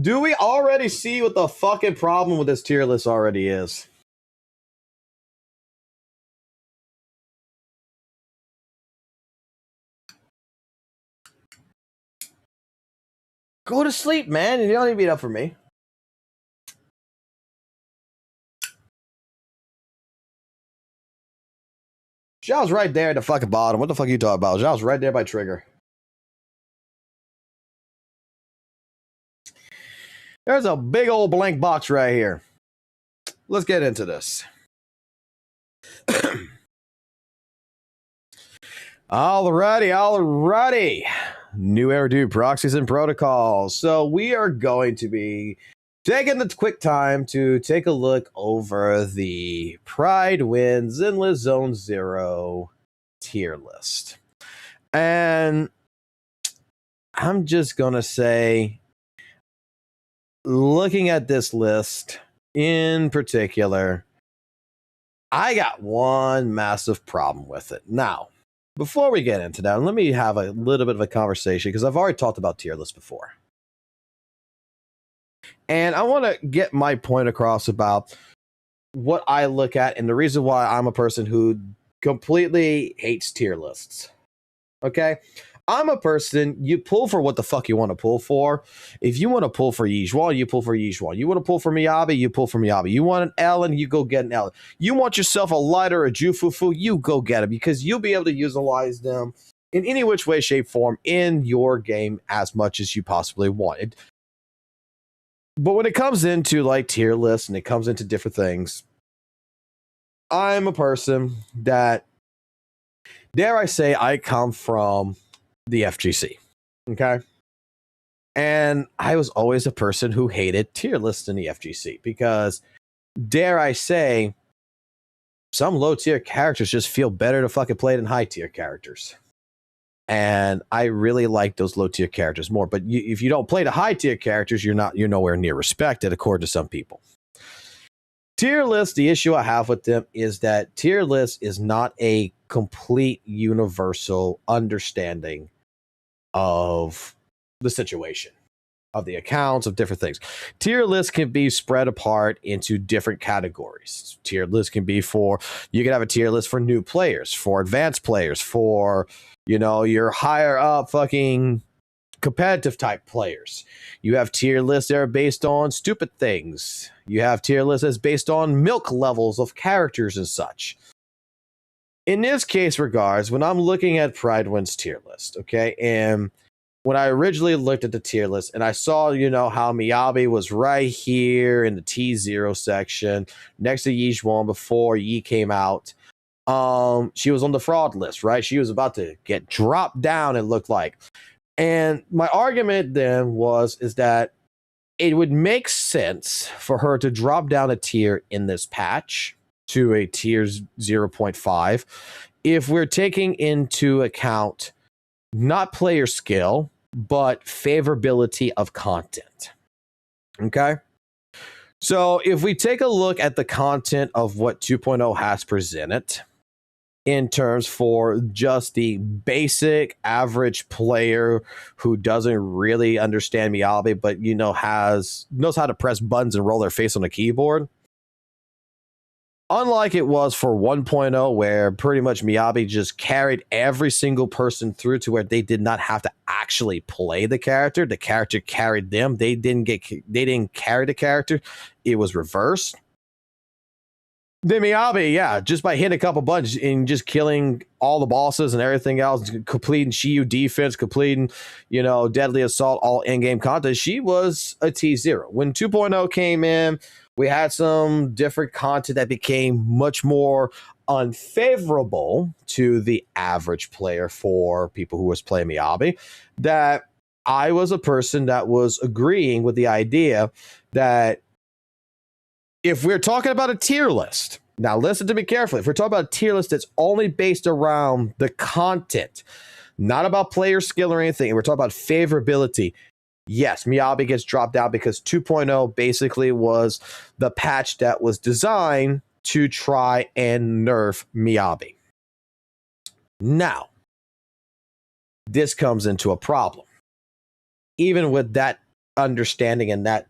Do we already see what the fucking problem with this tier list already is? Go to sleep, man. You don't need to beat up for me. Zhao's right there at the fucking bottom. What the fuck are you talking about? Zhao's right there by trigger. There's a big old blank box right here. Let's get into this. Alrighty. New Eridu proxies and protocols. So we are going to be taking the quick time to take a look over the Pride Win Zenless Zone Zero tier list. And I'm just going to say, looking at this list in particular, I got one massive problem with it. Now, before we get into that, let me have a little bit of a conversation because I've already talked about tier lists before. And I want to get my point across about what I look at and the reason why I'm a person who completely hates tier lists. Okay? I'm a person, you pull for what the fuck you want to pull for. If you want to pull for Yizhuan, you pull for Yizhuan. You want to pull for Miyabi, you pull for Miyabi. You want an Ellen, you go get an Ellen. You want yourself a lighter, a Jufufu, you go get it because you'll be able to utilize them in any which way, shape, form in your game as much as you possibly want. But when it comes into like tier lists and it comes into different things, I'm a person that, dare I say, I come from the FGC. Okay. And I was always a person who hated tier lists in the FGC because, dare I say, some low tier characters just feel better to fucking play than high tier characters. And I really like those low tier characters more. But if you don't play the high tier characters, you're nowhere near respected, according to some people. Tier lists, the issue I have with them is that tier list is not a complete universal understanding of the situation, of the accounts, of different things. Tier lists can be spread apart into different categories. Tier lists can be you can have a tier list for new players, for advanced players, for, your higher up fucking competitive type players. You have tier lists that are based on stupid things. You have tier lists that's based on milk levels of characters and such. In this case regards, when I'm looking at Pride Win's tier list, okay, and when I originally looked at the tier list and I saw, how Miyabi was right here in the T0 section next to Yizhuan before Yi came out, she was on the fraud list, right? She was about to get dropped down, it looked like. And my argument then is that it would make sense for her to drop down a tier in this patch to a tier 0.5 if we're taking into account not player skill, but favorability of content. Okay? So if we take a look at the content of what 2.0 has presented in terms for just the basic average player who doesn't really understand Miyabi, but knows how to press buttons and roll their face on a keyboard, unlike it was for 1.0, where pretty much Miyabi just carried every single person through to where they did not have to actually play the character carried them. They didn't carry the character. It was reversed. Then Miyabi, just by hitting a couple buttons and just killing all the bosses and everything else, completing Shiyu defense, completing, deadly assault, all in-game content, she was a T0. When 2.0 came in, we had some different content that became much more unfavorable to the average player for people who was playing Miyabi, that I was a person that was agreeing with the idea that if we're talking about a tier list, Now, listen to me carefully. If we're talking about a tier list that's only based around the content, not about player skill or anything, and we're talking about favorability, yes, Miyabi gets dropped out because 2.0 basically was the patch that was designed to try and nerf Miyabi. Now, this comes into a problem. Even with that understanding and that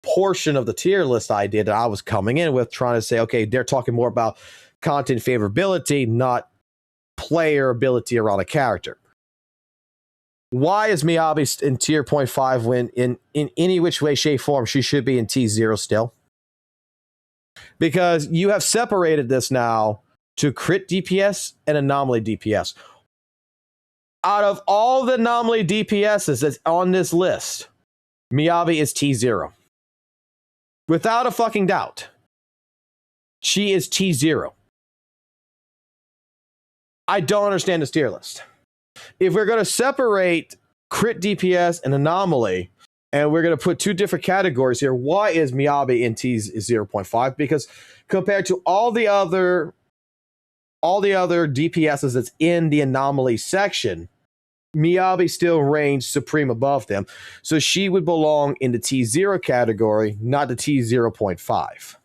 portion of the tier list idea that I was coming in with, trying to say, okay, they're talking more about content favorability, not player ability around a character. Why is Miyabi in tier 0.5 when in any which way, shape, form she should be in T0 still? Because you have separated this now to crit DPS and anomaly DPS. Out of all the anomaly DPSs that's on this list, Miyabi is T0. Without a fucking doubt. She is T0. I don't understand this tier list. If we're going to separate crit DPS and anomaly, and we're going to put two different categories here, why is Miyabi in T0.5? Because compared to all the other DPSs that's in the anomaly section, Miyabi still reigns supreme above them. So she would belong in the T0 category, not the T0.5.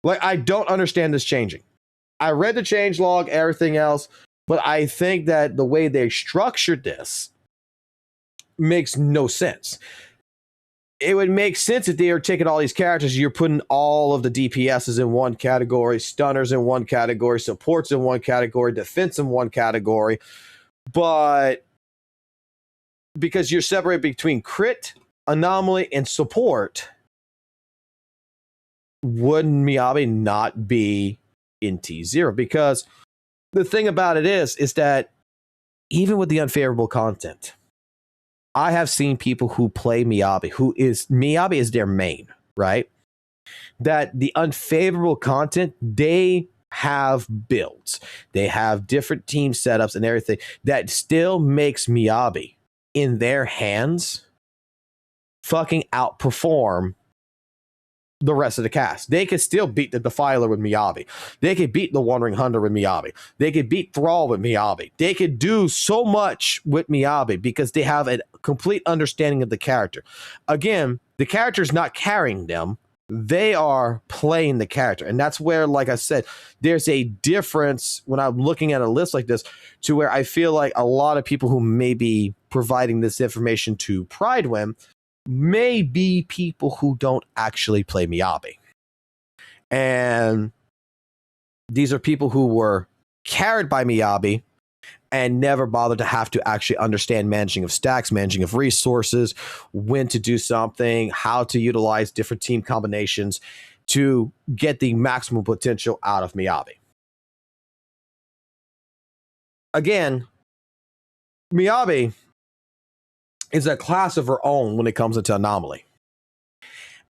Like, I don't understand this changing. I read the changelog, everything else, but I think that the way they structured this makes no sense. It would make sense if they are taking all these characters, you're putting all of the DPSs in one category, stunners in one category, supports in one category, defense in one category. But because you're separated between crit, anomaly, and support, wouldn't Miyabi not be in T0? Because the thing about it is that even with the unfavorable content, I have seen people who play Miyabi, Miyabi is their main, right? That the unfavorable content, they have builds. They have different team setups and everything that still makes Miyabi in their hands fucking outperform the rest of the cast. They could still beat the Defiler with Miyabi. They could beat the Wandering Hunter with Miyabi. They could beat Thrall with Miyabi. They could do so much with Miyabi because they have a complete understanding of the character. Again, the character's not carrying them. They are playing the character. And that's where, like I said, there's a difference when I'm looking at a list like this to where I feel like a lot of people who may be providing this information to Pridewin may be people who don't actually play Miyabi. And these are people who were carried by Miyabi and never bothered to have to actually understand managing of stacks, managing of resources, when to do something, how to utilize different team combinations to get the maximum potential out of Miyabi. Again, Miyabi is a class of her own when it comes into anomaly.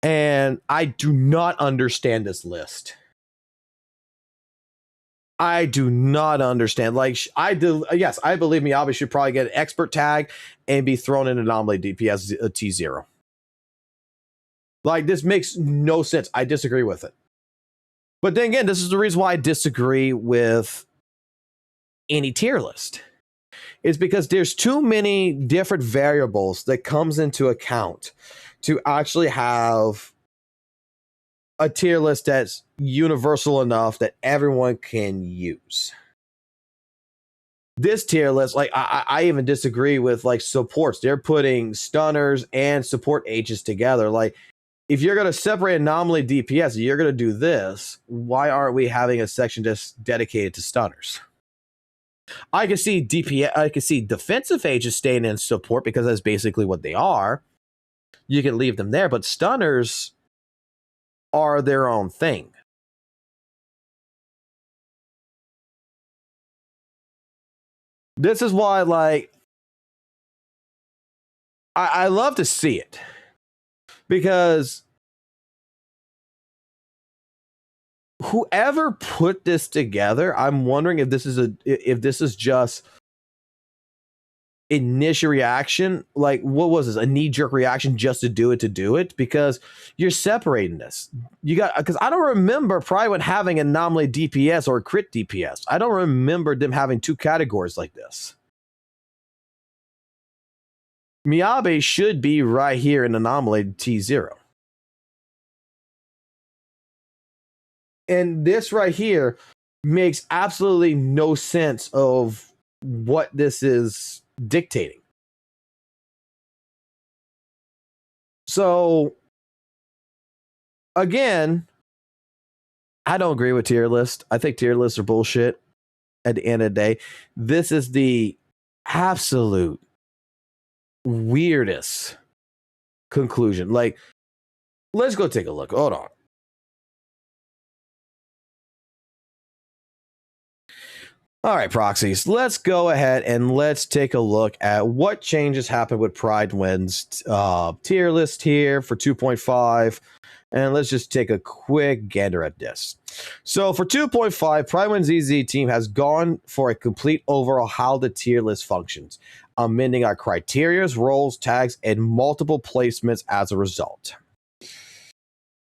And I do not understand this list. I do not understand. Like, I believe Miyabi should probably get an expert tag and be thrown in anomaly DPS T0. Like, this makes no sense. I disagree with it. But then again, this is the reason why I disagree with any tier list. Is because there's too many different variables that comes into account to actually have a tier list that's universal enough that everyone can use. This tier list, like I even disagree with like supports. They're putting stunners and support H's together. Like, if you're going to separate anomaly DPS, you're going to do this. Why aren't we having a section just dedicated to stunners? I can see DPS, I can see defensive H's staying in support because that's basically what they are. You can leave them there, but stunners are their own thing. This is why, like, I love to see it because whoever put this together, I'm wondering if this is just initial reaction, like what was this, a knee-jerk reaction just to do it, because you're separating this. You got, because I don't remember probably when having anomaly DPS or crit DPS. I don't remember them having two categories like this. Miyabe should be right here in anomaly T0. And this right here makes absolutely no sense of what this is dictating. So, again, I don't agree with tier list. I think tier lists are bullshit at the end of the day. This is the absolute weirdest conclusion. Like, let's go take a look. Hold on. All right, proxies, let's go ahead and let's take a look at what changes happened with Pride Wind's tier list here for 2.5. And let's just take a quick gander at this. So for 2.5, Pride Wind's EZ team has gone for a complete overhaul how the tier list functions, amending our criteria, roles, tags, and multiple placements as a result.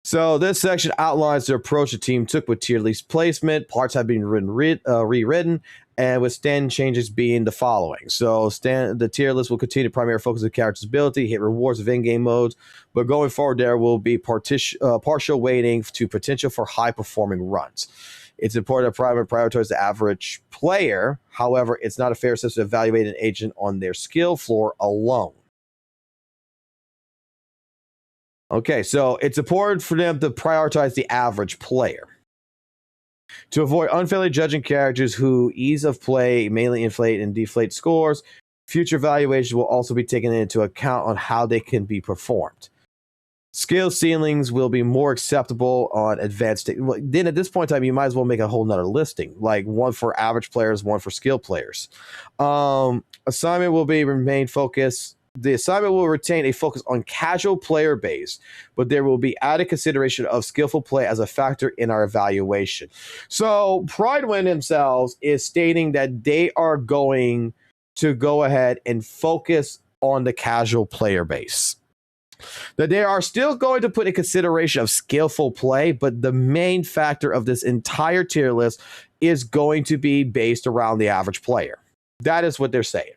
So this section outlines the approach the team took with tier list placement. Parts have been rewritten, and with standing changes being the following. So the tier list will continue to primarily focus on character's ability, hit rewards of in-game modes, but going forward there will be partial weighting to potential for high-performing runs. It's important to prioritize the average player. However, it's not a fair system to evaluate an agent on their skill floor alone. Okay, so it's important for them to prioritize the average player. To avoid unfairly judging characters who ease of play mainly inflate and deflate scores, future evaluations will also be taken into account on how they can be performed. Skill ceilings will be more acceptable on advanced. Then at this point in time, you might as well make a whole nother listing, like one for average players, one for skill players. Assignment will remain focused. The assignment will retain a focus on casual player base, but there will be added consideration of skillful play as a factor in our evaluation. So Pridewind themselves is stating that they are going to go ahead and focus on the casual player base. That they are still going to put in consideration of skillful play, but the main factor of this entire tier list is going to be based around the average player. That is what they're saying.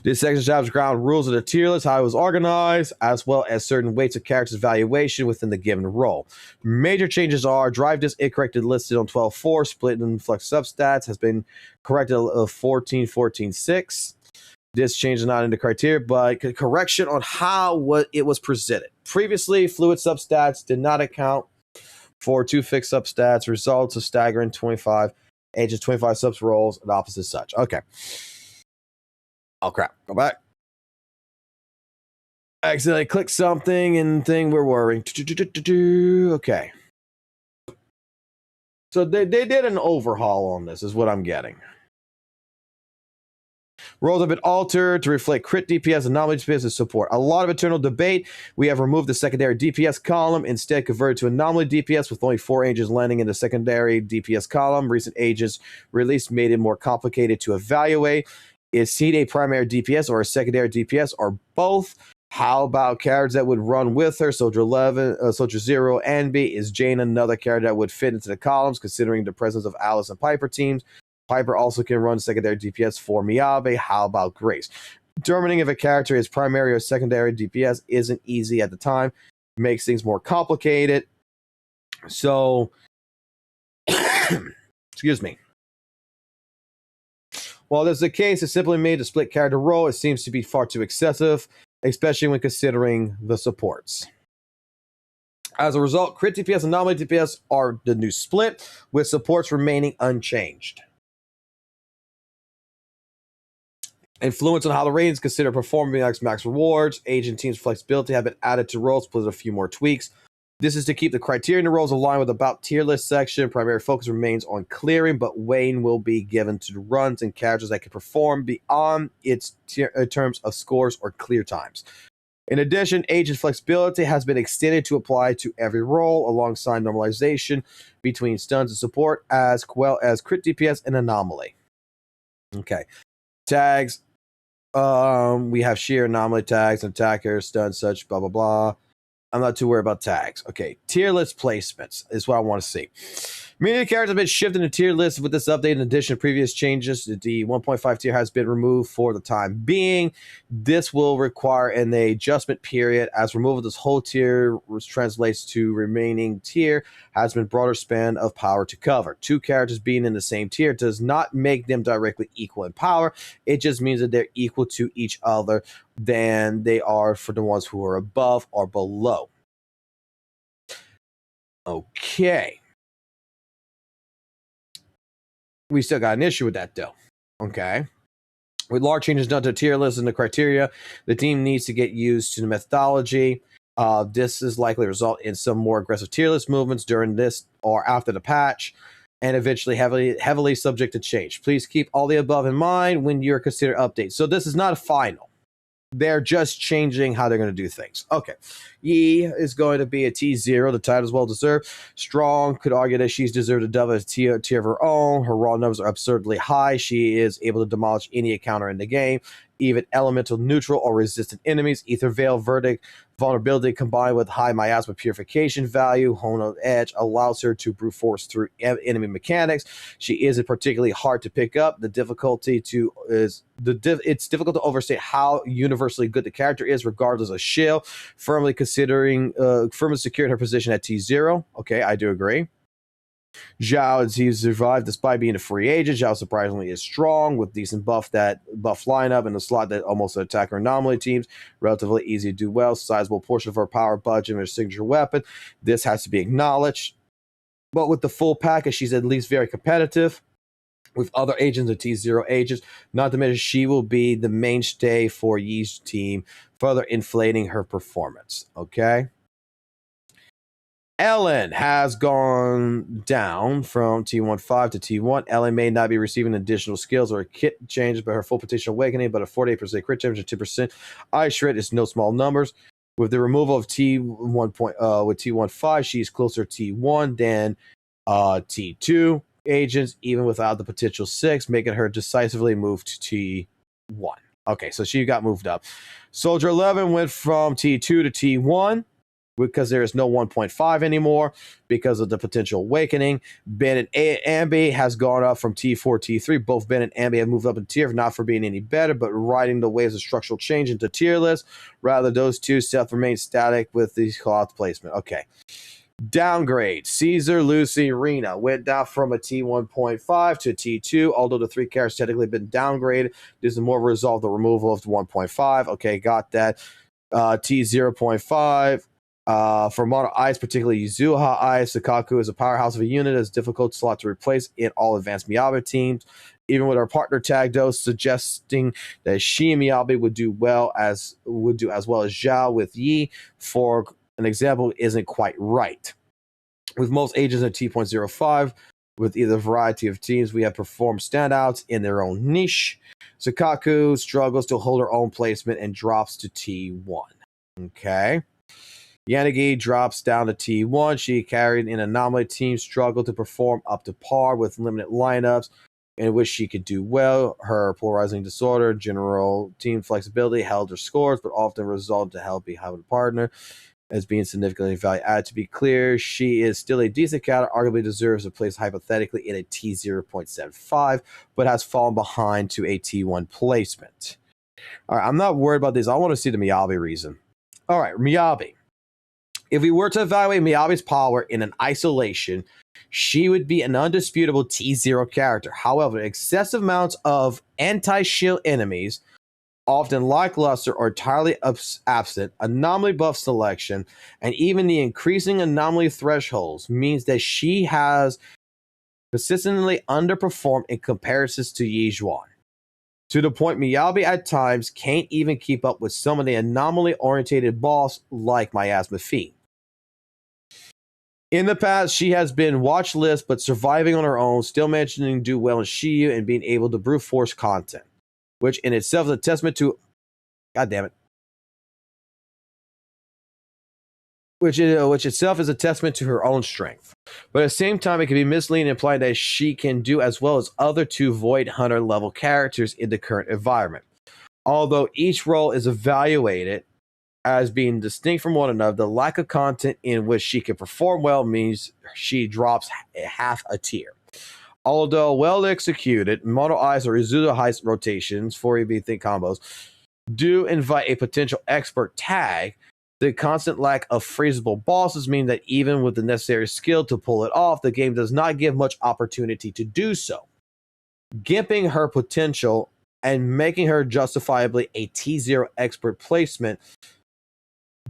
This section establishes ground rules of the tier list, how it was organized, as well as certain weights of characters' valuation within the given role. Major changes are drive disc incorrectly listed on 12.4, split and flex substats has been corrected of 14.14.6. This change is not in the criteria, but correction on how it was presented. Previously, fluid substats did not account for two fixed substats, results of staggering 25, ages 25 subs roles, and opposite such. Okay. Oh crap, go back. I accidentally clicked something and thing we're worrying. Okay. So they did an overhaul on this, is what I'm getting. Roles have been altered to reflect crit DPS, anomaly DPS, and support. A lot of internal debate. We have removed the secondary DPS column, instead converted to anomaly DPS with only 4 agents landing in the secondary DPS column. Recent agents released made it more complicated to evaluate. Is Seed a primary DPS or a secondary DPS or both? How about characters that would run with her? Soldier 11, Soldier 0, and B. Is Jane another character that would fit into the columns, considering the presence of Alice and Piper teams? Piper also can run secondary DPS for Miyabe. How about Grace? Determining if a character is primary or secondary DPS isn't easy at the time. Makes things more complicated. So, excuse me. While this is the case, it's simply made a split character role. It seems to be far too excessive, especially when considering the supports. As a result, crit DPS and anomaly DPS are the new split, with supports remaining unchanged. Influence on how the ratings consider performing max rewards. Agent teams' flexibility have been added to roles, plus a few more tweaks. This is to keep the criterion of roles aligned with about tier list section. Primary focus remains on clearing, but weighing will be given to the runs and characters that can perform beyond its terms of scores or clear times. In addition, agent flexibility has been extended to apply to every role, alongside normalization between stuns and support, as well as crit DPS and anomaly. Okay. Tags. We have sheer anomaly tags and attackers, stun, such, blah, blah, blah. I'm not too worried about tags. Okay, tier list placements is what I want to see. Many characters have been shifted to tier lists with this update. In addition to previous changes, the 1.5 tier has been removed for the time being. This will require an adjustment period, as removal of this whole tier translates to remaining tier has been broader span of power to cover. Two characters being in the same tier does not make them directly equal in power. It just means that they're equal to each other than they are for the ones who are above or below. Okay. We still got an issue with that, though. Okay. With large changes done to tier lists and the criteria, the team needs to get used to the methodology. This is likely to result in some more aggressive tier list movements during this or after the patch, and eventually heavily subject to change. Please keep all the above in mind when you're considering updates. So this is not a final. They're just changing how they're going to do things. Okay. Yi is going to be a T0. The title is well deserved. Strong could argue that she's deserved a double tier of her own. Her raw numbers are absurdly high. She is able to demolish any encounter in the game, even elemental, neutral, or resistant enemies. Ether Veil, Verdict, vulnerability combined with high miasma purification value, Hono Edge allows her to brute force through enemy mechanics. She isn't particularly hard to pick up. It's difficult to overstate how universally good the character is, regardless of shield. Firmly secured her position at T0. Okay, I do agree. Zhao, he's survived despite being a free agent. Zhao surprisingly is strong with decent buff lineup in the slot that almost attacker anomaly teams. Relatively easy to do well. Sizable portion of her power budget and her signature weapon. This has to be acknowledged. But with the full package, she's at least very competitive with other agents and T0 agents. Not to mention, she will be the mainstay for Yi's team, further inflating her performance. Okay. Ellen has gone down from T1.5 to T1. Ellen may not be receiving additional skills or kit changes, but her full potential awakening, but a 48% crit damage and 2% ice shred is no small numbers. With the removal of with T1.5, she's closer to T1 than T2 agents, even without the potential 6, making her decisively move to T1. Okay, so she got moved up. Soldier 11 went from T2 to T1. Because there is no 1.5 anymore because of the potential awakening. Ben and Ambi has gone up from T4 T3. Both Ben and Ambi have moved up in tier, not for being any better, but riding the waves of structural change into tier lists. Rather, those two self remain static with the cloth placement. Okay. Downgrade. Caesar, Lucy, Rena went down from a T1.5 to T2, although the 3 characters technically been downgraded. This is more of a result of the removal of the 1.5. Okay, got that. T0.5. For Mono Ice, particularly Yuzuha Ice, Sakaku is a powerhouse of a unit that's difficult slot to replace in all advanced Miyabi teams. Even with our partner tag, though, suggesting that she and Miyabi would do as well as Zhao with Yi, for an example, isn't quite right. With most agents at T.05, with either variety of teams, we have performed standouts in their own niche. Sakaku struggles to hold her own placement and drops to T1. Okay. Yanagi drops down to T1. She carried an anomaly team, struggled to perform up to par with limited lineups in which she could do well. Her polarizing disorder, general team flexibility held her scores, but often resulted to help behind a partner as being significantly value added. To be clear, she is still a decent counter, arguably deserves a place hypothetically in a T0.75, but has fallen behind to a T1 placement. All right, I'm not worried about this. I want to see the Miyabi reason. All right, Miyabi. If we were to evaluate Miyabi's power in an isolation, she would be an undisputable T0 character. However, excessive amounts of anti-shield enemies, often lackluster or entirely absent, anomaly buff selection, and even the increasing anomaly thresholds means that she has consistently underperformed in comparisons to Yi Zhuan. To the point Miyabi at times can't even keep up with some of the anomaly-orientated boss like Miasma Fiend. In the past, she has been watch list, but surviving on her own, still managing to do well in Shiyu and being able to brute force content, which in itself is a testament to, which itself is a testament to her own strength. But at the same time, it can be misleading, implying that she can do as well as other 2 Void Hunter level characters in the current environment. Although each role is evaluated as being distinct from one another, the lack of content in which she can perform well means she drops half a tier. Although well executed, Mono Eyes or Izudo Heist rotations, 4EB Think combos, do invite a potential expert tag, the constant lack of freezable bosses mean that even with the necessary skill to pull it off, the game does not give much opportunity to do so, gimping her potential and making her justifiably a T0 expert placement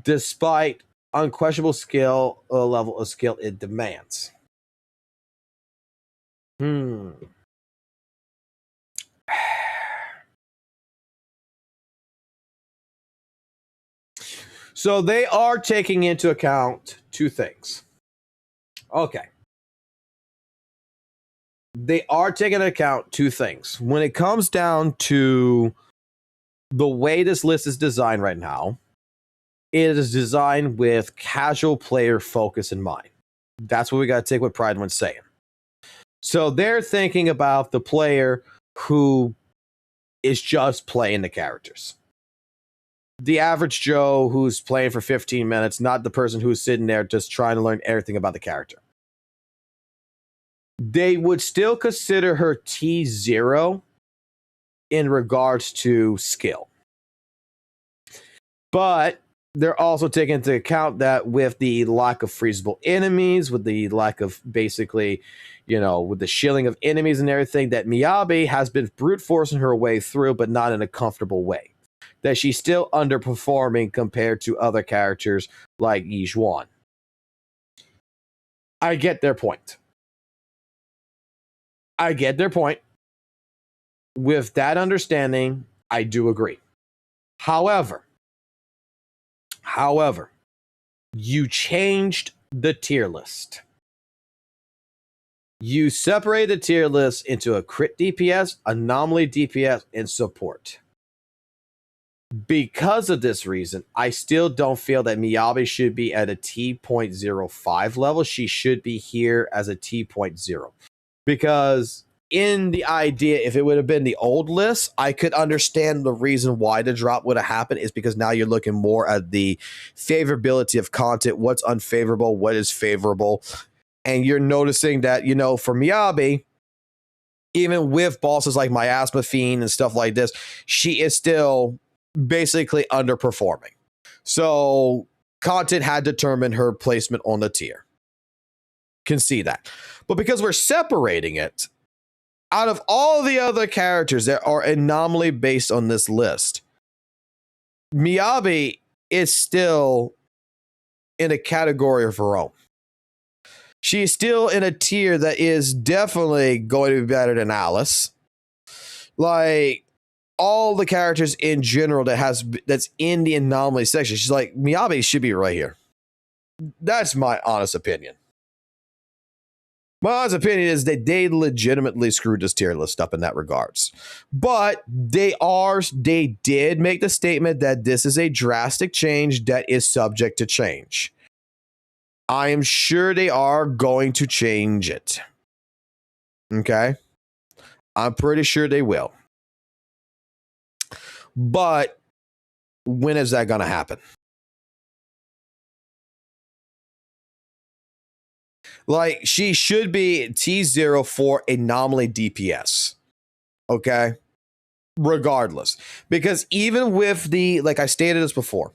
despite unquestionable skill level of skill it demands. So they are taking into account two things. Okay. They are taking into account two things. When it comes down to the way this list is designed right now, it is designed with casual player focus in mind. That's what we got to take what pride when saying. So they're thinking about the player who is just playing the characters. The average Joe who's playing for 15 minutes, not the person who's sitting there just trying to learn everything about the character. They would still consider her T0 in regards to skill. But they're also taking into account that with the lack of freezable enemies, with the lack of basically, with the shielding of enemies and everything, that Miyabi has been brute forcing her way through, but not in a comfortable way. That she's still underperforming compared to other characters like Yi Zhuan. I get their point. With that understanding, I do agree. However, you changed the tier list. You separated the tier list into a crit DPS, anomaly DPS, and support. Because of this reason, I still don't feel that Miyabi should be at a T.05 level. She should be here as a T.0. Because in the idea, if it would have been the old list, I could understand the reason why the drop would have happened is because now you're looking more at the favorability of content, what's unfavorable, what is favorable. And you're noticing that, for Miyabi, even with bosses like Miasma Fiend and stuff like this, she is still basically underperforming. So content had determined her placement on the tier. Can see that. But because we're separating it, out of all the other characters that are anomaly based on this list, Miyabi is still in a category of her own. She's still in a tier that is definitely going to be better than Alice. Like, all the characters in general that's in the anomaly section, she's like, Miyabi should be right here. That's my honest opinion. My honest opinion is that they legitimately screwed this tier list up in that regards. But they did make the statement that this is a drastic change that is subject to change. I am sure they are going to change it. Okay? I'm pretty sure they will. But when is that going to happen? Like, she should be T0 for anomaly DPS. Okay? Regardless. Because even with like I stated this before,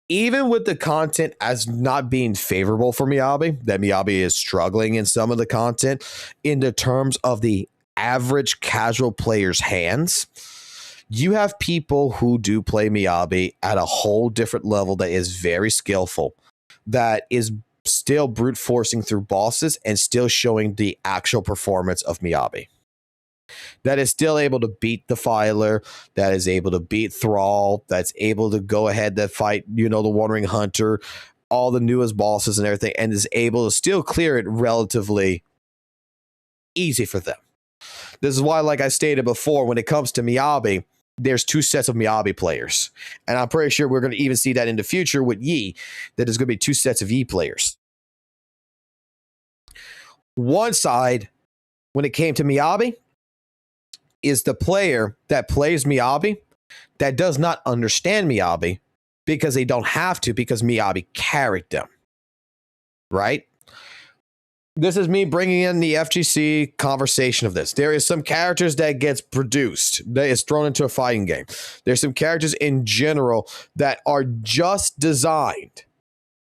even with the content as not being favorable for Miyabi, that Miyabi is struggling in some of the content in the terms of the average casual player's hands, you have people who do play Miyabi at a whole different level that is very skillful, that is still brute forcing through bosses and still showing the actual performance of Miyabi. That is still able to beat the Filer, that is able to beat Thrall, that's able to go ahead and fight, the Wandering Hunter, all the newest bosses and everything, and is able to still clear it relatively easy for them. This is why, like I stated before, when it comes to Miyabi, there's two sets of Miyabi players. And I'm pretty sure we're going to even see that in the future with Yi, that there's going to be two sets of Yi players. One side, when it came to Miyabi, is the player that plays Miyabi that does not understand Miyabi because they don't have to, because Miyabi carried them, right? This is me bringing in the FGC conversation of this. There is some characters that gets produced, that is thrown into a fighting game. There's some characters in general that are just designed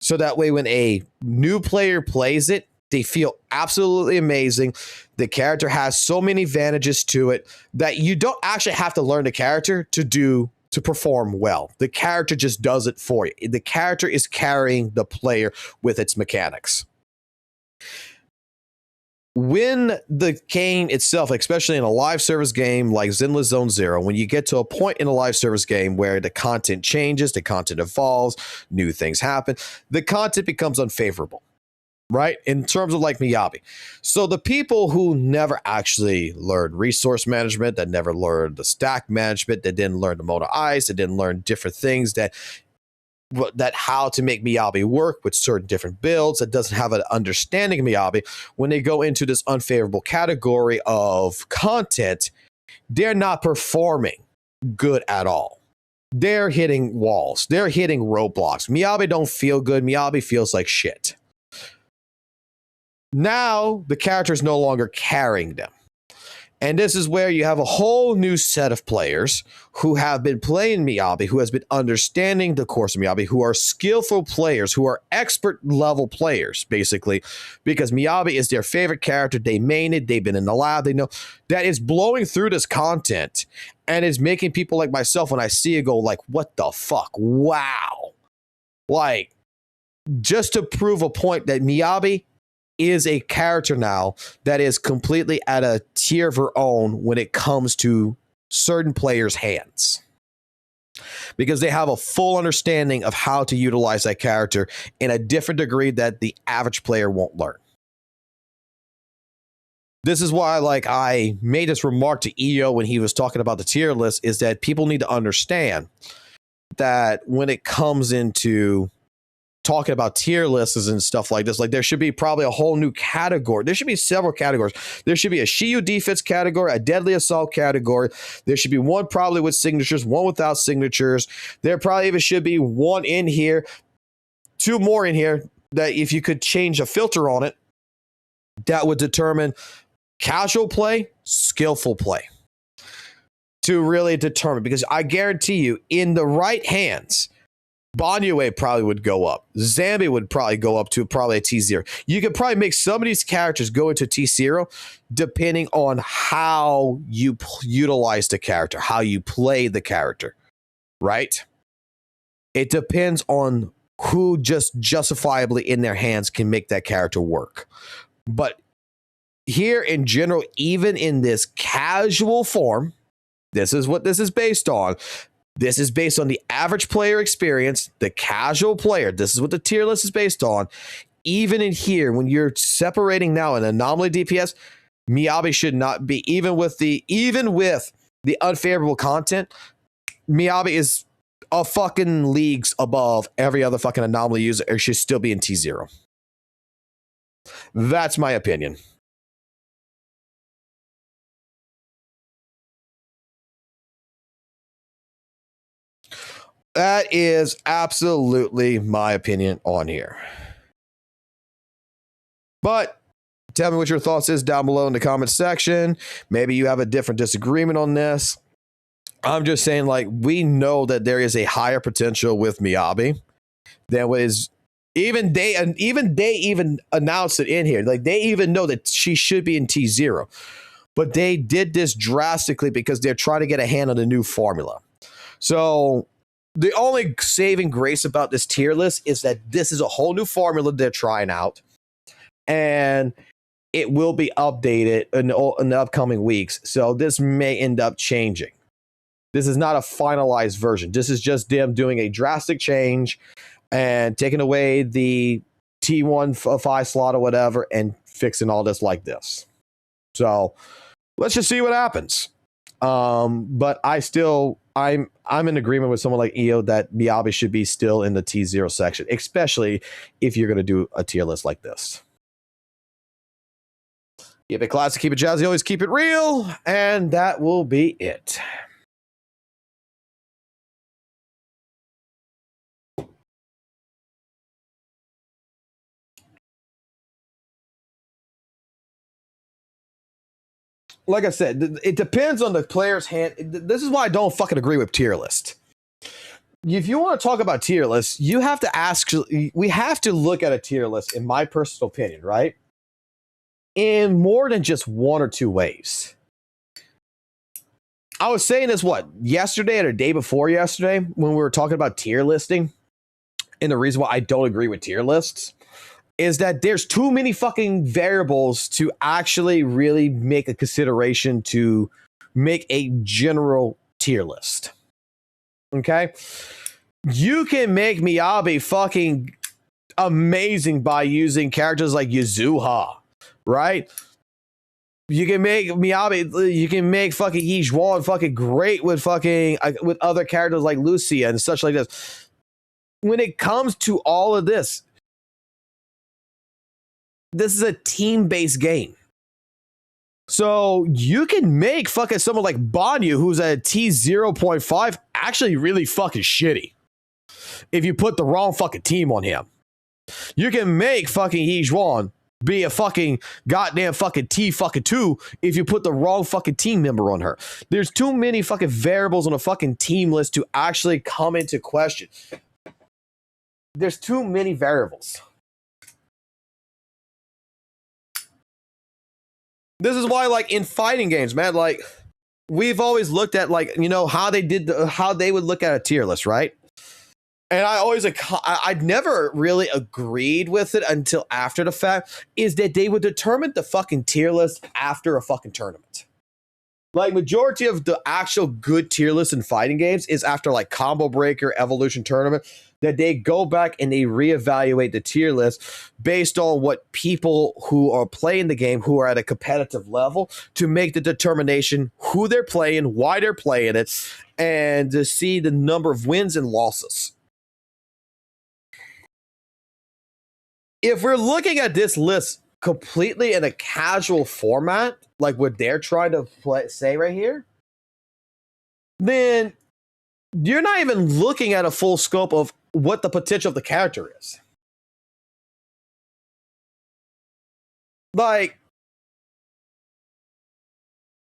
so that way when a new player plays it, they feel absolutely amazing. The character has so many advantages to it that you don't actually have to learn the character to perform well. The character just does it for you. The character is carrying the player with its mechanics. When the game itself, especially in a live service game like Zenless Zone Zero, when you get to a point in a live service game where the content changes, the content evolves, new things happen, the content becomes unfavorable, right? In terms of like Miyabi. So the people who never actually learned resource management, that never learned the stack management, that didn't learn the motor ice, that didn't learn different things that how to make Miyabi work with certain different builds, that doesn't have an understanding of Miyabi, when they go into this unfavorable category of content, they're not performing good at all. They're hitting walls. They're hitting roadblocks. Miyabi don't feel good. Miyabi feels like shit. Now, the character is no longer carrying them. And this is where you have a whole new set of players who have been playing Miyabi, who has been understanding the course of Miyabi, who are skillful players, who are expert level players, basically, because Miyabi is their favorite character. They main it. They've been in the lab. They know that is blowing through this content and is making people like myself, when I see it, go like, what the fuck? Wow. Like, just to prove a point that Miyabi is a character now that is completely at a tier of her own when it comes to certain players' hands, because they have a full understanding of how to utilize that character in a different degree that the average player won't learn. This is why, like, I made this remark to EO when he was talking about the tier list, is that people need to understand that when it comes into talking about tier lists and stuff like this, like, there should be probably a whole new category. There should be several categories. There should be a Shiyu defense category, a deadly assault category. There should be one probably with signatures, one without signatures. There probably even should be one in here, two more in here, that if you could change a filter on it, that would determine casual play, skillful play, to really determine. Because I guarantee you, in the right hands, Banyue probably would go up. Zambi would probably go up to probably a T0. You could probably make some of these characters go into T0 depending on how you utilize the character, how you play the character, right? It depends on who just justifiably in their hands can make that character work. But here in general, even in this casual form, this is what this is based on. This is based on the average player experience, the casual player. This is what the tier list is based on. Even in here, when you're separating now an anomaly DPS, Miyabi should not be, even with the unfavorable content, Miyabi is a fucking leagues above every other fucking anomaly user. It should still be in T0. That's my opinion. That is absolutely my opinion on here. But tell me what your thoughts is down below in the comment section. Maybe you have a different disagreement on this. I'm just saying, like, we know that there is a higher potential with Miyabi than what is. Even they announced it in here. Like, they even know that she should be in T0. But they did this drastically because they're trying to get a hand on the new formula. So the only saving grace about this tier list is that this is a whole new formula they're trying out, and it will be updated in the upcoming weeks. So this may end up changing. This is not a finalized version. This is just them doing a drastic change and taking away the T1 5 slot or whatever and fixing all this like this. So let's just see what happens. But I'm in agreement with someone like EO that Miyabi should be still in the T0 section, especially if you're going to do a tier list like this. Keep it classic, keep it jazzy, always keep it real, and that will be it. like I said, it depends on the player's hand. This is why I don't fucking agree with tier list. If you want to talk about tier lists, you have to ask. We have to look at a tier list, in my personal opinion, right? In more than just one or two ways. I was saying this, yesterday or the day before yesterday, when we were talking about tier listing, and the reason why I don't agree with tier lists is that there's too many fucking variables to actually really make a consideration to make a general tier list. Okay? You can make Miyabi fucking amazing by using characters like Yuzuha, right? You can make Miyabi, you can make fucking Yizhuan fucking great with fucking with other characters like Lucia and such like this. When it comes to all of this is a team-based game. So you can make fucking someone like Banyu, who's at T0.5, actually really fucking shitty if you put the wrong fucking team on him. You can make fucking Yizhuan be a fucking goddamn fucking T2 if you put the wrong fucking team member on her. There's too many fucking variables on a fucking team list to actually come into question. There's too many variables. This is why, like, in fighting games, man, like, we've always looked at, like, you know, how they would look at a tier list, right? And I'd never really agreed with it until after the fact, is that they would determine the fucking tier list after a fucking tournament. Like, majority of the actual good tier lists in fighting games is after, like, Combo Breaker, Evolution Tournament, that they go back and they reevaluate the tier list based on what people who are playing the game, who are at a competitive level, to make the determination who they're playing, why they're playing it, and to see the number of wins and losses. If we're looking at this list completely in a casual format, like what they're trying to say right here, then you're not even looking at a full scope of what the potential of the character is. Like,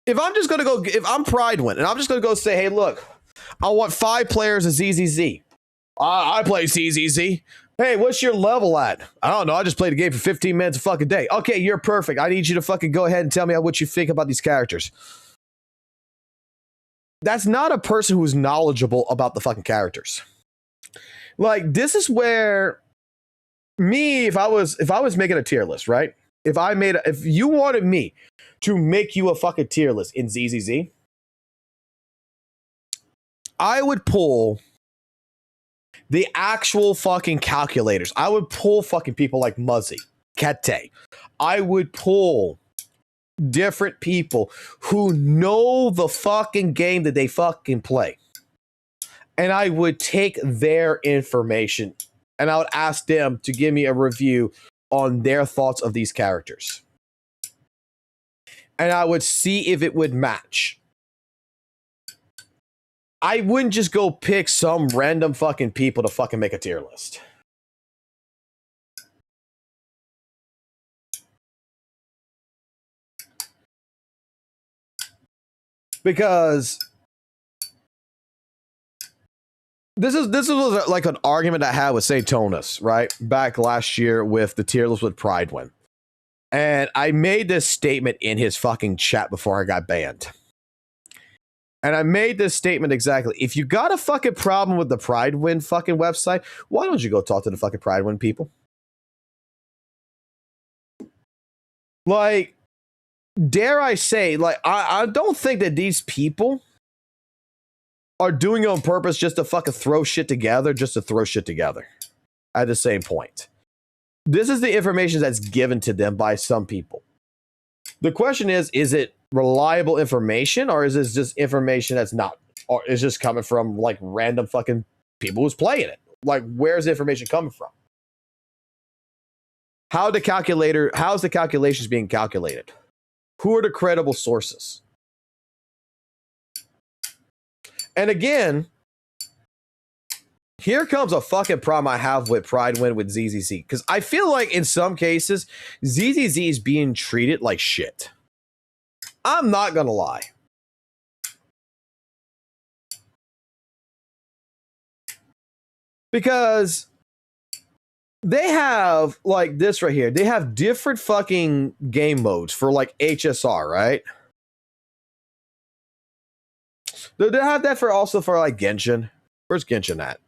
if I'm Pridewin, and I'm just going to go say, hey, look, I want 5 players of ZZZ. I play ZZZ. Hey, what's your level at? I don't know. I just played the game for 15 minutes a fucking day. Okay, you're perfect. I need you to fucking go ahead and tell me what you think about these characters. That's not a person who's knowledgeable about the fucking characters. Like, this is where if I was making a tier list, right? If you wanted me to make you a fucking tier list in ZZZ, I would pull the actual fucking calculators. I would pull fucking people like Muzzy, Kete. I would pull different people who know the fucking game that they fucking play. And I would take their information and I would ask them to give me a review on their thoughts of these characters. And I would see if it would match. I wouldn't just go pick some random fucking people to fucking make a tier list. Because this was like an argument I had with Saintonus, right? Back last year with the tier list with Pridewin. And I made this statement in his fucking chat before I got banned. And I made this statement exactly. If you got a fucking problem with the Pridewin fucking website, why don't you go talk to the fucking Pridewin people? Like, dare I say, like, I don't think that these people are doing it on purpose just to fucking throw shit together, at the same point. This is the information that's given to them by some people. The question is it reliable information, or is this just information that's not, or is just coming from like random fucking people who's playing it? Like, where's the information coming from? How's the calculations being calculated? Who are the credible sources? And again, here comes a fucking problem I have with Pridewin with ZZZ, because I feel like in some cases ZZZ is being treated like shit. I'm not gonna lie. Because they have like this right here. They have different fucking game modes for like HSR, right? Do they have that for also for like Genshin? Where's Genshin at?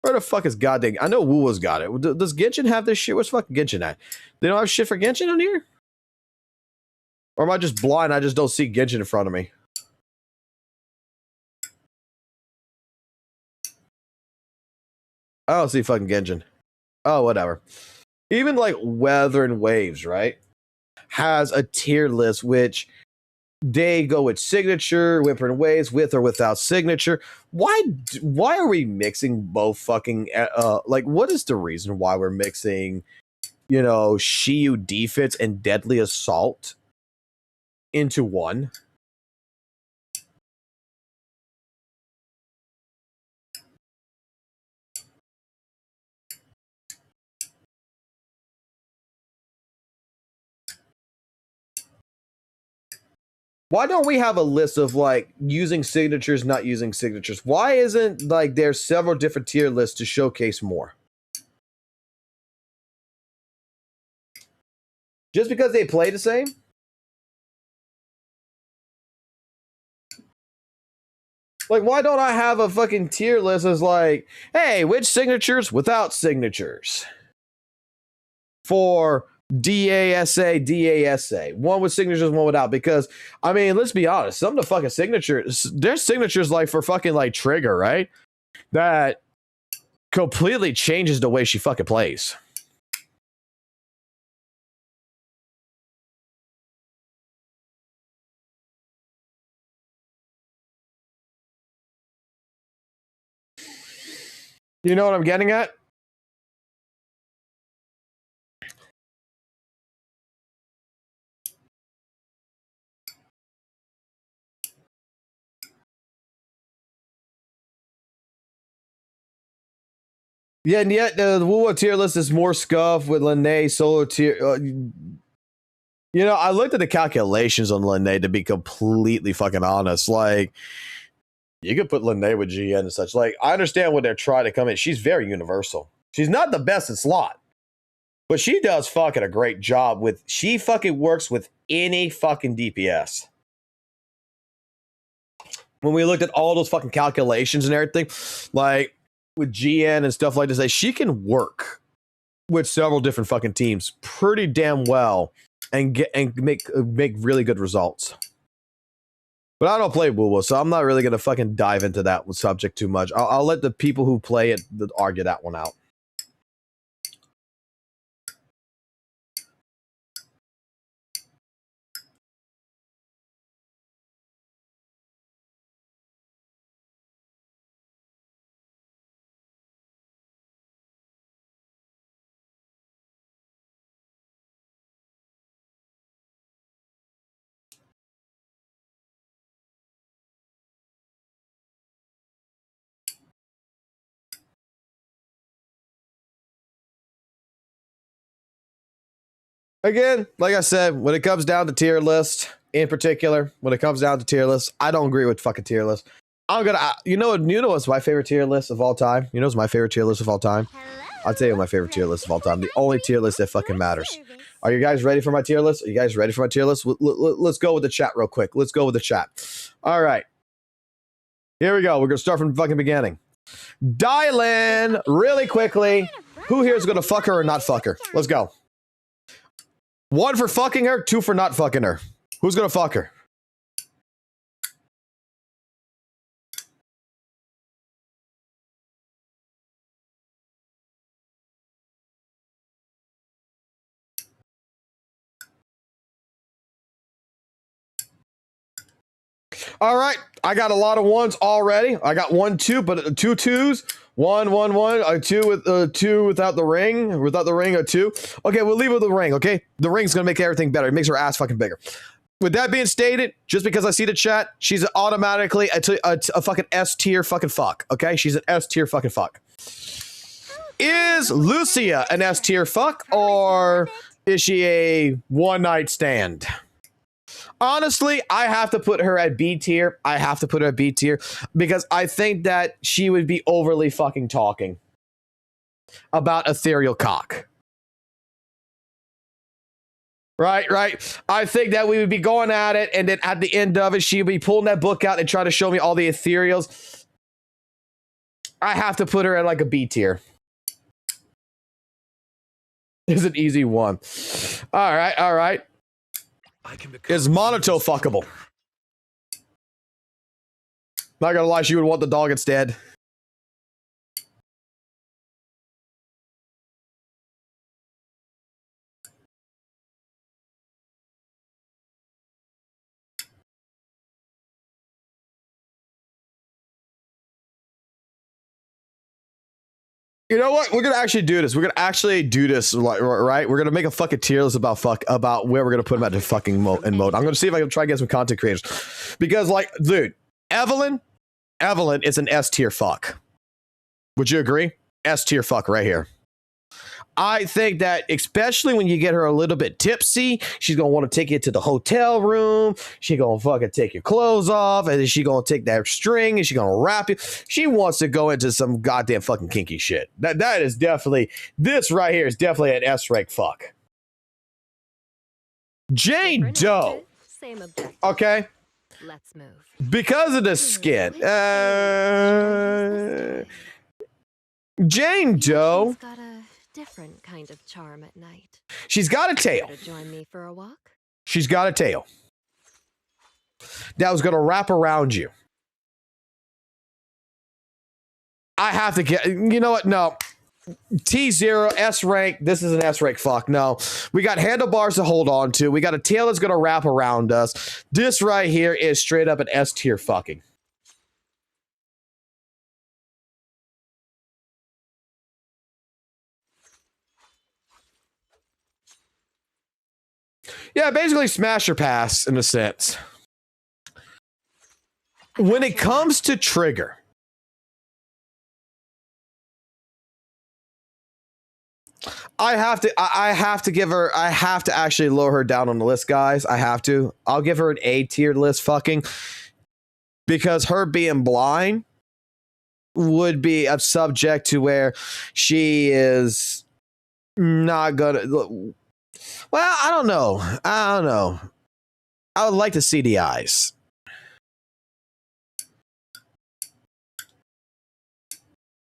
Where the fuck is goddamn? I know WUWA's got it. Does Genshin have this shit? Where's fucking Genshin at? They don't have shit for Genshin on here? Or am I just blind? I just don't see Genshin in front of me. I don't see fucking Genshin. Oh, whatever. Even like Weather and Waves, right? Has a tier list which they go with signature, Whipper and Waves, with or without signature. Why are we mixing both fucking like what is the reason why we're mixing, you know, Shiyu Defense and Deadly Assault into one? Why don't we have a list of like using signatures, not using signatures? Why isn't like there's several different tier lists to showcase more? Just because they play the same? Like, why don't I have a fucking tier list as like, hey, which signatures without signatures? For DASA, one with signatures, one without. Because I mean, let's be honest, some of the fucking signatures, there's signatures like for fucking like Trigger, right? That completely changes the way she fucking plays. You know what I'm getting at? Yeah, and yet the WUWA tier list is more scuff with Lene solo tier. You know, I looked at the calculations on Lene to be completely fucking honest. Like, you could put Lene with GN and such. Like, I understand what they're trying to come in. She's very universal. She's not the best in slot, but she does fucking a great job with. She fucking works with any fucking DPS. When we looked at all those fucking calculations and everything, like with GN and stuff like this, like, she can work with several different fucking teams pretty damn well and get and make really good results. But I don't play WUWA, so I'm not really gonna fucking dive into that subject too much. I'll let the people who play it argue that one out. Again, like I said, when it comes down to tier list, in particular, when it comes down to tier list, I don't agree with fucking tier list. I'm gonna, you know what's my favorite tier list of all time? You know what's my favorite tier list of all time? I'll tell you my favorite tier list of all time. The only tier list that fucking matters. Are you guys ready for my tier list? Are you guys ready for my tier list? Let's go with the chat real quick. Let's go with the chat. All right. Here we go. We're gonna start from the fucking beginning. Dial in really quickly. Who here is gonna fuck her or not fuck her? Let's go. 1 for fucking her, 2 for not fucking her. Who's gonna fuck her? All right, I got a lot of ones already. I got 1, 2, but 2 twos. 1, 1, 1, a 2 with 2 without the ring, a 2. Okay, we'll leave with the ring. Okay, the ring's gonna make everything better. It makes her ass fucking bigger. With that being stated, just because I see the chat, she's automatically a fucking S tier fucking fuck. Okay, she's an S tier fucking fuck. Is Lucia an S tier fuck, or is she a one night stand? Honestly, I have to put her at B tier. I have to put her at B tier because I think that she would be overly fucking talking about ethereal cock. Right. I think that we would be going at it, and then at the end of it, she would be pulling that book out and trying to show me all the ethereals. I have to put her at like a B tier. It's an easy one. All right. Is Monoto fuckable? Not gonna lie, she would want the dog instead. You know what? We're gonna actually do this. Right? We're gonna make a fucking tier list about where we're gonna put them at the fucking mode. I'm gonna see if I can try to get some content creators, because like, dude, Evelyn is an S tier fuck. Would you agree? S tier fuck right here. I think that especially when you get her a little bit tipsy, she's gonna want to take you to the hotel room. She's gonna fucking take your clothes off, and then she's gonna take that string and she's gonna wrap you. She wants to go into some goddamn fucking kinky shit. That is definitely, this right here is definitely an S rank fuck. Jane Doe. Same objective. Okay. Let's move. Because of the skin. Jane Doe. Got a different kind of charm at night. She's got a tail. To join me for a walk? She's got a tail that was going to wrap around you. I have to get, you know what? No. T0, S rank. This is an S rank fuck. No. We got handlebars to hold on to. We got a tail that's going to wrap around us. This right here is straight up an S tier fucking. Yeah, basically smash or pass in a sense. When it comes to trigger, I have to give her, I have to actually lower her down on the list, guys. I have to. I'll give her an A tier list fucking, because her being blind would be a subject to where she is not gonna. Well, I don't know. I would like to see the eyes.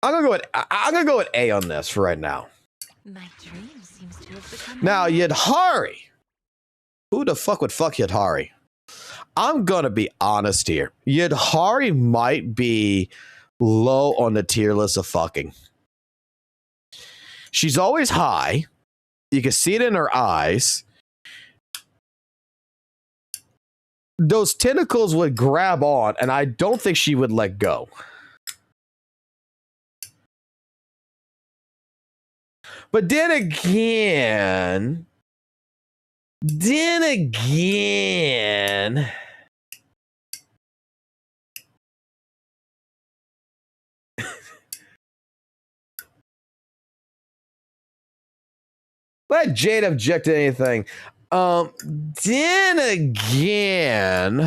I'm gonna go with A on this for right now. My dream seems to have become Now, Yadhari. Who the fuck would fuck Yadhari? I'm gonna be honest here. Yadhari might be low on the tier list of fucking. She's always high. You can see it in her eyes. Those tentacles would grab on, and I don't think she would let go. But then again, let Jade object to anything. Then again,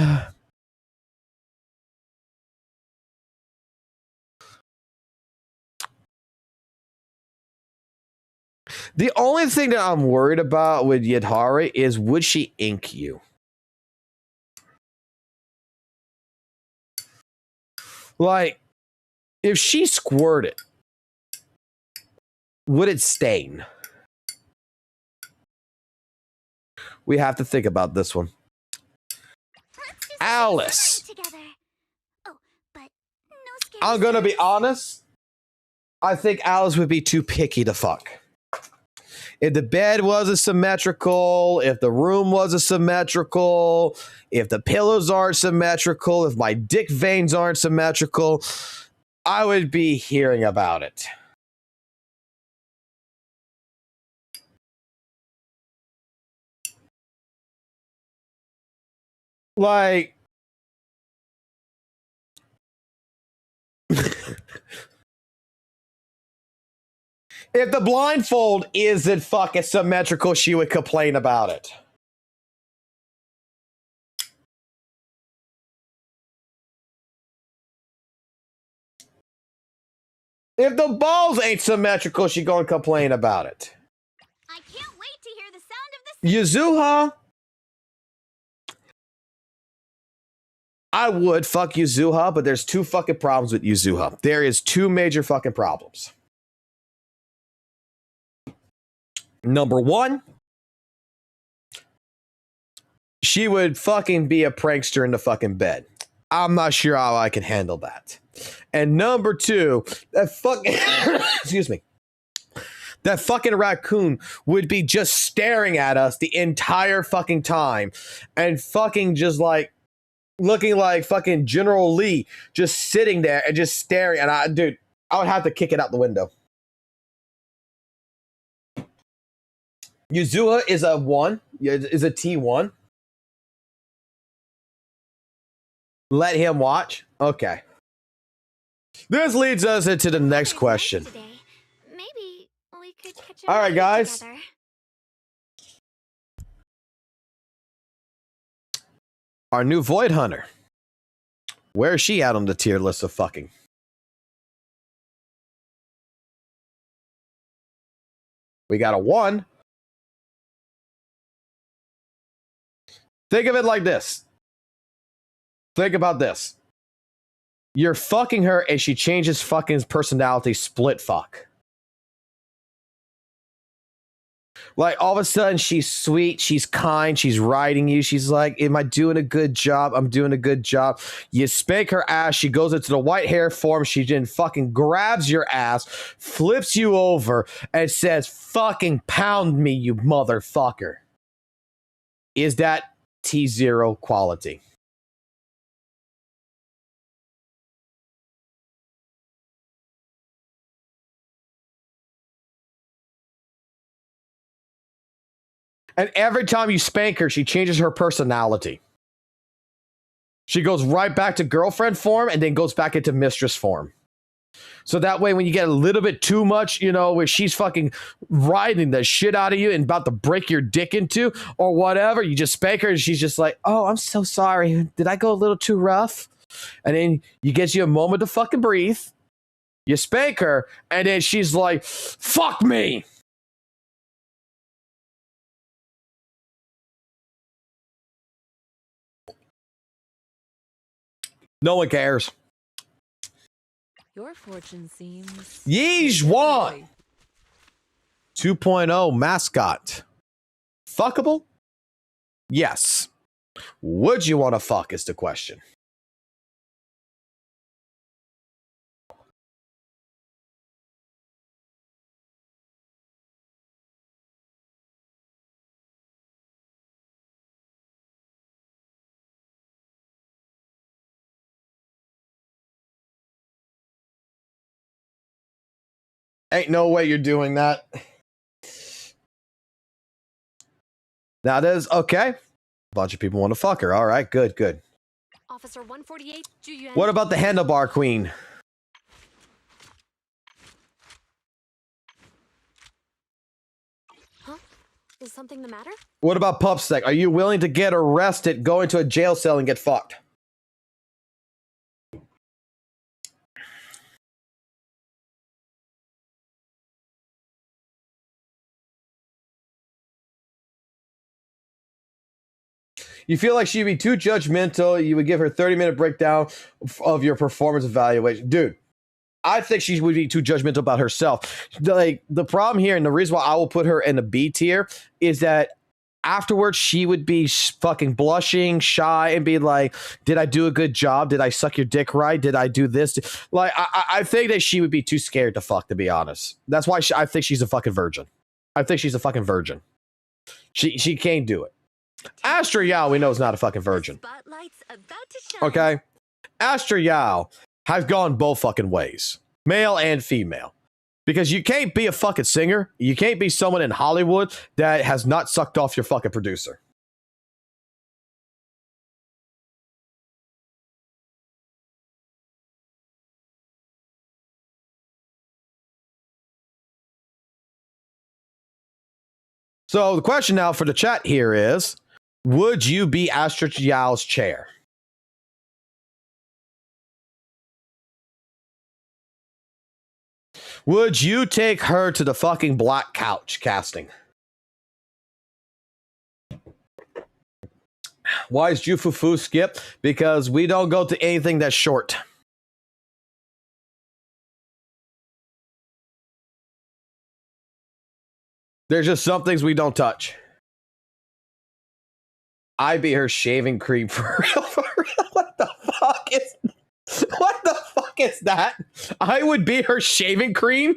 the only thing that I'm worried about with Yadhari is, would she ink you? Like, if she squirted, would it stain? We have to think about this one. Alice. Oh, but no I'm gonna be honest. I think Alice would be too picky to fuck. If the bed wasn't symmetrical, if the room wasn't symmetrical, if the pillows aren't symmetrical, if my dick veins aren't symmetrical, I would be hearing about it. Like, if the blindfold isn't fucking symmetrical, she would complain about it. If the balls ain't symmetrical, she gonna complain about it. I can't wait to hear the sound of the Yuzuha. I would fuck Yuzuha, but there's two fucking problems with Yuzuha. There is two major fucking problems. Number one, she would fucking be a prankster in the fucking bed. I'm not sure how I can handle that. And number two, that fucking excuse me. That fucking raccoon would be just staring at us the entire fucking time and fucking just like looking like fucking General Lee, just sitting there and just staring. And I would have to kick it out the window. Yuzuha is a 1, is a T1. Let him watch. Okay. This leads us into the next question. Maybe we could catch All right, guys. together. Our new Void Hunter. Where is she at on the tier list of fucking? We got a 1. Think of it like this. Think about this. You're fucking her and she changes fucking personality split fuck. Like, all of a sudden, she's sweet, she's kind, she's riding you. She's like, am I doing a good job? I'm doing a good job. You spank her ass. She goes into the white hair form. She then fucking grabs your ass, flips you over, and says, fucking pound me, you motherfucker. Is that T0 quality? And every time you spank her, she changes her personality. She goes right back to girlfriend form and then goes back into mistress form. So that way, when you get a little bit too much, you know, where she's fucking riding the shit out of you and about to break your dick into or whatever, you just spank her and she's just like, oh, I'm so sorry. Did I go a little too rough? And then you get you a moment to fucking breathe. You spank her and then she's like, fuck me. No one cares. Your fortune seems... Yeesh 2.0 mascot. Fuckable? Yes. Would you want to fuck is the question. Ain't no way you're doing that. Now there's okay. A bunch of people want to fuck her. All right, good, good. Officer 148, What about the handlebar queen? Huh? Is something the matter? What about Pupsec? Are you willing to get arrested, go into a jail cell, and get fucked? You feel like she'd be too judgmental. You would give her 30-minute breakdown of your performance evaluation. Dude, I think she would be too judgmental about herself. Like, the problem here, and the reason why I will put her in the B tier, is that afterwards she would be fucking blushing, shy, and be like, did I do a good job? Did I suck your dick right? Did I do this? Like, I think that she would be too scared to fuck, to be honest. That's why I think she's a fucking virgin. I think she's a fucking virgin. She can't do it. Astra Yao, we know, is not a fucking virgin. Okay? Astra Yao has gone both fucking ways. Male and female. Because you can't be a fucking singer. You can't be someone in Hollywood that has not sucked off your fucking producer. So the question now for the chat here is, would you be Astra Yao's chair? Would you take her to the fucking black couch casting? Why is Jufufu skip? Because we don't go to anything that's short. There's just some things we don't touch. I be her shaving cream for real, for real. What the fuck is that? I would be her shaving cream?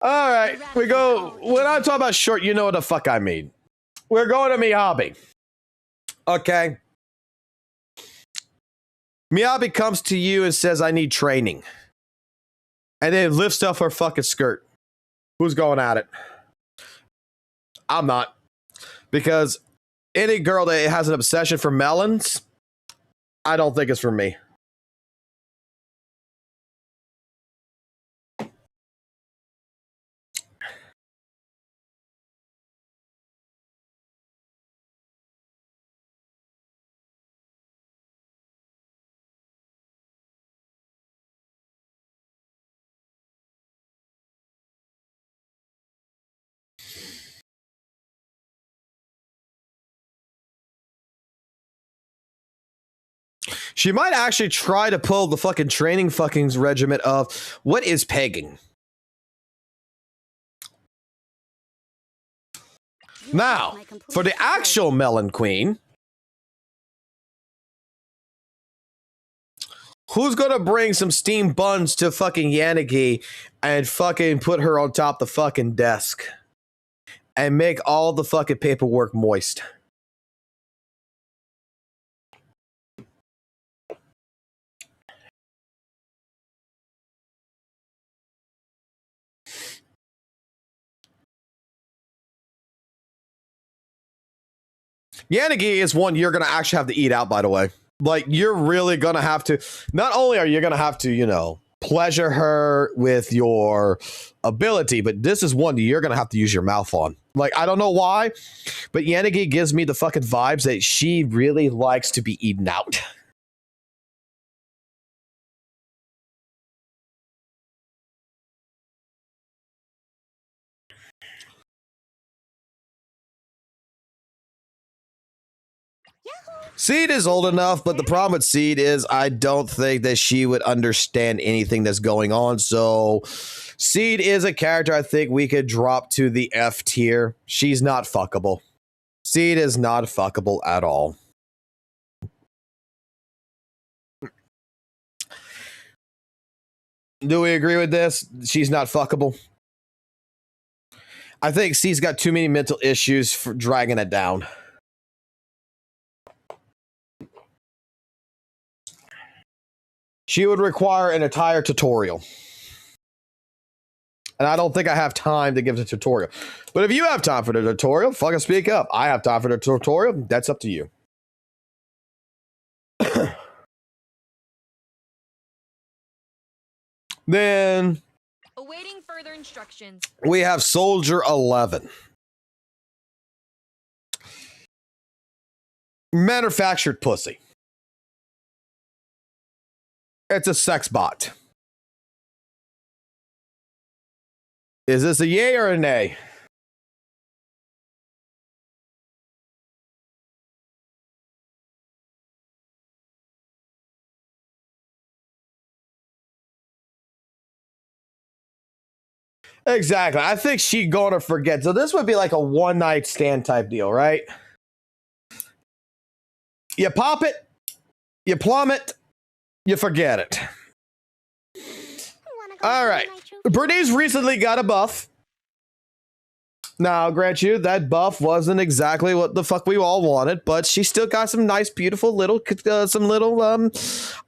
All right, we go. When I talk about short, you know what the fuck I mean. We're going to Miyabi. Okay. Miyabi comes to you and says, I need training. And then lifts up her fucking skirt. Who's going at it? I'm not. Because any girl that has an obsession for melons, I don't think it's for me. She might actually try to pull the fucking training fucking regiment of what is pegging. Now, for the actual Melon Queen, who's gonna bring some steamed buns to fucking Yanagi and fucking put her on top the fucking desk and make all the fucking paperwork moist? Yanagi is one you're going to actually have to eat out, by the way. Like, you're really going to have to, not only are you going to have to, you know, pleasure her with your ability, but this is one you're going to have to use your mouth on. Like, I don't know why, but Yanagi gives me the fucking vibes that she really likes to be eaten out. Seed is old enough, but the problem with Seed is I don't think that she would understand anything that's going on. So Seed is a character I think we could drop to the F tier. She's not fuckable. Seed is not fuckable at all. Do we agree with this? She's not fuckable. I think Seed's got too many mental issues for dragging it down. She would require an entire tutorial. And I don't think I have time to give the tutorial. But if you have time for the tutorial, fucking speak up. I have time for the tutorial. That's up to you. Then Awaiting further instructions. we have Soldier 11. Manufactured pussy. It's a sex bot. Is this a yay or a nay? Exactly. I think she's gonna forget. So this would be like a one-night stand type deal, right? You pop it, you plumb it, you forget it. All right. Bernie's recently got a buff. Now, I'll grant you, that buff wasn't exactly what the fuck we all wanted, but she still got some nice, beautiful little,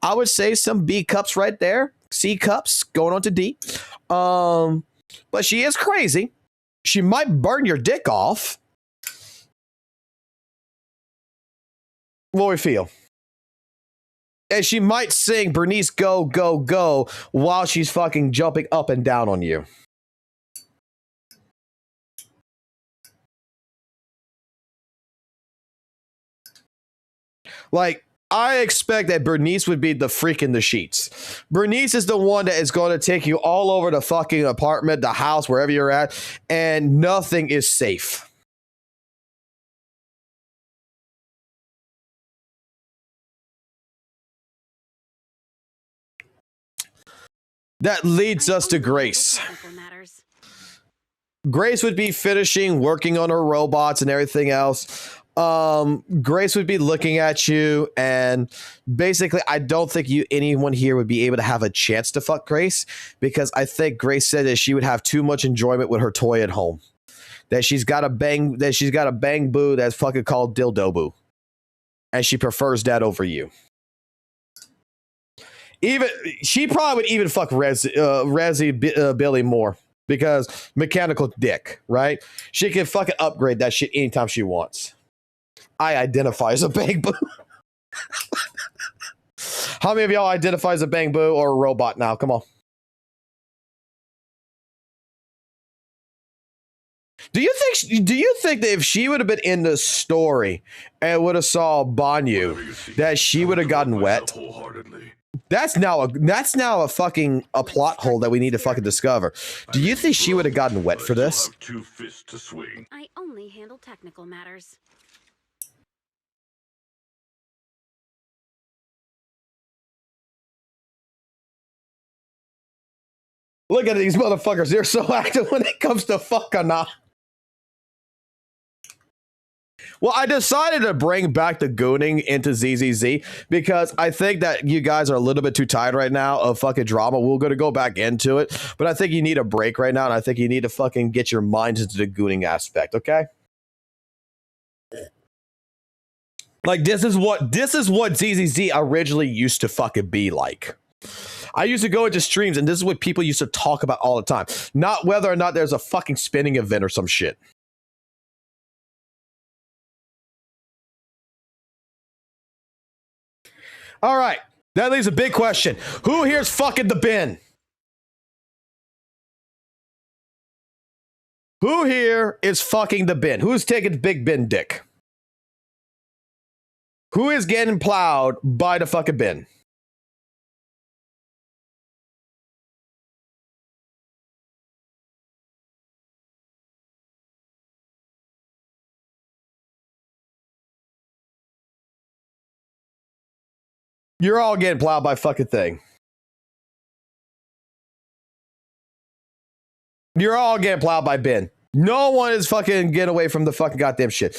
I would say some B cups right there. C cups going on to D. But she is crazy. She might burn your dick off. What we feel? And she might sing Bernice Go, Go, Go while she's fucking jumping up and down on you. Like, I expect that Bernice would be the freak in the sheets. Bernice is the one that is going to take you all over the fucking apartment, the house, wherever you're at, and nothing is safe. That leads us to Grace. Grace would be finishing working on her robots and everything else. Grace would be looking at you, and basically, I don't think anyone here would be able to have a chance to fuck Grace, because I think Grace said that she would have too much enjoyment with her toy at home. That she's got a bang boo that's fucking called Dildo Boo, and she prefers that over you. Even she probably would even fuck Razzie Billy more, because mechanical dick, right? She can fucking upgrade that shit anytime she wants. I identify as a bang boo. How many of y'all identify as a bang boo or a robot now? Come on. Do you think that if she would have been in the story and would have saw Banyu, that she would have gotten wet? That's now a fucking plot hole that we need to fucking discover. Do you think she would have gotten wet for this? I only handle technical matters. Look at these motherfuckers. They're so active when it comes to fucking now. Well, I decided to bring back the gooning into ZZZ because I think that you guys are a little bit too tired right now of fucking drama. We're going to go back into it, but I think you need a break right now, and I think you need to fucking get your minds into the gooning aspect, okay? Like, this is what ZZZ originally used to fucking be like. I used to go into streams, and this is what people used to talk about all the time. Not whether or not there's a fucking spinning event or some shit. All right, that leaves a big question. Who here's fucking the bin? Who here is fucking the bin? Who's taking big bin dick? Who is getting plowed by the fucking bin? You're all getting plowed by fucking thing. You're all getting plowed by bin. No one is fucking getting away from the fucking goddamn shit.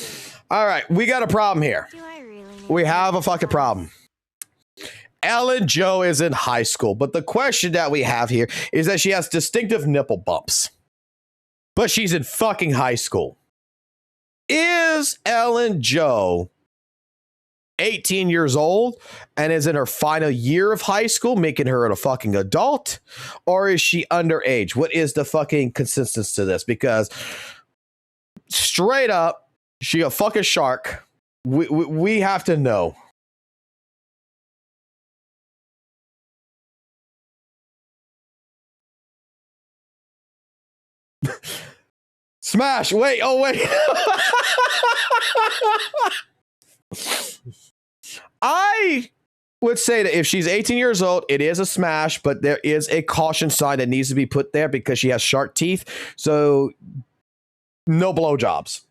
All right, we got a problem here. We have a fucking problem. Ellen Jo is in high school, but the question that we have here is that she has distinctive nipple bumps. But she's in fucking high school. Is Ellen Jo 18 years old and is in her final year of high school, making her a fucking adult? Or is she underage? What is the fucking consistency to this? Because straight up, she a fucking shark. We have to know. Smash. Wait. Oh, wait. I would say that if she's 18 years old, it is a smash, but there is a caution sign that needs to be put there because she has shark teeth. So no blowjobs.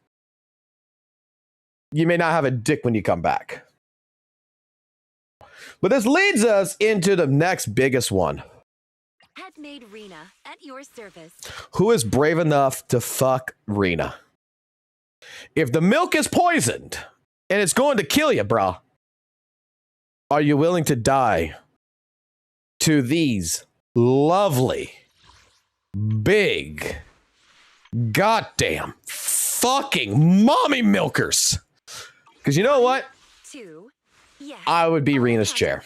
You may not have a dick when you come back. But this leads us into the next biggest one. Has made Rena at your service. Who is brave enough to fuck Rena? If the milk is poisoned and it's going to kill you, bro, are you willing to die to these lovely, big, goddamn fucking mommy milkers? Because you know what? Yes, I would be Rena's chair.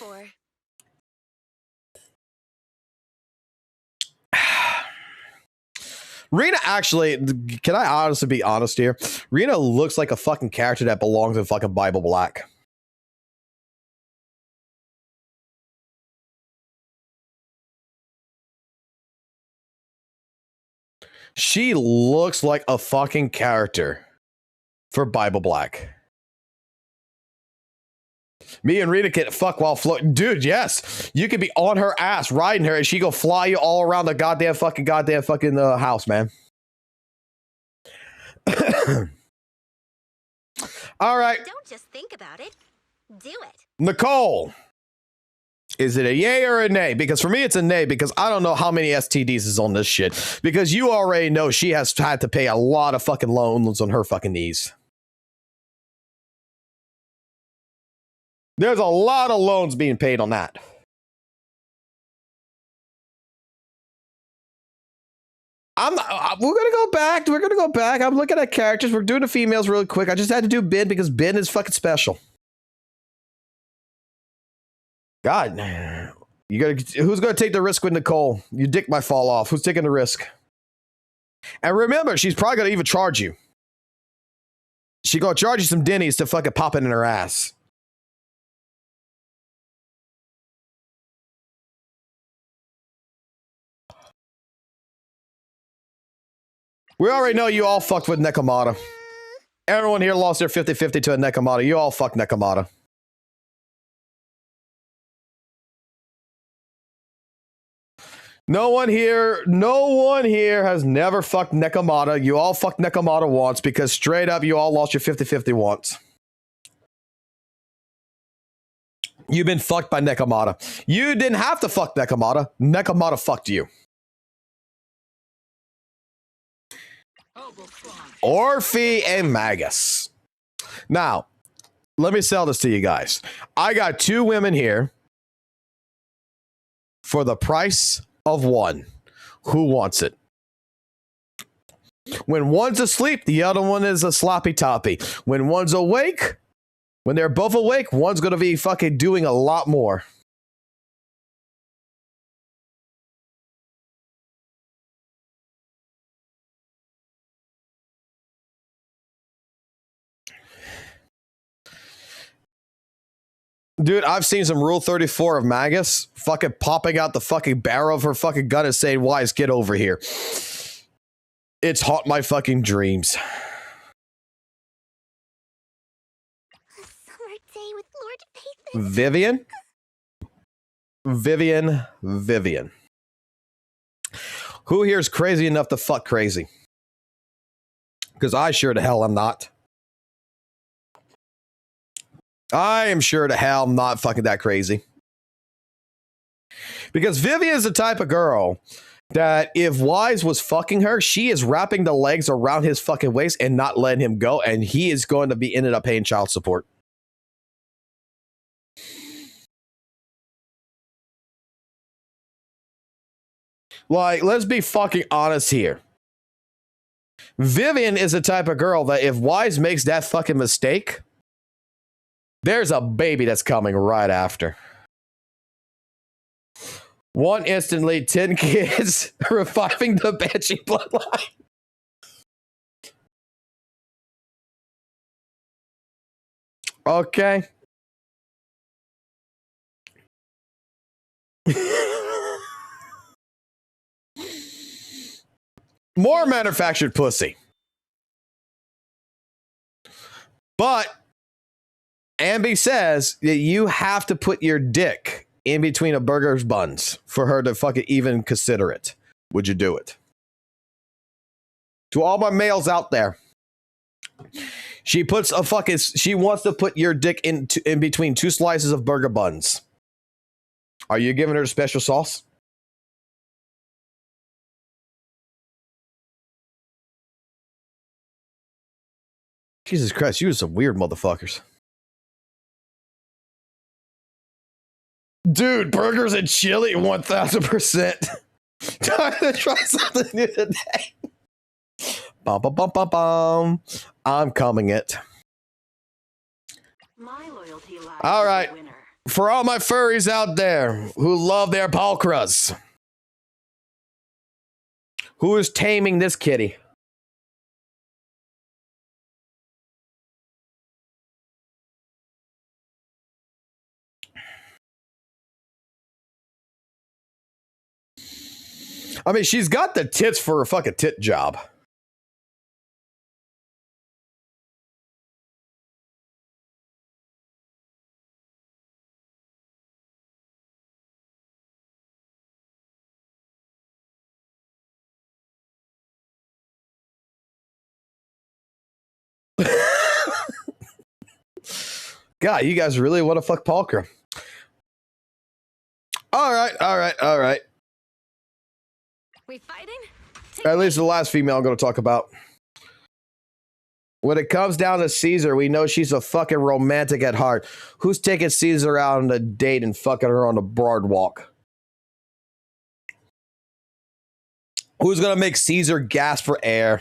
Rena actually, can I honestly be honest here? Rena looks like a fucking character that belongs in fucking Bible Black. She looks like a fucking character for Bible Black. Me and Rita can fuck while floating. Dude, yes. You could be on her ass, riding her, and she go fly you all around the goddamn fucking house, man. All right. Don't just think about it. Do it. Nicole. Is it a yay or a nay? Because for me, it's a nay because I don't know how many STDs is on this shit. Because you already know she has had to pay a lot of fucking loans on her fucking knees. There's a lot of loans being paid on that. We're gonna go back. We're gonna go back. I'm looking at characters. We're doing the females really quick. I just had to do Ben because Ben is fucking special. God, who's gonna take the risk with Nicole? Your dick might fall off. Who's taking the risk? And remember, she's probably gonna even charge you. She gonna charge you some dennies to fucking pop it in her ass. We already know you all fucked with Nekomata. Everyone here lost their 50-50 to a Nekomata. You all fucked Nekomata. No one here has never fucked Nekomata. You all fucked Nekomata once because straight up you all lost your 50-50 once. You've been fucked by Nekomata. You didn't have to fuck Nekomata. Nekomata fucked you. Orphe and Magus. Now, let me sell this to you guys. I got two women here for the price of one. Who wants it? When one's asleep, the other one is a sloppy toppy. When one's awake, when they're both awake, one's going to be fucking doing a lot more. Dude, I've seen some Rule 34 of Magus fucking popping out the fucking barrel of her fucking gun and saying, Wise, get over here. It's haunt my fucking dreams. A summer day with Lord Pathan. Vivian. Who here is crazy enough to fuck crazy? Because I sure to hell am not. I am sure to hell I'm not fucking that crazy. Because Vivian is the type of girl that if Wise was fucking her, she is wrapping the legs around his fucking waist and not letting him go, and he is going to be ended up paying child support. Like, let's be fucking honest here. Vivian is the type of girl that if Wise makes that fucking mistake, there's a baby that's coming right after. One instantly, 10 kids, reviving the Banshee bloodline. Okay. More manufactured pussy. But Ambi says that you have to put your dick in between a burger's buns for her to fucking even consider it. Would you do it? To all my males out there, she wants to put your dick in between two slices of burger buns. Are you giving her a special sauce? Jesus Christ, you are some weird motherfuckers. Dude, burgers and chili, 1000%. Time to try something new today. Bum, bum, bum, bum, bum. I'm coming it. My loyalty lies All right. with the winner. For all my furries out there who love their pulchras, who is taming this kitty? I mean, she's got the tits for a fucking tit job. God, you guys really want to fuck Palker. All right. We fighting? At least the last female I'm going to talk about. When it comes down to Caesar, we know she's a fucking romantic at heart. Who's taking Caesar out on a date and fucking her on the boardwalk? Who's going to make Caesar gasp for air?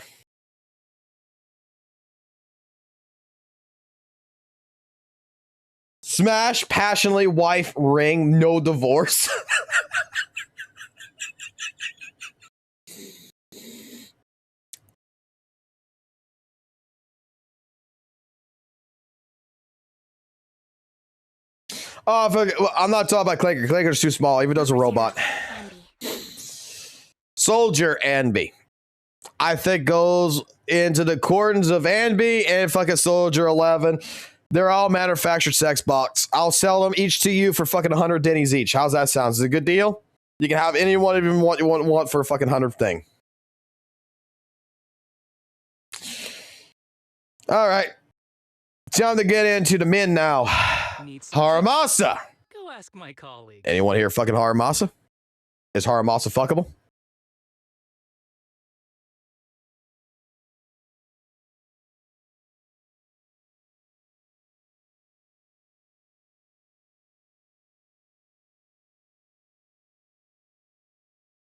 Smash, passionately, wife, ring, no divorce. Oh, well, I'm not talking about Clanker. Clanker's too small, even though it's a robot. Soldier Anby. I think goes into the cordons of Anby and fucking Soldier 11. They're all manufactured sex box. I'll sell them each to you for fucking 100 dennies each. How's that sound? Is it a good deal? You can have any one of them what you want for a fucking 100 thing. All right. Time to get into the men now. Haramasa. Go ask my colleague. Anyone here fucking Haramasa? Is Haramasa fuckable?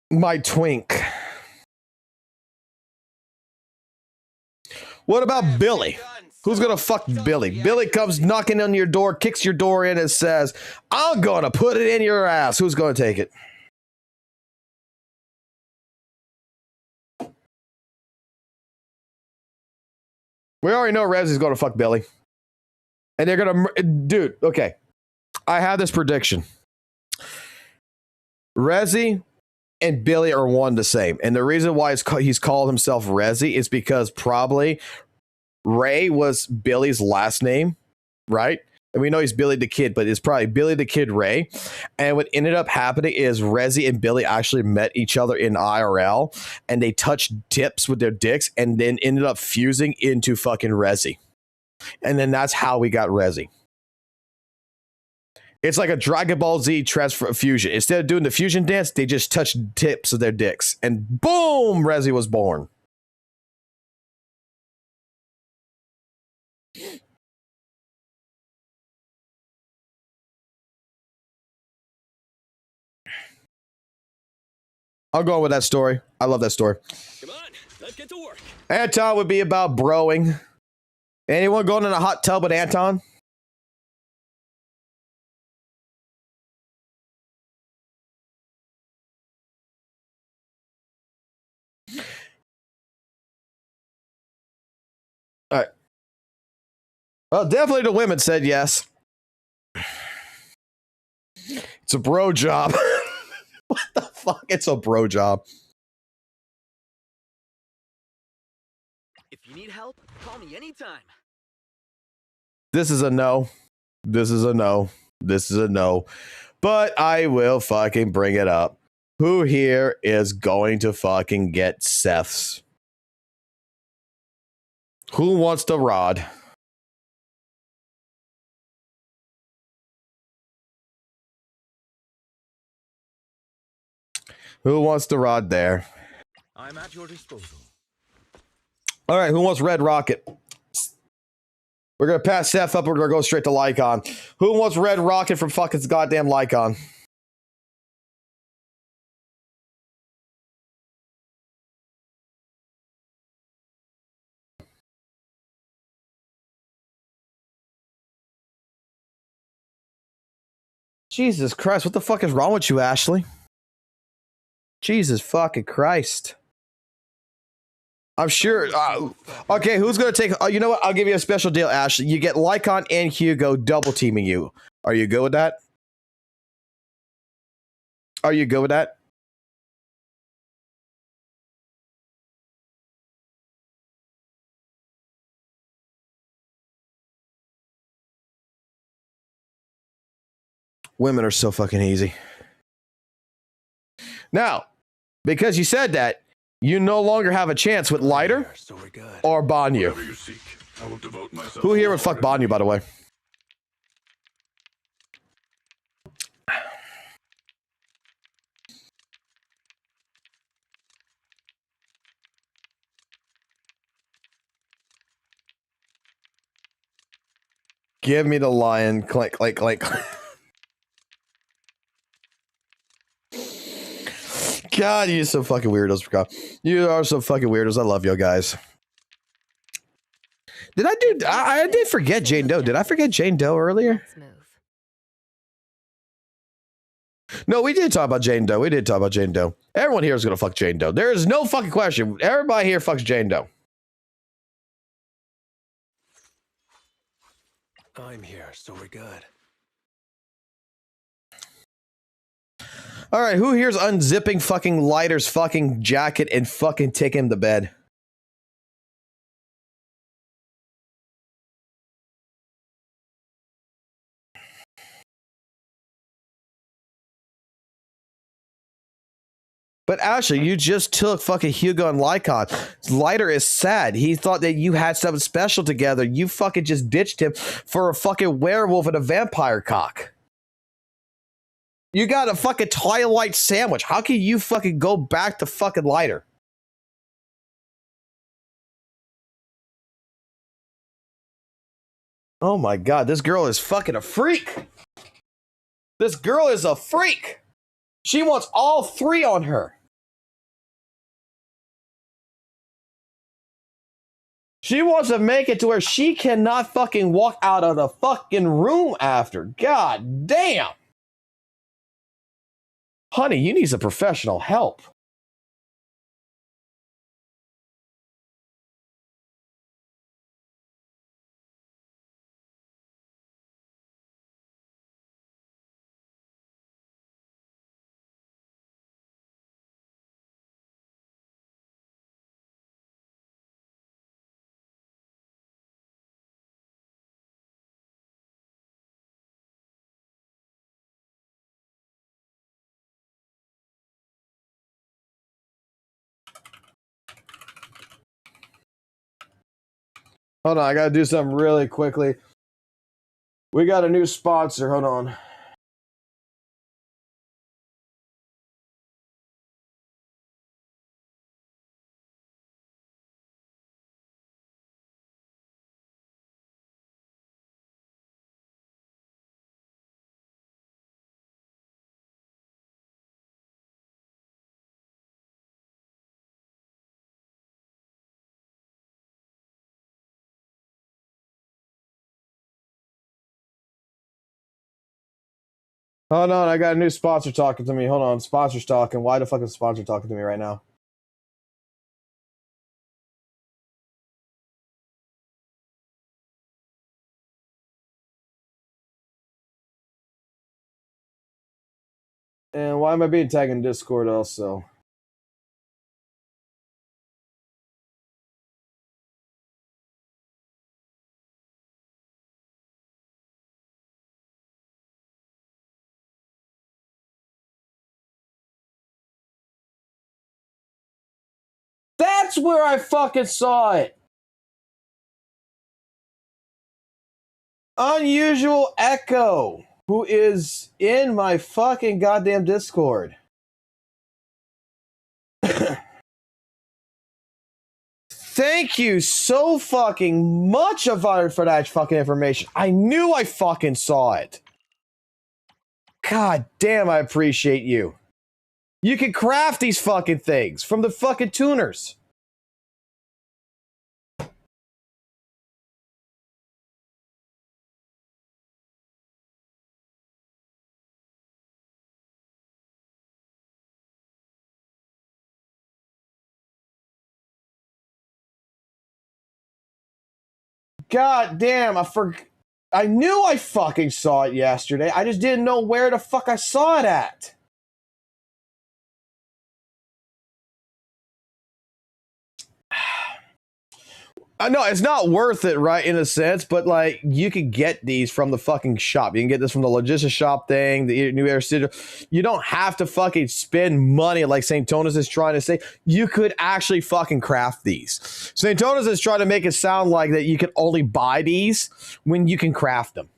My twink. What about Billy? Who's gonna fuck Billy? Billy comes knocking on your door, kicks your door in, and says, "I'm gonna put it in your ass." Who's gonna take it? We already know Rezzy's gonna fuck Billy, and they're gonna, dude. Okay, I have this prediction. Rezzy and Billy are one the same. And the reason why he's called himself Rezzy is because probably Ray was Billy's last name, right? And we know he's Billy the Kid, but it's probably Billy the Kid Ray. And what ended up happening is Rezzy and Billy actually met each other in IRL, and they touched tips with their dicks and then ended up fusing into fucking Rezzy. And then that's how we got Rezzy. It's like a Dragon Ball Z transfer fusion. Instead of doing the fusion dance, they just touched tips of their dicks. And boom, Rezzy was born. I'll go with that story. I love that story. Come on, let's get to work. Anton would be about broing. Anyone going in a hot tub with Anton? All right. Well, definitely the women said yes. It's a bro job. What the fuck? It's a bro job. If you need help, call me anytime. This is a no. This is a no. This is a no. But I will fucking bring it up. Who here is going to fucking get Seth's? Who wants the rod? Who wants the rod there? I'm at your disposal. All right, who wants Red Rocket? We're going to pass Seth up. We're going to go straight to Lycon. Who wants Red Rocket from fucking goddamn Lycon? Jesus Christ, what the fuck is wrong with you, Ashley? Jesus fucking Christ. I'm sure. Okay, who's going to take... you know what? I'll give you a special deal, Ashley. You get Lycon and Hugo double teaming you. Are you good with that? Are you good with that? Women are so fucking easy. Now, because you said that, you no longer have a chance with Lighter or Banyu. Who here would fuck Banyu, by the way? Give me the lion. Clink, clink, clink. God, you're so fucking weirdos, Scott. You are so fucking weirdos. I love you guys. Did I do? I did forget Jane Doe. Did I forget Jane Doe earlier? Let's move. No, we did talk about Jane Doe. We did talk about Jane Doe. Everyone here is gonna fuck Jane Doe. There is no fucking question. Everybody here fucks Jane Doe. I'm here, so we're good. All right, who here's unzipping fucking Lighter's fucking jacket and fucking taking him to bed? But Ashley, you just took fucking Hugo and Lycon. Lighter is sad. He thought that you had something special together. You fucking just ditched him for a fucking werewolf and a vampire cock. You got a fucking Twilight sandwich. How can you fucking go back to fucking Lighter? Oh my god, this girl is fucking a freak. This girl is a freak. She wants all three on her. She wants to make it to where she cannot fucking walk out of the fucking room after. God damn. Honey, you need some professional help. Hold on, I gotta do something really quickly. We got a new sponsor. Hold on. Hold on, I got a new sponsor talking to me. Hold on, sponsor's talking. Why the fuck is the sponsor talking to me right now? And why am I being tagged in Discord also? That's where I fucking saw it. Unusual Echo, who is in my fucking goddamn Discord. Thank you so fucking much for that fucking information. I knew I fucking saw it. God damn, I appreciate you. You can craft these fucking things from the fucking tuners. God damn, I knew I fucking saw it yesterday. I just didn't know where the fuck I saw it at. I know it's not worth it, right, in a sense, but like you could get these from the fucking shop. You can get this from the logistics shop thing, the New Air Studio. You don't have to fucking spend money like St. Tonis is trying to say. You could actually fucking craft these. St. Tonis is trying to make it sound like that you can only buy these when you can craft them.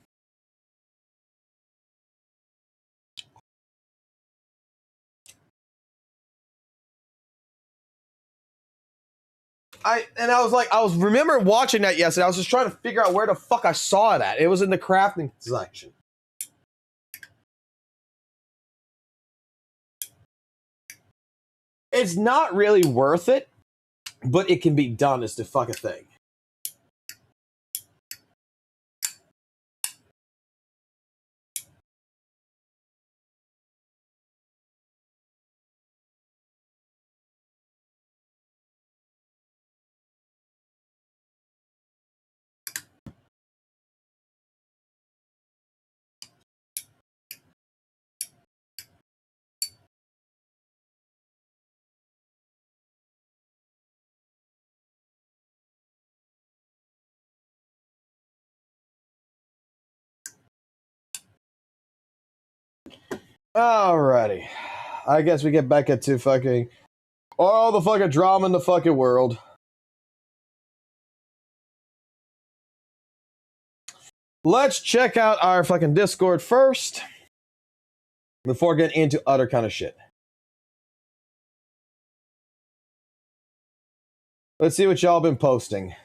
I was remember watching that yesterday. I was just trying to figure out where the fuck I saw it at. It was in the crafting section. It's not really worth it, but it can be done is the fucking thing. Alrighty. I guess we get back into fucking all the fucking drama in the fucking world. Let's check out our fucking Discord first before getting into other kind of shit. Let's see what y'all been posting.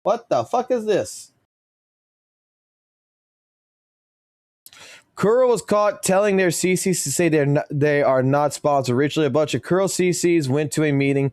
What the fuck is this? Kuro was caught telling their CCs to say they are not sponsored. Originally, a bunch of Kuro CCs went to a meeting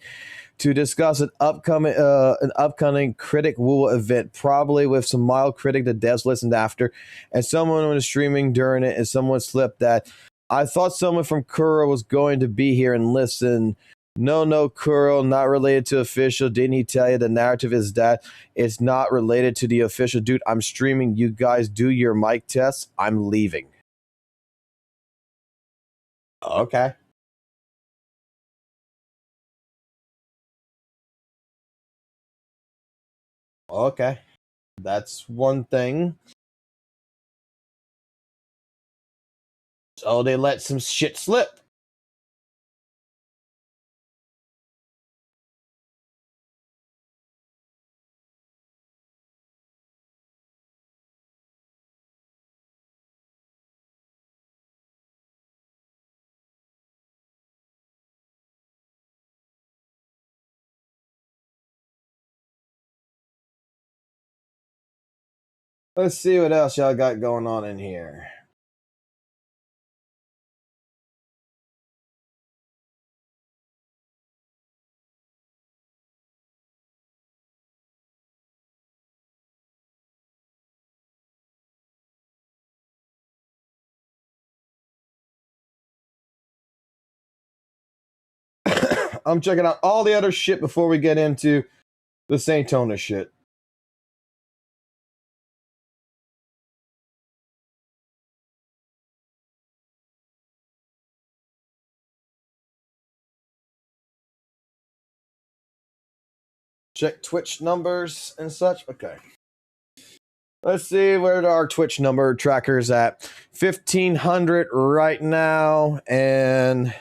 to discuss an upcoming critic WUWA event, probably with some mild critic the devs listened after, and someone was streaming during it, and someone slipped that. I thought someone from Kuro was going to be here and listen. No, Kuro, not related to official. Didn't he tell you the narrative is that it's not related to the official? Dude, I'm streaming. You guys do your mic tests. I'm leaving. Okay. Okay. That's one thing. So they let some shit slip. Let's see what else y'all got going on in here. I'm checking out all the other shit before we get into the Saint Tona shit. Check Twitch numbers and such. Okay. Let's see where our Twitch number tracker's at. 1,500 right now. And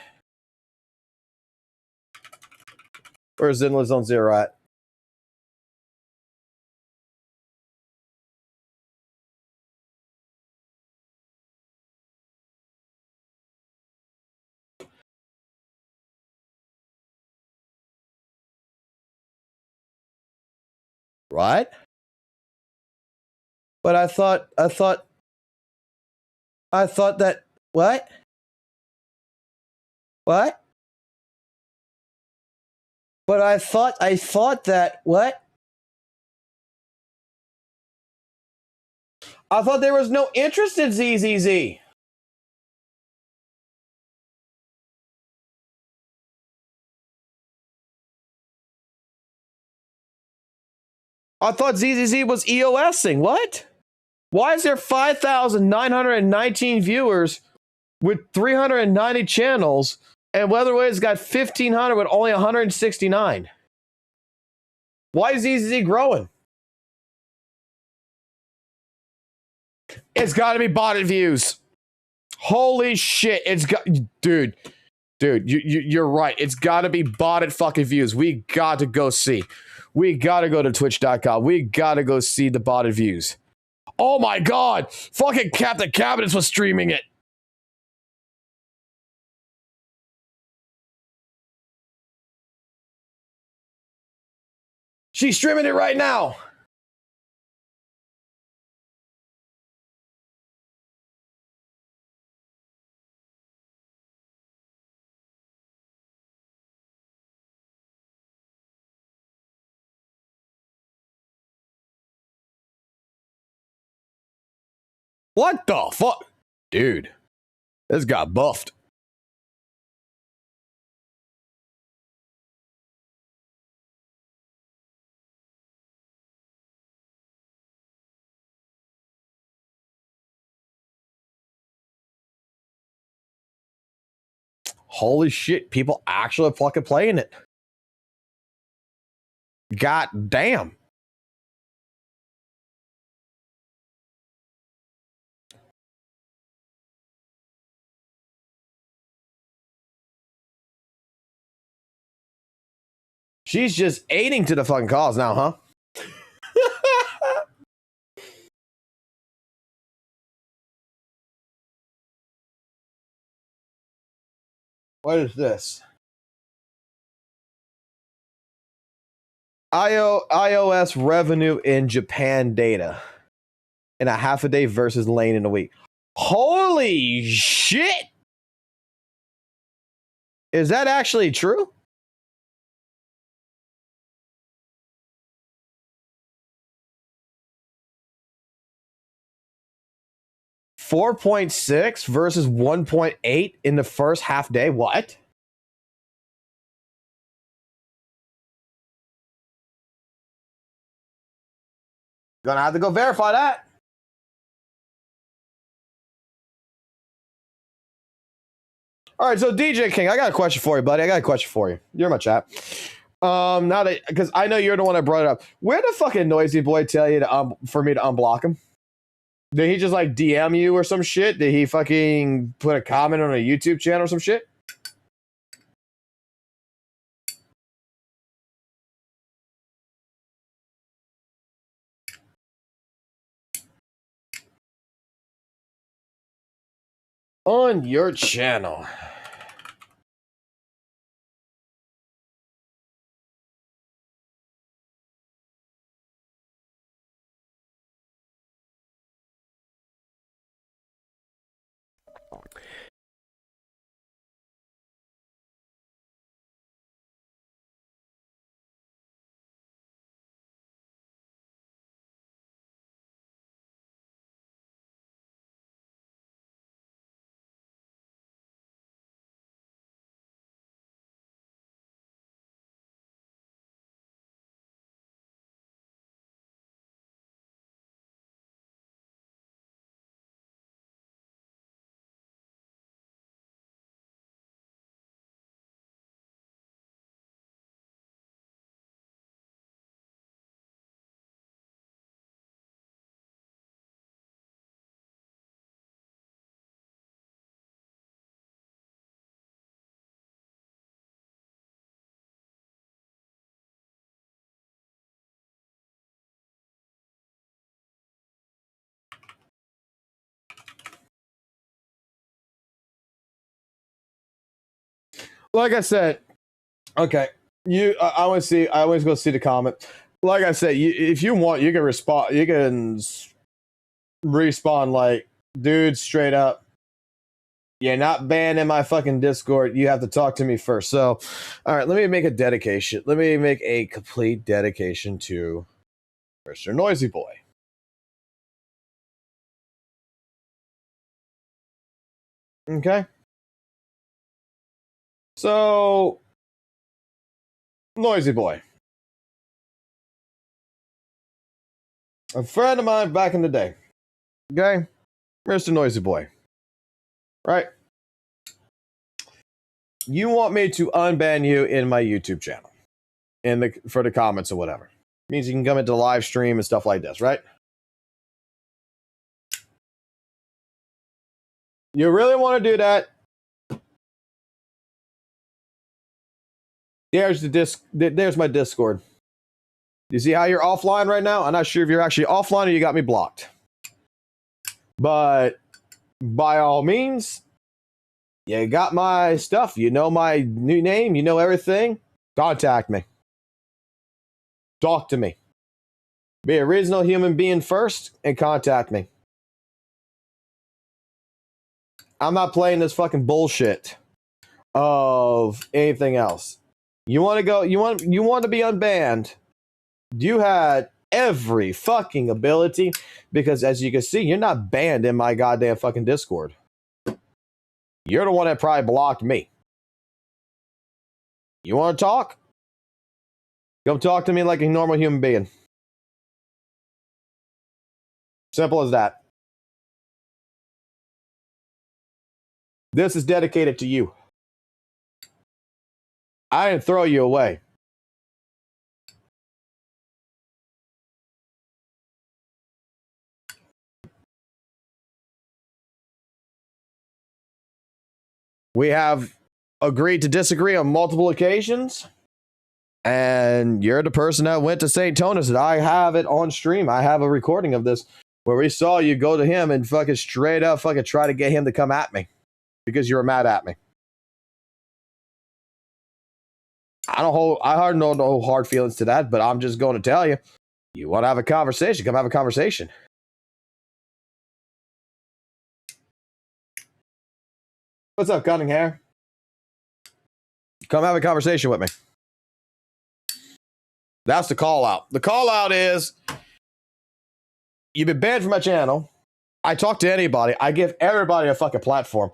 where's Zenless Zone Zero at? What? But I thought that what? What? But I thought that what? I thought there was no interest in ZZZ. I thought ZZZ was EOSing. What? Why is there 5,919 viewers with 390 channels, and Weatherwade's got 1,500 with only 169? Why is ZZZ growing? It's got to be botted views. Holy shit! It's got, dude. You're right. It's got to be botted fucking views. We got to go see. We got to go to Twitch.com. We got to go see the botted views. Oh my god! Fucking Captain Cabinets was streaming it. She's streaming it right now. What the fuck? Dude, this got buffed. Holy shit, people actually fucking playing it. God damn. She's just aiding to the fucking cause now, huh? What is this? iOS revenue in Japan data in a half a day versus lane in a week. Holy shit! Is that actually true? $4.6 versus 1.8 in the first half day. What? Gonna have to go verify that. All right, so DJ King, I got a question for you, buddy. I got a question for you. You're in my chat. Now that, because I know you're the one that brought it up. Where the fucking noisy boy tell you to for me to unblock him? Did he just like DM you or some shit? Did he fucking put a comment on a YouTube channel or some shit? On your channel. Like I said, okay. I always see. I always go see the comment. Like I said, if you want, you can respond. You can respawn like, dude, straight up. You're not banned in my fucking Discord. You have to talk to me first. So, all right, let me make a dedication. Let me make a complete dedication to Mr. Noisy Boy. Okay. So, Noisy Boy. A friend of mine back in the day. Okay? Mr. Noisy Boy. Right? You want me to unban you in my YouTube channel. For the comments or whatever. Means you can come into the live stream and stuff like this, right? You really want to do that? There's there's my Discord. You see how you're offline right now? I'm not sure if you're actually offline or you got me blocked. But by all means, you got my stuff. You know my new name. You know everything. Contact me. Talk to me. Be a reasonable human being first and contact me. I'm not playing this fucking bullshit of anything else. You want to go, you want to be unbanned. You had every fucking ability because as you can see, you're not banned in my goddamn fucking Discord. You're the one that probably blocked me. You want to talk? Come talk to me like a normal human being. Simple as that. This is dedicated to you. I didn't throw you away. We have agreed to disagree on multiple occasions. And you're the person that went to St. Tonus. I have it on stream. I have a recording of this where we saw you go to him and fucking straight up fucking try to get him to come at me because you were mad at me. I hardly know no hard feelings to that, but I'm just going to tell you, you want to have a conversation, come have a conversation. What's up, cutting hair? Come have a conversation with me. That's the call out. The call out is, you've been banned from my channel. I talk to anybody. I give everybody a fucking platform.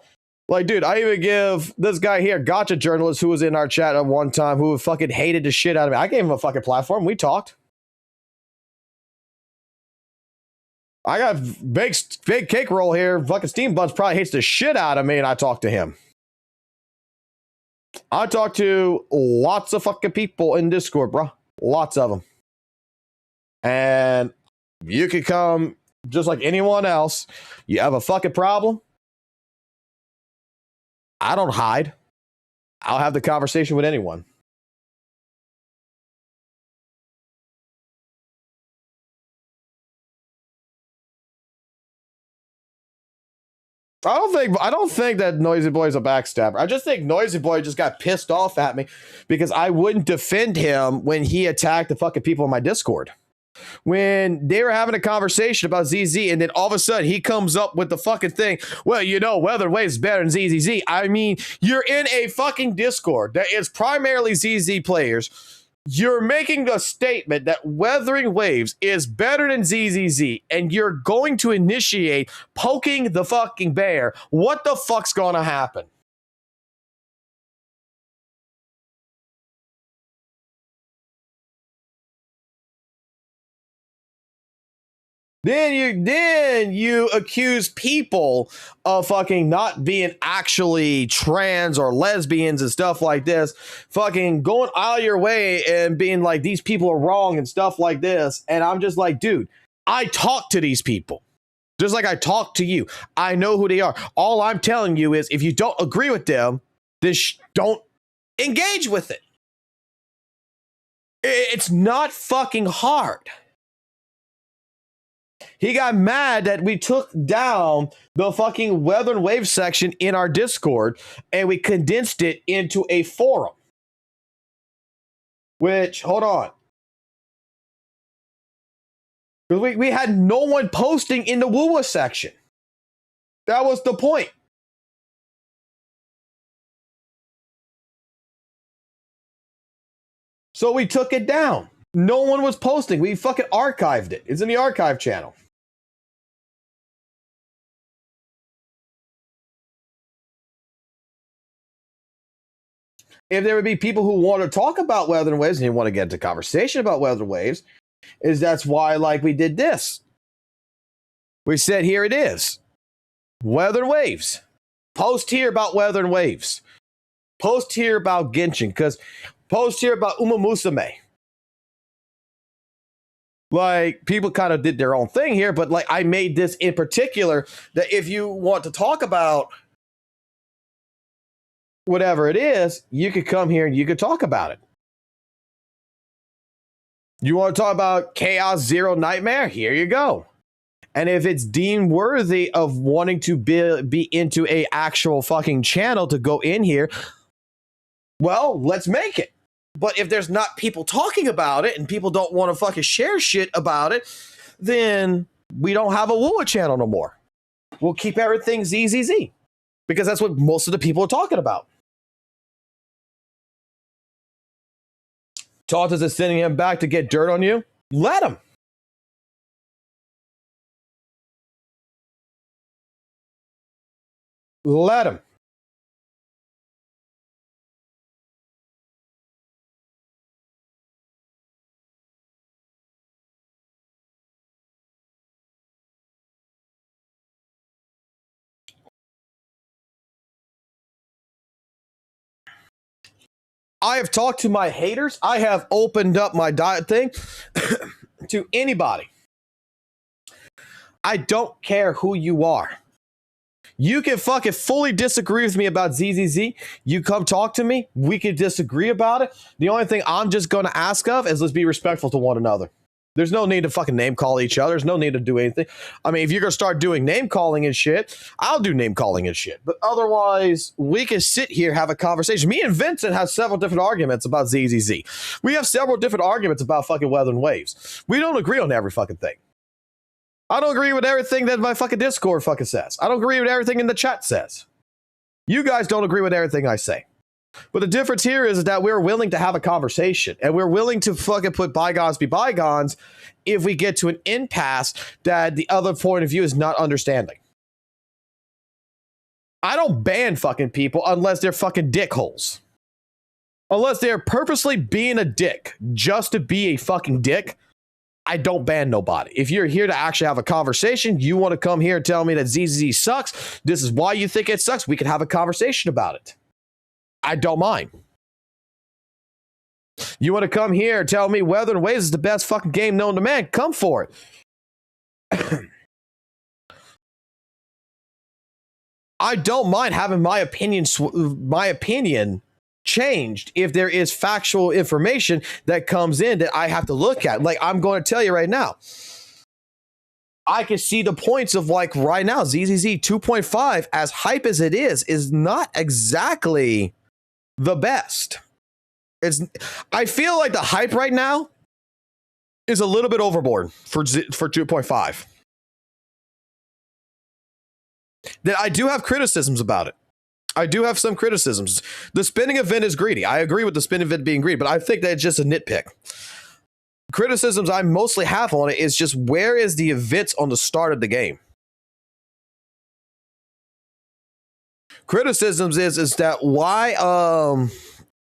Like, dude, I even give this guy here, Gotcha Journalist, who was in our chat at one time, who fucking hated the shit out of me. I gave him a fucking platform. We talked. I got big cake roll here. Fucking Steam Buns probably hates the shit out of me, and I talk to him. I talk to lots of fucking people in Discord, bro. Lots of them. And you could come just like anyone else. You have a fucking problem. I don't hide. I'll have the conversation with anyone. I don't think that Noisy Boy is a backstabber. I just think Noisy Boy just got pissed off at me because I wouldn't defend him when he attacked the fucking people in my Discord. When they were having a conversation about ZZ, and then all of a sudden he comes up with the fucking thing. Well, you know, Weather Wave's better than ZZZ. I mean, you're in a fucking Discord that is primarily ZZ players. You're making a statement that Weathering Waves is better than ZZZ, and you're going to initiate poking the fucking bear. What the fuck's gonna happen? Then you accuse people of fucking not being actually trans or lesbians and stuff like this, fucking going out of your way and being like, these people are wrong and stuff like this. And I'm just like, dude, I talk to these people just like I talk to you. I know who they are. All I'm telling you is if you don't agree with them, then don't engage with it. It's not fucking hard. He got mad that we took down the fucking Weather and Wave section in our Discord and we condensed it into a forum. Which, hold on. Because we had no one posting in the WUWA section. That was the point. So we took it down. No one was posting. We fucking archived it. It's in the archive channel. If there would be people who want to talk about Weather and Waves and you want to get into conversation about Weather and Waves, that's why like we did this. We said here it is. Weather and Waves. Post here about Weather and Waves. Post here about Genshin. Because post here about Uma Musume. Like, people kind of did their own thing here, but like, I made this in particular that if you want to talk about whatever it is, you could come here and you could talk about it. You want to talk about Chaos Zero Nightmare? Here you go. And if it's deemed worthy of wanting to be into a actual fucking channel to go in here, well, let's make it. But if there's not people talking about it and people don't want to fucking share shit about it, then we don't have a WUWA channel no more. We'll keep everything ZZZ because that's what most of the people are talking about. Tauntus is sending him back to get dirt on you. Let him. Let him. I have talked to my haters. I have opened up my diet thing to anybody. I don't care who you are. You can fucking fully disagree with me about ZZZ. You come talk to me. We can disagree about it. The only thing I'm just going to ask of is let's be respectful to one another. There's no need to fucking name call each other. There's no need to do anything. I mean, if you're going to start doing name calling and shit, I'll do name calling and shit. But otherwise, we can sit here, have a conversation. Me and Vincent have several different arguments about ZZZ. We have several different arguments about fucking weather and waves. We don't agree on every fucking thing. I don't agree with everything that my fucking Discord fucking says. I don't agree with everything in the chat says. You guys don't agree with everything I say. But the difference here is that we're willing to have a conversation and we're willing to fucking put bygones be bygones if we get to an impasse that the other point of view is not understanding. I don't ban fucking people unless they're fucking dickholes. Unless they're purposely being a dick just to be a fucking dick, I don't ban nobody. If you're here to actually have a conversation, you want to come here and tell me that ZZZ sucks, this is why you think it sucks, we can have a conversation about it. I don't mind. You want to come here and tell me Weather and Waves is the best fucking game known to man? Come for it. I don't mind having my opinion changed if there is factual information that comes in that I have to look at. Like, I'm going to tell you right now, I can see the points of, like, right now, ZZZ 2.5, as hype as it is not exactly the best. I feel like the hype right now is a little bit overboard for 2.5. That I do have criticisms about it. I do have some criticisms. The spinning event is greedy. I agree with the spinning event being greedy, but I think that it's just a nitpick. Criticisms I mostly have on it is just where is the events on the start of the game? Criticisms is that why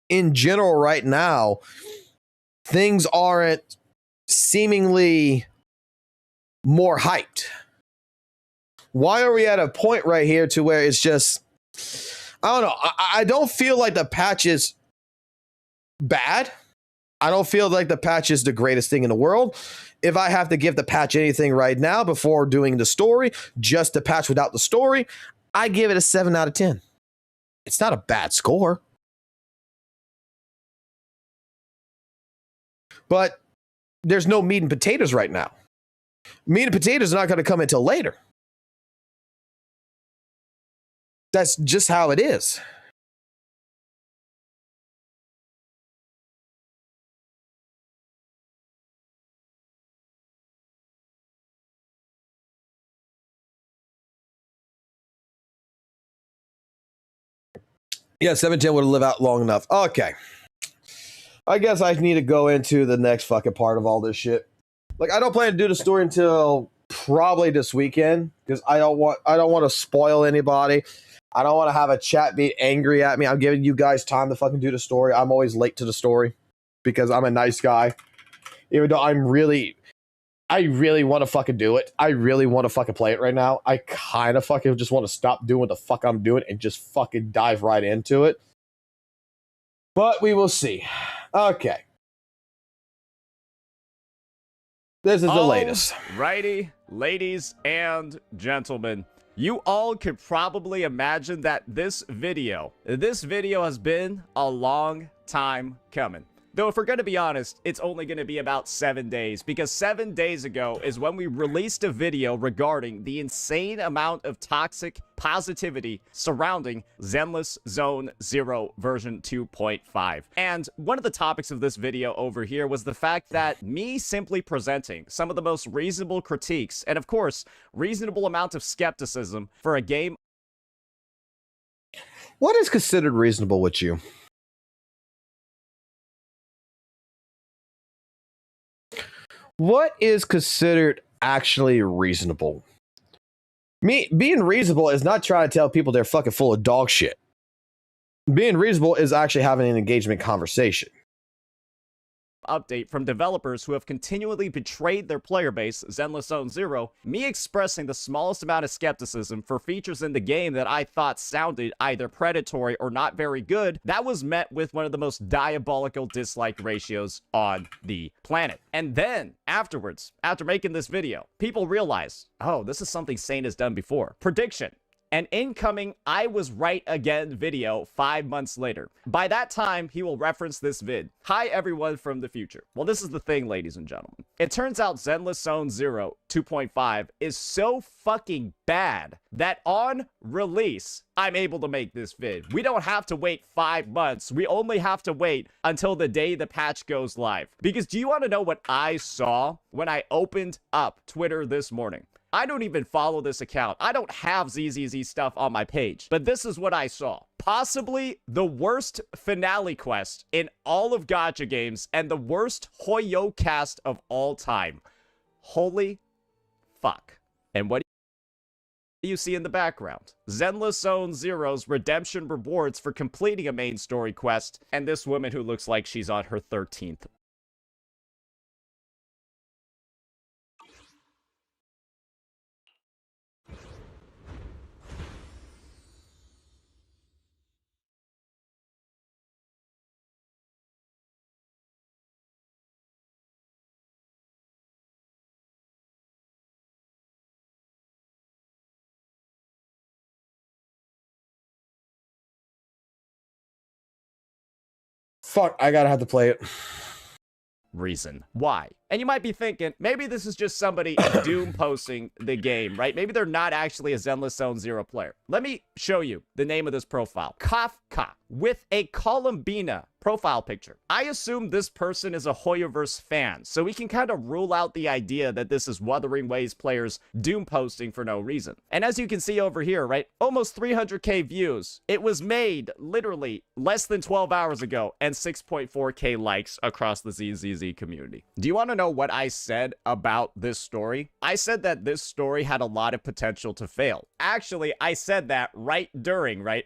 in general right now things aren't seemingly more hyped. Why are we at a point right here to where it's just, I don't know, I don't feel like the patch is bad. I don't feel like the patch is the greatest thing in the world. If I have to give the patch anything right now before doing the story, just the patch without the story, I give it a 7 out of 10. It's not a bad score. But there's no meat and potatoes right now. Meat and potatoes are not going to come until later. That's just how it is. Yeah, 710 would have lived out long enough. Okay. I guess I need to go into the next fucking part of all this shit. Like, I don't plan to do the story until probably this weekend because I don't want to spoil anybody. I don't want to have a chat be angry at me. I'm giving you guys time to fucking do the story. I'm always late to the story because I'm a nice guy. Even though I really want to fucking do it. I really want to fucking play it right now. I kind of fucking just want to stop doing what the fuck I'm doing and just fucking dive right into it. But we will see. Okay. This is the latest. Righty, ladies and gentlemen. You all could probably imagine that this video has been a long time coming. Though if we're going to be honest, it's only going to be about 7 days, because 7 days ago is when we released a video regarding the insane amount of toxic positivity surrounding Zenless Zone Zero version 2.5. And one of the topics of this video over here was the fact that me simply presenting some of the most reasonable critiques, and of course, reasonable amount of skepticism for a game. What is considered reasonable with you? What is considered actually reasonable? Me being reasonable is not trying to tell people they're fucking full of dog shit. Being reasonable is actually having an engagement conversation. Update from developers who have continually betrayed their player base, Zenless Zone Zero, me expressing the smallest amount of skepticism for features in the game that I thought sounded either predatory or not very good, that was met with one of the most diabolical dislike ratios on the planet. And then, afterwards, after making this video, people realized, oh, this is something Sane has done before. Prediction. An incoming I was right again video 5 months later. By that time, he will reference this vid. Hi everyone from the future. Well, this is the thing, ladies and gentlemen. It turns out Zenless Zone Zero 2.5 is so fucking bad that on release, I'm able to make this vid. We don't have to wait 5 months. We only have to wait until the day the patch goes live. Because do you want to know what I saw when I opened up Twitter this morning? I don't even follow this account. I don't have ZZZ stuff on my page. But this is what I saw. Possibly the worst finale quest in all of gacha games and the worst Hoyo cast of all time. Holy fuck. And what do you see in the background? Zenless Zone Zero's redemption rewards for completing a main story quest, and this woman who looks like she's on her 13th. Fuck, I gotta have to play it. Reason why. And you might be thinking, maybe this is just somebody doom posting the game, right? Maybe they're not actually a Zenless Zone Zero player. Let me show you the name of this profile. Kafka with a Columbina profile picture. I assume this person is a Hoyoverse fan, so we can kind of rule out the idea that this is Wuthering Waves players doom posting for no reason. And as you can see over here, right, almost 300k views. It was made literally less than 12 hours ago and 6.4k likes across the ZZZ community. Do you want to know what I said about this story? I said that this story had a lot of potential to fail. Actually, I said that right during, right?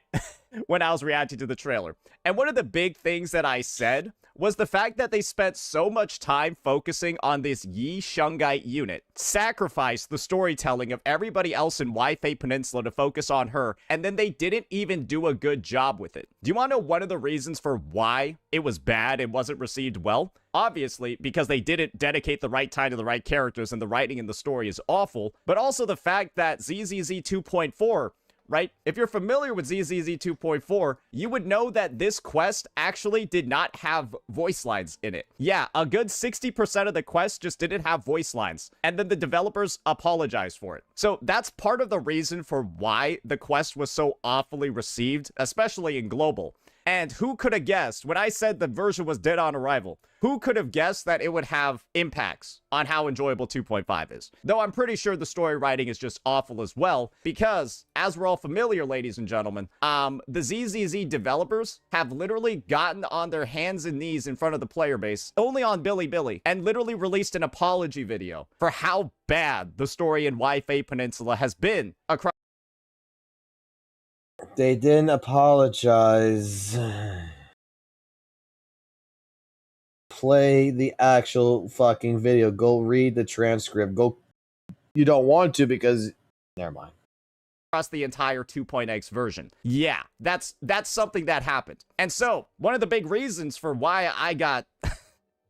when I was reacting to the trailer. And one of the big things that I said was the fact that they spent so much time focusing on this Yi Shungite unit, sacrificed the storytelling of everybody else in WAIFU Peninsula to focus on her, and then they didn't even do a good job with it. Do you want to know one of the reasons for why it was bad and wasn't received well? Obviously, because they didn't dedicate the right time to the right characters and the writing in the story is awful, but also the fact that ZZZ 2.4, right? If you're familiar with ZZZ 2.4, you would know that this quest actually did not have voice lines in it. Yeah, a good 60% of the quest just didn't have voice lines, and then the developers apologized for it. So that's part of the reason for why the quest was so awfully received, especially in global. And who could have guessed, when I said the version was dead on arrival, who could have guessed that it would have impacts on how enjoyable 2.5 is? Though I'm pretty sure the story writing is just awful as well, because, as we're all familiar, ladies and gentlemen, the ZZZ developers have literally gotten on their hands and knees in front of the player base, only on Bilibili, and literally released an apology video for how bad the story in WAIFU Peninsula has been across. They didn't apologize. Play the actual fucking video. Go read the transcript. Go. You don't want to because. Never mind. Across the entire 2.x version. Yeah, that's something that happened. And so, one of the big reasons for why I got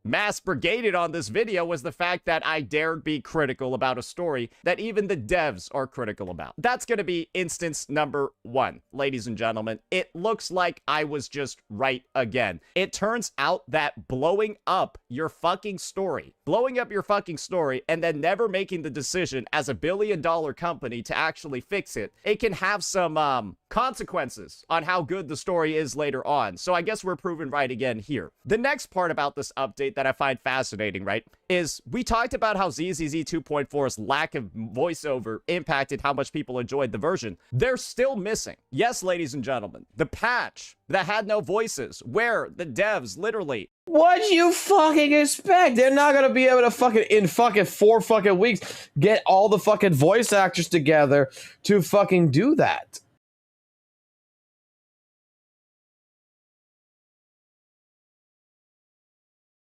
mass brigaded on this video was the fact that I dared be critical about a story that even the devs are critical about. That's going to be instance number 1, ladies and gentlemen. It looks like I was just right again. It turns out that blowing up your fucking story, and then never making the decision as a billion-dollar company to actually fix it, it can have some consequences on how good the story is later on. So I guess we're proven right again here. The next part about this update that I find fascinating, right, is we talked about how ZZZ 2.4's lack of voiceover impacted how much people enjoyed the version. They're still missing. Yes, ladies and gentlemen, the patch that had no voices, where the devs literally... What you fucking expect? They're not gonna be able to fucking, in fucking 4 fucking weeks, get all the fucking voice actors together to fucking do that.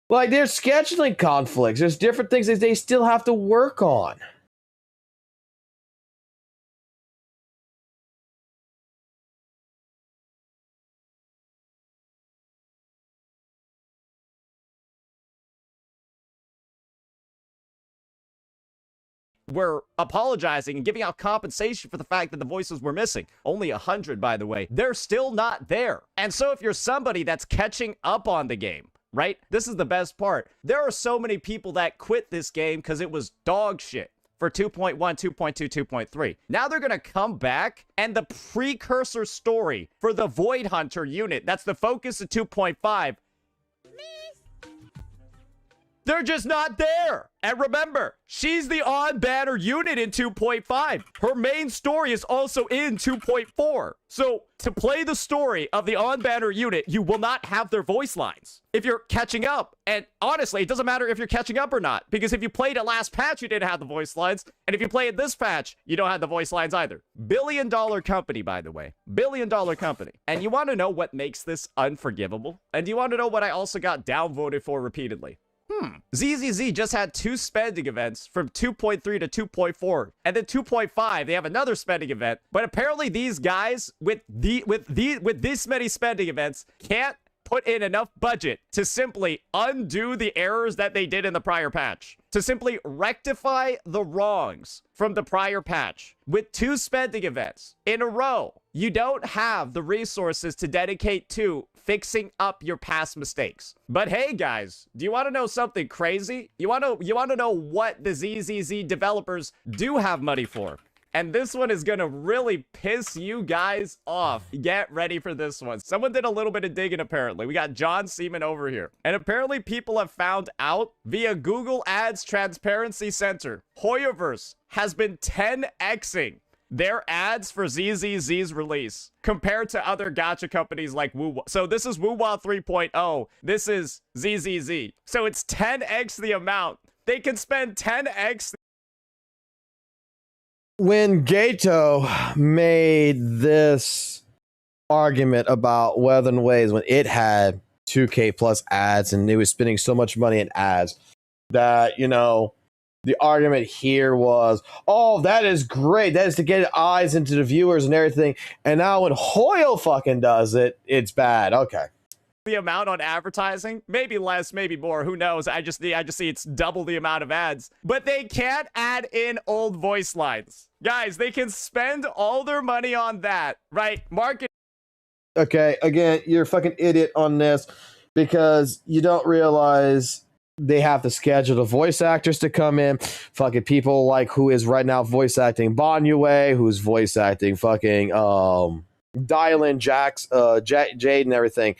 Like, there's scheduling conflicts. There's different things that they still have to work on. were apologizing and giving out compensation for the fact that the voices were missing. Only 100, by the way. They're still not there. And so if you're somebody that's catching up on the game, right? This is the best part. There are so many people that quit this game because it was dog shit for 2.1, 2.2, 2.3. Now they're going to come back, and the precursor story for the Void Hunter unit, that's the focus of 2.5, they're just not there. And remember, she's the on-banner unit in 2.5. Her main story is also in 2.4. So to play the story of the on-banner unit, you will not have their voice lines if you're catching up. And honestly, it doesn't matter if you're catching up or not, because if you played it last patch, you didn't have the voice lines. And if you play it this patch, you don't have the voice lines either. Billion-dollar company, by the way. Billion-dollar company. And you want to know what makes this unforgivable? And do you want to know what I also got downvoted for repeatedly? ZZZ just had 2 spending events from 2.3 to 2.4, and then 2.5 they have another spending event. But apparently these guys with this many spending events can't put in enough budget to simply undo the errors that they did in the prior patch, to simply rectify the wrongs from the prior patch. With 2 spending events in a row, you don't have the resources to dedicate to fixing up your past mistakes. But hey guys, do you want to know something crazy? You want to know what the ZZZ developers do have money for? And this one is gonna really piss you guys off. Get ready for this one. Someone did a little bit of digging, apparently. We got John Seaman over here. And apparently people have found out via Google Ads Transparency Center, Hoyoverse has been 10xing their ads for ZZZ's release compared to other gacha companies like WUWA. So this is WUWA 3.0. This is ZZZ. So it's 10x the amount. They can spend 10x. When Gato made this argument about Weather and Waves, when it had 2K plus ads and it was spending so much money in ads, that, you know, the argument here was, oh, that is great. That is to get eyes into the viewers and everything. And now when Hoyo fucking does it, it's bad. Okay. The amount on advertising, maybe less, maybe more, who knows? I just see it's double the amount of ads, but they can't add in old voice lines. Guys, they can spend all their money on that, right? Market. Okay, again, you're a fucking idiot on this because you don't realize they have to schedule the voice actors to come in. Fucking people like who is right now voice acting Bon Yue, who's voice acting fucking Dylan, Jax, Jade, and everything.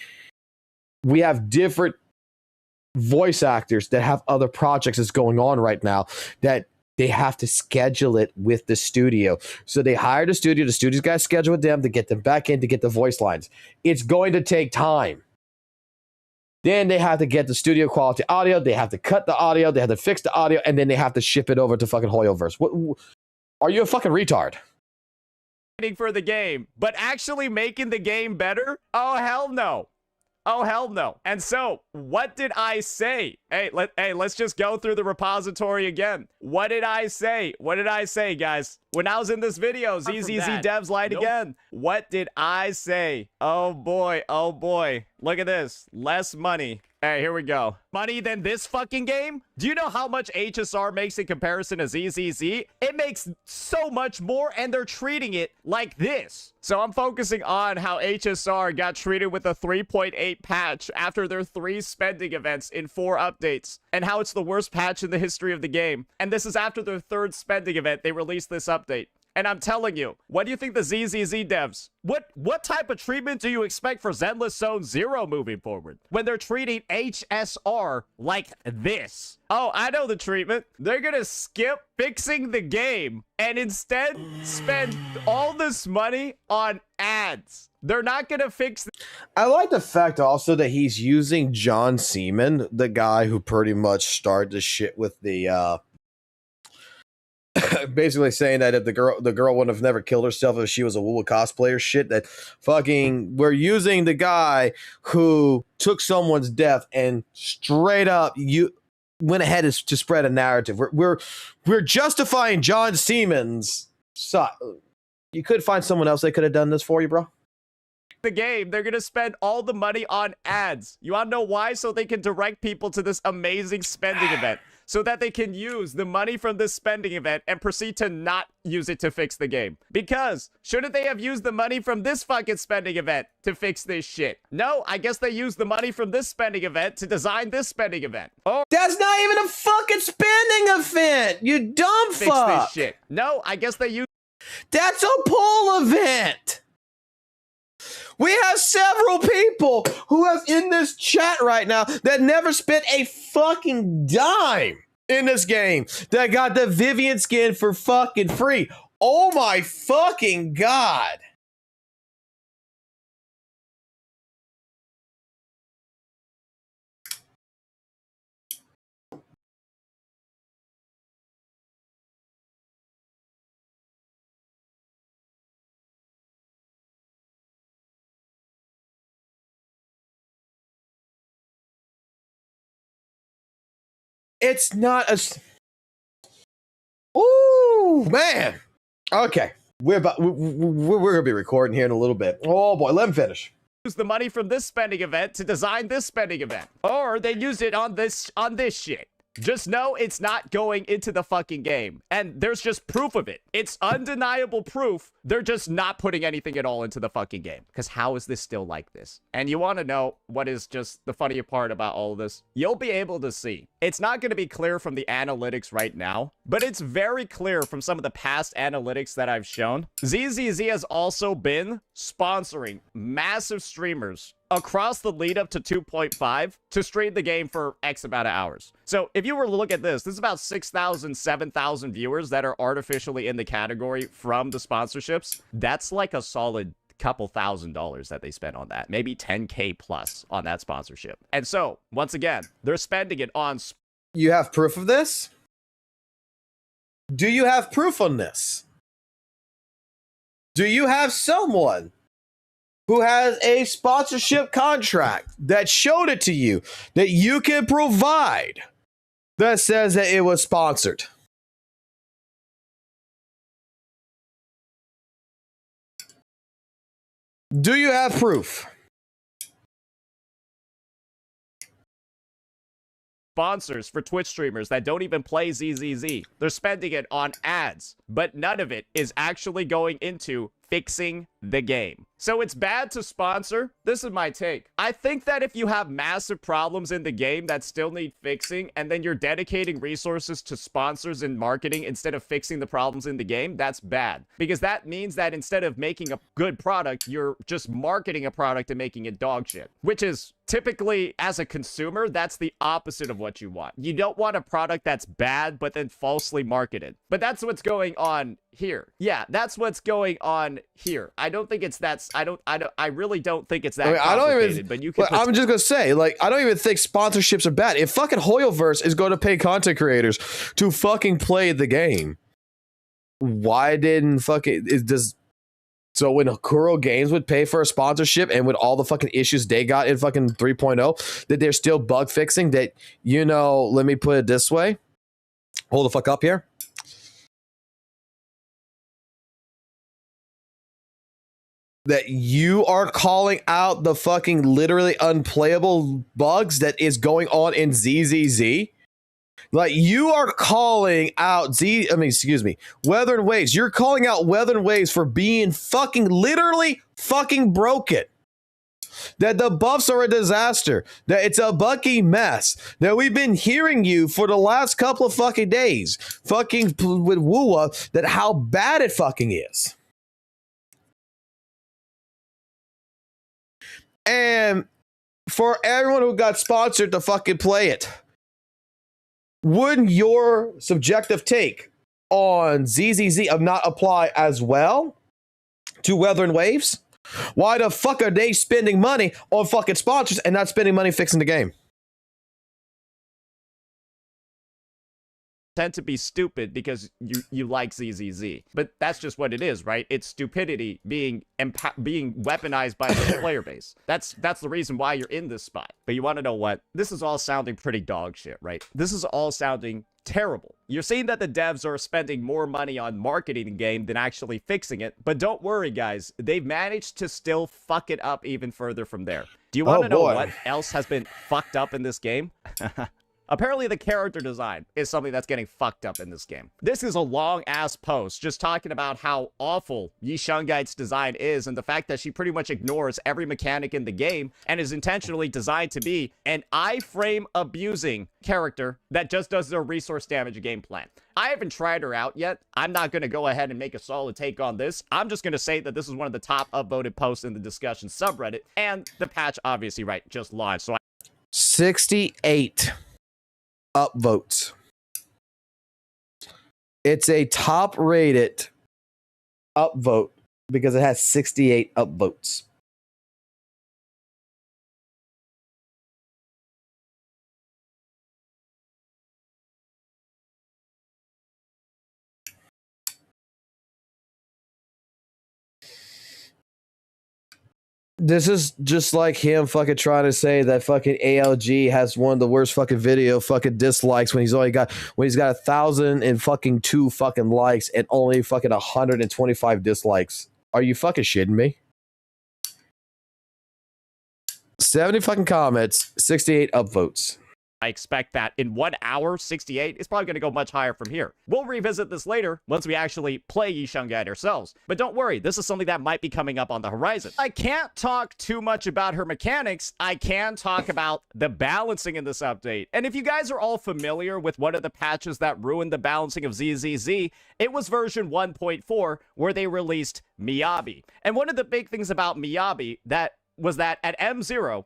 We have different voice actors that have other projects that's going on right now that they have to schedule it with the studio. So they hired a studio. The studio's got to schedule with them to get them back in to get the voice lines. It's going to take time. Then they have to get the studio quality audio. They have to cut the audio. They have to fix the audio. And then they have to ship it over to fucking Hoyoverse. What? Are you a fucking retard? For the game, but actually making the game better? Oh, hell no. Oh, hell no. And so, what did I say? Hey, let's just go through the repository again. What did I say? What did I say, guys? When I was in this video, ZZZ devs lied again. What did I say? Oh boy, oh boy. Look at this. Less money. Hey, here we go. Money than this fucking game? Do you know how much HSR makes in comparison to ZZZ? It makes so much more, and they're treating it like this. So I'm focusing on how HSR got treated with a 3.8 patch after their 3 spending events in 4 updates, and how it's the worst patch in the history of the game. And this is after their 3rd spending event, they released this update. And I'm telling you, what do you think the ZZZ devs? What type of treatment do you expect for Zenless Zone Zero moving forward when they're treating HSR like this? Oh, I know the treatment. They're gonna skip fixing the game and instead spend all this money on ads. They're not gonna fix. I like the fact also that he's using John Seaman, the guy who pretty much started the shit with the basically saying that if the girl would have never killed herself if she was a WUWA cosplayer shit, that fucking we're using the guy who took someone's death and straight up you went ahead to spread a narrative. We're justifying John Siemens. So you could find someone else that could have done this for you, bro. The game, they're gonna spend all the money on ads. You wanna know why? So they can direct people to this amazing spending event, so that they can use the money from this spending event and proceed to not use it to fix the game. Because shouldn't they have used the money from this fucking spending event to fix this shit? No, I guess they used the money from this spending event to design this spending event. Oh, that's not even a fucking spending event, you dumb fix fuck. This shit. No, I guess they used. That's a poll event. We have several people who have in this chat right now that never spent a fucking dime in this game that got the Vivian skin for fucking free. Oh my fucking God. It's not a. Ooh, man. Okay, we're gonna be recording here in a little bit. Oh boy, let him finish. Use the money from this spending event to design this spending event, or they use it on this shit. Just know it's not going into the fucking game. And there's just proof of it. It's undeniable proof. They're just not putting anything at all into the fucking game. Because how is this still like this? And you want to know what is just the funny part about all of this? You'll be able to see. It's not going to be clear from the analytics right now, but it's very clear from some of the past analytics that I've shown. ZZZ has also been sponsoring massive streamers across the lead up to 2.5 to stream the game for X amount of hours. So if you were to look at this is about 6,000, 7,000 viewers that are artificially in the category from the sponsorships. That's like a solid couple $1,000s that they spent on that. Maybe 10K plus on that sponsorship. And so, once again, they're spending it on... You have proof of this? Do you have proof on this? Do you have someone who has a sponsorship contract that showed it to you that you can provide that says that it was sponsored? Do you have proof? Sponsors for Twitch streamers that don't even play ZZZ. They're spending it on ads, but none of it is actually going into fixing the game. So it's bad to sponsor. This is my take. I think that if you have massive problems in the game that still need fixing, and then you're dedicating resources to sponsors and marketing instead of fixing the problems in the game, that's bad. Because that means that instead of making a good product, you're just marketing a product and making it dog shit. Which is typically, as a consumer, that's the opposite of what you want. You don't want a product that's bad, but then falsely marketed. But that's what's going on here. Yeah, that's what's going on here. I don't think it's that. I really don't think it's that complicated. But you can. I'm just gonna say, like, I don't even think sponsorships are bad. If fucking Hoyoverse is going to pay content creators to fucking play the game, why didn't fucking so when Kuro Games would pay for a sponsorship and with all the fucking issues they got in fucking 3.0, that they're still bug fixing, that, you know, let me put it this way. Hold the fuck up here. that you are calling out the fucking literally unplayable bugs that is going on in ZZZ. Like, you are calling out Weather and Waves. You're calling out Weather and Waves for being fucking literally fucking broken. That the buffs are a disaster. That it's a bucky mess. That we've been hearing you for the last couple of fucking days. Fucking with WUWA. That how bad it fucking is. And for everyone who got sponsored to fucking play it, wouldn't your subjective take on ZZZ not apply as well to Weather and Waves? Why the fuck are they spending money on fucking sponsors and not spending money fixing the game? Tend to be stupid because you like ZZZ, but that's just what it is, right? It's stupidity being weaponized by the player base. That's the reason why you're in this spot. But you want to know what? This is all sounding pretty dog shit, right? This is all sounding terrible. You're seeing that the devs are spending more money on marketing the game than actually fixing it, but don't worry, guys. They've managed to still fuck it up even further from there. Do you want to know what else has been fucked up in this game? Apparently, the character design is something that's getting fucked up in this game. This is a long-ass post just talking about how awful Yi Shungaite's design is and the fact that she pretty much ignores every mechanic in the game and is intentionally designed to be an iframe abusing character that just does their resource damage game plan. I haven't tried her out yet. I'm not going to go ahead and make a solid take on this. I'm just going to say that this is one of the top upvoted posts in the discussion subreddit, and the patch, obviously, right, just launched. So 68 upvotes. It's a top rated upvote because it has 68 upvotes. This is just like him fucking trying to say that fucking ALG has one of the worst fucking video fucking dislikes when he's got 1,002 fucking likes and only fucking 125 dislikes. Are you fucking shitting me? 70 fucking comments, 68 upvotes. I expect that in 1 hour, 68 is probably going to go much higher from here. We'll revisit this later once we actually play Yi Shungaite ourselves. But don't worry, this is something that might be coming up on the horizon. I can't talk too much about her mechanics. I can talk about the balancing in this update. And if you guys are all familiar with one of the patches that ruined the balancing of ZZZ, it was version 1.4 where they released Miyabi. And one of the big things about Miyabi was that at M0,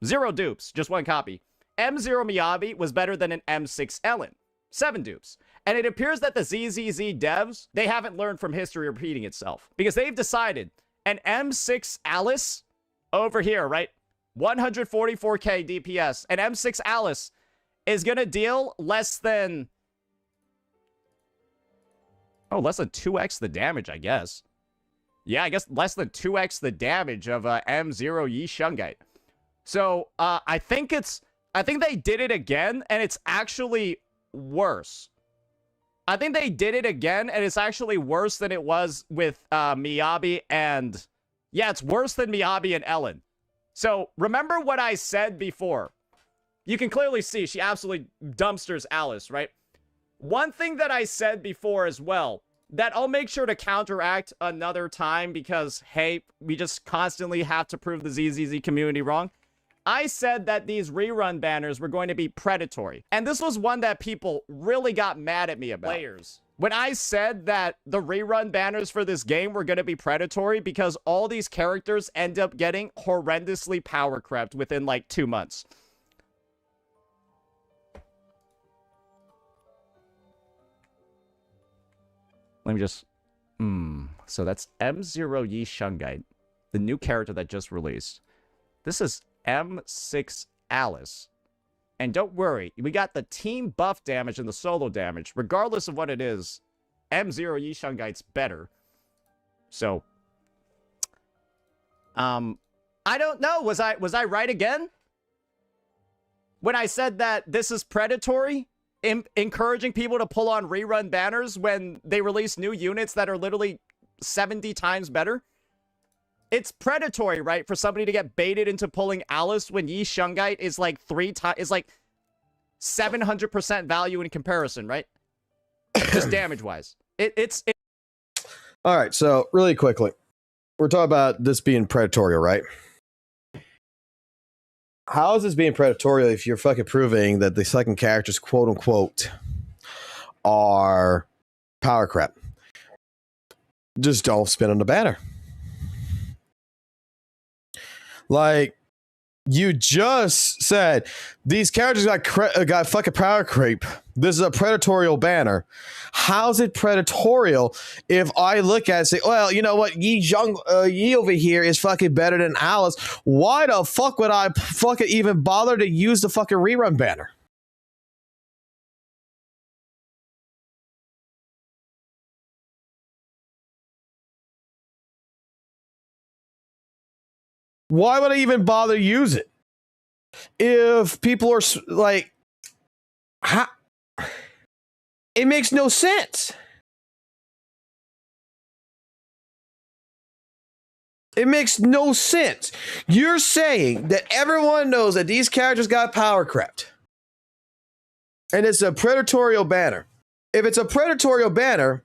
0 dupes, just 1 copy, M0 Miyabi was better than an M6 Ellen. 7 dupes. And it appears that the ZZZ devs, they haven't learned from history repeating itself. Because they've decided an M6 Alice over here, right? 144k DPS. An M6 Alice is going to deal less than 2x the damage, I guess. Yeah, I guess less than 2x the damage of M0 Yi Shungaite. So, I think they did it again, and it's actually worse. I think they did it again, and it's actually worse than it was with Miyabi and... Yeah, it's worse than Miyabi and Ellen. So, remember what I said before. You can clearly see she absolutely dumpsters Alice, right? One thing that I said before as well, that I'll make sure to counteract another time because, hey, we just constantly have to prove the ZZZ community wrong. I said that these rerun banners were going to be predatory. And this was one that people really got mad at me about. Players. When I said that the rerun banners for this game were going to be predatory because all these characters end up getting horrendously power crept within like 2 months. Let me just... So that's M0 Yi Shungaite, the new character that just released. This is M6 Alice. And don't worry, we got the team buff damage and the solo damage. Regardless of what it is, M0 Yi Shungaite's better. So, I don't know. Was I right again? When I said that this is predatory? Encouraging people to pull on rerun banners when they release new units that are literally 70 times better? it's predatory, right, for somebody to get baited into pulling Alice when Yi Shungite is like 700% value in comparison, right? Just damage-wise. It's All right, so really quickly, we're talking about this being predatory, right? How is this being predatory if you're fucking proving that the second characters, quote unquote, are power crap? Just don't spin on the banner. Like, you just said these characters got fucking power creep. This is a predatorial banner. How's it predatorial if I look at it and say, well, you know what, Yi over here is fucking better than Alice. Why the fuck would I fucking even bother to use the fucking rerun banner? Why would I even bother use it? If people are like, how? It makes no sense. It makes no sense. You're saying that everyone knows that these characters got power crept. And it's a predatorial banner. If it's a predatorial banner,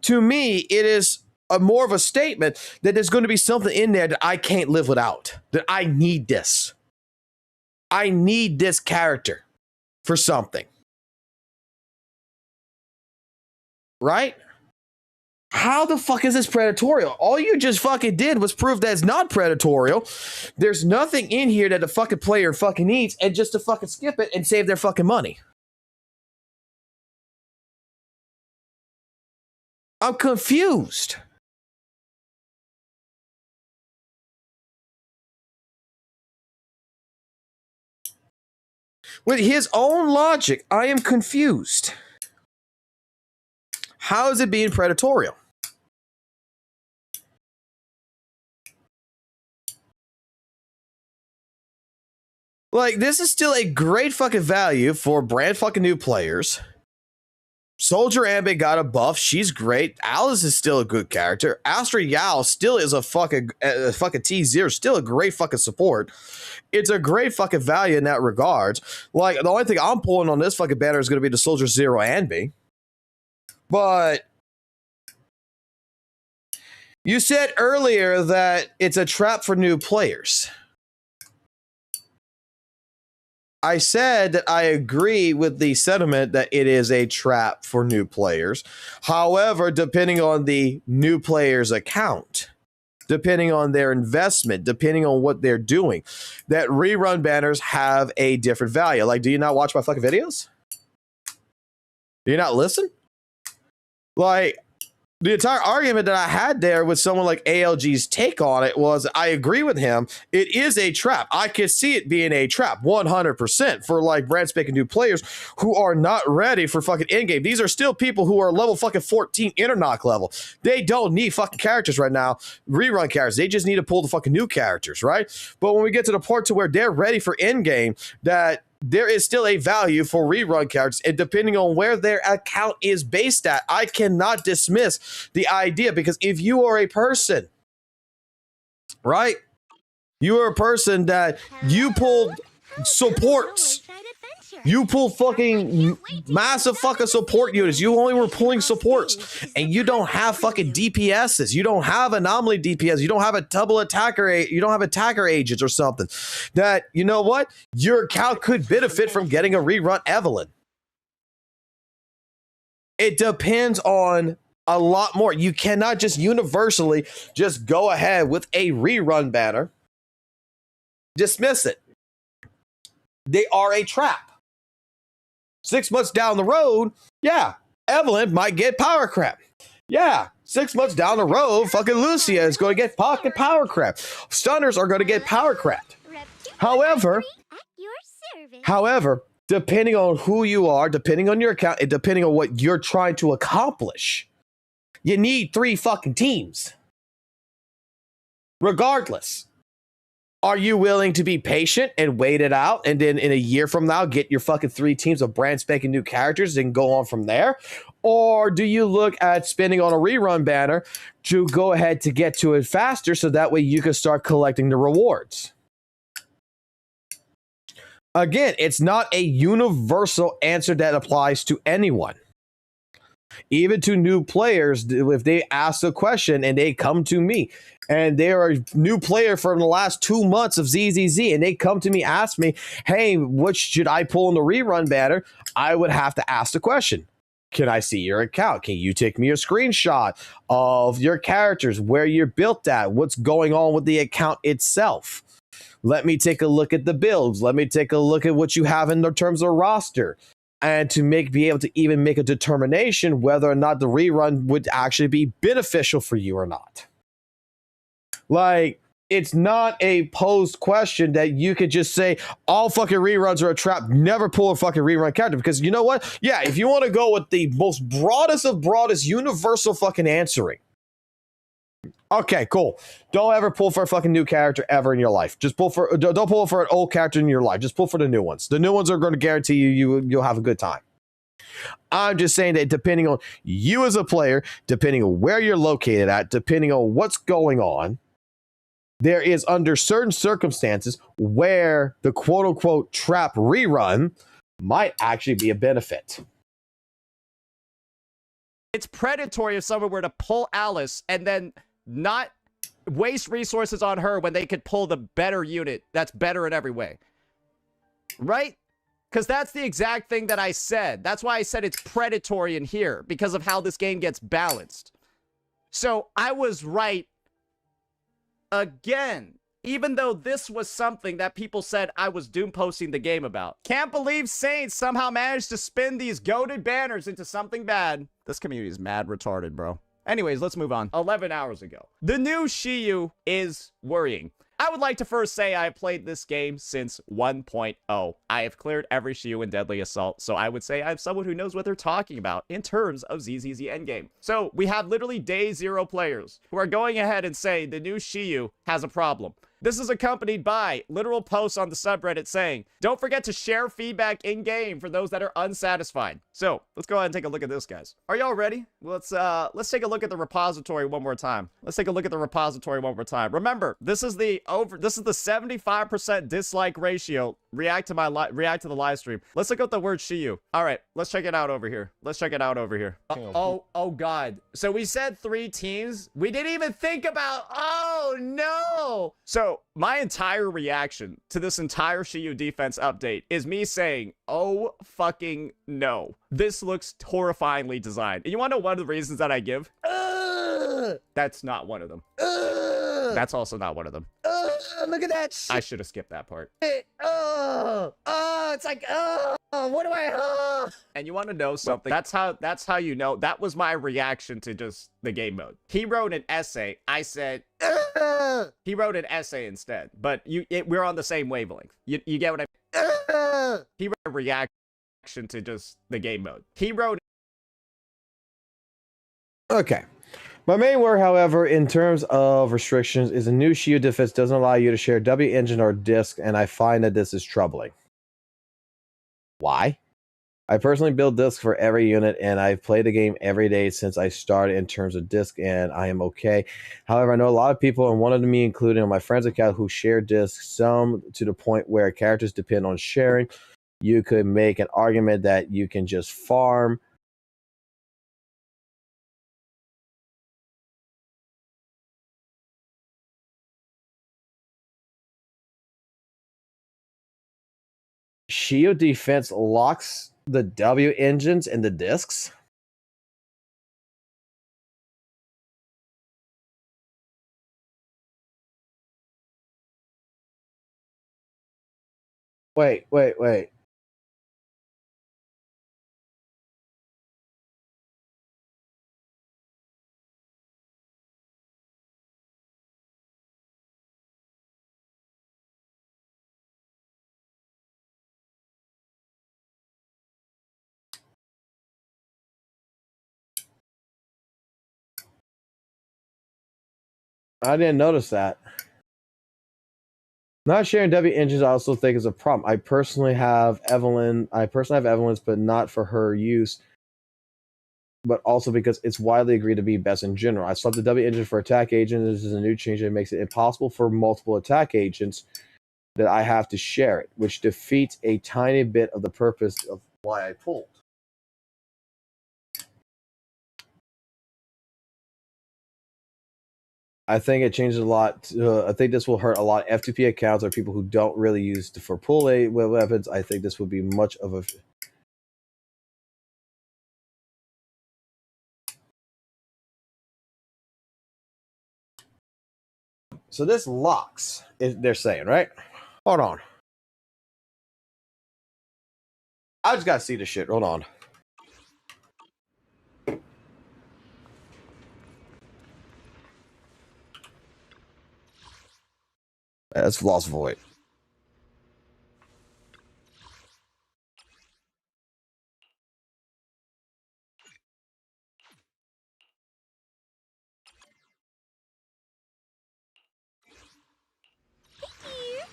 to me, it is more of a statement that there's going to be something in there that I can't live without. That I need this. I need this character for something. Right? How the fuck is this predatorial? All you just fucking did was prove that it's not predatorial. There's nothing in here that the fucking player fucking needs, and just to fucking skip it and save their fucking money. I'm confused. With his own logic, I am confused. How is it being predatorial? Like, this is still a great fucking value for brand fucking new players. Soldier Ambit got a buff. She's great. Alice is still a good character. Astra Yao still is a fucking T0. Still a great fucking support. It's a great fucking value in that regards. Like, the only thing I'm pulling on this fucking banner is going to be the Soldier Zero and B. But you said earlier that it's a trap for new players. I said that I agree with the sentiment that it is a trap for new players. However, depending on the new player's account, depending on their investment, depending on what they're doing, that rerun banners have a different value. Like, do you not watch my fucking videos? Do you not listen? Like, the entire argument that I had there with someone like ALG's take on it was, I agree with him. It is a trap. I could see it being a trap 100% for like brand spanking new players who are not ready for fucking endgame. These are still people who are level fucking 14 internock level. They don't need fucking characters right now, rerun characters. They just need to pull the fucking new characters, right? But when we get to the part to where they're ready for endgame, that there is still a value for rerun characters, and depending on where their account is based at, I cannot dismiss the idea, because if you are a person, right, you are a person that you pulled supports, you pull fucking massive fucking support units, you only were pulling supports, and you don't have fucking DPSs, you don't have anomaly DPS, you don't have a double attacker, you don't have attacker agents or something, that, you know what, your account could benefit from getting a rerun Evelyn. It depends on a lot more. You cannot just universally just go ahead with a rerun banner, dismiss it. They are a trap. 6 months down the road, yeah, Evelyn might get power crap. Yeah, 6 months down the road, fucking Lucia is going to get pocket power crap. Stunners are going to get power crap. However, depending on who you are, depending on your account, and depending on what you're trying to accomplish, you need 3 fucking teams. Regardless. Are you willing to be patient and wait it out, and then in a year from now get your fucking 3 teams of brand spanking new characters and go on from there? Or do you look at spending on a rerun banner to go ahead to get to it faster so that way you can start collecting the rewards? Again, it's not a universal answer that applies to anyone. Even to new players, if they ask a question and they come to me and they're a new player for the last 2 months of ZZZ and they come to me, ask me, hey, what should I pull in the rerun banner? I would have to ask the question. Can I see your account? Can you take me a screenshot of your characters, where you're built at, what's going on with the account itself? Let me take a look at the builds. Let me take a look at what you have in terms of roster. And to be able to even make a determination whether or not the rerun would actually be beneficial for you or not. Like, it's not a posed question that you could just say, all fucking reruns are a trap, never pull a fucking rerun character. Because you know what? Yeah, if you want to go with the most broadest of broadest universal fucking answering, okay, cool. Don't ever pull for a fucking new character ever in your life. Just don't pull for an old character in your life. Just pull for the new ones. The new ones are going to guarantee you'll have a good time. I'm just saying that depending on you as a player, depending on where you're located at, depending on what's going on, there is under certain circumstances where the quote unquote trap rerun might actually be a benefit. It's predatory if someone were to pull Alice and then not waste resources on her when they could pull the better unit that's better in every way. Right? Because that's the exact thing that I said. That's why I said it's predatory in here, because of how this game gets balanced. So I was right again, even though this was something that people said I was doom posting the game about. Can't believe Saints somehow managed to spin these goated banners into something bad. This community is mad retarded, bro. Anyways, let's move on. 11 hours ago. The new Shiyu is worrying. I would like to first say I have played this game since 1.0. I have cleared every Shiyu in Deadly Assault, so I would say I'm someone who knows what they're talking about in terms of ZZZ Endgame. So we have literally day 0 players who are going ahead and say the new Shiyu has a problem. This is accompanied by literal posts on the subreddit saying, don't forget to share feedback in-game for those that are unsatisfied. So, let's go ahead and take a look at this, guys. Are y'all ready? Let's take a look at the repository one more time. Remember, this is the 75% dislike ratio. React to the live stream. Let's look at the word Shiyu. All right, let's check it out over here. Oh God. So we said 3 teams. We didn't even think about, oh no. So my entire reaction to this entire Shiyu defense update is me saying, oh fucking no. This looks horrifyingly designed. And you want to know one of the reasons that I give? That's not one of them. That's also not one of them. Look at that shit. I should have skipped that part. It's like, what do I, And you want to know something? That's how you know. That was my reaction to just the game mode. He wrote an essay. I said, he wrote an essay instead. But we're on the same wavelength. You get what I mean? He wrote a reaction to just the game mode. He wrote. Okay. My main worry, however, in terms of restrictions, is a new Shield defense doesn't allow you to share W engine or disk, and I find that this is troubling. Why? I personally build discs for every unit, and I've played the game every day since I started in terms of disc, and I am okay. However, I know a lot of people, and one of me included on my friend's account, who share discs, some to the point where characters depend on sharing. You could make an argument that you can just farm. Shield defense locks the W engines and the discs. Wait. I didn't notice that. Not sharing W engines, I also think is a problem. I personally have Evelyn's, but not for her use, but also because it's widely agreed to be best in general. I swapped the W engine for attack agent. This is a new change that makes it impossible for multiple attack agents that I have to share it, which defeats a tiny bit of the purpose of why I pulled. I think it changes a lot. I think this will hurt a lot of F2P accounts or people who don't really use it for pull weapons. I think this would be much of a... So this locks, they're saying, right? Hold on. I just gotta see this shit. Hold on. That's Lost Void.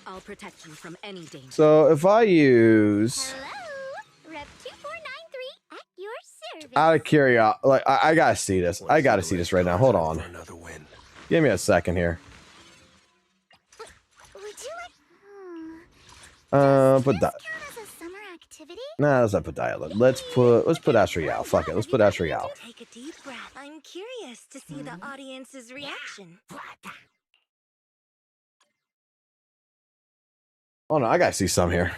I'll protect you from any danger. So if I use... Hello, Rep 2493 at your service. Out of curiosity, like I gotta see this. I gotta see this right now. Hold on. Give me a second here. Would you like... Put that. Count as a summer activity? Nah, let's not put that. Let's put Asriel. Fuck it. Let's put Asriel. Take a deep breath. I'm curious to see the audience's reaction. Oh no, I gotta see some here.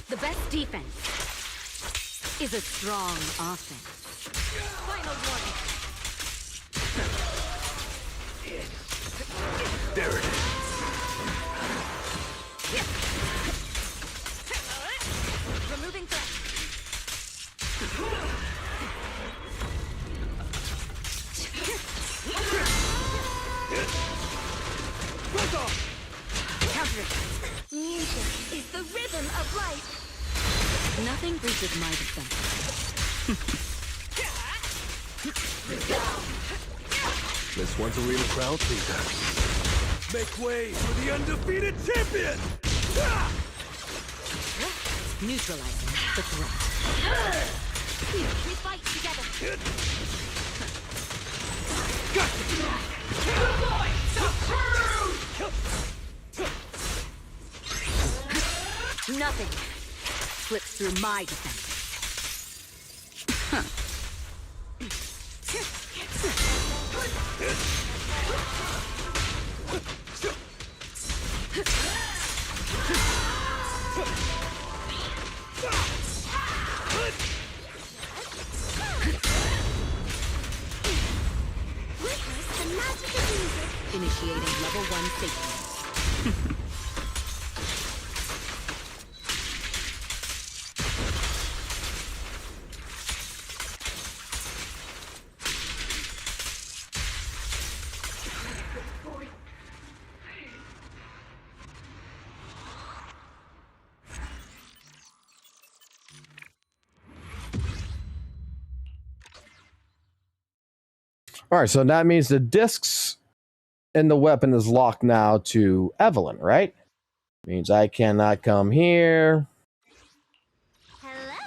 The best defense is a strong offense. Final warning. There it is. Removing threat. Counter it. Music is the rhythm of life. Nothing breaches my defense. This one's a real crowd pleaser. Make way for the undefeated champion! Neutralizing the threat. We fight together. Nothing slips through my defense. Witness the magic of music. Initiating level 1 safety. All right, so that means the discs in the weapon is locked now to Evelyn, right? Means I cannot come here. Hello.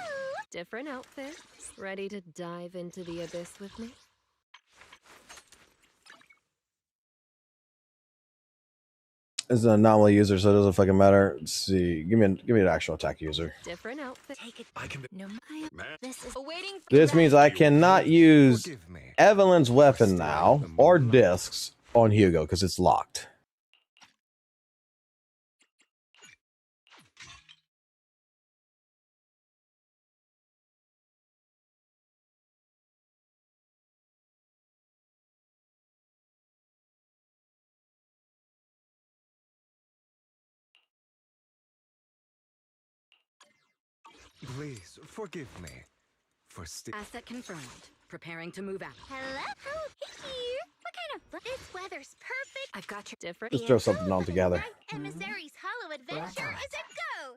Different outfits. Ready to dive into the abyss with me? It's an anomaly user, so it doesn't fucking matter. Let's see. Give me an actual attack user. Different outfit. Take it. I can be... No, this is awaiting. This means I cannot use Evelyn's weapon now or discs on Hugo because it's locked. Please, forgive me. Asset confirmed. Preparing to move out. Hello? Oh, hey here. What kind of... This weather's perfect. I've got you Different. Let's throw something on together. Right emissary's hollow adventure is a go.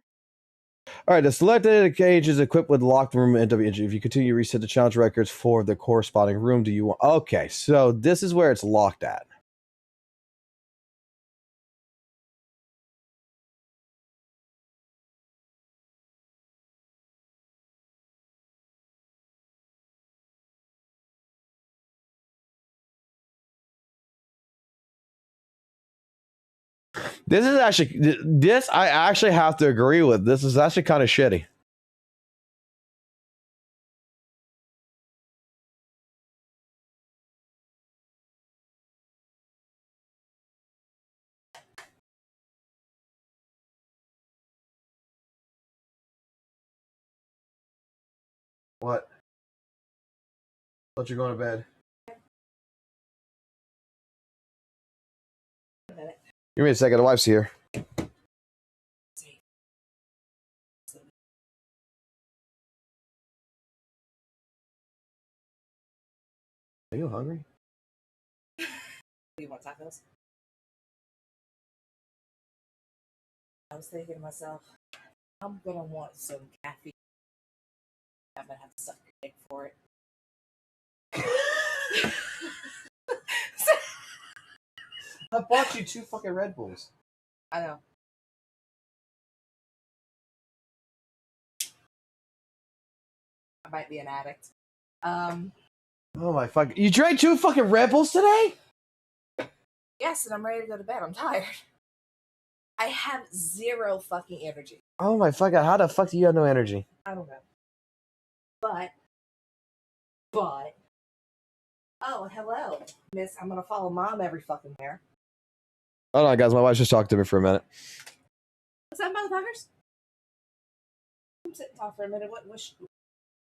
All right, the selected cage is equipped with locked room and WG. If you continue to reset the challenge records for the corresponding room, do you want... Okay, so this is where it's locked at. This is actually... This I actually have to agree with. This is actually kind of shitty. What? Thought you're going to bed. Give me a second. The wife's here. Are you hungry? Do you want tacos? I was thinking to myself, I'm gonna want some caffeine. I'm gonna have to suck your dick for it. I bought you 2 fucking Red Bulls. I know. I might be an addict. Oh my fuck! You drank 2 fucking Red Bulls today? Yes, and I'm ready to go to bed. I'm tired. I have 0 fucking energy. Oh my fuck! How the fuck do you have no energy? I don't know. But. Oh, hello, Miss. I'm gonna follow Mom every fucking where. Hold on, guys. My wife's just talking to me for a minute. What's up, motherfuckers? Come sit and talk for a minute. What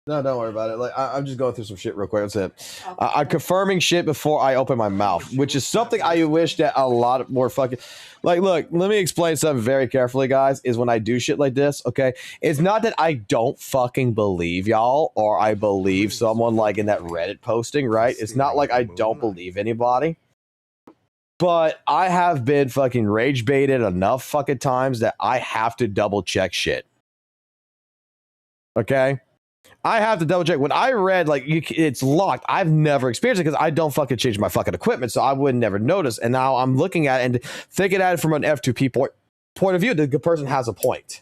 No, don't worry about it. Like, I'm just going through some shit real quick. That's it. I'm confirming shit before I open my mouth, which is something I wish that a lot more fucking... Like, look, let me explain something very carefully, guys, is when I do shit like this, okay? It's not that I don't fucking believe y'all, or I believe someone, like, in that Reddit posting, right? It's not like I don't believe anybody. But I have been fucking rage baited enough fucking times that I have to double check shit. Okay? I have to double check. When I read, like, it's locked, I've never experienced it because I don't fucking change my fucking equipment, so I would never notice. And now I'm looking at it and thinking at it from an F2P point of view. The person has a point.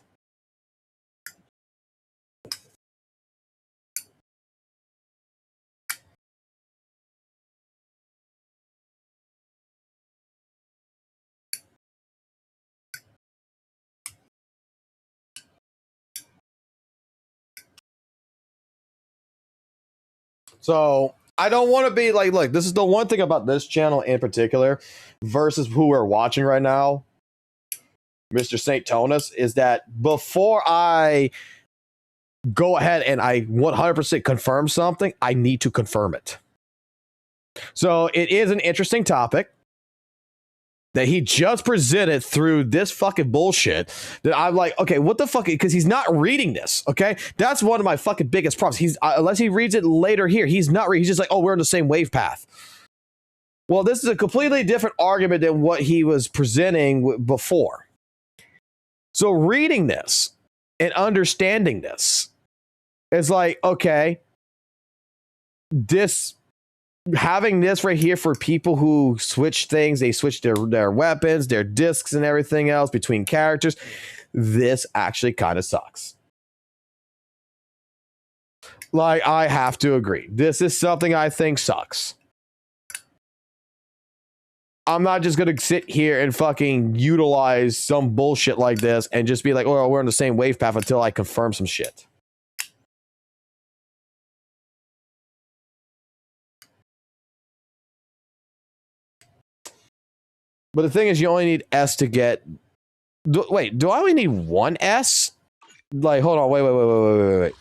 So I don't want to be like, look, this is the one thing about this channel in particular versus who we're watching right now, Mr. St. Tonus, is that before I go ahead and I 100% confirm something, I need to confirm it. So it is an interesting topic that he just presented through this fucking bullshit that I'm like, okay, what the fuck? Because he's not reading this, okay? That's one of my fucking biggest problems. He's unless he reads it later here, he's not reading. He's just like, oh, we're in the same wave path. Well, this is a completely different argument than what he was presenting before. So reading this and understanding this is like, okay, this... having this right here for people who switch things, they switch their weapons, their discs and everything else between characters, this actually kind of sucks. Like, I have to agree. This is something I think sucks. I'm not just going to sit here and fucking utilize some bullshit like this and just be like, oh, we're on the same wave path until I confirm some shit. But the thing is, you only need S to get... Wait, do I only need 1 S? Like, hold on, wait.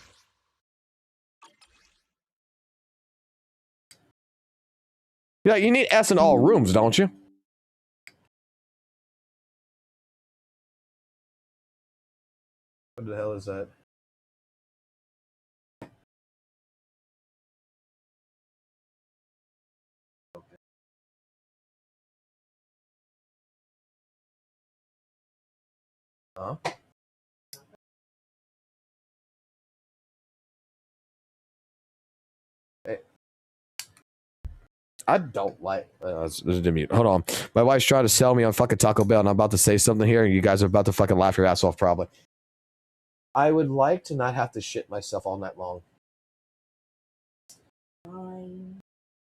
Yeah, you need S in all rooms, don't you? What the hell is that? Huh? Hey. I don't like. This is a mute. Hold on. My wife's trying to sell me on fucking Taco Bell, and I'm about to say something here, and you guys are about to fucking laugh your ass off, probably. I would like to not have to shit myself all night long.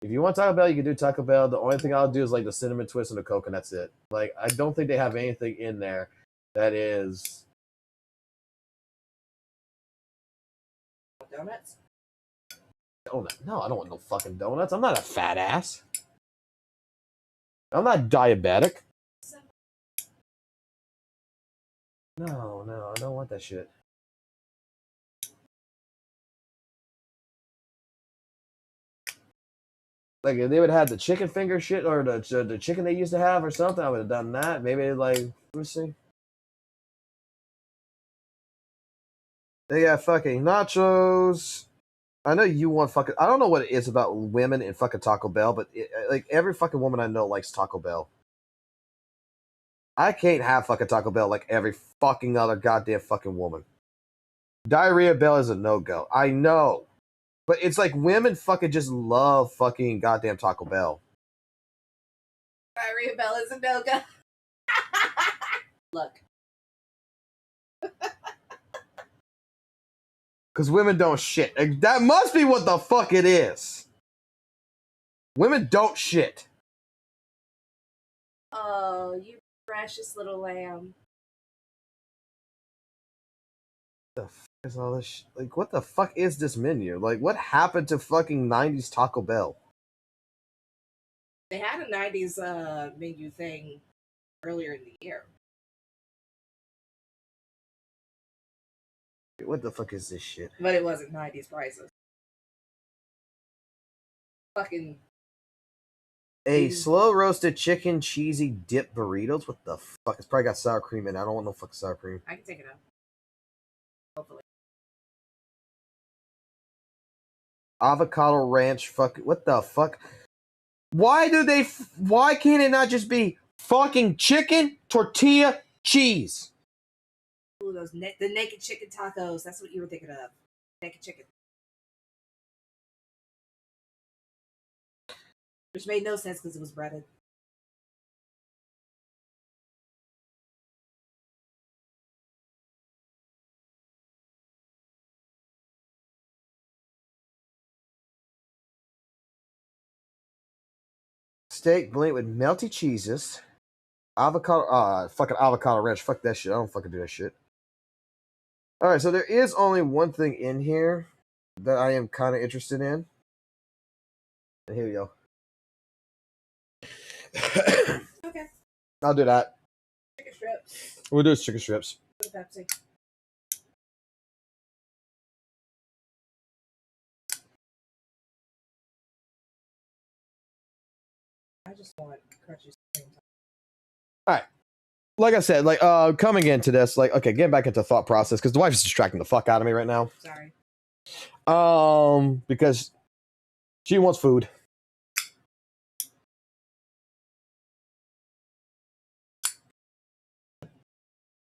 If you want Taco Bell, you can do Taco Bell. The only thing I'll do is like the cinnamon twist and the Coke, and that's it. Like, I don't think they have anything in there that is. Donuts? Donut? No, I don't want no fucking donuts. I'm not a fat ass. I'm not diabetic. No, I don't want that shit. Like, if they would have the chicken finger shit or the chicken they used to have or something, I would have done that. Maybe, like, let me see. They got fucking nachos. I know you want fucking. I don't know what it is about women in fucking Taco Bell, but like every fucking woman I know likes Taco Bell. I can't have fucking Taco Bell like every fucking other goddamn fucking woman. Diarrhea Bell is a no-go. I know. But it's like women fucking just love fucking goddamn Taco Bell. Diarrhea Bell is a no-go. Look. Because women don't shit. That must be what the fuck it is. Women don't shit. Oh, you precious little lamb. The fuck is all this shit? Like, what the fuck is this menu? Like, what happened to fucking 90s Taco Bell? They had a 90s menu thing earlier in the year. What the fuck is this shit? But it wasn't 90s prices. Fucking. A slow roasted chicken cheesy dip burritos? What the fuck? It's probably got sour cream in it. I don't want no fucking sour cream. I can take it out. Hopefully. Avocado ranch fuck. What the fuck? Why can't it not just be fucking chicken, tortilla, cheese? Ooh, those the naked chicken tacos. That's what you were thinking of. Naked chicken. Which made no sense because it was breaded. Steak blend with melty cheeses. Avocado, fucking avocado ranch. Fuck that shit. I don't fucking do that shit. Alright, so there is only one thing in here that I am kind of interested in. And here we go. Okay. I'll do that. Chicken strips. We'll do chicken strips. With Pepsi. I just want crunchy spring. Alright. Like I said, like coming into this, like, okay, getting back into thought process, because the wife is distracting the fuck out of me right now. Sorry. Because she wants food.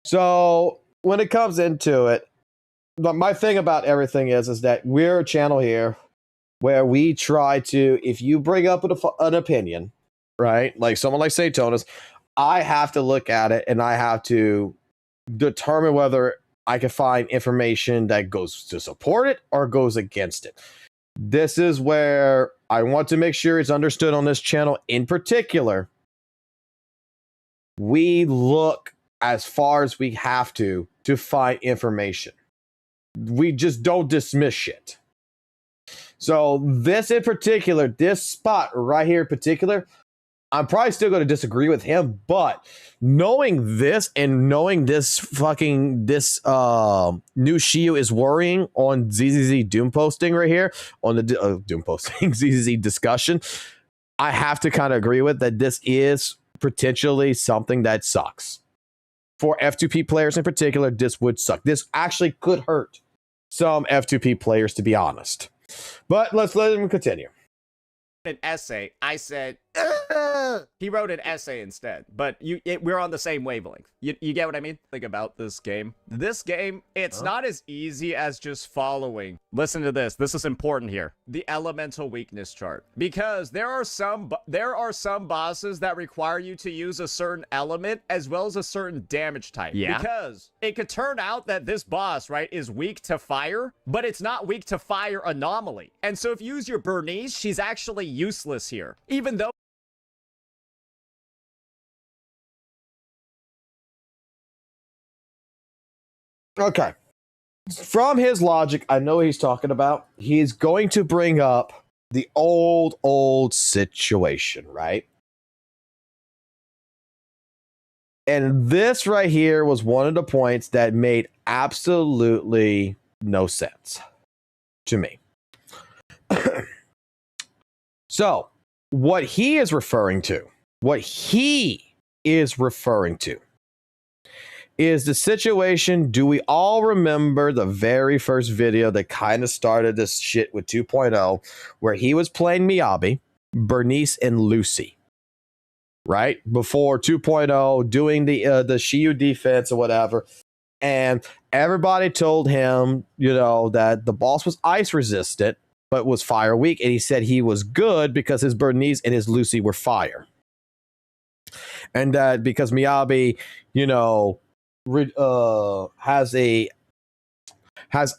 So when it comes into it, but my thing about everything is that we're a channel here where we try to, if you bring up an opinion, right, like someone like Satonis, I have to look at it and I have to determine whether I can find information that goes to support it or goes against it. This is where I want to make sure it's understood on this channel in particular. We look as far as we have to find information. We just don't dismiss shit. So this in particular, this spot right here in particular, I'm probably still going to disagree with him, but knowing this and knowing this fucking, this new Shio is worrying on ZZZ Doom posting right here, on the Doom posting, ZZZ discussion, I have to kind of agree with that this is potentially something that sucks. For F2P players in particular, this would suck. This actually could hurt some F2P players, to be honest. But let's let him continue. An essay, I said, He wrote an essay instead, but we're on the same wavelength. You get what I mean? Think about this game. This game, it's not as easy as just following. Listen to this. This is important here. The elemental weakness chart. Because there are some bosses that require you to use a certain element as well as a certain damage type. Yeah. Because it could turn out that this boss, right, is weak to fire, but it's not weak to fire anomaly. And so if you use your Bernice, she's actually useless here. Even though Okay. From his logic, I know what he's talking about. He's going to bring up the old situation, right? And this right here was one of the points that made absolutely no sense to me. So, what he is referring to is the situation. Do we all remember the very first video that kind of started this shit with 2.0, where he was playing Miyabi, Bernice, and Lucy? Right? Before 2.0, doing the Shiyu defense or whatever. And everybody told him, you know, that the boss was ice resistant, but was fire weak. And he said he was good because his Bernice and his Lucy were fire. And that because Miyabi, you know, has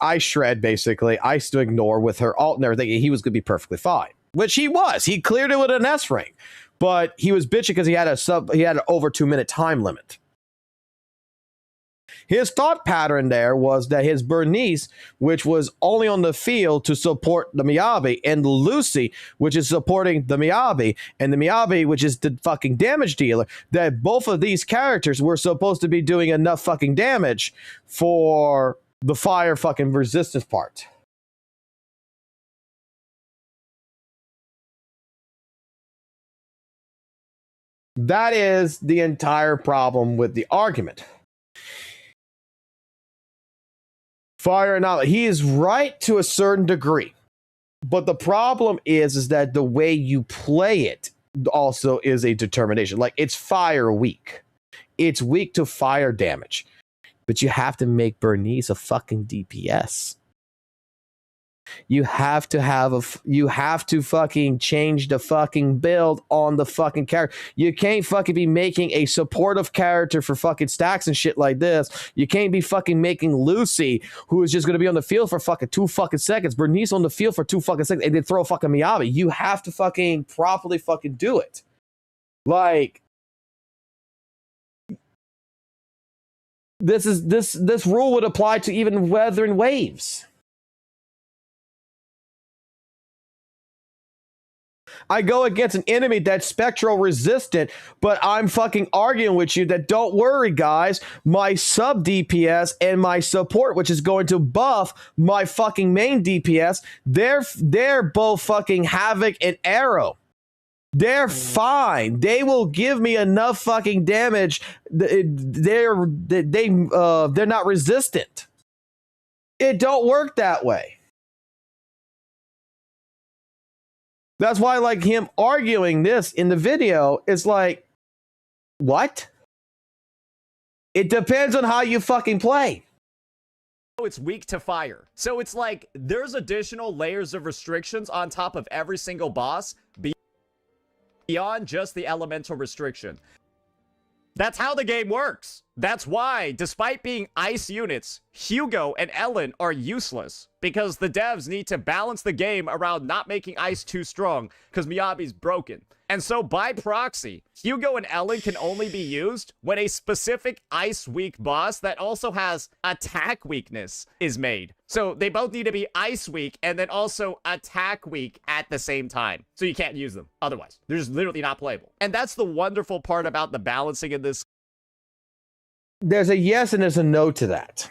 ice shred, basically ice to ignore with her ult and everything, he was gonna be perfectly fine, which he was. He cleared it with an S ring, but he was bitching because he had an over 2 minute time limit. His thought pattern there was that his Bernice, which was only on the field to support the Miyabi, and Lucy, which is supporting the Miyabi, and the Miyabi, which is the fucking damage dealer, that both of these characters were supposed to be doing enough fucking damage for the fire fucking resistance part. That is the entire problem with the argument. Fire anomaly. He is right to a certain degree. But the problem is that the way you play it also is a determination. Like, it's fire weak. It's weak to fire damage. But you have to make Bernice a fucking DPS. You have to fucking change the fucking build on the fucking character. You can't fucking be making a supportive character for fucking stacks and shit like this. You can't be fucking making Lucy, who is just going to be on the field for fucking 2 fucking seconds, Bernice on the field for 2 fucking seconds, and then throw fucking Miyabi. You have to fucking properly fucking do it. Like, this rule would apply to even weathering waves. I go against an enemy that's spectral resistant, but I'm fucking arguing with you that don't worry, guys. My sub DPS and my support, which is going to buff my fucking main DPS, they're both fucking Havoc and Arrow. They're fine. They will give me enough fucking damage. They're not resistant. It don't work that way. That's why, like, him arguing this in the video is like, what? It depends on how you fucking play. It's weak to fire. So it's like there's additional layers of restrictions on top of every single boss beyond just the elemental restriction. That's how the game works. That's why, despite being ice units, Hugo and Ellen are useless. Because the devs need to balance the game around not making ice too strong, because Miyabi's broken. And so, by proxy, Hugo and Ellen can only be used when a specific ice-weak boss that also has attack weakness is made. So, they both need to be ice-weak and then also attack-weak at the same time. So you can't use them. Otherwise, they're just literally not playable. And that's the wonderful part about the balancing in this. There's a yes and there's a no to that.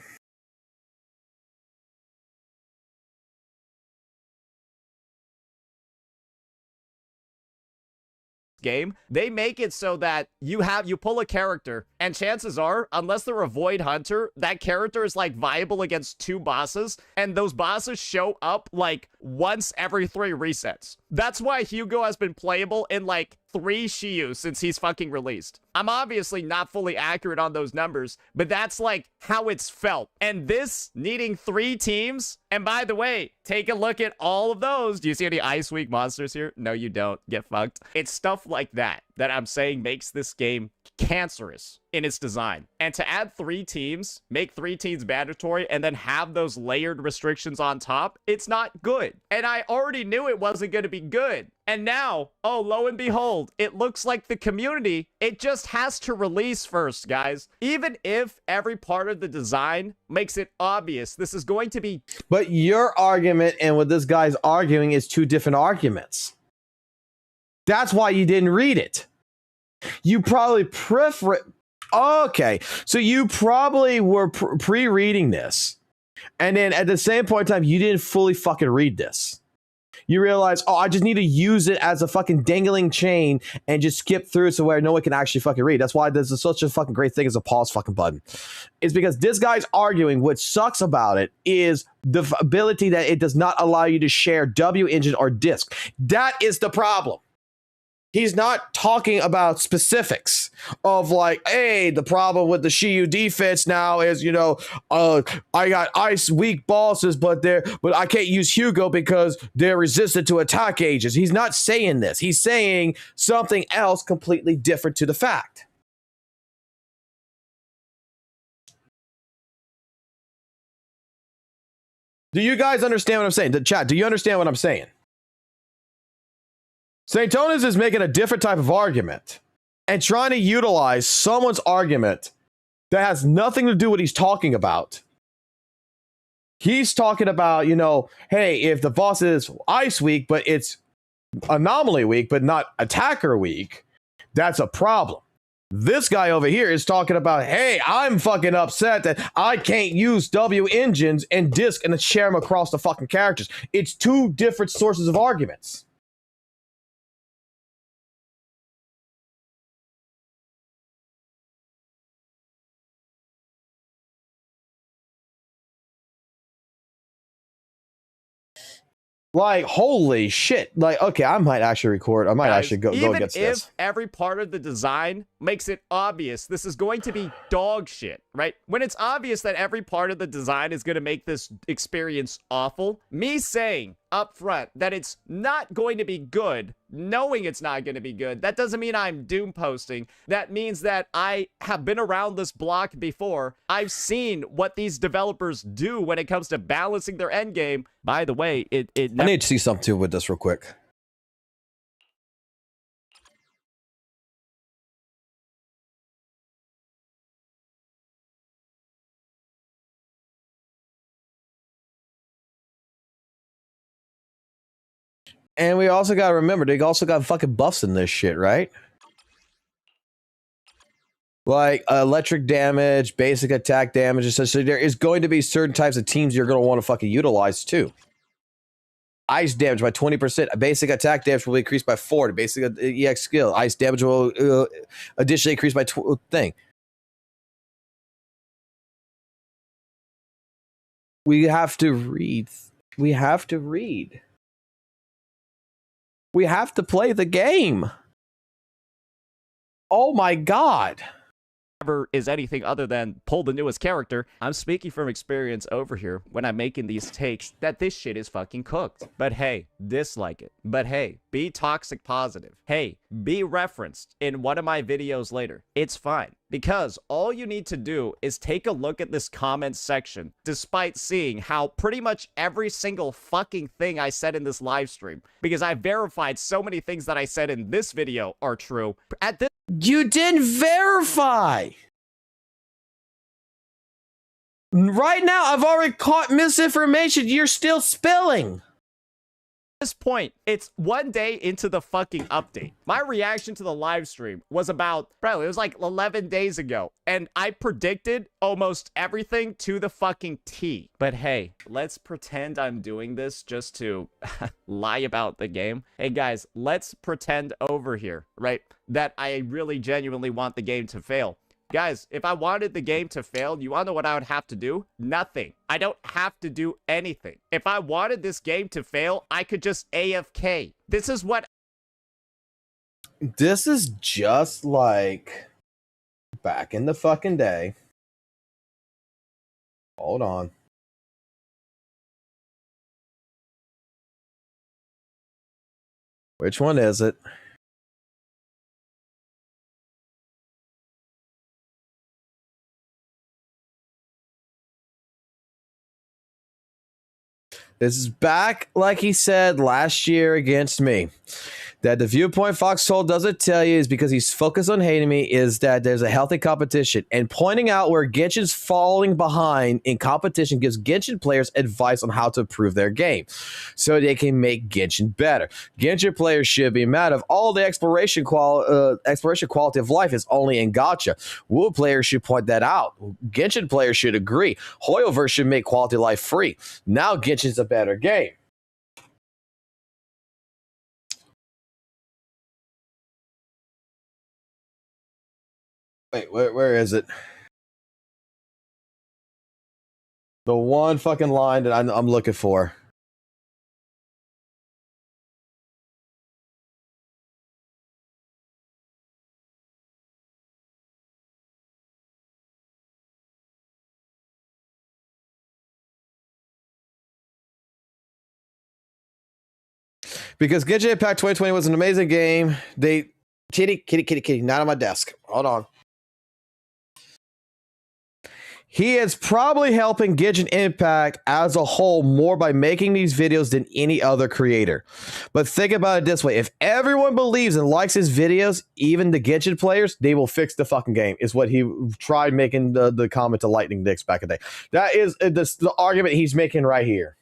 Game, they make it so that you pull a character, and chances are, unless they're a Void Hunter, that character is like viable against 2 bosses, and those bosses show up like once every 3 resets. That's why Hugo has been playable in like 3 Shiyu since he's fucking released. I'm obviously not fully accurate on those numbers, but that's like how it's felt. And this needing 3 teams, and by the way, take a look at all of those. Do you see any Ice Week monsters here? No, you don't. Get fucked. It's stuff like that that I'm saying makes this game cancerous in its design. And to add 3 teams, make 3 teams mandatory, and then have those layered restrictions on top, it's not good. And I already knew it wasn't going to be good. And now, oh, lo and behold, it looks like the community, it just has to release first, guys. Even if every part of the design makes it obvious this is going to be... But your argument and what this guy's arguing is 2 different arguments. That's why you didn't read it. You probably prefer... Okay, so you probably were pre-reading this. And then at the same point in time, you didn't fully fucking read this. You realize, oh, I just need to use it as a fucking dangling chain and just skip through it so where no one can actually fucking read. That's why there's such a fucking great thing as a pause fucking button. It's because this guy's arguing, what sucks about it is the ability that it does not allow you to share W engine or disk. That is the problem. He's not talking about specifics of like, hey, the problem with the Shiyu defense now is, you know, I got ice weak bosses, but I can't use Hugo because they're resistant to attack agents. He's not saying this. He's saying something else completely different to the fact. Do you guys understand what I'm saying? The chat, do you understand what I'm saying? St. Tonis is making a different type of argument and trying to utilize someone's argument that has nothing to do with what he's talking about. He's talking about, you know, hey, if the boss is ice weak, but it's anomaly weak, but not attacker weak, that's a problem. This guy over here is talking about, hey, I'm fucking upset that I can't use W engines and disk and share them across the fucking characters. It's 2 different sources of arguments. Like, holy shit. Like, okay, I might actually record. I might actually go against this. Even if every part of the design makes it obvious this is going to be dog shit, right? When it's obvious that every part of the design is going to make this experience awful, me saying up front that it's not going to be good, knowing it's not going to be good, that doesn't mean I'm doom posting. That means that I have been around this block before. I've seen what these developers do when it comes to balancing their end game. By the way, I need to see something with this real quick. And we also got to remember, they also got fucking buffs in this shit, right? Like electric damage, basic attack damage, and such. So there is going to be certain types of teams you're going to want to fucking utilize too. Ice damage by 20%. Basic attack damage will be increased by 40. Basic EX skill. Ice damage will additionally increase by thing. We have to read. We have to read. We have to play the game. Oh my god. Is anything other than pull the newest character. I'm speaking from experience over here when I'm making these takes that this shit is fucking cooked. But hey, dislike it. But hey, be toxic positive. Hey, be referenced in one of my videos later. It's fine. Because all you need to do is take a look at this comment section, despite seeing how pretty much every single fucking thing I said in this live stream, because I verified so many things that I said in this video are true. At this You didn't verify. Right now, I've already caught misinformation. You're still spilling. this point, it's 1 day into the fucking update. My reaction to the live stream was about, probably, it was like 11 days ago. And I predicted almost everything to the fucking T. But hey, let's pretend I'm doing this just to lie about the game. Hey guys, let's pretend over here, right, that I really genuinely want the game to fail. Guys, if I wanted the game to fail, you want to know what I would have to do? Nothing. I don't have to do anything. If I wanted this game to fail, I could just AFK. This is what... This is just like back in the fucking day. Hold on. Which one is it? This is back, like he said last year against me. That the viewpoint Foxhole doesn't tell you is because he's focused on hating me is that there's a healthy competition. And pointing out where Genshin's falling behind in competition gives Genshin players advice on how to improve their game so they can make Genshin better. Genshin players should be mad if all the exploration quality of life is only in gacha. WUWA players should point that out. Genshin players should agree. Hoyoverse should make quality of life free. Now Genshin's a better game. Wait, where is it? The one fucking line that I'm looking for. Because Genshin Impact 2020 was an amazing game. Kitty, not on my desk. Hold on. He is probably helping Genshin Impact as a whole more by making these videos than any other creator. But think about it this way. If everyone believes and likes his videos, even the Genshin players, they will fix the fucking game, is what he tried making the comment to Lightning Dicks back in the day. That is the argument he's making right here.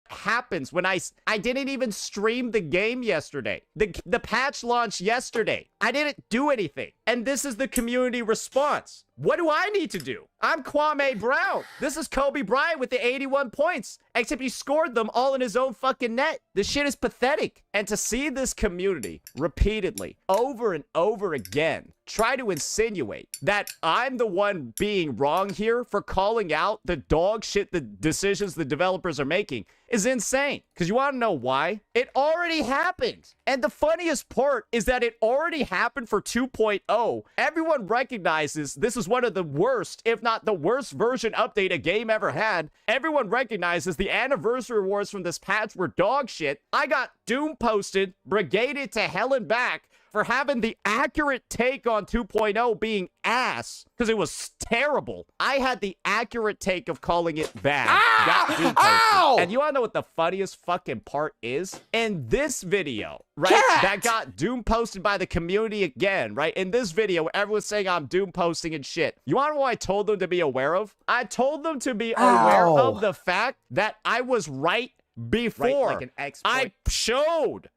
Happens when I didn't even stream the game yesterday. The patch launched yesterday. I didn't do anything. And this is the community response. What do I need to do? I'm Kwame Brown. This is Kobe Bryant with the 81 points. Except he scored them all in his own fucking net. This shit is pathetic. And to see this community repeatedly, over and over again, try to insinuate that I'm the one being wrong here for calling out the dog shit the decisions the developers are making is insane. Because you want to know why? It already happened. And the funniest part is that it already happened for 2.0. Everyone recognizes this is one of the worst, if not the worst version update a game ever had. Everyone recognizes the anniversary rewards from this patch were dog shit. I got Doom posted, brigaded to hell and back for having the accurate take on 2.0 being ass, because it was terrible. I had the accurate take of calling it bad. Got Doom posted. And you wanna know what the funniest fucking part is? In this video, right, that got Doom posted by the community again, right? In this video, everyone's saying I'm Doom posting and shit. You wanna know what I told them to be aware of? I told them to be aware of the fact that I was right before. Right, like an exploit. I showed.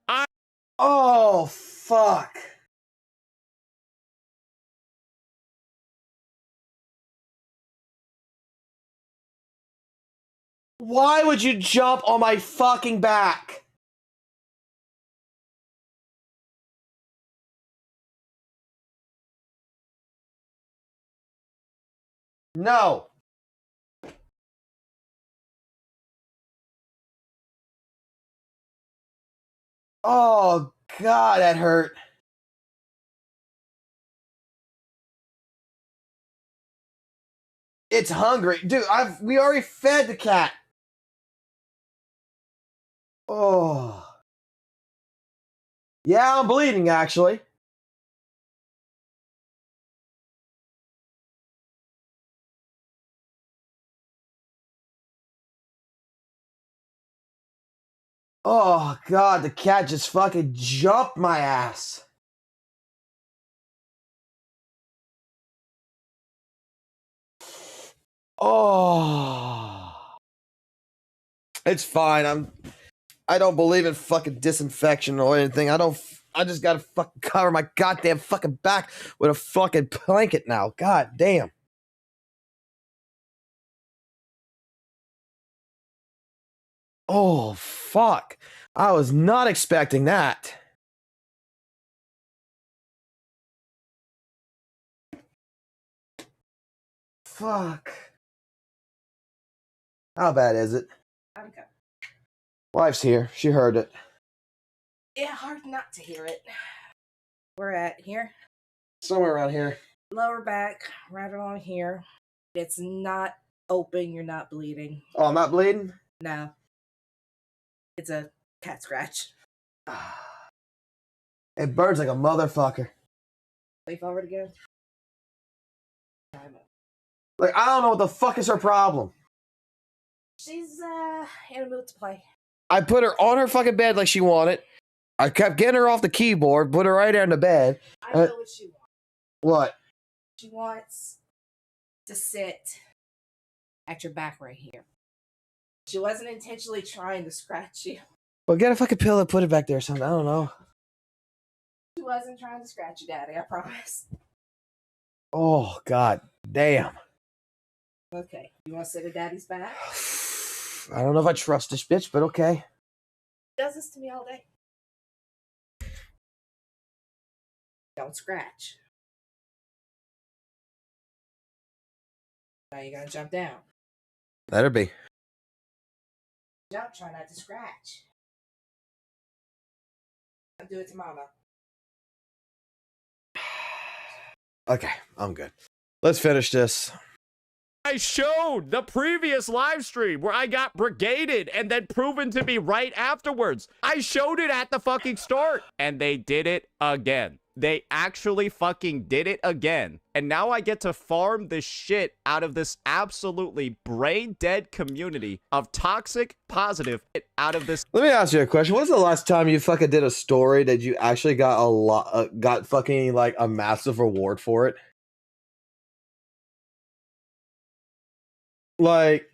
Oh, fuck. Why would you jump on my fucking back? No. Oh, God, that hurt. It's hungry. Dude, we already fed the cat. Oh. Yeah, I'm bleeding, actually. Oh, God, the cat just fucking jumped my ass. Oh. It's fine. I don't believe in fucking disinfection or anything. I just gotta fucking cover my goddamn fucking back with a fucking blanket now. God damn. Oh, fuck. I was not expecting that. fuck. How bad is it? Okay. Wife's here. She heard it. Yeah, hard not to hear it. We're at here. Somewhere around here. Lower back, right along here. It's not open. You're not bleeding. Oh, I'm not bleeding? No. It's a cat scratch. It burns like a motherfucker. Way forward again. Like, I don't know what the fuck is her problem. She's in a mood to play. I put her on her fucking bed like she wanted. I kept getting her off the keyboard, put her right there in the bed. I know what she wants. What? She wants to sit at your back right here. She wasn't intentionally trying to scratch you. Well, get a fucking pillow and put it back there or something. I don't know. She wasn't trying to scratch you, Daddy, I promise. Oh, god damn. Okay, you want to sit at Daddy's back? I don't know if I trust this bitch, but okay. She does this to me all day. Don't scratch. Now you're gonna jump down. Let her be. Jump, try not to scratch. I'll do it to Mama. Okay, I'm good. Let's finish this. I showed the previous live stream where I got brigaded and then proven to be right afterwards. I showed it at the fucking start and they did it again. They actually fucking did it again. And now I get to farm the shit out of this absolutely brain dead community of toxic positive out of this. Let me ask you a question. When's the last time you fucking did a story that you actually got got fucking like a massive reward for it? Like,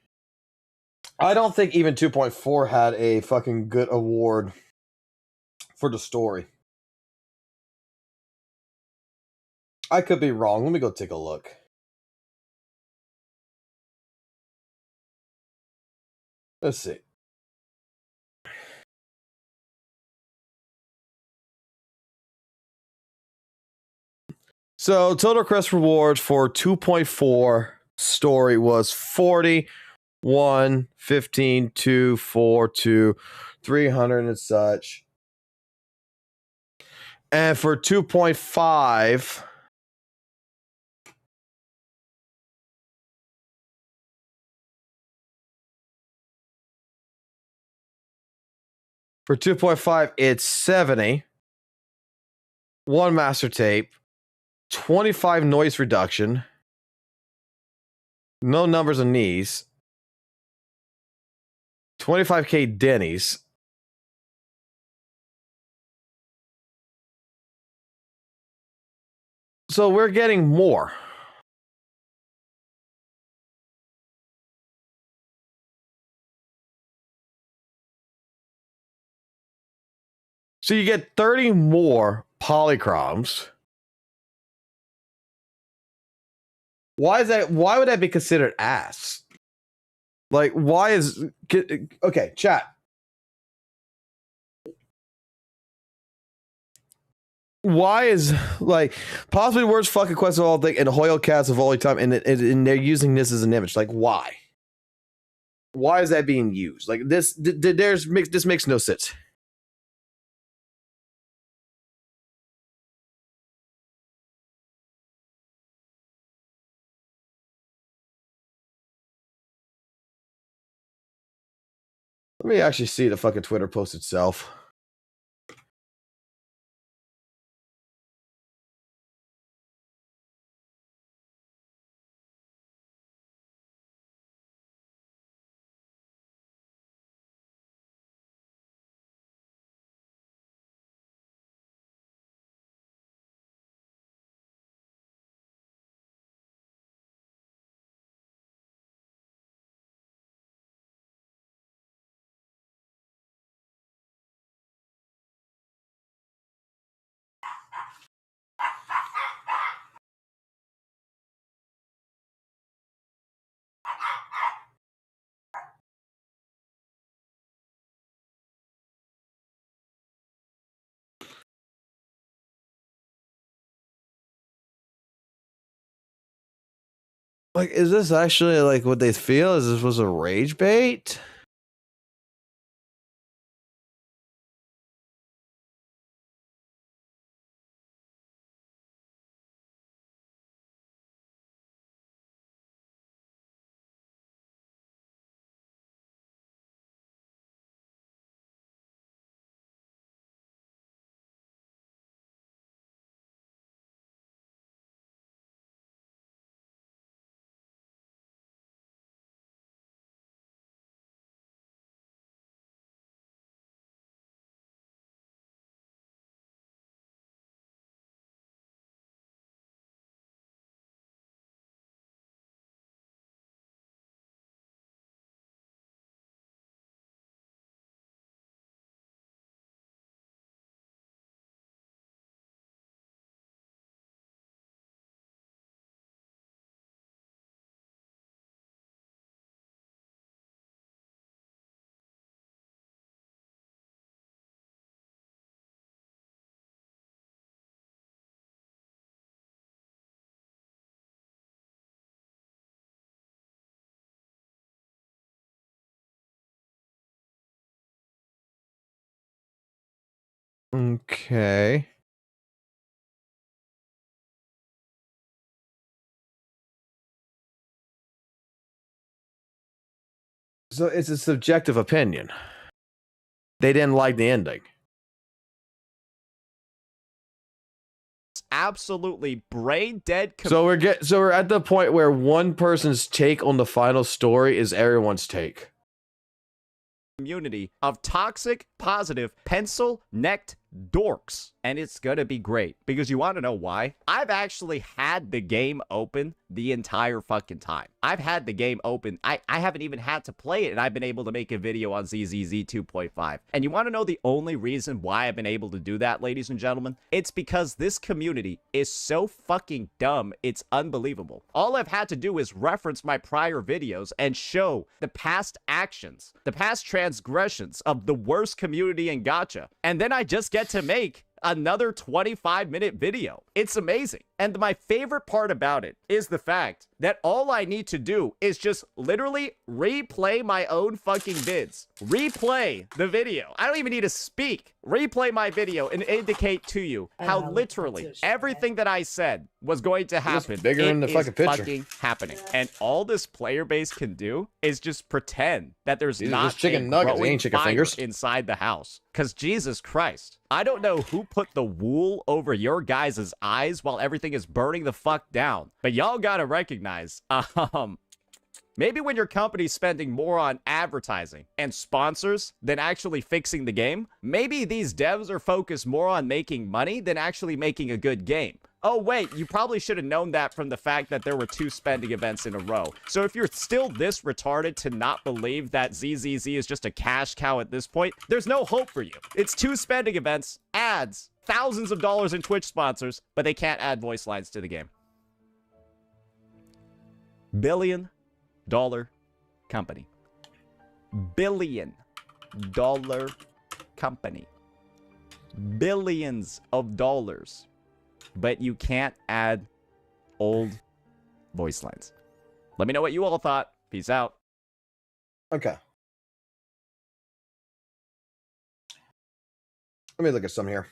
I don't think even 2.4 had a fucking good award for the story. I could be wrong. Let me go take a look. Let's see. So, total request rewards for 2.4 story was 40, 1, 15, 2, 4, 2, 300 and such. And for 2.5, it's 70, 1 master tape, 25 noise reduction, no numbers on knees, 25k Denny's. So we're getting more. So you get 30 more polychromes. Why is that? Why would that be considered ass? Like, why is... Okay, chat. Why is, like, possibly the worst fucking quest of all thing and Hoyle cast of all time, and they're using this as an image? Like, why? Why is that being used? Like, this makes no sense. Let me actually see the fucking Twitter post itself. Like, is this actually like what they feel? Is this was a rage bait? Okay. So it's a subjective opinion. They didn't like the ending. Absolutely brain dead. So we're at the point where one person's take on the final story is everyone's take. Community of toxic, positive, pencil-necked dorks. And it's gonna be great. Because you want to know why? I've actually had the game open the entire fucking time. I've had the game open. I haven't even had to play it, and I've been able to make a video on ZZZ 2.5. And you want to know the only reason why I've been able to do that, ladies and gentlemen? It's because this community is so fucking dumb, it's unbelievable. All I've had to do is reference my prior videos and show the past actions, the past transgressions of the worst community in gacha. And then I just get to make another 25-minute video. It's amazing. And my favorite part about it is the fact that all I need to do is just literally replay my own fucking vids. Replay the video. I don't even need to speak. Replay my video and indicate to you how literally everything that I said was going to happen. Bigger in the fucking picture. Fucking happening. And all this player base can do is just pretend that there's These are not just chicken a nuggets. They growing ain't chicken fire fingers. inside the house. Because Jesus Christ, I don't know who put the wool over your guys' eyes while everything is burning the fuck down. But y'all gotta recognize, maybe when your company's spending more on advertising and sponsors than actually fixing the game, maybe these devs are focused more on making money than actually making a good game. Oh, wait, you probably should have known that from the fact that there were 2 spending events in a row. So if you're still this retarded to not believe that ZZZ is just a cash cow at this point, there's no hope for you. It's 2 spending events, ads, thousands of dollars in Twitch sponsors, but they can't add voice lines to the game. $1 billion company. $1 billion company. Billions of dollars. But you can't add old voice lines. Let me know what you all thought. Peace out. Okay. Let me look at some here.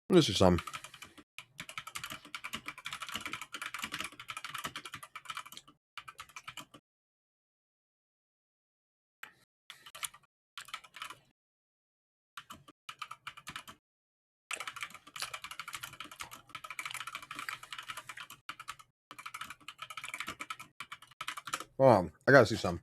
This is some. I gotta see some.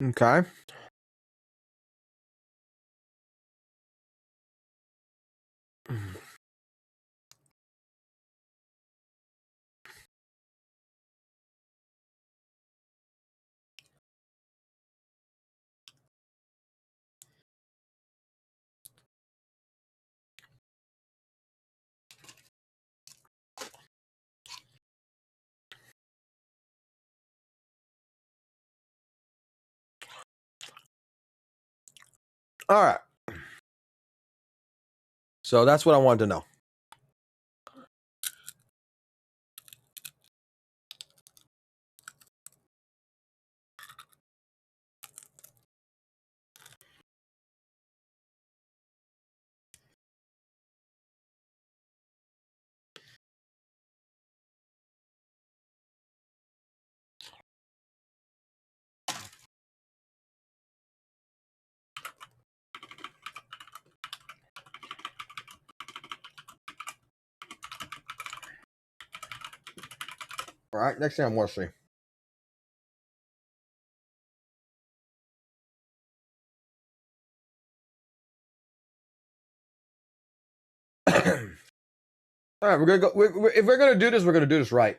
Okay. All right. So that's what I wanted to know. All right. Next thing I want to see. All right, we're gonna go. If we're gonna do this, we're gonna do this right.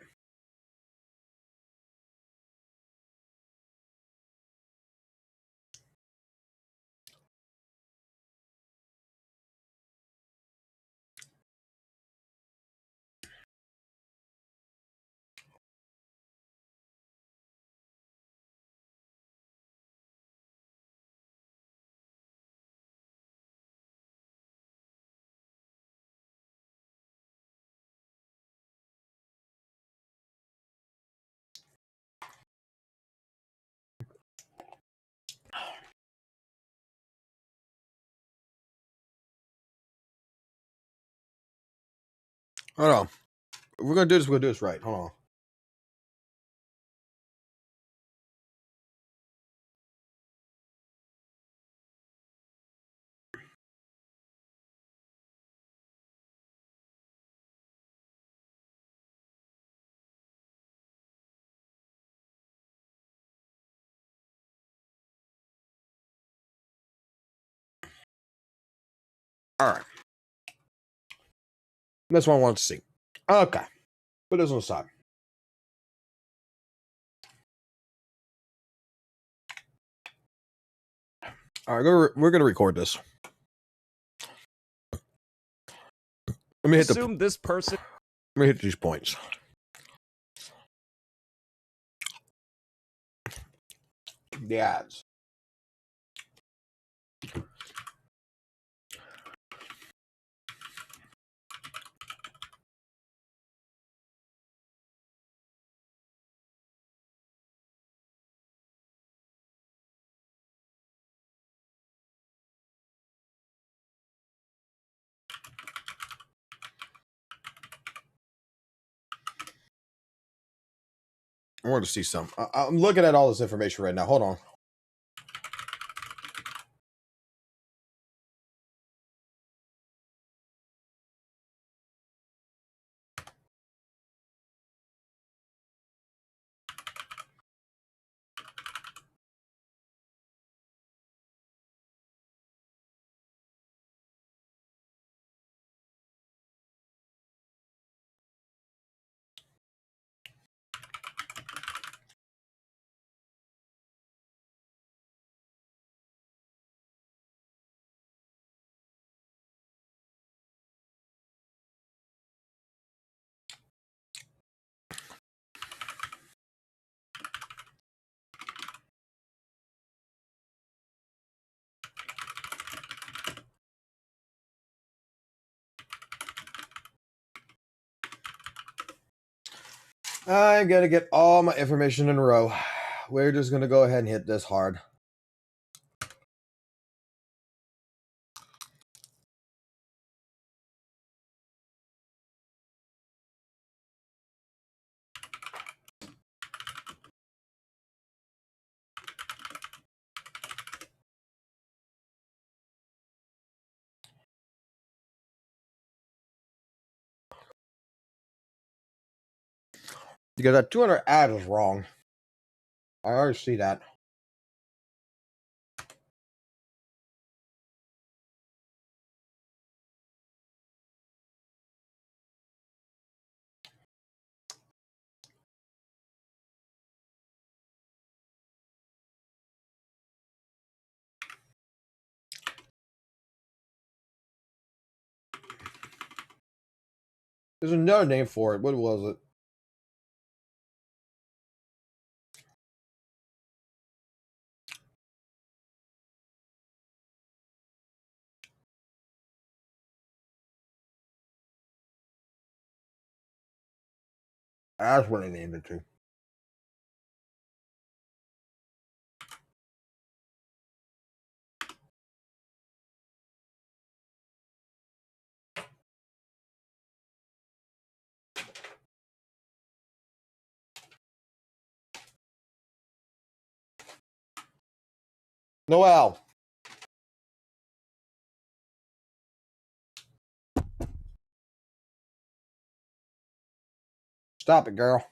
Hold on. If we're gonna do this, we're gonna do this right. Hold on. All right. That's what I wanted to see. Okay. Put this on the side. All right, we're gonna record this. Let me hit Assume this person. Let me hit these points. The ads. I want to see some. I'm looking at all this information right now. Hold on. I gotta get all my information in a row. We're just gonna go ahead and hit this hard. Because that 200 ad is wrong. I already see that. There's another name for it. What was it? That's what I named it to. Noel. Stop it, girl.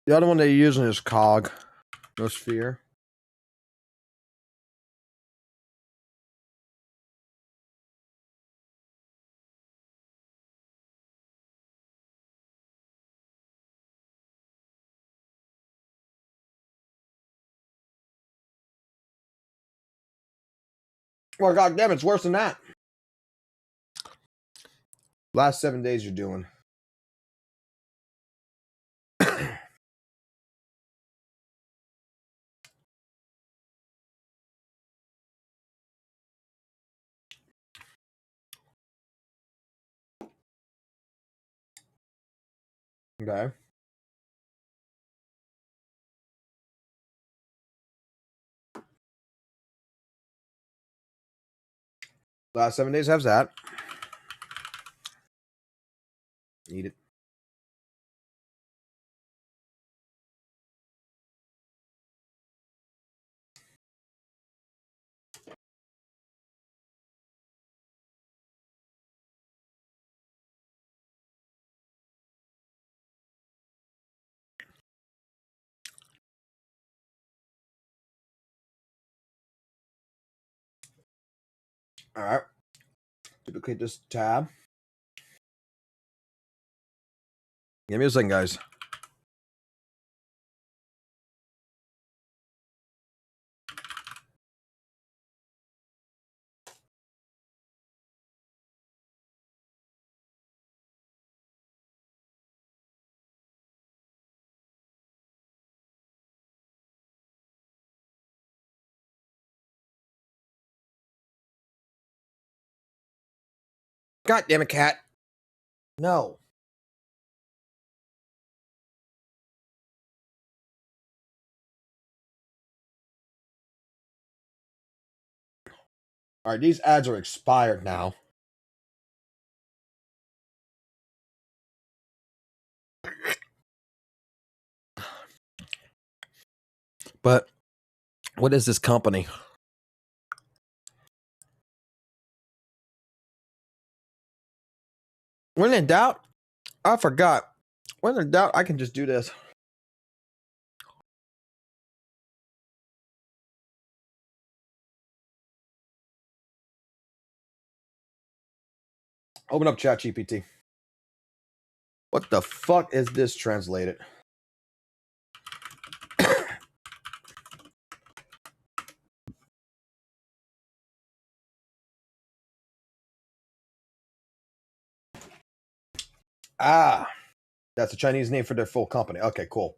The other one they're using is Cog. No sphere. Well, God damn, it's worse than that. Last 7 days you're doing. Okay. Last 7 days has that. Eat it. All right. Duplicate this tab. Give me a second, guys. God damn it, cat. No. All right, these ads are expired now. But what is this company? When in doubt, I forgot. When in doubt, I can just do this. Open up ChatGPT. What the fuck is this translated? Ah, that's a Chinese name for their full company. Okay, cool.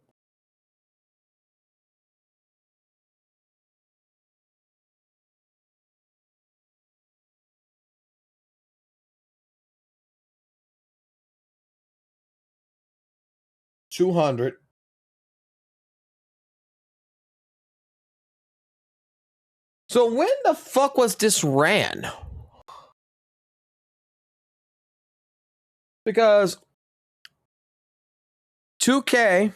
$200. So when the fuck was this ran? Because 2K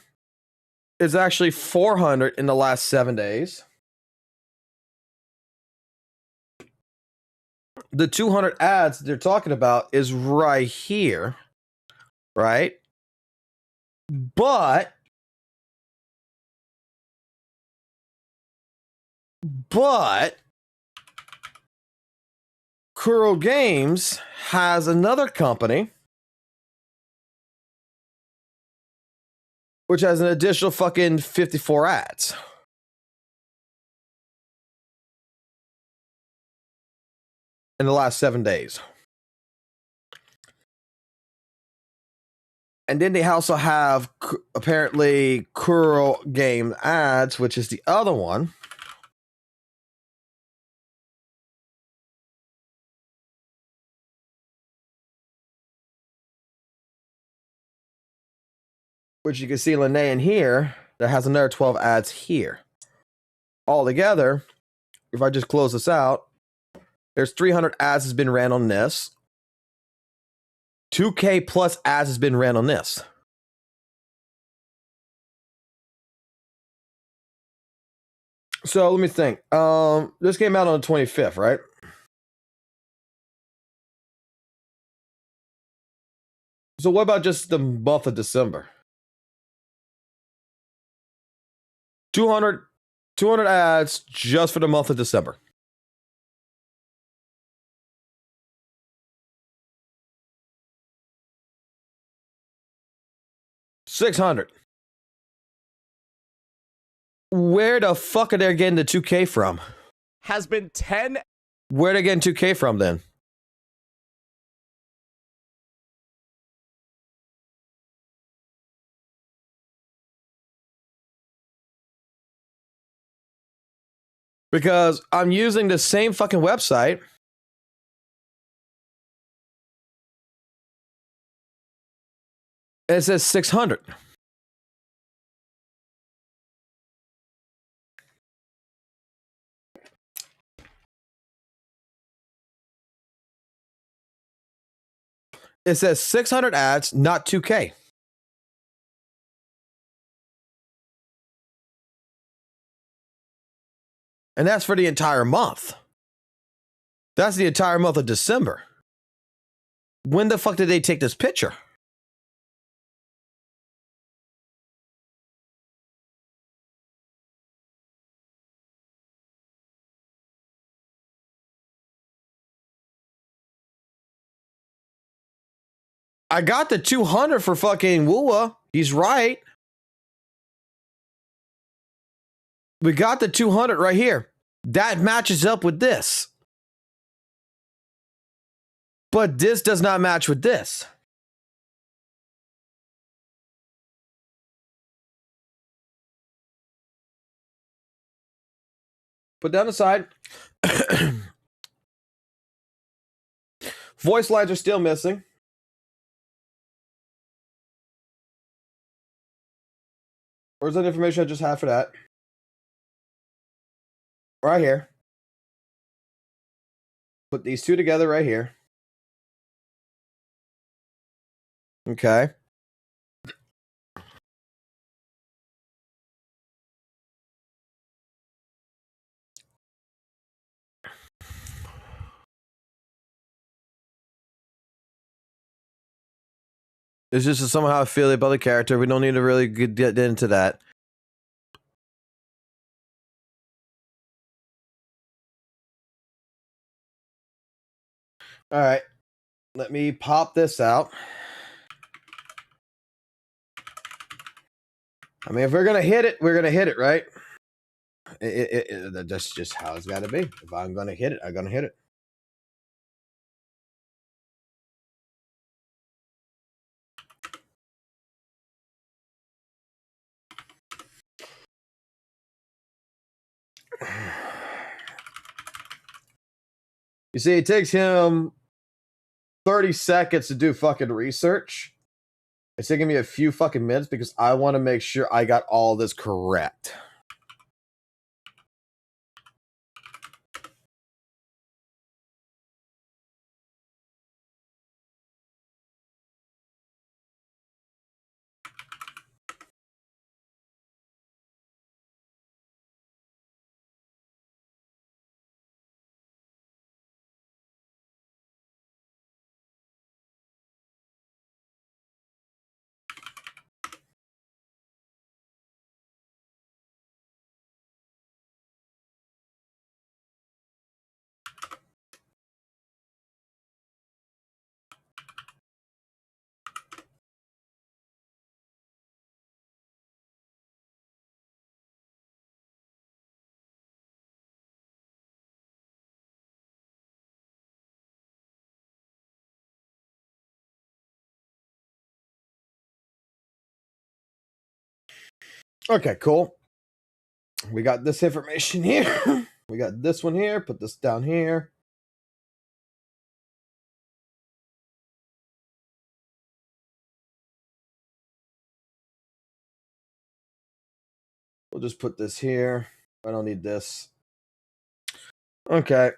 is actually 400 in the last 7 days. The 200 ads they're talking about is right here, right? But Kuro Games has another company which has an additional fucking 54 ads. in the last 7 days. And then they also have apparently Kuro Game ads, which is the other one. Which you can see Lene in here. That has another 12 ads here. Altogether, if I just close this out, there's 300 ads has been ran on this. 2K plus ads has been ran on this. So let me think. This came out on the 25th, right? So what about just the month of December? 200 ads just for the month of December. $600. Where the fuck are they getting the 2K from? Has been 10. Where are they getting 2K from then? Because I'm using the same fucking website. It says 600. It says 600 ads, not 2K. And that's for the entire month. That's the entire month of December. When the fuck did they take this picture? I got the 200 for fucking WUWA. He's right. We got the 200 right here. That matches up with this. But this does not match with this. Put down the side. Voice lines are still missing. Where's that information I just had for that? Right here. Put these two together right here. Okay. It's just somehow I feel about the character. We don't need to really get into that. All right. Let me pop this out. I mean, if we're going to hit it, we're going to hit it, right? That's just how it's got to be. If I'm going to hit it, I'm going to hit it. You see, it takes him 30 seconds to do fucking research. It's taking me a few fucking minutes because I want to make sure I got all this correct. Okay, cool. We got this information here. We got this one here. Put this down here. We'll just put this here. I don't need this. Okay.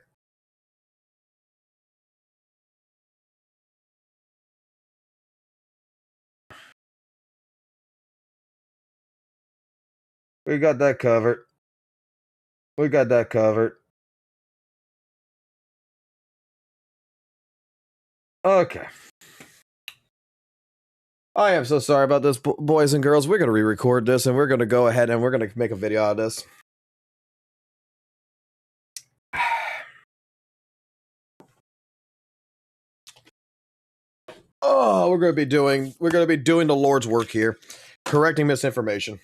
We got that covered. We got that covered. Okay. I am so sorry about this, boys and girls. We're going to re-record this, and we're going to go ahead and we're going to make a video out of this. Oh, we're going to be doing the Lord's work here, correcting misinformation.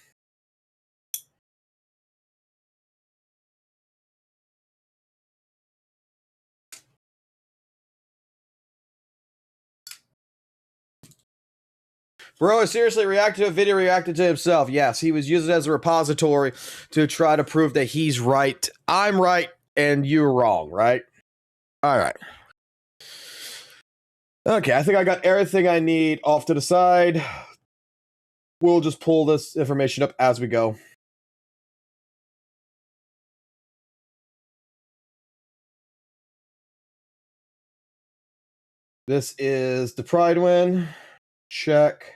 Bro is seriously reacted to a video, reacted to himself. Yes, he was using it as a repository to try to prove that he's right, I'm right, and you're wrong, right? All right. Okay, I think I got everything I need off to the side. We'll just pull this information up as we go. This is the Pride win. Check.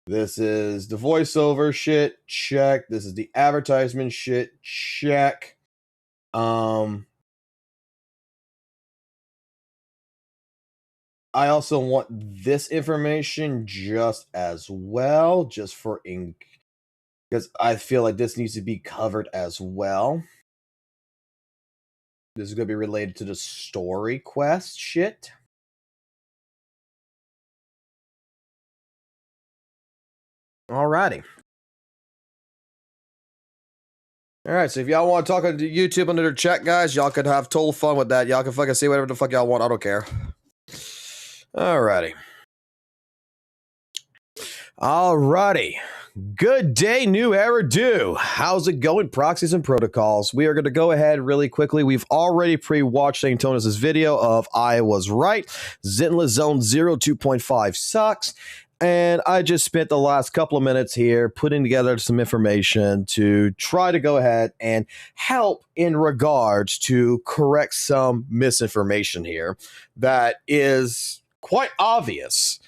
This is the voiceover shit. Check. This is the advertisement shit. Check. I also want this information just as well, just for ink, because I feel like this needs to be covered as well. This is going to be related to the story quest shit. Alrighty. Alright, so if y'all want to talk on YouTube under the chat, guys, y'all could have total fun with that. Y'all can fucking say whatever the fuck y'all want. I don't care. Alrighty. Alrighty. Good day, new Eridu. How's it going, proxies and protocols? We are going to go ahead really quickly. We've already pre-watched Antonis' video of I Was Right. Zenless Zone Zero 2.5 sucks. And I just spent the last couple of minutes here putting together some information to try to go ahead and help in regards to correct some misinformation here that is quite obvious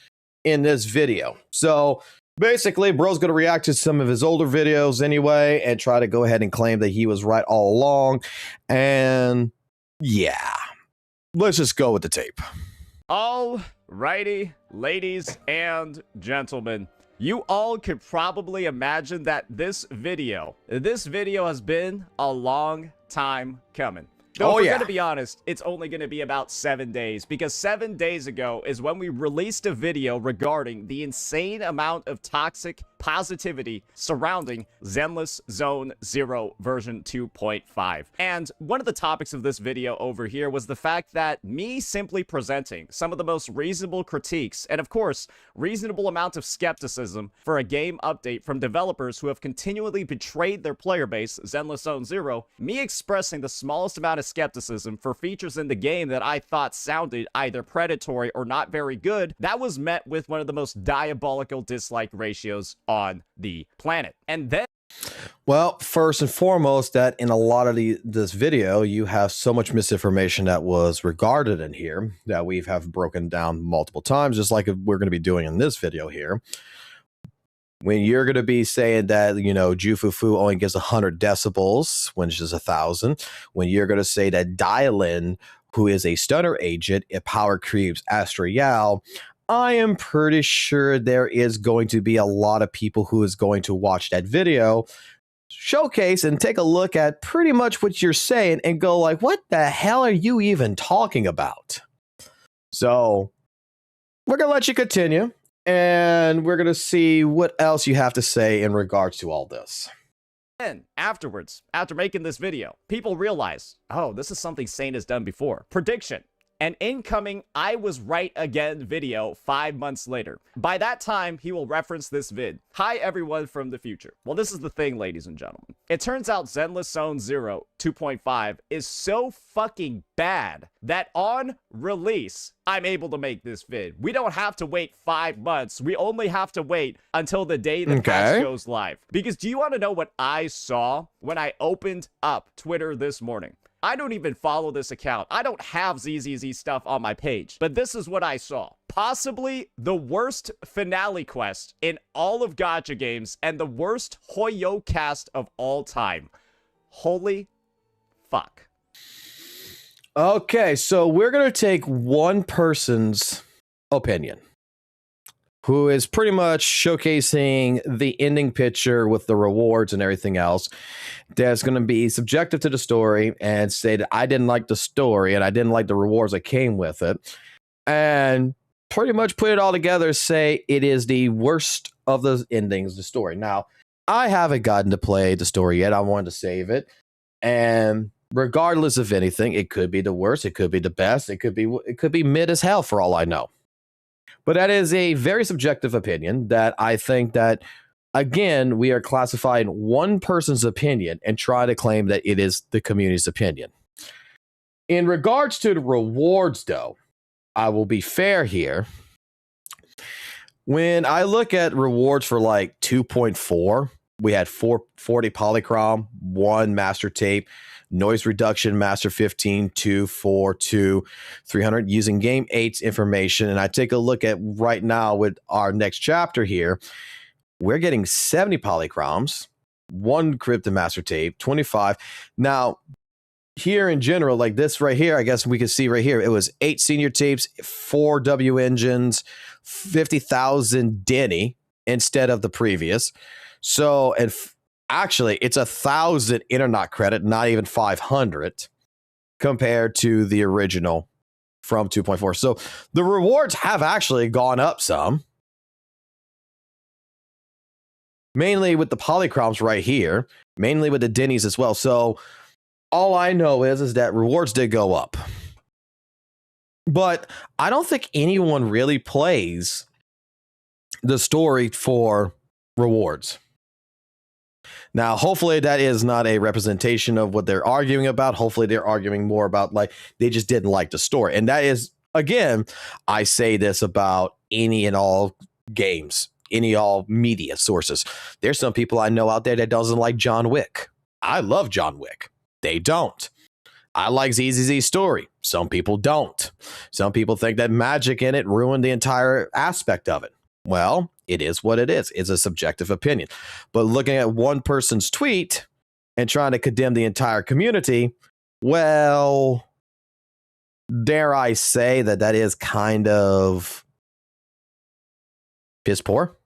in this video. So basically, bro's going to react to some of his older videos anyway and try to go ahead and claim that he was right all along. And yeah, let's just go with the tape. Alrighty, ladies and gentlemen, you all could probably imagine that this video has been a long time coming. Though, if we're gonna be honest, it's only gonna be about 7 days, because 7 days ago is when we released a video regarding the insane amount of toxic positivity surrounding Zenless Zone Zero version 2.5. And one of the topics of this video over here was the fact that me simply presenting some of the most reasonable critiques, and of course, reasonable amount of skepticism for a game update from developers who have continually betrayed their player base, Zenless Zone Zero, me expressing the smallest amount of skepticism for features in the game that I thought sounded either predatory or not very good, that was met with one of the most diabolical dislike ratios on the planet. And then, well, first and foremost, that in a lot of this video, you have so much misinformation that was regarded in here that we have broken down multiple times, just like we're going to be doing in this video here. When you're going to be saying that, you know, Jufufu only gives 100 decibels, when it's just 1,000. When you're going to say that Dylan, who is a stunner agent, it power creeps Astrial, I am pretty sure there is going to be a lot of people who is going to watch that video, showcase and take a look at pretty much what you're saying and go like, what the hell are you even talking about? So we're going to let you continue. And we're going to see what else you have to say in regards to all this. then, afterwards, after making this video, people realize, oh, this is something Sane has done before. Prediction. an incoming I was right again video 5 months later. By that time, he will reference this vid. Hi everyone from the future. Well, this is the thing, ladies and gentlemen. It turns out Zenless Zone Zero 2.5 is so fucking bad that on release, I'm able to make this vid. We don't have to wait 5 months. We only have to wait until the day the patch goes live. Because do you want to know what I saw when I opened up Twitter this morning? I don't even follow this account. I don't have ZZZ stuff on my page. But this is what I saw. Possibly the worst finale quest in all of gacha games and the worst Hoyo cast of all time. Holy fuck. Okay, so we're going to take one person's opinion who is pretty much showcasing the ending picture with the rewards and everything else. That's going to be subjective to the story and say that I didn't like the story and I didn't like the rewards that came with it. And pretty much put it all together, say it is the worst of the endings of the story. Now, I haven't gotten to play the story yet. I wanted to save it. And regardless of anything, it could be the worst, it could be the best, it could be mid as hell for all I know. But that is a very subjective opinion that I think that, again, we are classifying one person's opinion and try to claim that it is the community's opinion. In regards to the rewards, though, I will be fair here. When I look at rewards for like 2.4, we had 440 polychrome, 1 master tape, noise reduction, master 15, 2, 4, 2, 300 using game 8's information. And I take a look at right now with our next chapter here, we're getting 70 polychromes, 1 crypto master tape, 25. Now, here in general, like this right here, I guess we can see right here, it was 8 senior tapes, 4 W engines, 50,000 Denny instead of the previous. So, and actually, it's 1,000 internet credit, not even 500, compared to the original from 2.4. So the rewards have actually gone up some. Mainly with the polychromes right here, mainly with the Denny's as well. So all I know is that rewards did go up. But I don't think anyone really plays the story for rewards. Now, hopefully that is not a representation of what they're arguing about. Hopefully they're arguing more about like they just didn't like the story. And that is, again, I say this about any and all games, any all media sources. There's some people I know out there that doesn't like John Wick. I love John Wick. They don't. I like ZZZ's story. Some people don't. Some people think that magic in it ruined the entire aspect of it. Well, it is what it is. It's a subjective opinion. But looking at one person's tweet and trying to condemn the entire community, well, dare I say that that is kind of piss poor.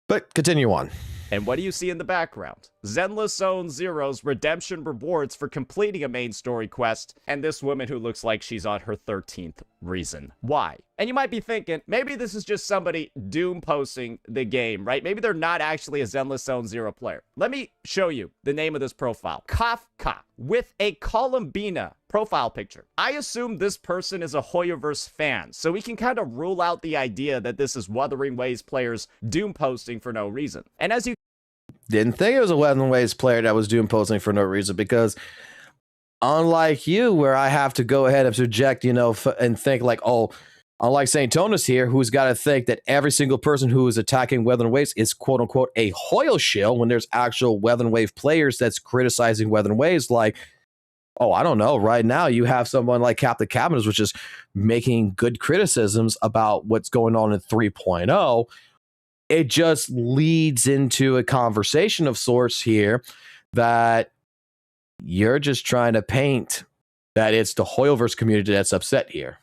But continue on. And what do you see in the background? Zenless Zone Zero's redemption rewards for completing a main story quest, and this woman who looks like she's on her 13th reason why. And you might be thinking, maybe this is just somebody doom posting the game, right? Maybe they're not actually a Zenless Zone Zero player. Let me show you the name of this profile. Kafka, with a Columbina profile picture. I assume this person is a Hoyoverse fan, so we can kind of rule out the idea that this is Wuthering Waves players doom posting for no reason. And as you didn't think it was a Wuthering Waves player that was doom posting for no reason, because unlike you, where I have to go ahead and subject, you know, and think like, oh, unlike St. Tonus here, who's got to think that every single person who is attacking Wuthering Waves is quote unquote a Hoyo shill, when there's actual Wuthering Wave players that's criticizing Wuthering Waves, like, oh, I don't know. Right now, you have someone like Captain Cabinets, which is making good criticisms about what's going on in 3.0. It just leads into a conversation of sorts here that you're just trying to paint that it's the Hoyoverse community that's upset here.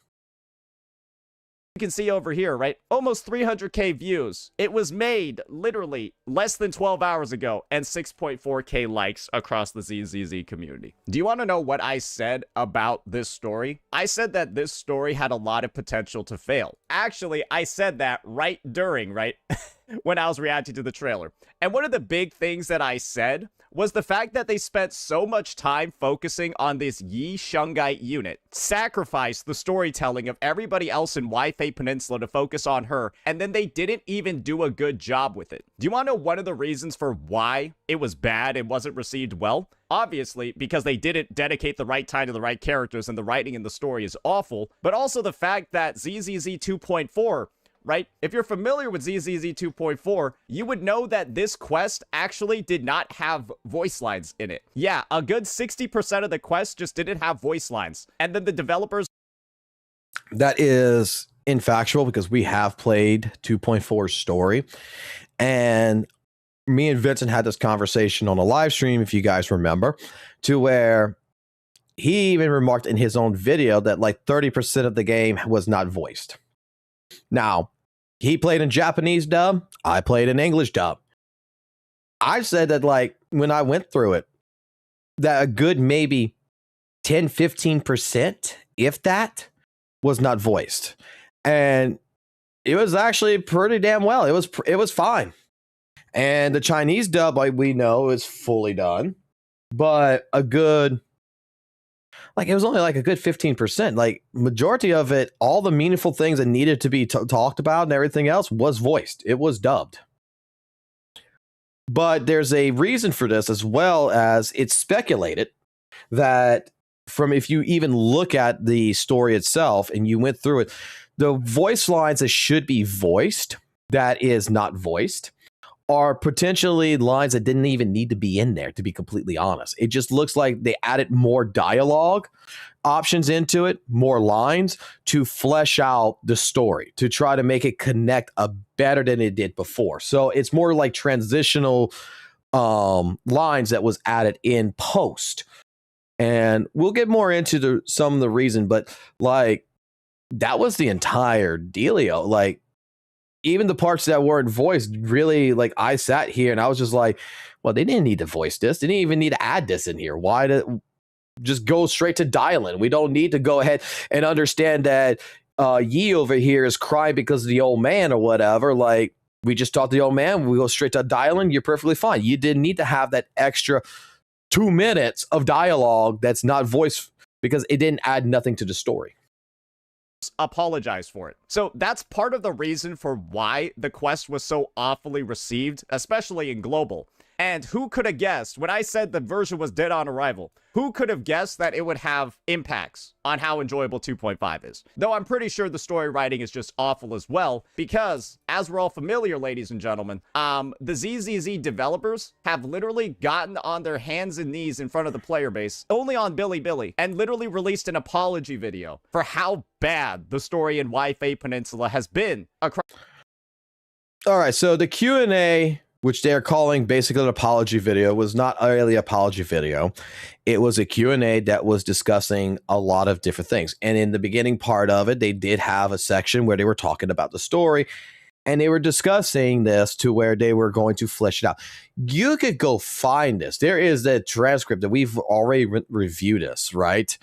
You can see over here, right? Almost 300k views. It was made literally less than 12 hours ago, and 6.4k likes across the ZZZ community. Do you want to know what I said about this story? I said that this story had a lot of potential to fail. Actually, I said that when I was reacting to the trailer. And one of the big things that I said was the fact that they spent so much time focusing on this Yi Shungite unit, sacrificed the storytelling of everybody else in Waifei Peninsula to focus on her, and then they didn't even do a good job with it. Do you want to know one of the reasons for why it was bad and wasn't received well? Obviously, because they didn't dedicate the right time to the right characters and the writing in the story is awful, but also the fact that ZZZ 2.4, right? If you're familiar with ZZZ 2.4, you would know that this quest actually did not have voice lines in it. Yeah, a good 60% of the quest just didn't have voice lines. And then the developers... That is infactual because we have played 2.4's story. And me and Vincent had this conversation on a live stream, if you guys remember, to where he even remarked in his own video that like 30% of the game was not voiced. Now, he played in Japanese dub. I played in English dub. I said that like when I went through it, that a good maybe 10, 15%, if that, was not voiced. And it was actually pretty damn well. It was fine. And the Chinese dub, like we know, is fully done. But a good, like it was only like a good 15%. Like majority of it, all the meaningful things that needed to be talked about and everything else was voiced. It was dubbed. But there's a reason for this, as well as it's speculated that from, if you even look at the story itself and you went through it, the voice lines that should be voiced, that is not voiced, are potentially lines that didn't even need to be in there, to be completely honest. It just looks like they added more dialogue options into it, more lines to flesh out the story, to try to make it connect better than it did before. So it's more like transitional lines that was added in post. And we'll get more into some of the reason, but like that was the entire dealio. Like, even the parts that weren't voiced, really, like I sat here and I was just like, well, they didn't need to voice this. They didn't even need to add this in here. Why did just go straight to dialing? We don't need to go ahead and understand that Yi over here is crying because of the old man or whatever. Like, we just talked to the old man. We go straight to dialing. You're perfectly fine. You didn't need to have that extra 2 minutes of dialogue that's not voiced because it didn't add nothing to the story. Apologize for it. So that's part of the reason for why the quest was so awfully received, especially in global. And who could have guessed, when I said the version was dead on arrival, who could have guessed that it would have impacts on how enjoyable 2.5 is? Though I'm pretty sure the story writing is just awful as well, because, as we're all familiar, ladies and gentlemen, the ZZZ developers have literally gotten on their hands and knees in front of the player base, only on Bilibili, and literally released an apology video for how bad the story in Waifei Peninsula has been across. All right, so the Q&A, which they're calling basically an apology video, was not really an apology video. It was a Q&A that was discussing a lot of different things. And in the beginning part of it, they did have a section where they were talking about the story, and they were discussing this to where they were going to flesh it out. You could go find this. There is a transcript that we've already reviewed this, right?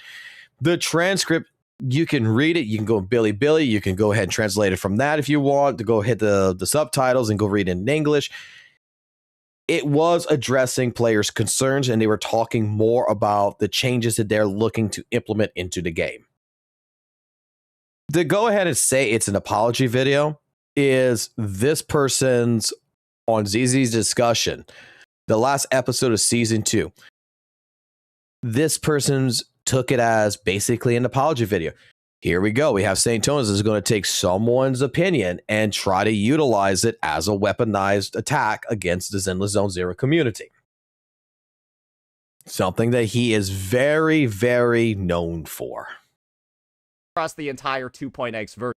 The transcript, you can read it. You can go Bilibili. You can go ahead and translate it from that if you want, to go hit the subtitles and go read it in English. It was addressing players' concerns, and they were talking more about the changes that they're looking to implement into the game. To go ahead and say it's an apology video is this person's, on ZZ's discussion, the last episode of season 2. This person's took it as basically an apology video. Here we go. We have St. Tones is going to take someone's opinion and try to utilize it as a weaponized attack against the Zenless Zone Zero community. Something that he is very, very known for. Across the entire 2.x version.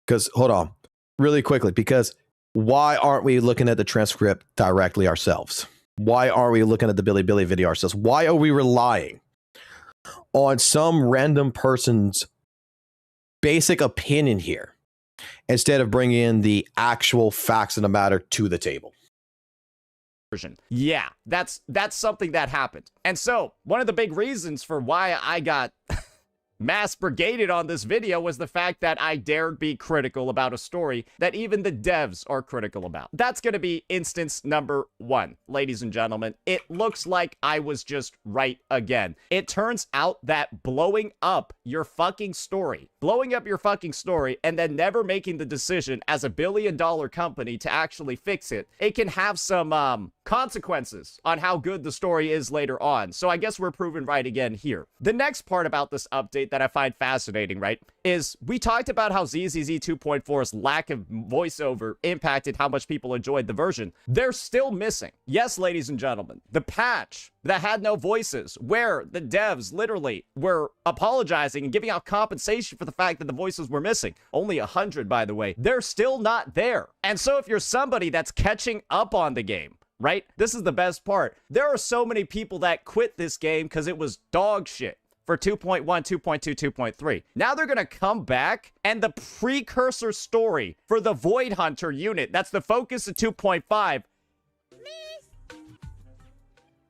Because, hold on, really quickly, because why aren't we looking at the transcript directly ourselves? Why aren't we looking at the Bilibili video ourselves? Why are we relying on some random person's basic opinion here instead of bringing in the actual facts of the matter to the table? Yeah, that's something that happened. And so one of the big reasons for why I got mass brigaded on this video was the fact that I dared be critical about a story that even the devs are critical about. That's going to be instance number 1, ladies and gentlemen. It looks like I was just right again. It turns out that blowing up your fucking story, and then never making the decision as a billion-dollar company to actually fix it, it can have some consequences on how good the story is later on. So I guess we're proven right again here. The next part about this update that I find fascinating, right, is we talked about how ZZZ 2.4's lack of voiceover impacted how much people enjoyed the version. They're still missing. Yes, ladies and gentlemen, the patch that had no voices, where the devs literally were apologizing and giving out compensation for the fact that the voices were missing. Only 100, by the way. They're still not there. And so if you're somebody that's catching up on the game, right? This is the best part. There are so many people that quit this game because it was dog shit for 2.1, 2.2, 2.3. Now they're going to come back, and the precursor story for the Void Hunter unit, that's the focus of 2.5,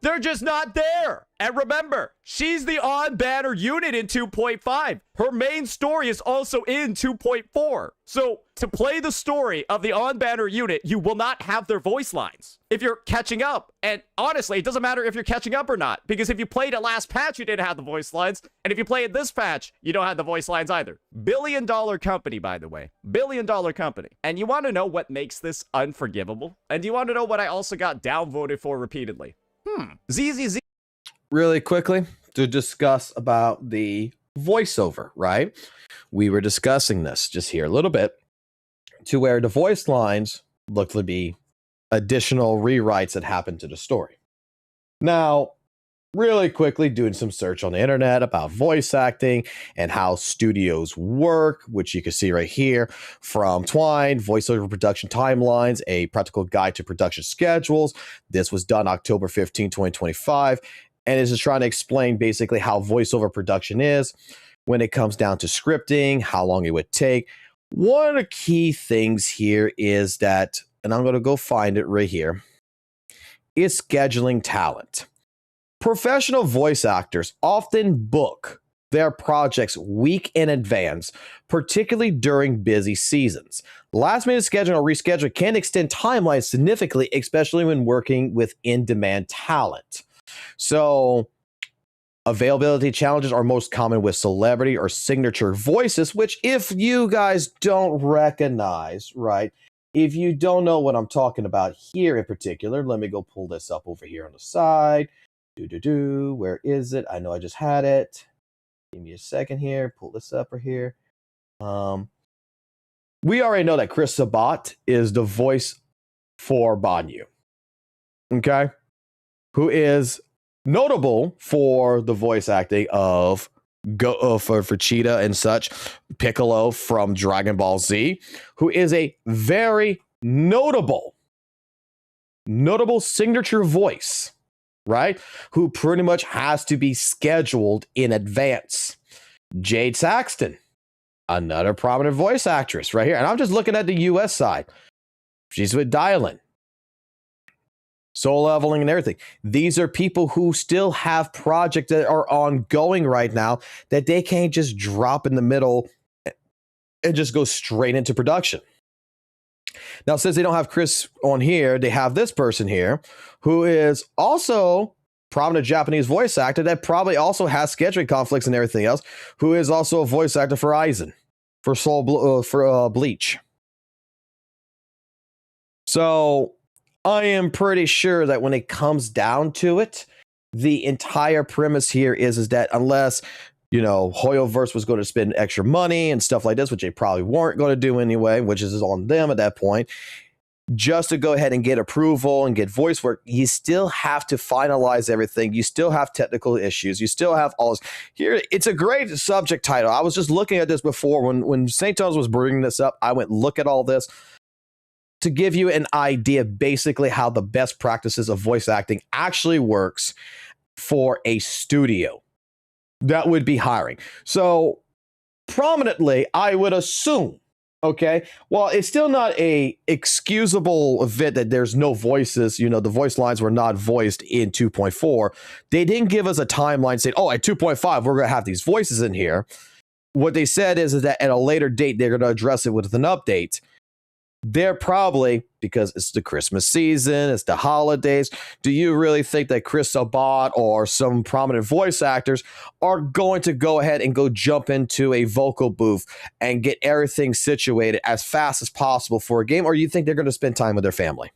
they're just not there. And remember, she's the on-banner unit in 2.5. Her main story is also in 2.4. So to play the story of the on-banner unit, you will not have their voice lines if you're catching up. And honestly, it doesn't matter if you're catching up or not, because if you played it last patch, you didn't have the voice lines. And if you play it this patch, you don't have the voice lines either. Billion-dollar company, by the way. Billion-dollar company. And you want to know what makes this unforgivable? And do you want to know what I also got downvoted for repeatedly? ZZZ. Really quickly to discuss about the voiceover, right? We were discussing this just here a little bit to where the voice lines look to be additional rewrites that happened to the story. Now, really quickly doing some search on the internet about voice acting and how studios work, which you can see right here from Twine, voiceover production timelines, a practical guide to production schedules. This was done October 15, 2025. And it's just trying to explain basically how voiceover production is when it comes down to scripting, how long it would take. One of the key things here is that, and I'm going to go find it right here, is scheduling talent. Professional voice actors often book their projects week in advance, particularly during busy seasons. Last-minute scheduling or rescheduling can extend timelines significantly, especially when working with in-demand talent. So, availability challenges are most common with celebrity or signature voices, which if you guys don't recognize, right, if you don't know what I'm talking about here in particular, let me go pull this up over here on the side. Where is it? I know I just had it. Give me a second here. Pull this up right here. We already know that Chris Sabat is the voice for Banyu. Okay? Who is notable for the voice acting of for Cheetah and such, Piccolo from Dragon Ball Z, who is a very notable signature voice, right? Who pretty much has to be scheduled in advance. Jade Saxton, another prominent voice actress right here. And I'm just looking at the US side. She's with Dylan, Soul Leveling and everything. These are people who still have projects that are ongoing right now that they can't just drop in the middle and just go straight into production. Now, since they don't have Chris on here, they have this person here who is also prominent Japanese voice actor that probably also has scheduling conflicts and everything else, who is also a voice actor for Aizen, for Bleach. So I am pretty sure that when it comes down to it, the entire premise here is that unless, you know, Hoyoverse was going to spend extra money and stuff like this, which they probably weren't going to do anyway, which is on them at that point, just to go ahead and get approval and get voice work, you still have to finalize everything. You still have technical issues. You still have all this. Here, it's a great subject title. I was just looking at this before. When St. Thomas was bringing this up, I went look at all this to give you an idea basically how the best practices of voice acting actually works for a studio that would be hiring. So prominently, I would assume Okay. Well, it's still not a excusable event that there's no voices. You know, the voice lines were not voiced in 2.4. They didn't give us a timeline saying, oh, at 2.5, we're going to have these voices in here. What they said is that at a later date, they're going to address it with an update. They're probably, because it's the Christmas season, it's the holidays, do you really think that Chris Sabat or some prominent voice actors are going to go ahead and go jump into a vocal booth and get everything situated as fast as possible for a game? Or you think they're going to spend time with their family?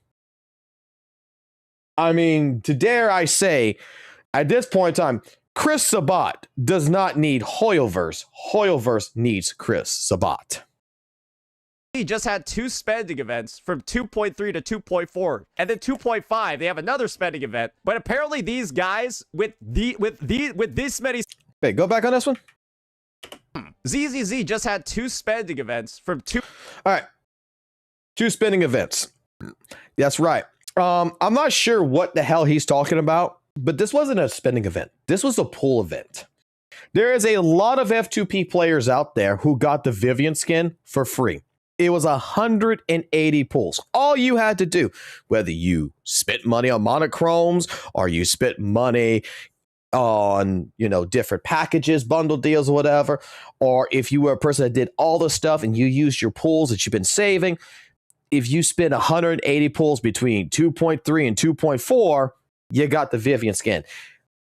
I mean, to dare I say, at this point in time, Chris Sabat does not need Hoyoverse. Hoyoverse needs Chris Sabat. He just had 2 spending events from 2.3 to 2.4, and then 2.5 they have another spending event. But apparently these guys with this many. Wait, go back on this one. ZZZ just had 2 spending events from 2. All right, 2 spending events. That's right. I'm not sure what the hell he's talking about, but this wasn't a spending event. This was a pool event. There is a lot of F2P players out there who got the Vivian skin for free. It was 180 pulls. All you had to do, whether you spent money on monochromes or you spent money on, you know, different packages, bundle deals or whatever, or if you were a person that did all the stuff and you used your pulls that you've been saving, if you spent 180 pulls between 2.3 and 2.4, you got the Vivian skin.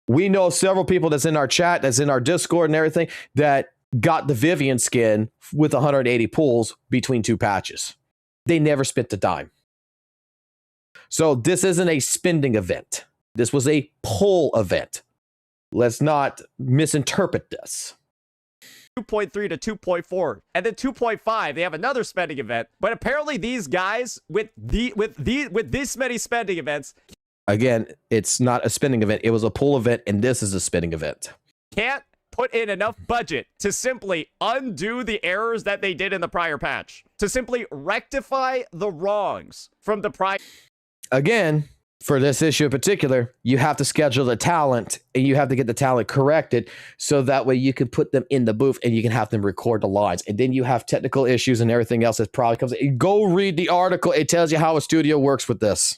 We know several people that's in our chat, that's in our Discord and everything, that got the Vivian skin with 180 pulls between 2 patches. They never spent a dime. So this isn't a spending event. This was a pull event. Let's not misinterpret this. 2.3 to 2.4, and then 2.5 they have another spending event. But apparently these guys with this many spending events, again, it's not a spending event. It was a pull event, and this is a spending event. Can't put in enough budget to simply undo the errors that they did in the prior patch, to simply rectify the wrongs from the prior. Again, for this issue in particular, you have to schedule the talent and you have to get the talent corrected so that way you can put them in the booth and you can have them record the lines. And then you have technical issues and everything else that probably comes. Go read the article. It tells you how a studio works with this.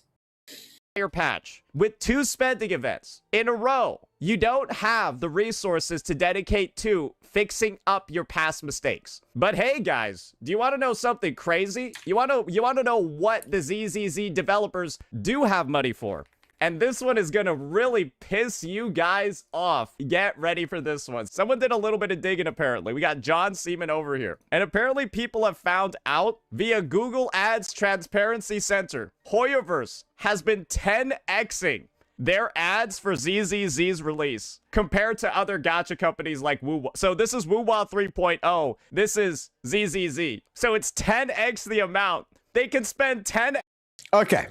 Patch with 2 spending events in a row. You don't have the resources to dedicate to fixing up your past mistakes. But hey guys, do you want to know something crazy? You want to know what the ZZZ developers do have money for? And this one is gonna really piss you guys off. Get ready for this one. Someone did a little bit of digging apparently. We got John Seaman over here. And apparently people have found out via Google Ads Transparency Center, Hoyoverse has been 10xing their ads for ZZZ's release compared to other gacha companies like WUWA. So this is WUWA 3.0. This is ZZZ. So it's 10x the amount. They can spend 10. Okay.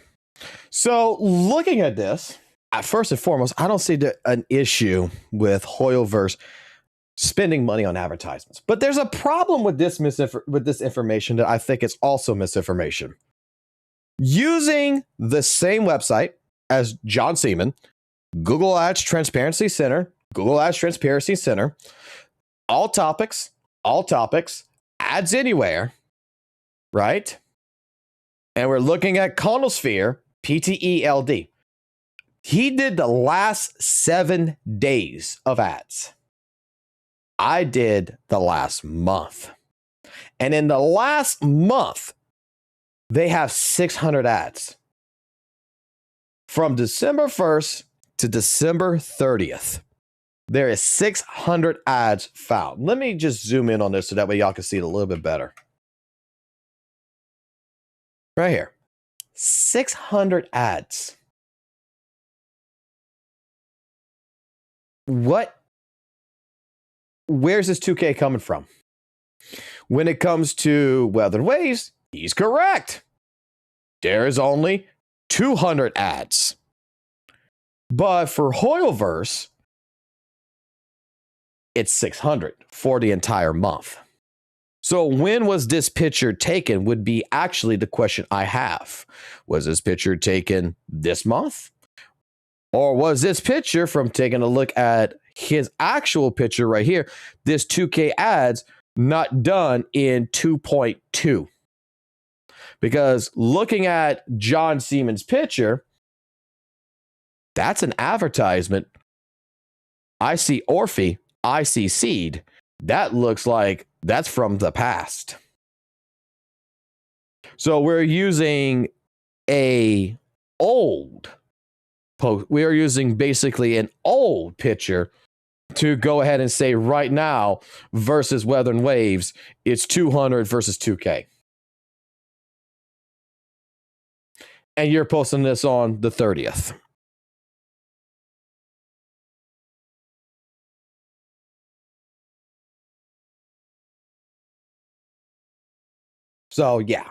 So looking at this, first and foremost, I don't see an issue with Hoyoverse spending money on advertisements. But there's a problem with this information that I think is also misinformation. Using the same website as John Seaman, Google Ads Transparency Center, all topics, ads anywhere, right? And we're looking at Conosphere, PTELD. He did the last 7 days of ads. I did the last month. And in the last month, they have 600 ads. From December 1st to December 30th, there is 600 ads found. Let me just zoom in on this so that way y'all can see it a little bit better. Right here. 600 ads. Where's this 2K coming from? When it comes to Weathered Waves, he's correct. There is only 200 ads. But for Hoyoverse, it's 600 for the entire month. So when was this picture taken would be actually the question I have. Was this picture taken this month? Or was this picture from taking a look at his actual picture right here, this 2K ads not done in 2.2. Because looking at John Siemens' picture, that's an advertisement. I see Orphe, I see Seed. That looks like that's from the past. So we're using a old post. We are using basically an old picture to go ahead and say right now versus Weather and Waves, it's 200 versus 2K. And you're posting this on the 30th. So, yeah.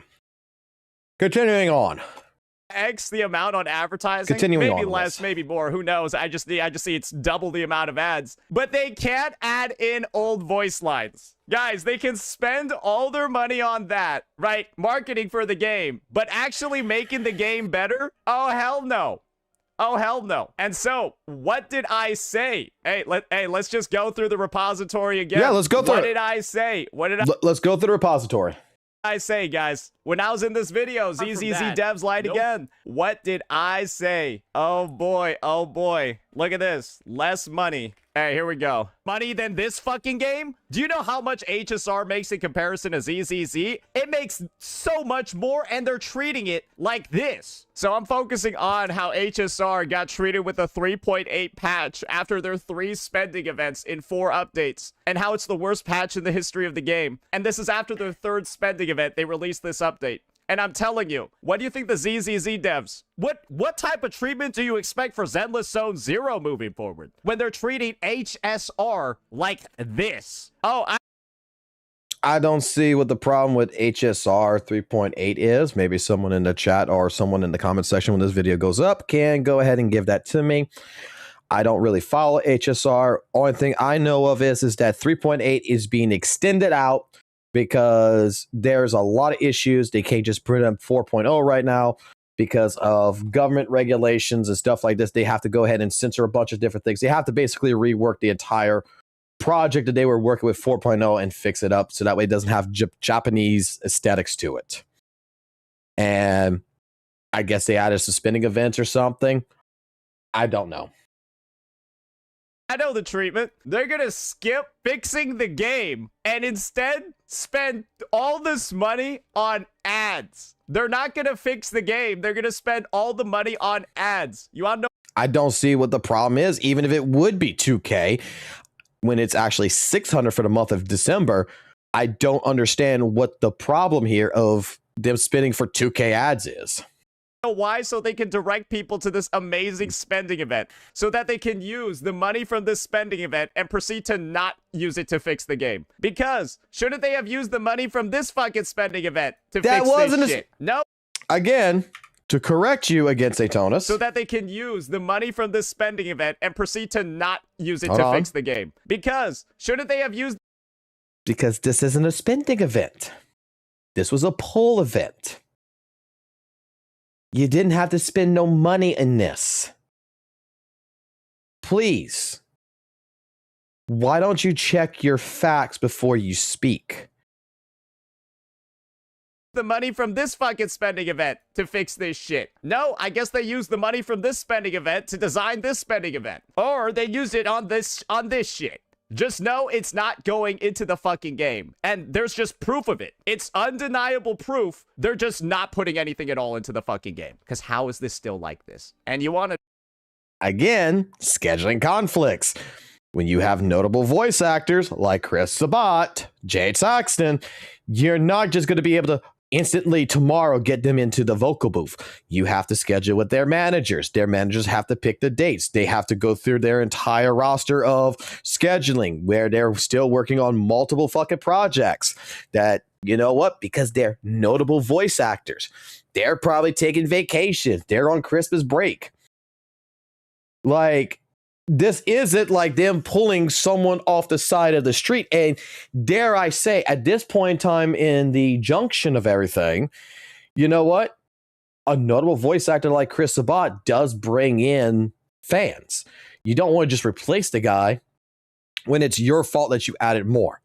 Continuing on. X the amount on advertising. Continuing maybe on less, maybe more. Who knows? I just see it's double the amount of ads. But they can't add in old voice lines. Guys, they can spend all their money on that, right? Marketing for the game. But actually making the game better? Oh, hell no. Oh, hell no. And so, what did I say? Hey, let's just go through the repository again. Yeah, let's go through What it. did I say? Let's go through the repository. I say, guys, when I was in this video, ZZZ devs lied again. What did I say? Oh boy, oh boy. Look at this. Less money. Hey, here we go. Money than this fucking game? Do you know how much HSR makes in comparison to ZZZ? It makes so much more, and they're treating it like this. So I'm focusing on how HSR got treated with a 3.8 patch after their 3 spending events in 4 updates, and how it's the worst patch in the history of the game. And this is after their 3rd spending event. They released this update. And I'm telling you, what do you think the ZZZ devs? What type of treatment do you expect for Zenless Zone Zero moving forward when they're treating HSR like this? Oh, I don't see what the problem with HSR 3.8 is. Maybe someone in the chat or someone in the comment section when this video goes up can go ahead and give that to me. I don't really follow HSR. Only thing I know of is that 3.8 is being extended out because there's a lot of issues. They can't just print up 4.0 right now because of government regulations and stuff like this. They have to go ahead and censor a bunch of different things. They have to basically rework the entire project that they were working with 4.0 and fix it up so that way it doesn't have Japanese aesthetics to it. And I guess they added suspending events or something. I don't know. I know the treatment. They're gonna skip fixing the game and instead spend all this money on ads. They're not gonna fix the game. They're gonna spend all the money on ads. You wanna know? I don't see what the problem is, even if it would be 2K, when it's actually 600 for the month of December. I don't understand what the problem here of them spending for 2K ads is. Why? So they can direct people to this amazing spending event so that they can use the money from this spending event and proceed to not use it to fix the game. Because shouldn't they have used the money from this fucking spending event to fix this shit? No. Again, to correct you against Atonis. So that they can use the money from this spending event and proceed to not use it to fix the game. Because shouldn't they have used... Because this isn't a spending event. This was a poll event. You didn't have to spend no money in this. Please. Why don't you check your facts before you speak? The money from this fucking spending event to fix this shit. No, I guess they used the money from this spending event to design this spending event. Or they used it on this shit. Just know it's not going into the fucking game. And there's just proof of it. It's undeniable proof. They're just not putting anything at all into the fucking game. Because how is this still like this? And you want to... Again, scheduling conflicts. When you have notable voice actors like Chris Sabat, Jade Saxton, you're not just going to be able to instantly tomorrow get them into the vocal booth. You have to schedule with their managers. Their managers have to pick the dates. They have to go through their entire roster of scheduling where they're still working on multiple fucking projects that, you know what, because they're notable voice actors, they're probably taking vacations. They're on Christmas break. Like, this isn't like them pulling someone off the side of the street. And dare I say, at this point in time in the junction of everything, you know what? A notable voice actor like Chris Sabat does bring in fans. You don't want to just replace the guy when it's your fault that you added more.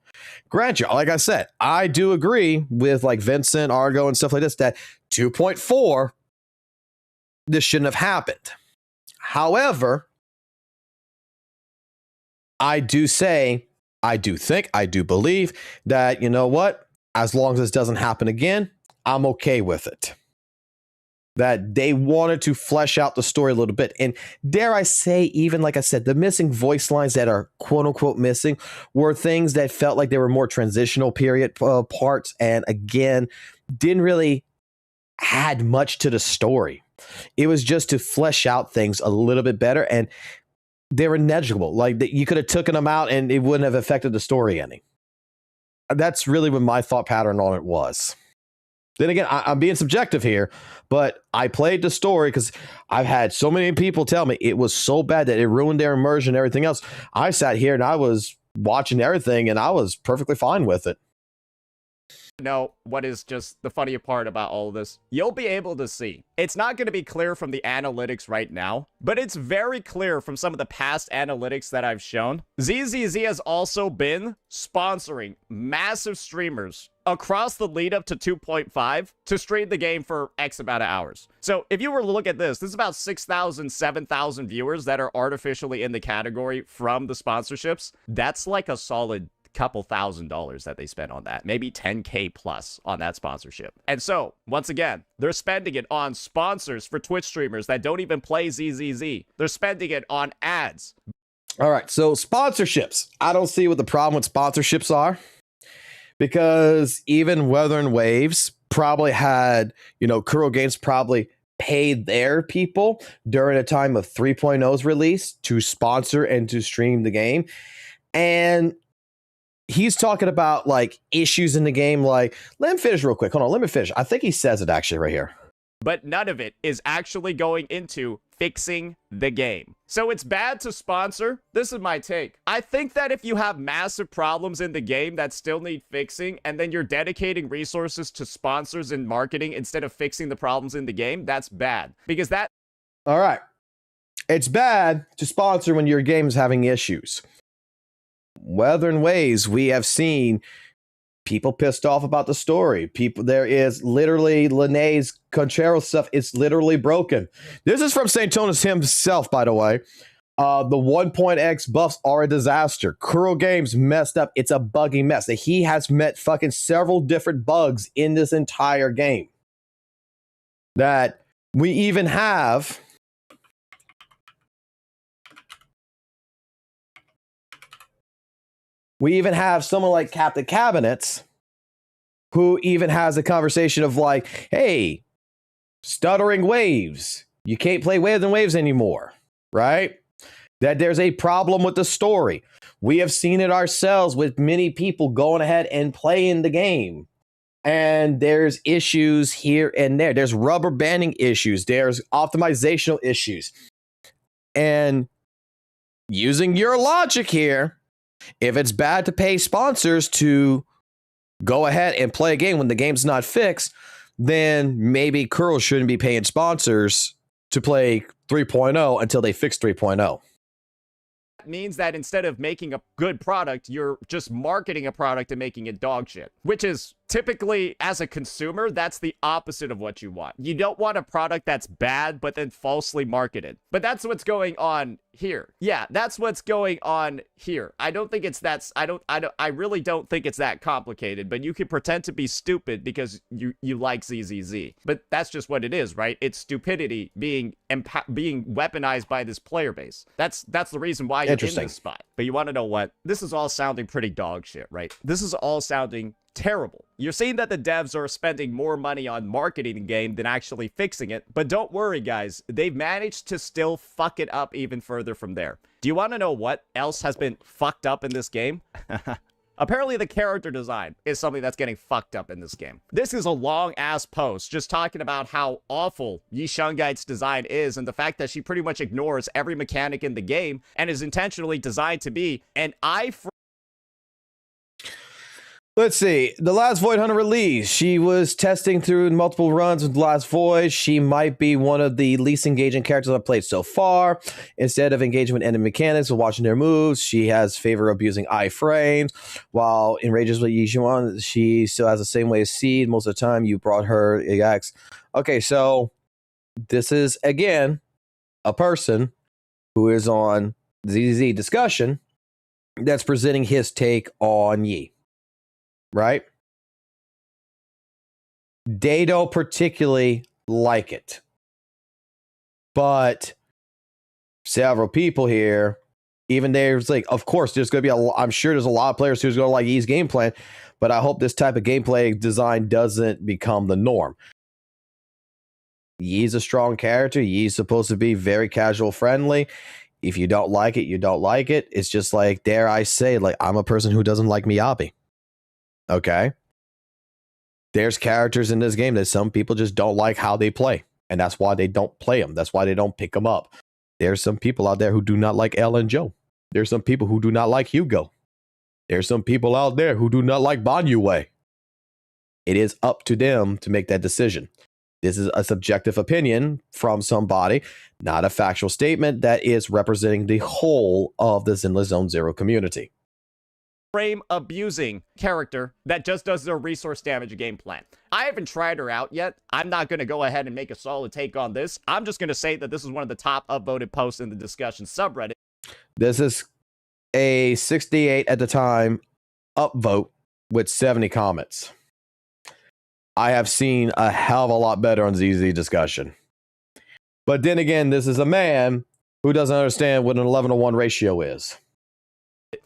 Grant you, like I said, I do agree with like Vincent, Argo, and stuff like this that 2.4, this shouldn't have happened. However, I do say, I do think, I do believe that, you know what, as long as this doesn't happen again, I'm okay with it. That they wanted to flesh out the story a little bit. And dare I say, even like I said, the missing voice lines that are quote unquote missing were things that felt like they were more transitional period parts. And again, didn't really add much to the story. It was just to flesh out things a little bit better. And they were negligible. Like you could have taken them out and it wouldn't have affected the story any. That's really what my thought pattern on it was. Then again, I'm being subjective here, but I played the story because I've had so many people tell me it was so bad that it ruined their immersion and everything else. I sat here and I was watching everything and I was perfectly fine with it. No, what is just the funny part about all of this? You'll be able to see. It's not going to be clear from the analytics right now, but it's very clear from some of the past analytics that I've shown. ZZZ has also been sponsoring massive streamers across the lead up to 2.5 to stream the game for X amount of hours. So if you were to look at this is about 6,000, 7,000 viewers that are artificially in the category from the sponsorships. That's like a solid couple $1,000s that they spent on that, maybe 10K plus on that sponsorship. And so once again, they're spending it on sponsors for Twitch streamers that don't even play ZZZ. They're spending it on ads. All right, so sponsorships. I don't see what the problem with sponsorships are, because even Wuthering Waves probably had, Kuro Games probably paid their people during a time of 3.0's release to sponsor and to stream the game. And he's talking about like issues in the game. Like, let him finish real quick. Hold on, let me finish. I think he says it actually right here. But none of it is actually going into fixing the game. So it's bad to sponsor. This is my take. I think that if you have massive problems in the game that still need fixing, and then you're dedicating resources to sponsors and marketing instead of fixing the problems in the game, that's bad. Because that... All right. It's bad to sponsor when your game is having issues. Wuthering Waves, we have seen people pissed off about the story. There is literally Linnea's Conchero stuff. It's literally broken. This is from St. Tonis himself, by the way. The 1.x buffs are a disaster. Kuro Games messed up. It's a buggy mess. He has met fucking several different bugs in this entire game. That we even have... We even have someone like Captain Cabinets who even has a conversation of like, hey, stuttering waves. You can't play Wuthering Waves anymore, right? That there's a problem with the story. We have seen it ourselves with many people going ahead and playing the game. And there's issues here and there. There's rubber banding issues. There's optimizational issues. And using your logic here, if it's bad to pay sponsors to go ahead and play a game when the game's not fixed, then maybe Kuro shouldn't be paying sponsors to play 3.0 until they fix 3.0. Means that instead of making a good product, you're just marketing a product and making it dog shit, which is typically, as a consumer, that's the opposite of what you want. You don't want a product that's bad but then falsely marketed. But that's what's going on here. Yeah, that's what's going on here. I don't think it's that... I really don't think it's that complicated, but you can pretend to be stupid because you like ZZZ. But that's just what it is, right? It's stupidity being weaponized by this player base. That's the reason why you're in this spot. But you want to know what? This is all sounding pretty dog shit, right? This is all sounding terrible. You're seeing that the devs are spending more money on marketing the game than actually fixing it, but don't worry guys, they've managed to still fuck it up even further from there. Do you want to know what else has been fucked up in this game? Apparently the character design is something that's getting fucked up in this game. This is a long-ass post just talking about how awful Yi Shungaite's design is and the fact that she pretty much ignores every mechanic in the game and is intentionally designed to be an eye for... Let's see. The Last Void Hunter release. She was testing through multiple runs with Last Void. She might be one of the least engaging characters I've played so far. Instead of engaging with enemy mechanics or watching their moves, she has favor abusing iframes. While enrages with Yixuan, she still has the same way as Seed. Most of the time, you brought her EX. Okay, so this is, again, a person who is on ZZ discussion that's presenting his take on Yi. Right? They don't particularly like it. But several people here, even there's like, of course, there's going to be I'm sure there's a lot of players who's going to like Yi's game plan, but I hope this type of gameplay design doesn't become the norm. Yi's a strong character. Yi's supposed to be very casual friendly. If you don't like it, you don't like it. It's just like, dare I say, like, I'm a person who doesn't like Miyabi. Okay. There's characters in this game that some people just don't like how they play. And that's why they don't play them. That's why they don't pick them up. There's some people out there who do not like El and Joe. There's some people who do not like Hugo. There's some people out there who do not like WUWA. It is up to them to make that decision. This is a subjective opinion from somebody, not a factual statement that is representing the whole of the Zenless Zone Zero community. Frame abusing character that just does their resource damage game plan. I haven't tried her out yet. I'm not going to go ahead and make a solid take on this. I'm just going to say that this is one of the top upvoted posts in the discussion subreddit. This is a 68 at the time upvote with 70 comments. I have seen a hell of a lot better on ZZ discussion. But then again, this is a man who doesn't understand what an 11-to-1 ratio is.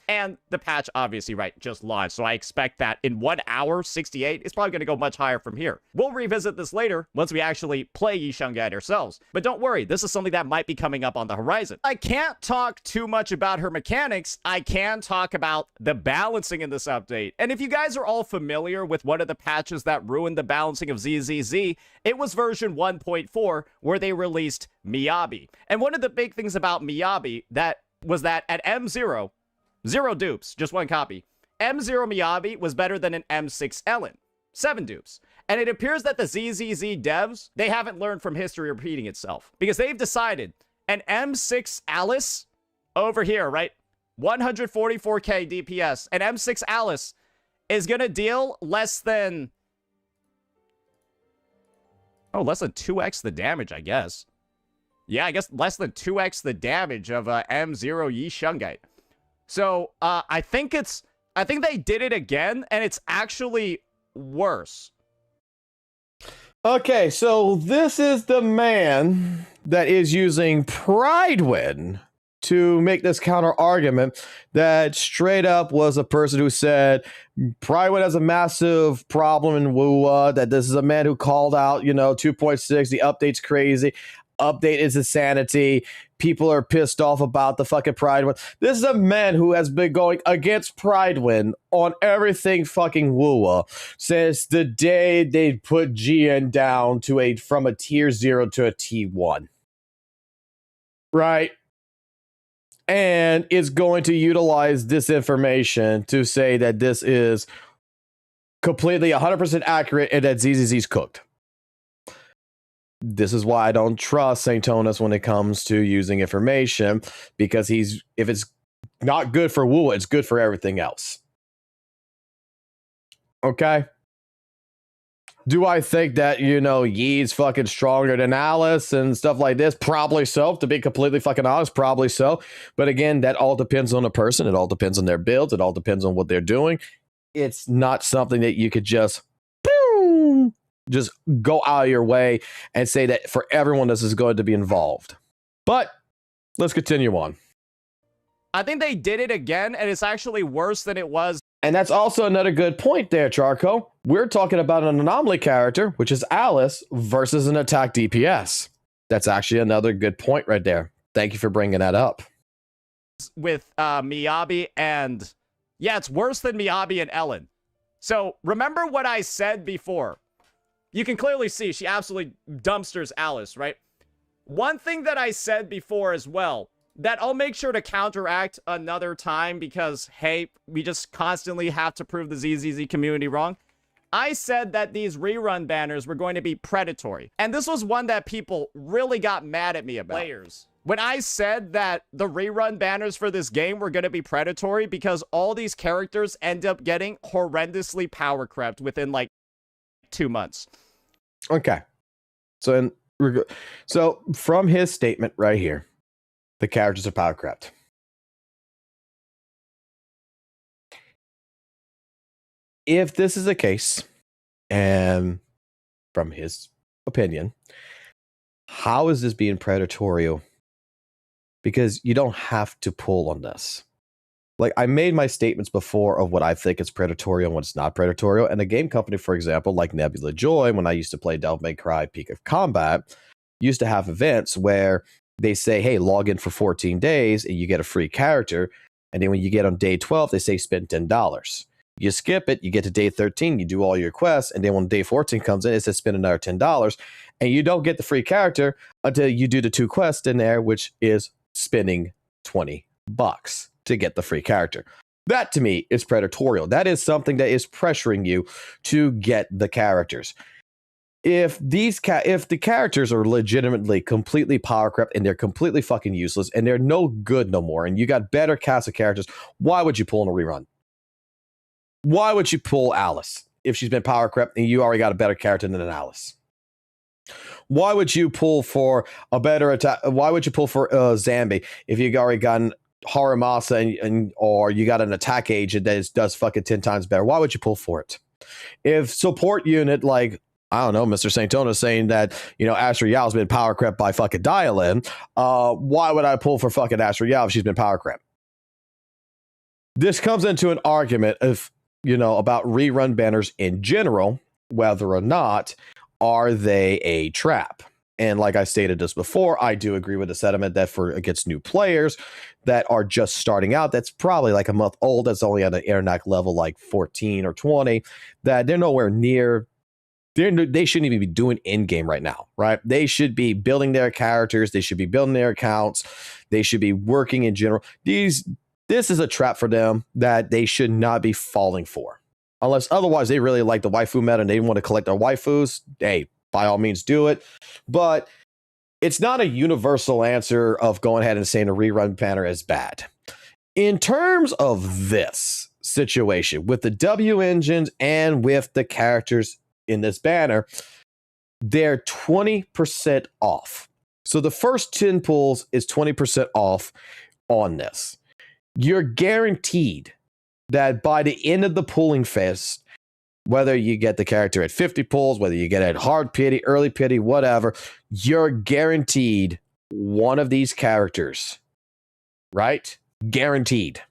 And the patch, obviously, right, just launched. So I expect that in 1 hour, 68, it's probably going to go much higher from here. We'll revisit this later once we actually play Yi Shungai ourselves. But don't worry, this is something that might be coming up on the horizon. I can't talk too much about her mechanics. I can talk about the balancing in this update. And if you guys are all familiar with one of the patches that ruined the balancing of ZZZ, it was version 1.4 where they released Miyabi. And one of the big things about Miyabi was that at M0, 0 dupes, just 1 copy. M0 Miyabi was better than an M6 Ellen. 7 dupes. And it appears that the ZZZ devs, they haven't learned from history repeating itself. Because they've decided an M6 Alice over here, right? 144k DPS. An M6 Alice is going to deal less than 2x the damage, I guess. Yeah, I guess less than 2x the damage of M0 Yi Shungai. So, I think they did it again, and it's actually worse. Okay, so this is the man that is using Pridewin to make this counter argument that straight up was a person who said Pridewin has a massive problem in WUWA, that this is a man who called out, 2.6, the update's crazy. Update is insanity. People are pissed off about the fucking Pridewin. This is a man who has been going against Pridewin on everything fucking WUWA since the day they put GN down from a tier 0 to a T1. Right? And is going to utilize this information to say that this is completely 100% accurate and that ZZZ's cooked. This is why I don't trust Saintonis when it comes to using information, because if it's not good for WUWA, it's good for everything else. Okay? Do I think that, Yi's fucking stronger than Alice and stuff like this? Probably so. To be completely fucking honest, probably so. But again, that all depends on the person. It all depends on their builds. It all depends on what they're doing. It's not something that you could just go out of your way and say that for everyone this is going to be involved. But let's continue on. I think they did it again, and it's actually worse than it was. And that's also another good point there, Charco. We're talking about an anomaly character, which is Alice, versus an attack DPS. That's actually another good point right there. Thank you for bringing that up. With Miyabi and... Yeah, it's worse than Miyabi and Ellen. So, remember what I said before. You can clearly see she absolutely dumpsters Alice, right? One thing that I said before as well that I'll make sure to counteract another time because, hey, we just constantly have to prove the ZZZ community wrong. I said that these rerun banners were going to be predatory. And this was one that people really got mad at me about. Players. When I said that the rerun banners for this game were going to be predatory because all these characters end up getting horrendously power crept within like 2 months. Okay. So from his statement right here, the characters are power crept. If this is the case, and from his opinion, how is this being predatory? Because you don't have to pull on this. Like, I made my statements before of what I think is predatory and what's not predatory. And a game company, for example, like Nebula Joy, when I used to play Devil May Cry Peak of Combat, used to have events where they say, hey, log in for 14 days and you get a free character. And then when you get on day 12, they say spend $10. You skip it, you get to day 13, you do all your quests, and then when day 14 comes in, it says spend another $10, and you don't get the free character until you do the 2 quests in there, which is spending $20 to get the free character. That, to me, is predatory. That is something that is pressuring you to get the characters. If the characters are legitimately completely power crept and they're completely fucking useless and they're no good no more, and you got better cast of characters, why would you pull in a rerun? Why would you pull Alice if she's been power crept and you already got a better character than an Alice? Why would you pull for a better attack? Why would you pull for Zambi if you already got an Haramasa or you got an attack agent that does fucking 10 times better? Why would you pull for it? If support unit like, I don't know, Mr. Saintona saying that, you know, Astra Yao's been power crept by fucking Dial-In, why would I pull for fucking Astra Yao if she's been power crept? This comes into an argument of, you know, about rerun banners in general, whether or not are they a trap. And like I stated this before, I do agree with the sentiment that for against new players that are just starting out, that's probably like a month old, that's only at an internet level like 14 or 20, that they're nowhere near, they shouldn't even be doing in-game right now, right? They should be building their characters, they should be building their accounts, they should be working in general. This is a trap for them that they should not be falling for. Unless otherwise they really like the waifu meta and they want to collect their waifus, hey, by all means do it. But it's not a universal answer of going ahead and saying a rerun banner is bad. In terms of this situation with the W engines and with the characters in this banner, they're 20% off. So the first 10 pulls is 20% off on this. You're guaranteed that by the end of the pulling phase, whether you get the character at 50 pulls, whether you get it at hard pity, early pity, whatever, you're guaranteed one of these characters, right? Guaranteed.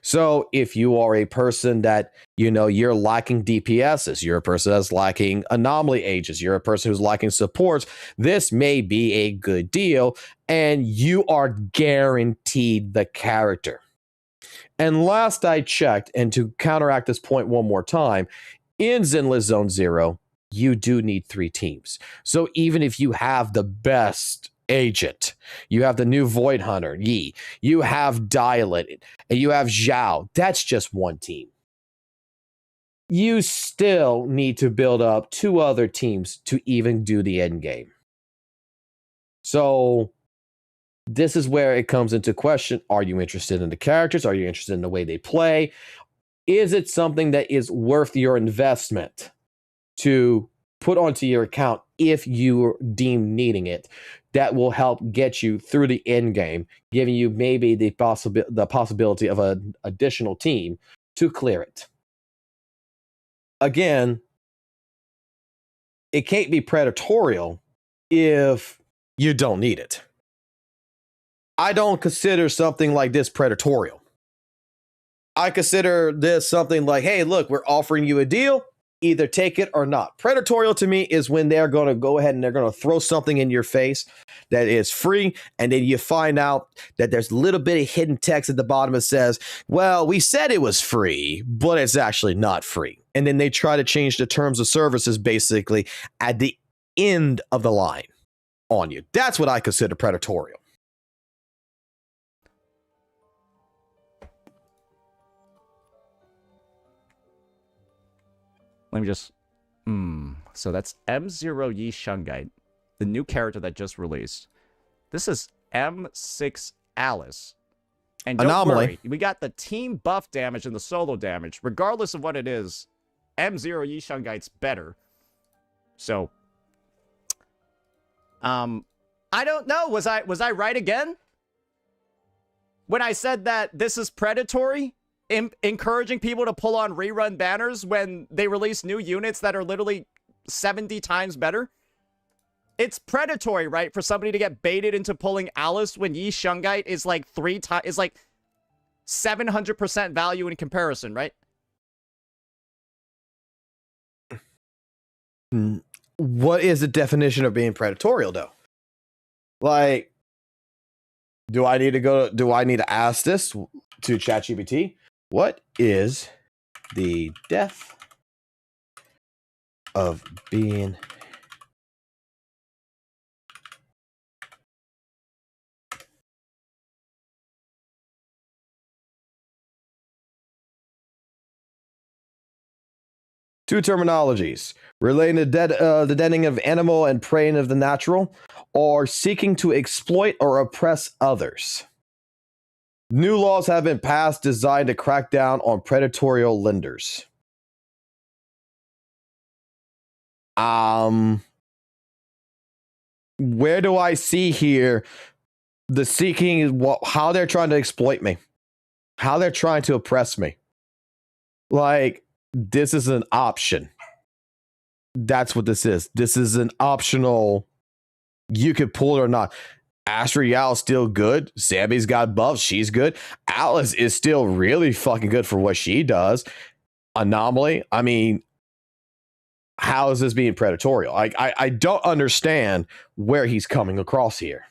So if you are a person that, you know, you're lacking DPSs, you're a person that's lacking anomaly ages, you're a person who's lacking supports, this may be a good deal, and you are guaranteed the character. And last I checked, and to counteract this point one more time, in Zenless Zone Zero, you do need 3 teams. So even if you have the best agent, you have the new Void Hunter, Yi, you have Dial-In, and you have Zhao, that's just one team. You still need to build up 2 other teams to even do the end game. So this is where it comes into question. Are you interested in the characters? Are you interested in the way they play? Is it something that is worth your investment to put onto your account if you deem needing it? That will help get you through the end game, giving you maybe the possibility of an additional team to clear it. Again, it can't be predatory if you don't need it. I don't consider something like this predatory. I consider this something like, hey, look, we're offering you a deal. Either take it or not. Predatory to me is when they're going to go ahead and they're going to throw something in your face that is free, and then you find out that there's a little bit of hidden text at the bottom that says, well, we said it was free, but it's actually not free. And then they try to change the terms of services basically at the end of the line on you. That's what I consider predatory. Let me just... So that's M0 Yi Shungite, the new character that just released. This is M6 Alice. And don't worry, we got the team buff damage and the solo damage. Regardless of what it is, M0 Yi Shungite's better. So... I don't know. Was I right again? When I said that this is predatory, encouraging people to pull on rerun banners when they release new units that are literally 70 times better? It's predatory, right? For somebody to get baited into pulling Alice when Yi Shungite is like 700% value in comparison, right? What is the definition of being predatorial, though? Like, do I need to ask this to ChatGPT? What is the depth of being two terminologies relating to the deading of animal and preying of the natural, or seeking to exploit or oppress others. New laws have been passed designed to crack down on predatorial lenders. Where do I see here the seeking is how they're trying to exploit me, how they're trying to oppress me? Like, this is an option. That's what this is. This is an optional. You could pull it or not. Astra Yao still good. Sammy's got buffs. She's good. Alice is still really fucking good for what she does. Anomaly. I mean, how is this being predatorial? I don't understand where he's coming across here.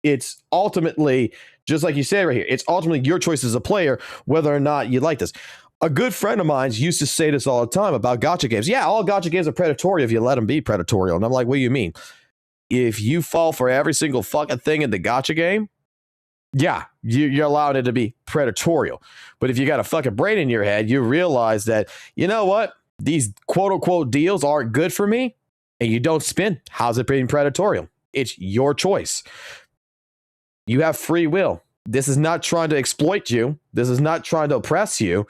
It's ultimately, just like you said right here, it's ultimately your choice as a player whether or not you like this. A good friend of mine used to say this all the time about gacha games. Yeah, all gacha games are predatory if you let them be predatorial. And I'm like, what do you mean? If you fall for every single fucking thing in the gacha game, yeah, you're allowed it to be predatorial. But if you got a fucking brain in your head, you realize that, you know what? These quote-unquote deals aren't good for me, and you don't spin. How's it being predatorial? It's your choice. You have free will. This is not trying to exploit you. This is not trying to oppress you.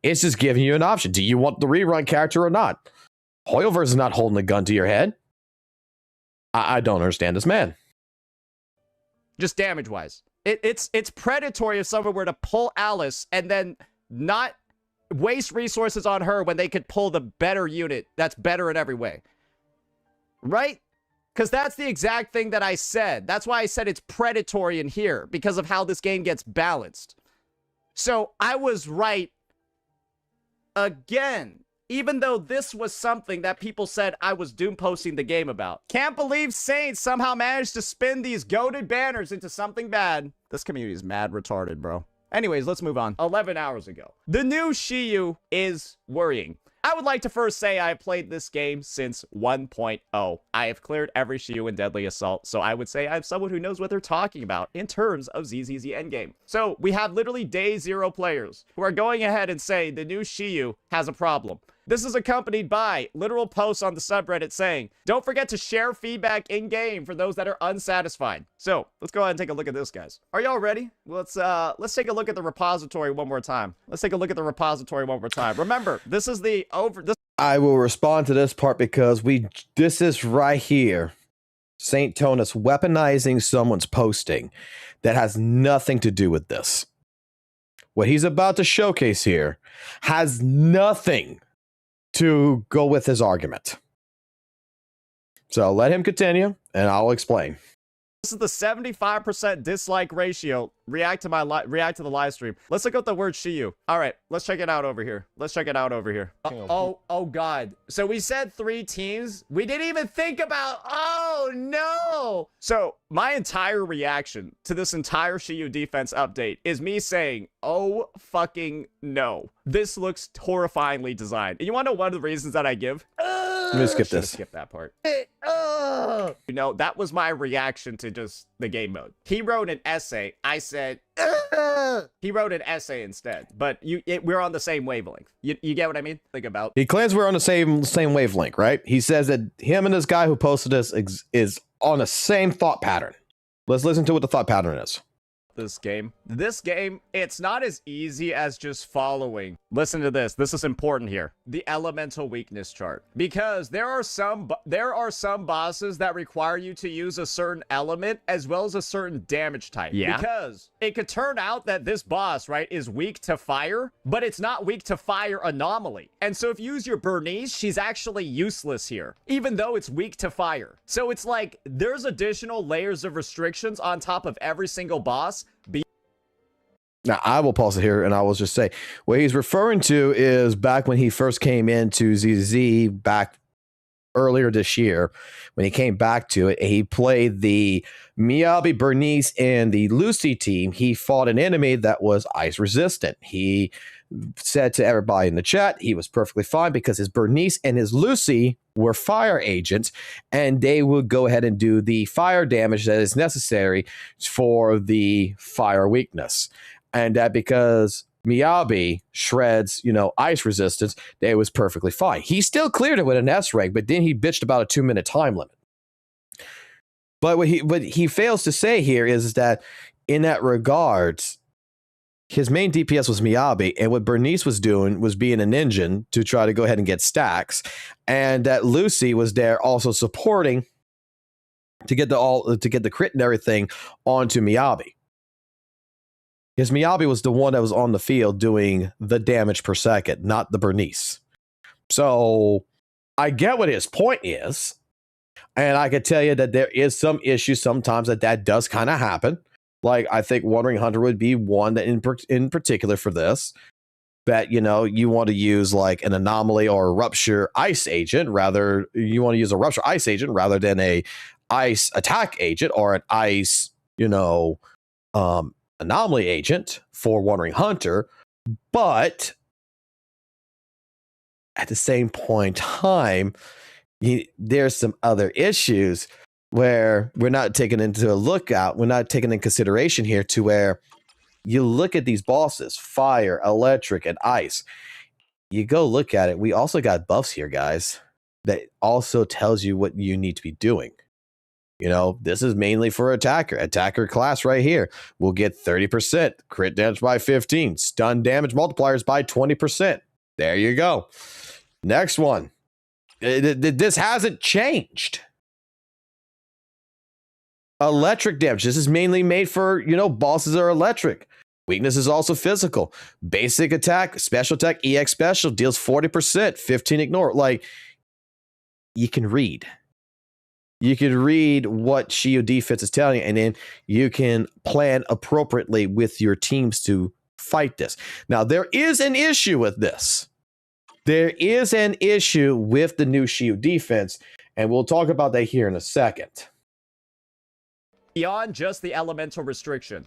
It's just giving you an option. Do you want the rerun character or not? Hoyoverse is not holding a gun to your head. I don't understand this man. Just damage-wise. It's predatory if someone were to pull Alice and then not waste resources on her when they could pull the better unit that's better in every way. Right? Because that's the exact thing that I said. That's why I said it's predatory in here, because of how this game gets balanced. So I was right again. Even though this was something that people said I was doom posting the game about. Can't believe Saints somehow managed to spin these goated banners into something bad. This community is mad retarded, bro. Anyways, let's move on. 11 hours ago. The new Shiyu is worrying. I would like to first say I have played this game since 1.0. I have cleared every Shiyu in Deadly Assault, so I would say I'm someone who knows what they're talking about in terms of ZZZ endgame. So we have literally day 0 players who are going ahead and say the new Shiyu has a problem. This is accompanied by literal posts on the subreddit saying, don't forget to share feedback in-game for those that are unsatisfied. So, let's go ahead and take a look at this, guys. Are y'all ready? Let's take a look at the repository one more time. Remember, this is the I will respond to this part because this is right here. St. Tonus weaponizing someone's posting that has nothing to do with this. What he's about to showcase here has nothing to go with his argument. So let him continue, and I'll explain. This is the 75% dislike ratio. React to the live stream. Let's look at the word Shiyu. All right, let's check it out over here. Oh God. So we said 3 teams. We didn't even think about. Oh no. So my entire reaction to this entire Shiyu defense update is me saying, oh fucking no. This looks horrifyingly designed. And you want to know one of the reasons that I give? Let me skip Should've this. skipped that part. Oh. You know, that was my reaction to just the game mode. He wrote an essay. I said, he wrote an essay instead. But we're on the same wavelength. You get what I mean? Think about. He claims we're on the same wavelength, right? He says that him and this guy who posted this is on the same thought pattern. Let's listen to what the thought pattern is. This game, it's not as easy as just following. Listen to this. This is important here. The elemental weakness chart, because there are some bosses that require you to use a certain element as well as a certain damage type. Yeah. Because it could turn out that this boss, right, is weak to fire, but it's not weak to fire anomaly. And so if you use your Bernice, she's actually useless here, even though it's weak to fire. So it's like there's additional layers of restrictions on top of every single boss. Now, I will pause it here and I will just say what he's referring to is back when he first came into ZZ back earlier this year, when he came back to it, he played the Miyabi, Bernice, and the Lucy team. He fought an enemy that was ice resistant. He said to everybody in the chat he was perfectly fine because his Bernice and his Lucy were fire agents, and they would go ahead and do the fire damage that is necessary for the fire weakness. And that because Miyabi shreds, ice resistance, they was perfectly fine. He still cleared it with an S rank, but then he bitched about a 2-minute time limit. But what he fails to say here is that in that regards, his main DPS was Miyabi, and what Bernice was doing was being an engine to try to go ahead and get stacks, and that Lucy was there also supporting to get the crit and everything onto Miyabi. Because Miyabi was the one that was on the field doing the damage per second, not the Bernice. So I get what his point is. And I can tell you that there is some issues sometimes that does kind of happen. Like, I think Wandering Hunter would be one that in particular for this. That, you want to use like an anomaly or a rupture ice agent. You want to use a rupture ice agent rather than a ice attack agent or an ice, anomaly agent for Wandering Hunter, but at the same point in time, there's some other issues where we're not taking in consideration here to where you look at these bosses, fire, electric, and ice. You go look at it. We also got buffs here, guys, that also tells you what you need to be doing. This is mainly for attacker class right here. We'll get 30%, crit damage by 15, stun damage multipliers by 20%. There you go. Next one. This hasn't changed. Electric damage. This is mainly made for, bosses are electric. Weakness is also physical. Basic attack, special attack, EX special deals 40%, 15 ignore. Like, you can read. You can read what Shield defense is telling you, and then you can plan appropriately with your teams to fight this. Now, there is an issue with this. There is an issue with the new Shield defense, and we'll talk about that here in a second. Beyond just the elemental restriction.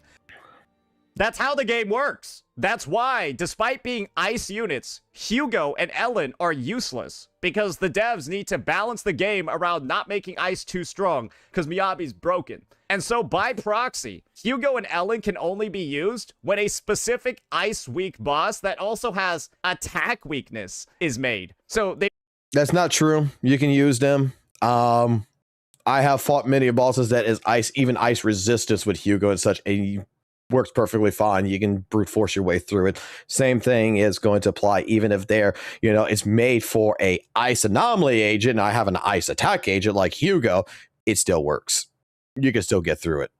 That's how the game works. That's why, despite being ice units, Hugo and Ellen are useless, because the devs need to balance the game around not making ice too strong, because Miyabi's broken. And so by proxy, Hugo and Ellen can only be used when a specific ice weak boss that also has attack weakness is made. So that's not true. You can use them. I have fought many bosses that is even ice resistance with Hugo and such, and works perfectly fine. You can brute force your way through it. Same thing is going to apply even if they're, it's made for a ice anomaly agent and I have an ice attack agent like Hugo, it still works. You can still get through it.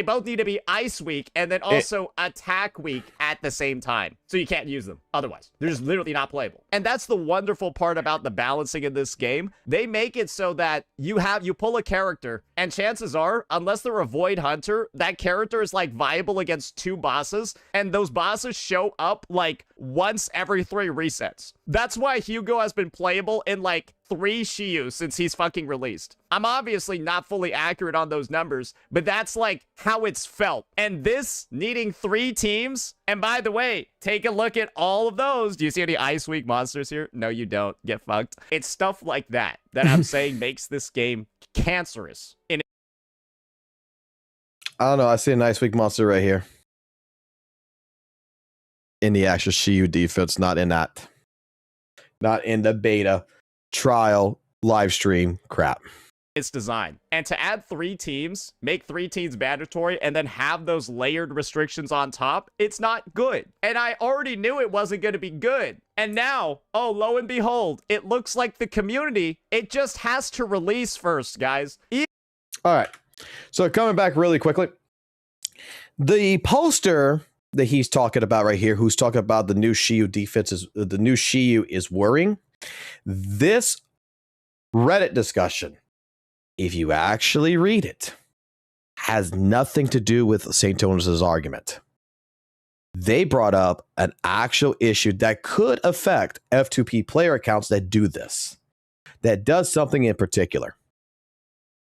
They both need to be ice weak and then also attack weak at the same time. So you can't use them. Otherwise, they're just literally not playable. And that's the wonderful part about the balancing in this game. They make it so that you pull a character, and chances are, unless they're a Void Hunter, that character is like viable against 2 bosses, and those bosses show up like once every 3 resets. That's why Hugo has been playable in like 3 Shiyu since he's fucking released. I'm obviously not fully accurate on those numbers, but that's like how it's felt. And this needing 3 teams, and by the way, take a look at all of those. Do you see any Ice Week monsters here? No, you don't. Get fucked. It's stuff like that I'm saying makes this game cancerous. I don't know. I see a nice weak monster right here. In the actual Shiyu defense, not in that. Not in the beta, trial, live stream crap. Its design. And to add 3 teams, make 3 teams mandatory, and then have those layered restrictions on top, it's not good. And I already knew it wasn't going to be good. And now, oh, lo and behold, it looks like the community, it just has to release first, guys. All right. So coming back really quickly, the poster that he's talking about right here, who's talking about the new Shiyu defenses, the new Shiyu is worrying. This Reddit discussion, if you actually read it, has nothing to do with St. Tonus's argument. They brought up an actual issue that could affect F2P player accounts that do this, that does something in particular.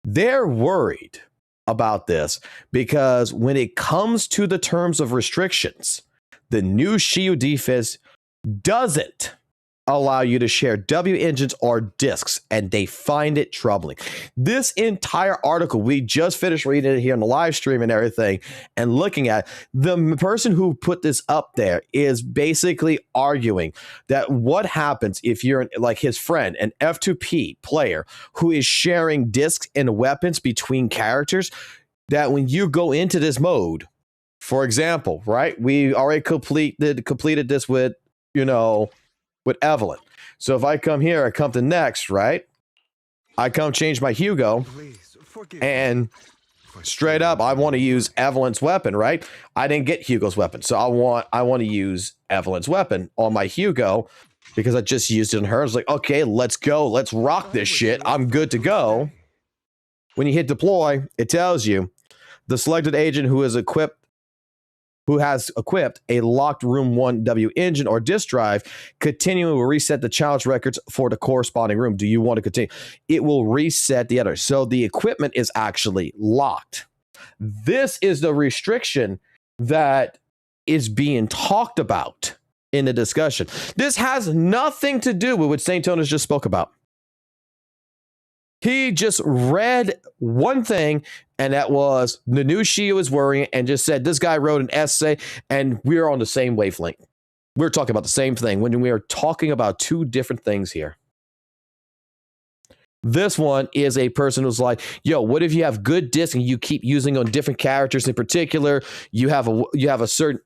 They're worried about this because when it comes to the terms of restrictions, the new Shiyu defense doesn't allow you to share W engines or disks, and they find it troubling. This entire article, we just finished reading it here on the live stream and everything, and looking at the person who put this up there is basically arguing that what happens if you're like his friend, an F2P player who is sharing disks and weapons between characters, that when you go into this mode, for example, right, we already completed this with, with Evelyn. So if I come here, I come to next, right? I come change my Hugo, and straight up, I want to use Evelyn's weapon, right? I didn't get Hugo's weapon, so I want to use Evelyn's weapon on my Hugo because I just used it on her. I was like, okay, let's go, let's rock this shit. I'm good to go. When you hit deploy, it tells you the selected agent who has equipped a locked room 1 W engine or disk drive, continuing will reset the challenge records for the corresponding room. Do you want to continue? It will reset the other. So the equipment is actually locked. This is the restriction that is being talked about in the discussion. This has nothing to do with what St. Tonus just spoke about. He just read one thing, and that was the new Shiyu is worrying, and just said this guy wrote an essay, and we're on the same wavelength. We're talking about the same thing when we are talking about 2 different things here. This one is a person who's like, yo, what if you have good discs and you keep using on different characters in particular? You have a certain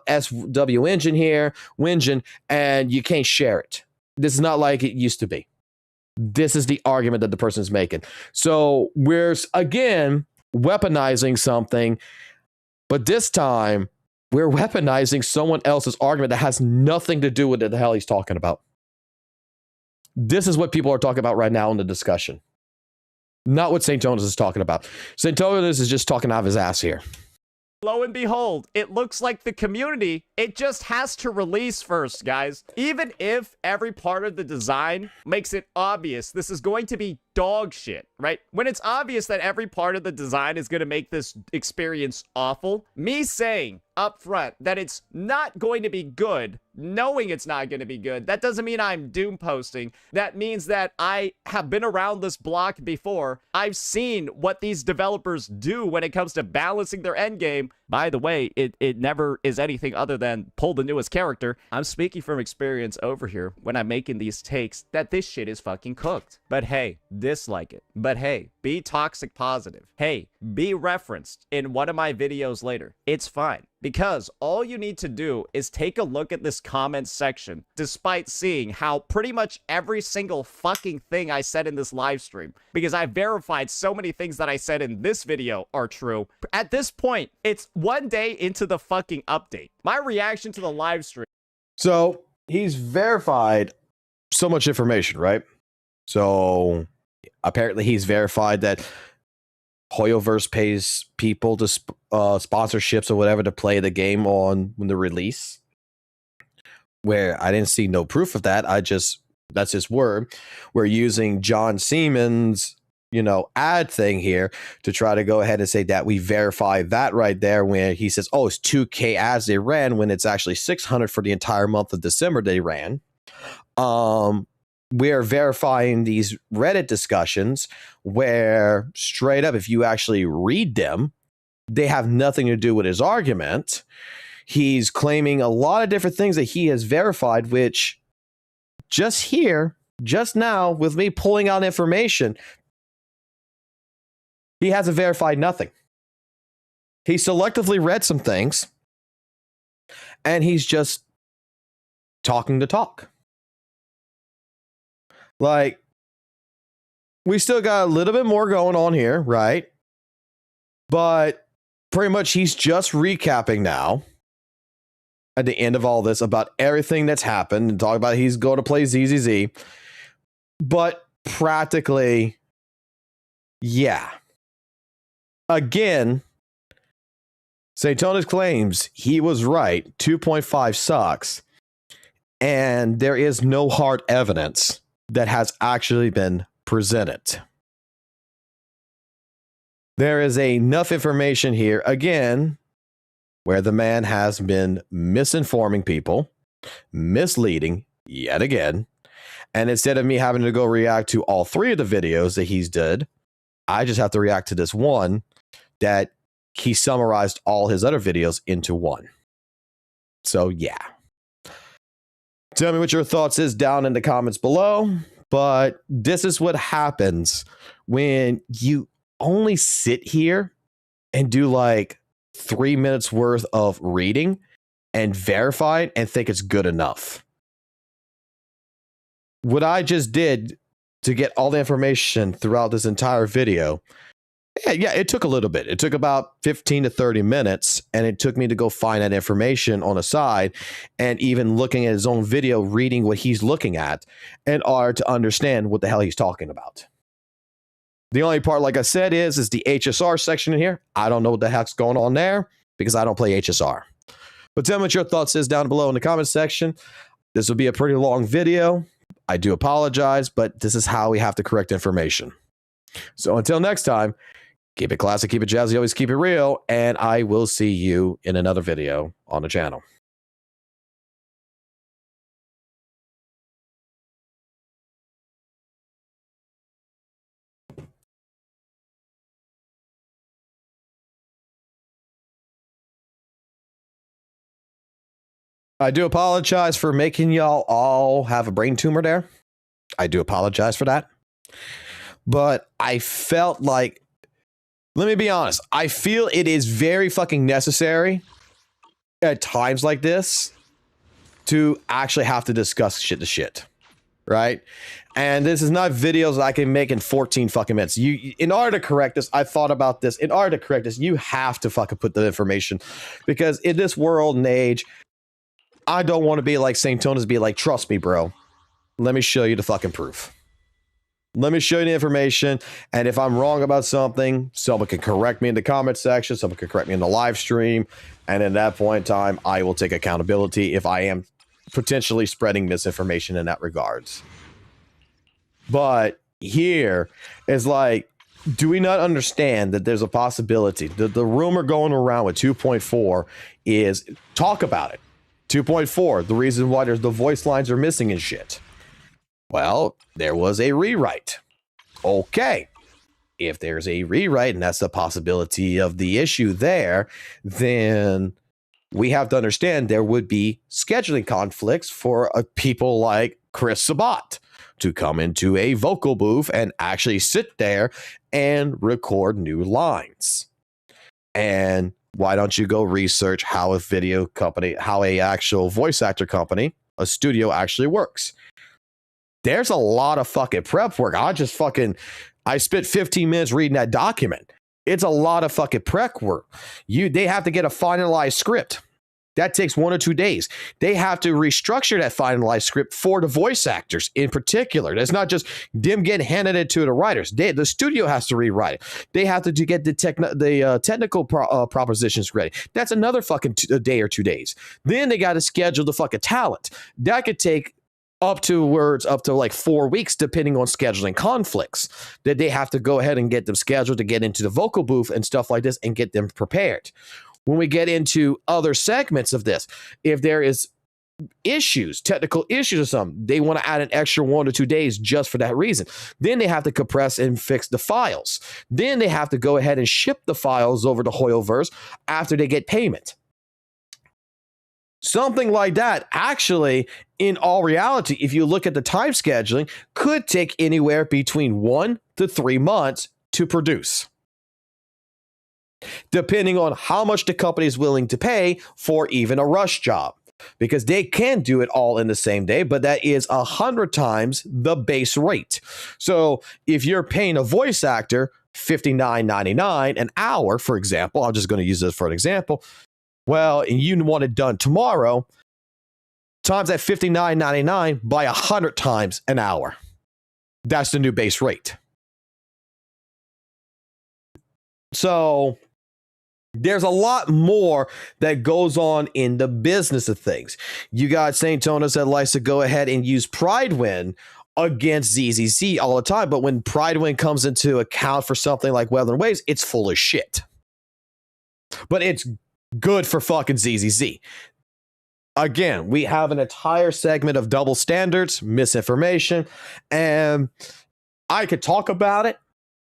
SW engine here, Wingen, and you can't share it. This is not like it used to be. This is the argument that the person is making. So we're, again, weaponizing something, but this time we're weaponizing someone else's argument that has nothing to do with what the hell he's talking about. This is what people are talking about right now in the discussion. Not what St. Tonus is talking about. St. Tonus is just talking out of his ass here. Lo and behold, it looks like the community, it just has to release first, guys. Even if every part of the design makes it obvious this is going to be dog shit, right? When it's obvious that every part of the design is going to make this experience awful, me saying up front that it's not going to be good, knowing it's not going to be good, that doesn't mean I'm doom posting. That means that I have been around this block before. I've seen what these developers do when it comes to balancing their endgame. By the way, it never is anything other than pull the newest character. I'm speaking from experience over here when I'm making these takes that this shit is fucking cooked. But hey, dislike it. But hey, be toxic positive. Hey, be referenced in one of my videos later. It's fine. Because all you need to do is take a look at this comment section, despite seeing how pretty much every single fucking thing I said in this live stream, because I verified so many things that I said in this video are true. At this point, it's one day into the fucking update. My reaction to the live stream. So he's verified so much information, right? So apparently he's verified that Hoyoverse pays people to sponsorships or whatever to play the game on when the release. where I didn't see no proof of that. That's his word. We're using John Siemens, ad thing here to try to go ahead and say that we verify that right there when he says, oh, it's 2K ads they ran when it's actually 600 for the entire month of December they ran. We're verifying these Reddit discussions where straight up, if you actually read them, they have nothing to do with his argument. He's claiming a lot of different things that he has verified, which just now, with me pulling out information, he hasn't verified nothing. He selectively read some things, and he's just talking to talk. Like, we still got a little bit more going on here, right? But pretty much he's just recapping now at the end of all this about everything that's happened and talking about he's going to play ZZZ. But practically, yeah. Again, Saintonis claims he was right. 2.5 sucks. And there is no hard evidence that has actually been presented. There is enough information here, again, where the man has been misinforming people, misleading yet again. And instead of me having to go react to all three of the videos that he's did, I just have to react to this one that he summarized all his other videos into one. So, yeah. Tell me what your thoughts is down in the comments below. But this is what happens when you only sit here and do like 3 minutes worth of reading and verify it and think it's good enough. What I just did to get all the information throughout this entire video, yeah, it took a little bit. It took about 15 to 30 minutes, and it took me to go find that information on the side and even looking at his own video, reading what he's looking at in order to understand what the hell he's talking about. The only part, like I said, is the HSR section in here. I don't know what the heck's going on there because I don't play HSR. But tell me what your thoughts is down below in the comment section. This will be a pretty long video. I do apologize, but this is how we have to correct information. So until next time, keep it classic, keep it jazzy, always keep it real, and I will see you in another video on the channel. I do apologize for making y'all all have a brain tumor there. I do apologize for that. But I felt like, let me be honest, I feel it is very fucking necessary at times like this to actually have to discuss shit to shit, right? And this is not videos I can make in 14 fucking minutes. In order to correct this, I thought about this. In order to correct this, you have to fucking put the information, because in this world and age, I don't want to be like Saintonis, be like, trust me, bro. Let me show you the fucking proof. Let me show you the information, and if I'm wrong about something, someone can correct me in the comment section, someone can correct me in the live stream, and at that point in time, I will take accountability if I am potentially spreading misinformation in that regards. But here is like, do we not understand that there's a possibility? The rumor going around with 2.4 is, talk about it. 2.4, the reason why there's the voice lines are missing and shit. Well, there was a rewrite. Okay. If there's a rewrite and that's the possibility of the issue there, then we have to understand there would be scheduling conflicts for people like Chris Sabat to come into a vocal booth and actually sit there and record new lines. And why don't you go research how a video company, how a actual voice actor company, a studio actually works? There's a lot of fucking prep work. I spent 15 minutes reading that document. It's a lot of fucking prep work. They have to get a finalized script. That takes 1 or 2 days. They have to restructure that finalized script for the voice actors in particular. It's not just them getting handed it to the writers. The studio has to rewrite it. They have to get the technical propositions ready. That's another fucking a day or 2 days. Then they got to schedule the fucking talent. That could take up to like 4 weeks, depending on scheduling conflicts, that they have to go ahead and get them scheduled to get into the vocal booth and stuff like this and get them prepared. When we get into other segments of this, if there is technical issues or something, they want to add an extra 1 or 2 days just for that reason. Then they have to compress and fix the files. Then they have to go ahead and ship the files over to Hoyoverse after they get payment. Something like that, actually, in all reality, if you look at the time scheduling, could take anywhere between 1 to 3 months to produce, depending on how much the company is willing to pay for even a rush job, because they can do it all in the same day, but that is 100 times the base rate. So if you're paying a voice actor $59.99 an hour, for example, I'm just going to use this for an example. Well, and you want it done tomorrow, times that $59.99 by 100 times an hour. That's the new base rate. So there's a lot more that goes on in the business of things. You got St. Tonas that likes to go ahead and use Pridewin against ZZZ all the time, but when Pridewin comes into account for something like Weather and Waves, it's full of shit. But it's good for fucking ZZZ. Again, we have an entire segment of double standards, misinformation, and I could talk about it,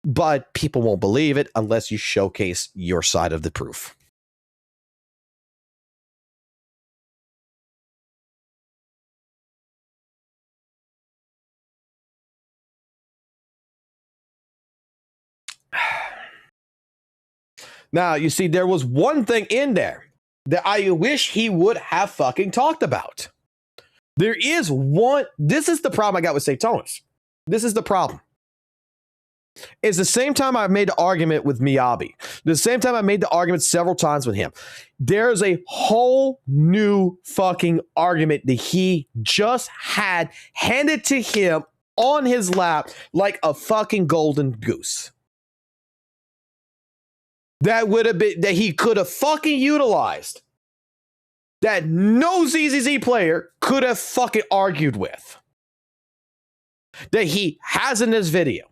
but people won't believe it unless you showcase your side of the proof. Now, you see, there was one thing in there that I wish he would have fucking talked about. There is one. This is the problem I got with St. Tonas. This is the problem. It's the same time I made the argument with Miyabi. The same time I made the argument several times with him. There's a whole new fucking argument that he just had handed to him on his lap like a fucking golden goose. That would have been, that he could have fucking utilized, that no ZZZ player could have fucking argued with, that he has in this video,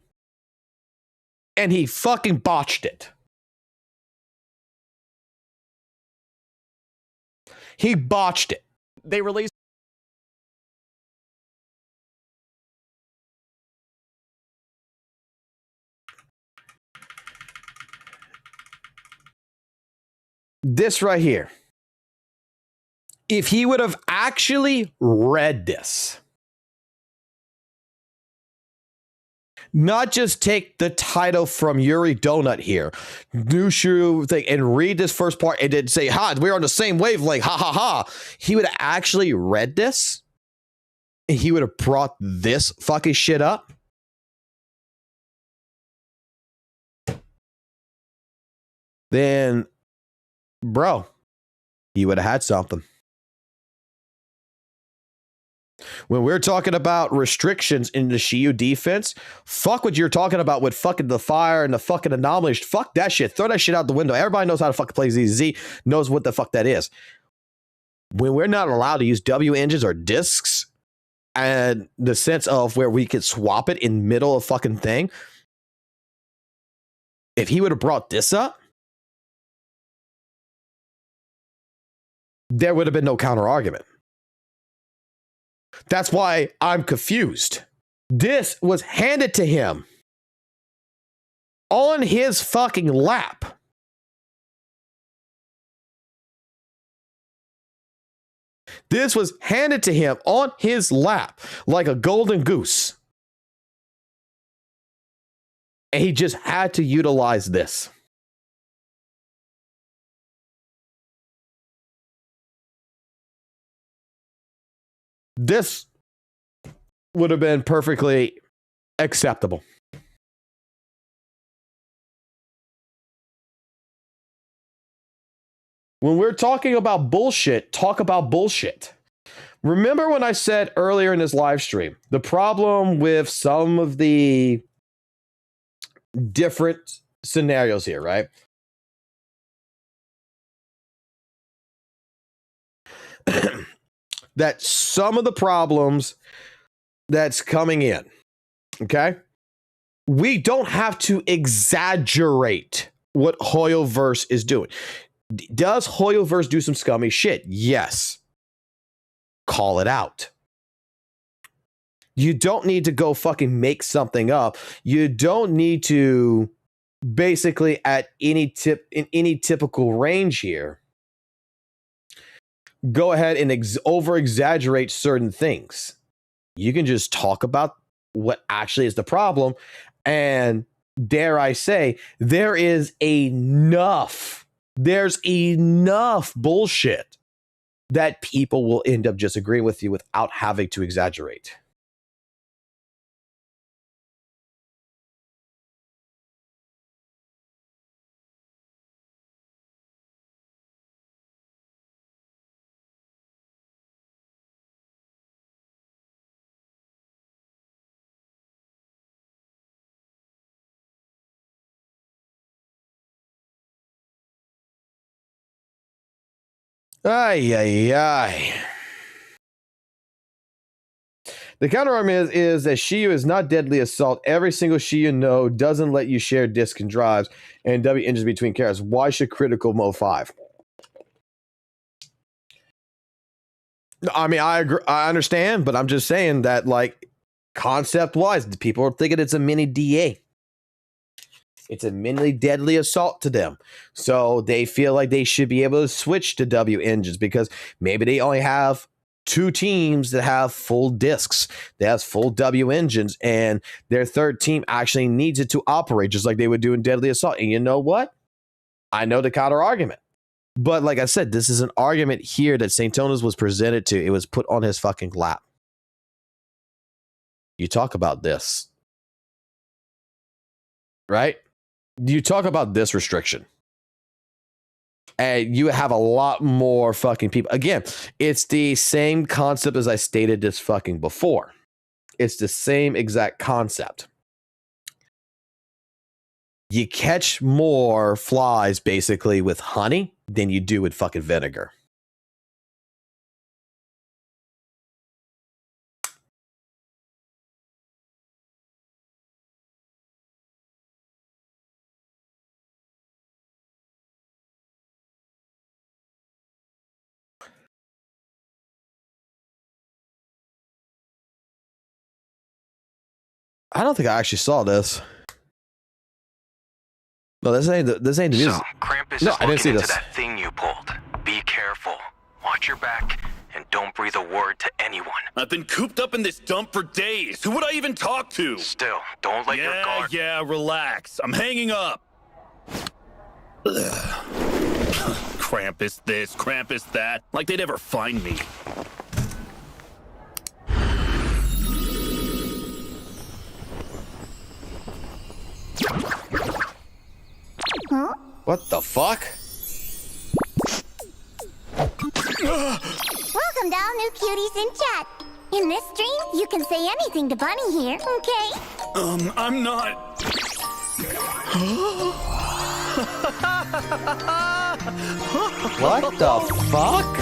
and he fucking botched it. He botched it. They released this right here. If he would have actually read this, not just take the title from Yuri Donut here, Nushu thing, and read this first part and then say, ha, we're on the same wavelength, ha ha ha. He would have actually read this, and he would have brought this fucking shit up. Then, bro, he would have had something. When we're talking about restrictions in the Shiyu defense, fuck what you're talking about with fucking the fire and the fucking anomalies. Fuck that shit. Throw that shit out the window. Everybody knows how to fucking play ZZ, knows what the fuck that is. When we're not allowed to use W engines or discs, and the sense of where we could swap it in middle of fucking thing, if he would have brought this up, there would have been no counter argument. That's why I'm confused. This was handed to him on his fucking lap. This was handed to him on his lap like a golden goose. And he just had to utilize this. This would have been perfectly acceptable. When we're talking about bullshit, talk about bullshit. Remember when I said earlier in this live stream, the problem with some of the different scenarios here, right? That some of the problems that's coming in, okay? We don't have to exaggerate what Hoyoverse is doing. Does Hoyoverse do some scummy shit? Yes. Call it out. You don't need to go fucking make something up. You don't need to basically at any typical range here go ahead and over exaggerate certain things. You can just talk about what actually is the problem, and dare I say, there's enough bullshit that people will end up just agreeing with you without having to exaggerate. Ay, ay, ay. The counter argument is that Shiyu is not deadly assault. Every single Shiyu node doesn't let you share disk and drives and W engines between characters. Why should critical mode 5? I mean, I agree, I understand, but I'm just saying that, like, concept-wise, people are thinking it's a mini DA. It's a mini deadly assault to them. So they feel like they should be able to switch to W engines because maybe they only have 2 teams that have full discs. They have full W engines, and their third team actually needs it to operate just like they would do in deadly assault. And you know what? I know the counter argument. But like I said, this is an argument here that St. Tonas was presented to. It was put on his fucking lap. You talk about this. Right? You talk about this restriction. And you have a lot more fucking people. Again, it's the same concept as I stated this fucking before. It's the same exact concept. You catch more flies basically with honey than you do with fucking vinegar. I don't think I actually saw this. No, this ain't the news. So, Krampus No, is I didn't see looking into this. that thing you pulled. Be careful. Watch your back, and don't breathe a word to anyone. I've been cooped up in this dump for days. Who would I even talk to? Still, don't let your guard... Yeah, relax. I'm hanging up. Krampus this, Krampus that. Like they'd ever find me. Huh? What the fuck? Welcome down, new cuties in chat. In this stream, you can say anything to Bunny here, okay? I'm not... What the fuck?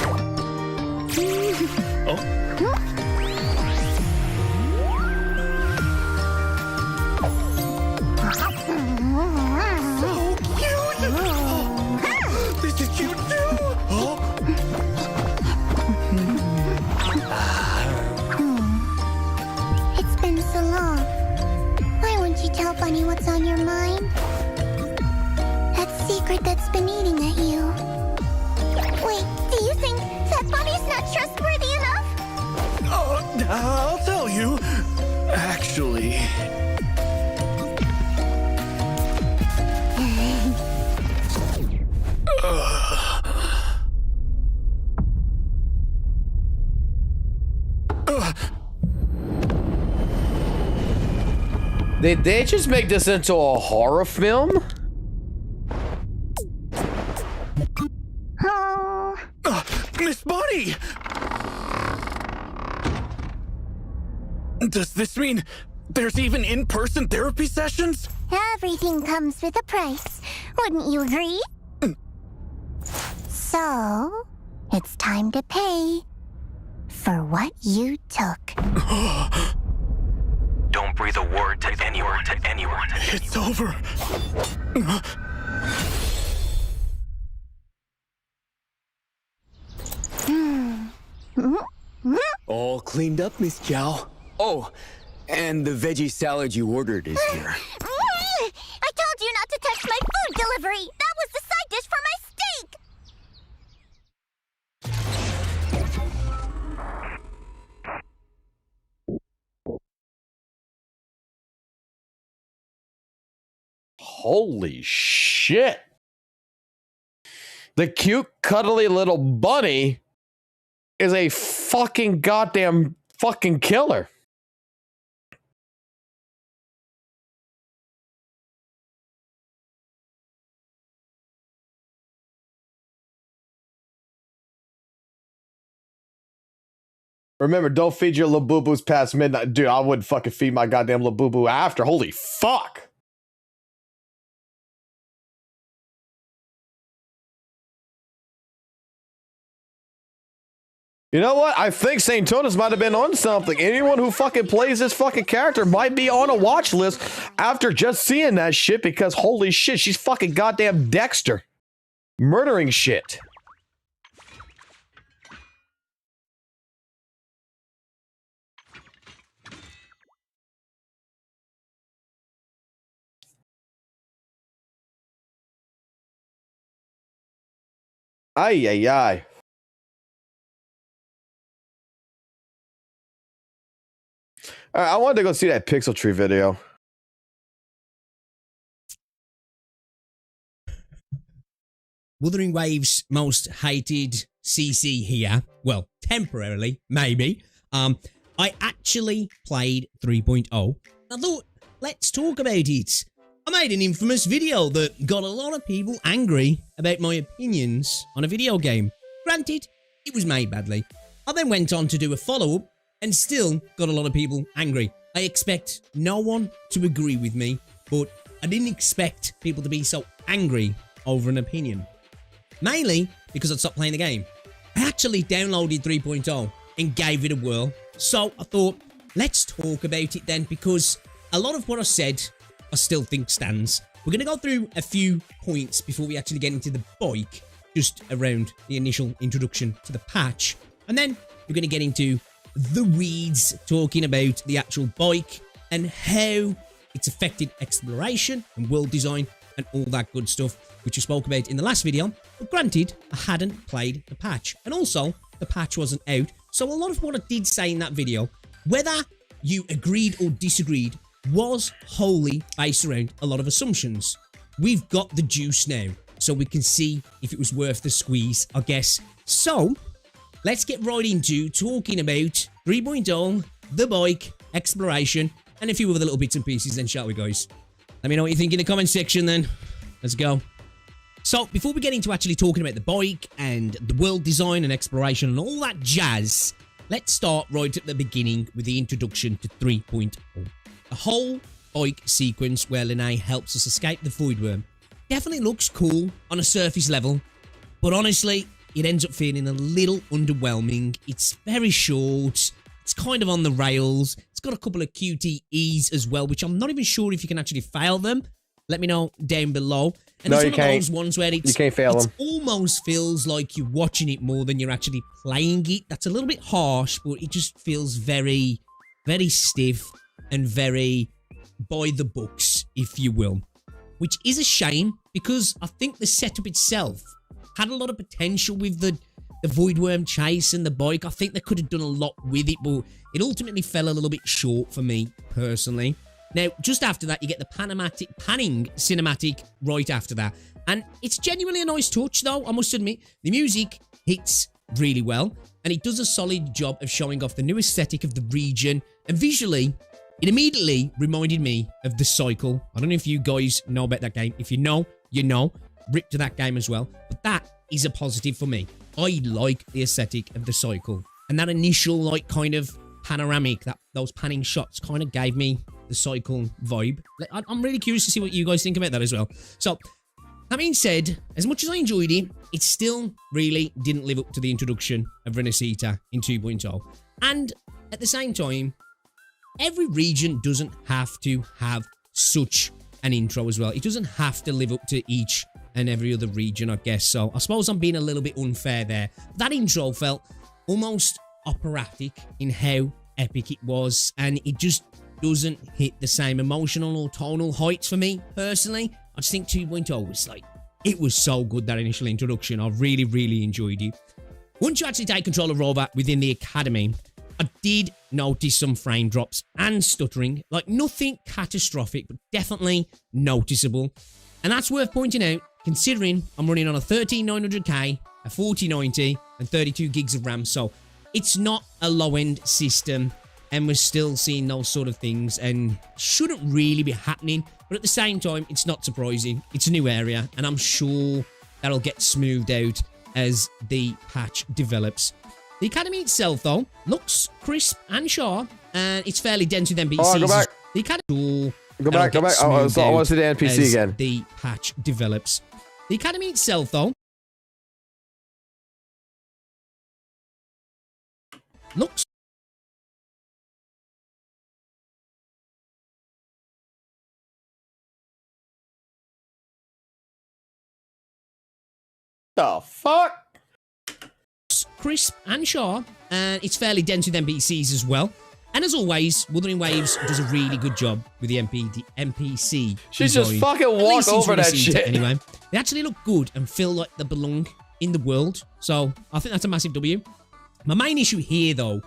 This is cute too! It's been so long. Why won't you tell Bunny what's on your mind? That secret that's been eating at you. Wait, do you think that Bunny's not trustworthy enough? I'll tell you. Actually... Did they just make this into a horror film? Oh, Miss Bunny! Does this mean there's even in-person therapy sessions? Everything comes with a price. Wouldn't you agree? So, it's time to pay for what you took. Don't breathe a word to anyone. It's over. All cleaned up, Miss Chow. Oh, and the veggie salad you ordered is here. I told you not to touch my food delivery. That was the side dish for my steak. Holy shit. The cute, cuddly little bunny is a fucking goddamn fucking killer. Remember, don't feed your Labubus past midnight. Dude, I wouldn't fucking feed my goddamn Labubu after. Holy fuck. You know what? I think St. Tonis might have been on something. Anyone who fucking plays this fucking character might be on a watch list after just seeing that shit, because holy shit, she's fucking goddamn Dexter. Murdering shit. Ay, ay, ay. All right, I wanted to go see that Pixel Tree video. Wuthering Waves' most hated CC here. Well, temporarily, maybe. I actually played 3.0. I thought, let's talk about it. I made an infamous video that got a lot of people angry about my opinions on a video game. Granted, it was made badly. I then went on to do a follow-up and still got a lot of people angry. I expect no one to agree with me, but I didn't expect people to be so angry over an opinion. Mainly because I'd stopped playing the game. I actually downloaded 3.0 and gave it a whirl. So I thought, let's talk about it then, because a lot of what I said, I still think stands. We're going to go through a few points before we actually get into the bike, just around the initial introduction to the patch. And then we're going to get into the reads, talking about the actual bike and how it's affected exploration and world design and all that good stuff, which we spoke about in the last video. But granted, I hadn't played the patch, and also the patch wasn't out. So a lot of what I did say in that video, whether you agreed or disagreed, was wholly based around a lot of assumptions. We've got the juice now, so we can see if it was worth the squeeze, I guess. So let's get right into talking about 3.0, the bike, exploration, and a few other little bits and pieces then, shall we, guys? Let me know what you think in the comment section then. Let's go. So, before we get into actually talking about the bike and the world design and exploration and all that jazz, let's start right at the beginning with the introduction to 3.0. The whole bike sequence where Linnae helps us escape the Void Worm definitely looks cool on a surface level, but honestly, it ends up feeling a little underwhelming. It's very short, it's kind of on the rails, it's got a couple of QTEs as well, which I'm not even sure if you can actually fail them. Let me know down below. And No, it's you one of can't. those ones where You can't fail them. almost feels like you're watching it more than you're actually playing it. That's a little bit harsh, but it just feels very, very stiff and very by the books, if you will. Which is a shame, because I think the setup itself had a lot of potential with the Void Worm chase and the bike. I think they could have done a lot with it, but it ultimately fell a little bit short for me, personally. Now, just after that, you get the panning cinematic right after that. And it's genuinely a nice touch, though, I must admit. The music hits really well, and it does a solid job of showing off the new aesthetic of the region. And visually, it immediately reminded me of The Cycle. I don't know if you guys know about that game. If you know, you know. Rip to that game as well. But that is a positive for me. I like the aesthetic of the cycle. And that initial, like, kind of panoramic, those panning shots kind of gave me the cycle vibe. I'm really curious to see what you guys think about that as well. So, that being said, as much as I enjoyed it, it still really didn't live up to the introduction of Renacita in 2.0. And at the same time, every region doesn't have to have such an intro as well. It doesn't have to live up to each and every other region, I guess. So I suppose I'm being a little bit unfair there. That intro felt almost operatic in how epic it was, and it just doesn't hit the same emotional or tonal heights for me, personally. I just think 2.0 was like, it was so good, that initial introduction. I really, really enjoyed it. Once you actually take control of Rover within the academy, I did notice some frame drops and stuttering. Like, nothing catastrophic, but definitely noticeable. And that's worth pointing out, considering I'm running on a 13900K, a 4090, and 32 gigs of RAM. So it's not a low-end system, and we're still seeing those sort of things, and shouldn't really be happening. But at the same time, it's not surprising. It's a new area, and I'm sure that'll get smoothed out as the patch develops. The academy itself, though, looks crisp and sharp, and it's fairly dense with NPCs. Oh, go back. The academy. Go back. I want to see the NPC again. The patch develops. The academy itself, though, looks. The fuck? Crisp and sharp, and it's fairly dense with NPCs as well. And as always, Wuthering Waves does a really good job with the NPC. She just fucking walked over that shit. Anyway, they actually look good and feel like they belong in the world. So I think that's a massive W. My main issue here, though,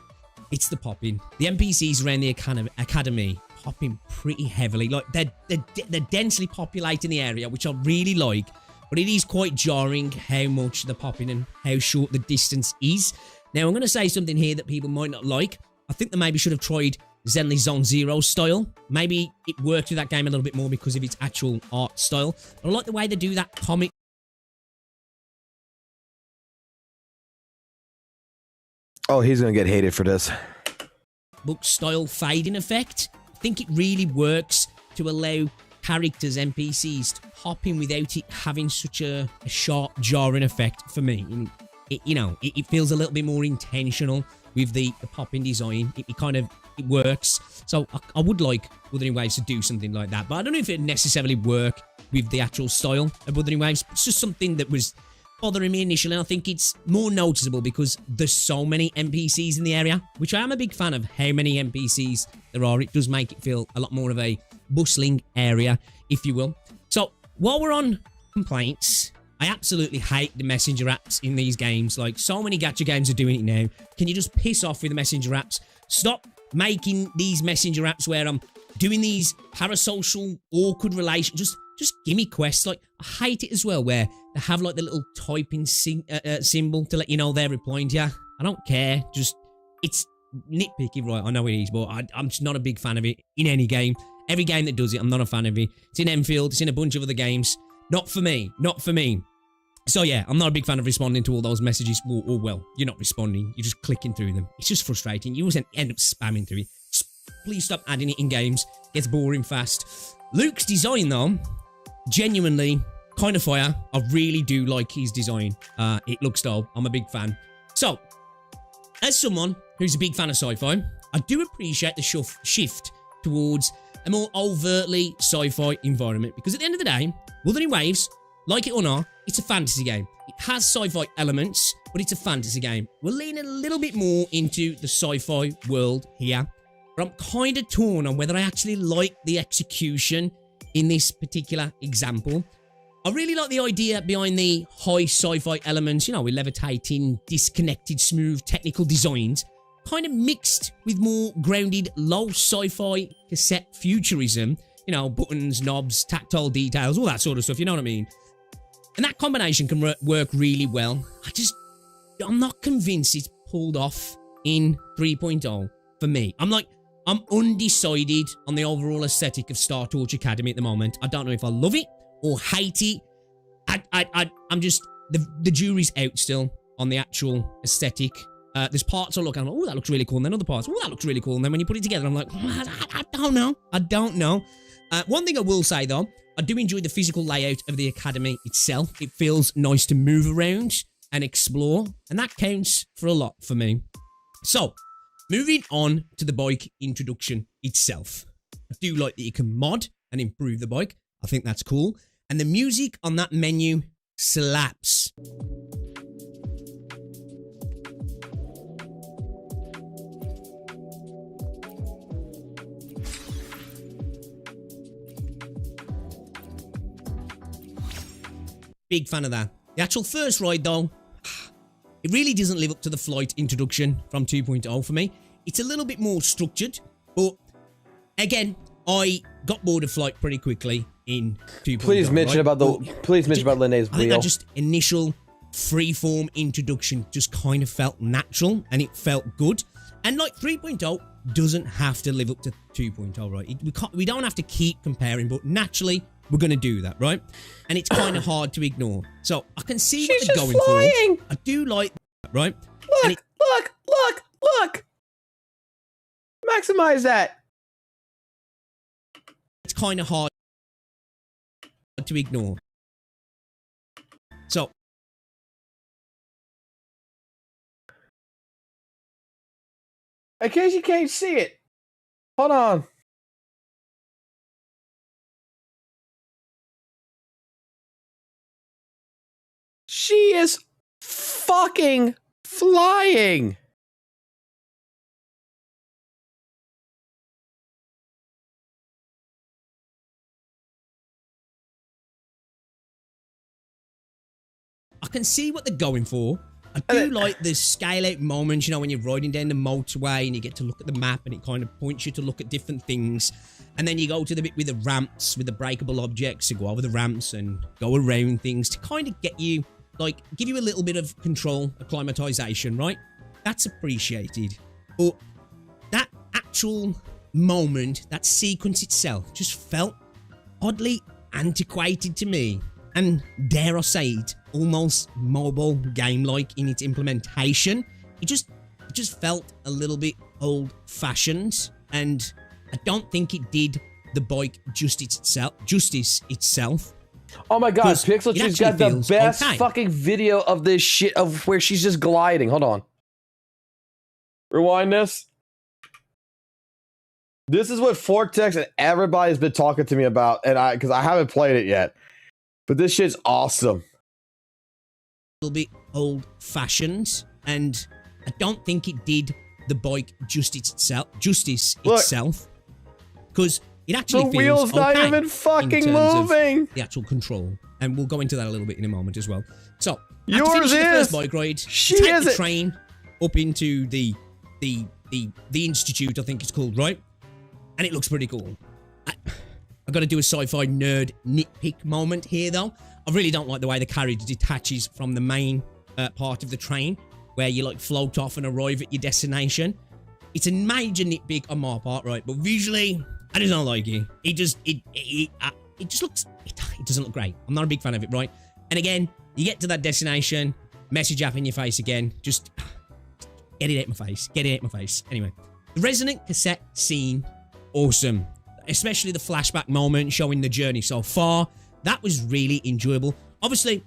it's the popping. The NPCs around the academy popping pretty heavily. Like, they're densely populating the area, which I really like. But it is quite jarring how much they're popping and how short the distance is. Now, I'm going to say something here that people might not like. I think they maybe should have tried Zenless Zone Zero style. Maybe it worked with that game a little bit more because of its actual art style. But I like the way they do that comic. Oh, he's going to get hated for this. Book style fading effect. I think it really works to allow characters, NPCs, to hop in without it having such a sharp, jarring effect for me. And it feels a little bit more intentional with the popping design. It works. So I would like Wuthering Waves to do something like that. But I don't know if it'd necessarily work with the actual style of Wuthering Waves. It's just something that was bothering me initially. And I think it's more noticeable because there's so many NPCs in the area, which I am a big fan of how many NPCs there are. It does make it feel a lot more of a bustling area, if you will. So while we're on complaints, I absolutely hate the messenger apps in these games. Like, so many gacha games are doing it now. Can you just piss off with the messenger apps? Stop making these messenger apps where I'm doing these parasocial, awkward relations. Just give me quests. Like, I hate it as well where they have like the little typing symbol to let you know they're replying to you. I don't care. It's nitpicky, right? I know it is, but I'm just not a big fan of it in any game. Every game that does it, I'm not a fan of it. It's in Enfield. It's in a bunch of other games. Not for me. Not for me. So yeah, I'm not a big fan of responding to all those messages. Or well, you're not responding. You're just clicking through them. It's just frustrating. You always end up spamming through it. Please stop adding it in games. It gets boring fast. Luke's design, though, genuinely kind of fire. I really do like his design. It looks dope. I'm a big fan. So, as someone who's a big fan of sci-fi, I do appreciate the shift towards a more overtly sci-fi environment, because at the end of the day, Wuthering Waves, like it or not, it's a fantasy game. It has sci-fi elements, but it's a fantasy game. We're leaning a little bit more into the sci-fi world here, but I'm kind of torn on whether I actually like the execution in this particular example. I really like the idea behind the high sci-fi elements, with levitating, disconnected, smooth technical designs, kind of mixed with more grounded, low sci-fi cassette futurism, buttons, knobs, tactile details, all that sort of stuff, you know what I mean? And that combination can work really well. I'm not convinced it's pulled off in 3.0 for me. I'm undecided on the overall aesthetic of Star Torch Academy at the moment. I don't know if I love it or hate it. I'm just, the jury's out still. on the actual aesthetic. There's parts I look and I'm like, oh, that looks really cool. And then other parts, oh, that looks really cool. And then when you put it together, I'm like, I don't know. I don't know. One thing I will say, though, I do enjoy the physical layout of the academy itself. It feels nice to move around and explore. And that counts for a lot for me. So, moving on to the bike introduction itself. I do like that you can mod and improve the bike. I think that's cool. And the music on that menu slaps. Big fan of that. The actual first ride, though, it really doesn't live up to the flight introduction from 2.0 for me. It's a little bit more structured, but again, I got bored of flight pretty quickly in 2.0. Please mention about Linnea's I think wheel. that just initial freeform introduction just kind of felt natural and it felt good. And like 3.0 doesn't have to live up to 2.0, right? We don't have to keep comparing, but naturally we're going to do that, right? And it's kind of hard to ignore. So I can see what they're going for. I do like that, right? Look! Maximize that. It's kind of hard to ignore. So in case you can't see it, hold on. She is fucking flying. I can see what they're going for. I do like the scale out moments, you know, when you're riding down the motorway and you get to look at the map and it kind of points you to look at different things. And then you go to the bit with the ramps, with the breakable objects, you go over the ramps and go around things to kind of get you, like, give you a little bit of control, acclimatization, right? That's appreciated. But that actual moment, that sequence itself, just felt oddly antiquated to me. And dare I say it, almost mobile game-like in its implementation. It just felt a little bit old-fashioned, and I don't think it did the bike justice itself. Oh my god, Pixel, she's got the best fucking video of this shit, of where she's just gliding. Hold on. Rewind this. This is what Vortex and everybody's been talking to me about, and because I haven't played it yet. But this shit's awesome. A little bit old-fashioned, and I don't think it did the bike justice itself, because it actually feels the wheel's not even fucking moving. The actual control, and we'll go into that a little bit in a moment as well. So yours is the first bike ride. She take is the it. train up into the institute, I think it's called, right? And it looks pretty cool. I've got to do a sci-fi nerd nitpick moment here, though. I really don't like the way the carriage detaches from the main part of the train, where you, like, float off and arrive at your destination. It's a major nitpick on my part, right? But visually, I just don't like it. It just looks... It doesn't look great. I'm not a big fan of it, right? And again, you get to that destination, message up in your face again. Just get it out my face. Get it out my face. Anyway, the resonant cassette scene, awesome. Especially the flashback moment showing the journey so far. That was really enjoyable. Obviously,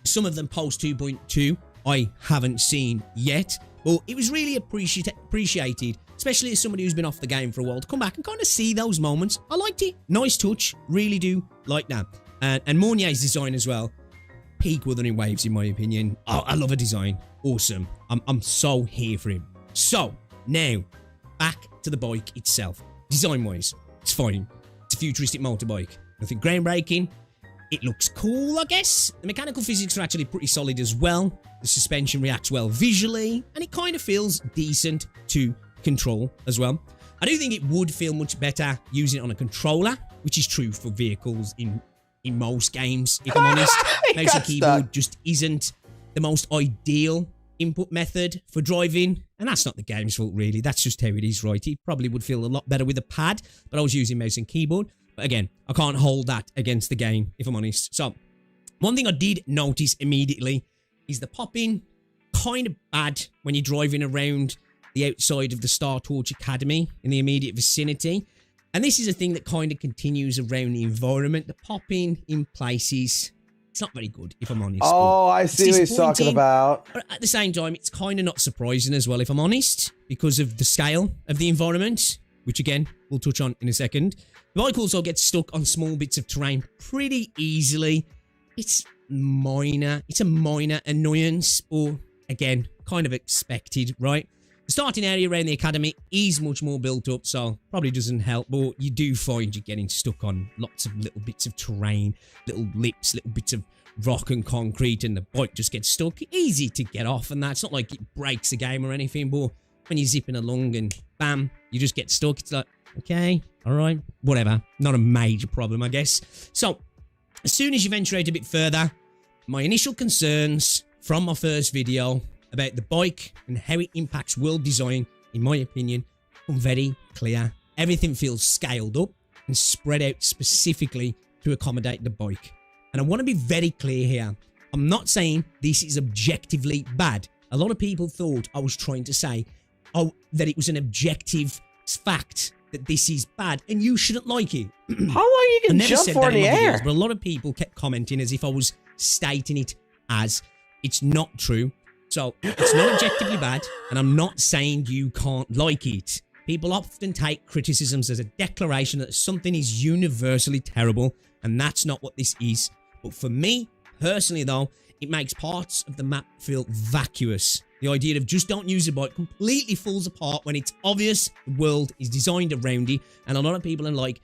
some of them post 2.2 I haven't seen yet, but it was really appreciated, especially as somebody who's been off the game for a while, to come back and kind of see those moments. I liked it. Nice touch. Really do like that. And Mornier's design as well. Peak Wuthering Waves, in my opinion. Oh, I love a design. Awesome. I'm so here for him. So, now, back to the bike itself. Design-wise, it's fine. It's a futuristic motorbike. Nothing groundbreaking. It looks cool, I guess. The mechanical physics are actually pretty solid as well. The suspension reacts well visually, and it kind of feels decent to control as well. I do think it would feel much better using it on a controller, which is true for vehicles in most games, if I'm honest. Mouse and keyboard just isn't the most ideal input method for driving, and that's not the game's fault, really. That's just how it is, right? It probably would feel a lot better with a pad, but I was using mouse and keyboard. But again, I can't hold that against the game, if I'm honest. So, one thing I did notice immediately is the popping kind of bad when you're driving around the outside of the Star Torch Academy in the immediate vicinity. And this is a thing that kind of continues around the environment. The popping in places, it's not very good, if I'm honest. Oh, I see what he's talking about. But at the same time, it's kind of not surprising as well, if I'm honest, because of the scale of the environment, which again, we'll touch on in a second. The bike also gets stuck on small bits of terrain pretty easily. It's minor. It's a minor annoyance, or again, kind of expected, right? The starting area around the academy is much more built up, so probably doesn't help, but you do find you're getting stuck on lots of little bits of terrain, little lips, little bits of rock and concrete, and the bike just gets stuck. Easy to get off, and that's not like it breaks the game or anything, but when you're zipping along and bam, you just get stuck. It's like, okay, all right, whatever. Not a major problem, I guess. So, as soon as you venture out a bit further, my initial concerns from my first video about the bike and how it impacts world design, in my opinion, become very clear. Everything feels scaled up and spread out specifically to accommodate the bike. And I want to be very clear here. I'm not saying this is objectively bad. A lot of people thought I was trying to say, that it was an objective fact that this is bad and you shouldn't like it. How long you can jump for in the air? Videos, but a lot of people kept commenting as if I was stating it as. It's not true. So, it's not objectively bad, and I'm not saying you can't like it. People often take criticisms as a declaration that something is universally terrible, and that's not what this is. But for me, personally though, it makes parts of the map feel vacuous. The idea of just don't use a bike completely falls apart when it's obvious the world is designed around it, and a lot of people are like,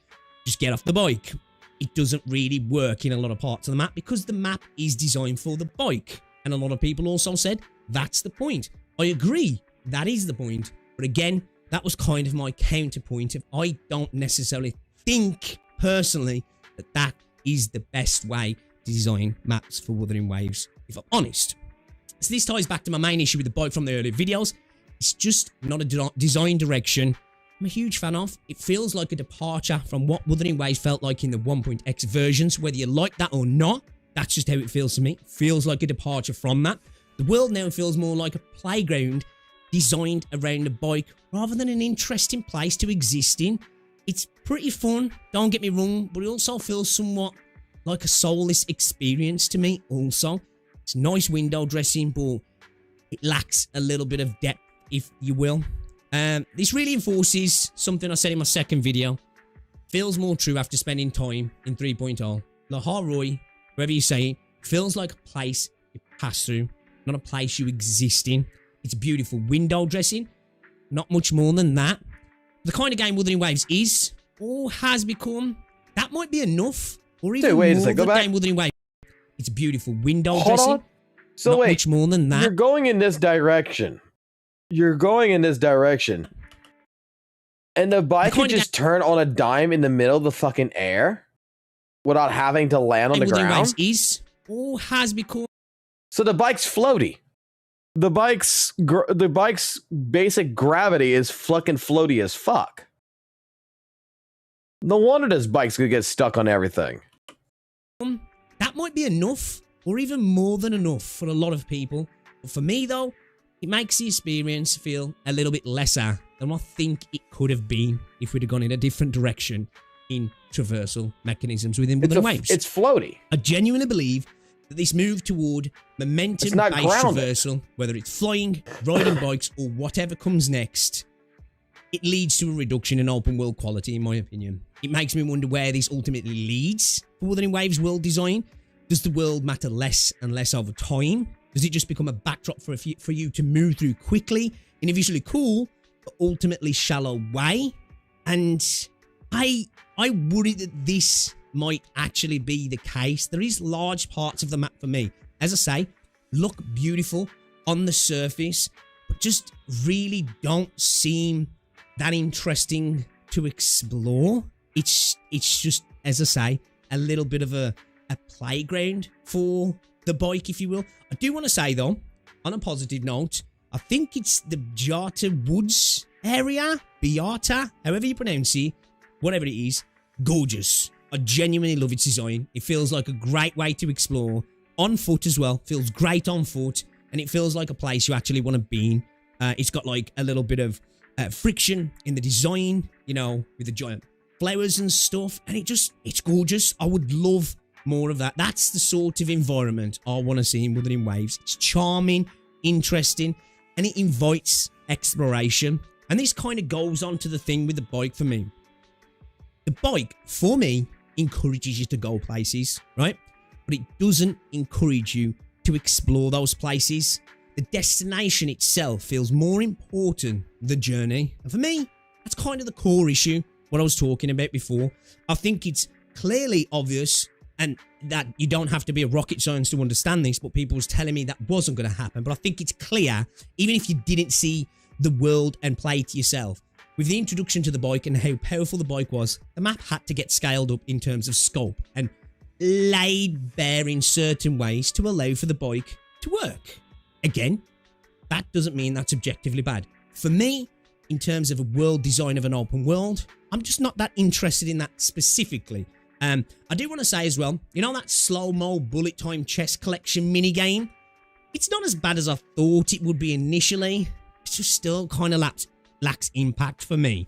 just get off the bike. It doesn't really work in a lot of parts of the map because the map is designed for the bike. And a lot of people also said, that's the point. I agree, that is the point. But again, that was kind of my counterpoint of I don't necessarily think, personally, that that is the best way to design maps for Wuthering Waves, if I'm honest. So this ties back to my main issue with the bike from the earlier videos. It's just not a design direction I'm a huge fan of. It feels like a departure from what Wuthering Waves felt like in the 1.x versions, whether you like that or not. That's just how it feels to me. It feels like a departure from that. The world now feels more like a playground designed around a bike rather than an interesting place to exist in. It's pretty fun, don't get me wrong, but it also feels somewhat like a soulless experience to me also. It's nice window dressing, but it lacks a little bit of depth, if you will. This really enforces something I said in my second video. Feels more true after spending time in 3.0. Laharoi, wherever you say it, feels like a place you pass through, not a place you exist in. It's beautiful window dressing, not much more than that. The kind of game Wuthering Waves is, or has become, that might be enough, or even more than game Wuthering Waves. It's beautiful window dressing. On. So not wait, much more than that. You're going in this direction. You're going in this direction. And the bike can just turn on a dime in the middle of the fucking air without having to land on the ground? Waves is, or has become. So the bike's floaty. The bike's basic gravity is fucking floaty as fuck. No wonder this bike's gonna get stuck on everything. That might be enough, or even more than enough for a lot of people. But for me, though, it makes the experience feel a little bit lesser than I think it could have been if we'd have gone in a different direction in traversal mechanisms within Wuthering Waves. It's floaty. I genuinely believe that this move toward momentum-based traversal, whether it's flying, riding bikes, or whatever comes next, it leads to a reduction in open world quality, in my opinion. It makes me wonder where this ultimately leads for Wuthering Waves world design. Does the world matter less and less over time? Does it just become a backdrop for you to move through quickly in a visually cool but ultimately shallow way? And I worry that this might actually be the case. There is large parts of the map for me, as I say, look beautiful on the surface, but just really don't seem that interesting to explore. It's just, as I say, a little bit of a playground for the bike, if you will. I do want to say, though, on a positive note, I think it's the Beata Woods area, Beata, however you pronounce it, whatever it is, gorgeous. I genuinely love its design. It feels like a great way to explore. On foot as well, feels great on foot. and it feels like a place you actually want to be in. It's got like a little bit of friction in the design, you know, with the giant flowers and stuff, and it's gorgeous. I would love more of that. That's the sort of environment I want to see in Wuthering Waves. It's charming, interesting, and it invites exploration. And this kind of goes on to the thing with the bike for me. The bike, for me, encourages you to go places, right? But it doesn't encourage you to explore those places. The destination itself feels more important than the journey. And for me, that's kind of the core issue, what I was talking about before. I think it's clearly obvious, and that you don't have to be a rocket scientist to understand this, but people was telling me that wasn't going to happen. But I think it's clear, even if you didn't see the world and play it yourself, with the introduction to the bike and how powerful the bike was, the map had to get scaled up in terms of scope and laid bare in certain ways to allow for the bike to work. Again, that doesn't mean that's objectively bad. For me, in terms of a world design of an open world, I'm just not that interested in that specifically. I do want to say as well, you know that slow-mo bullet time chess collection minigame? It's not as bad as I thought it would be initially. It's just still kind of lacks impact for me.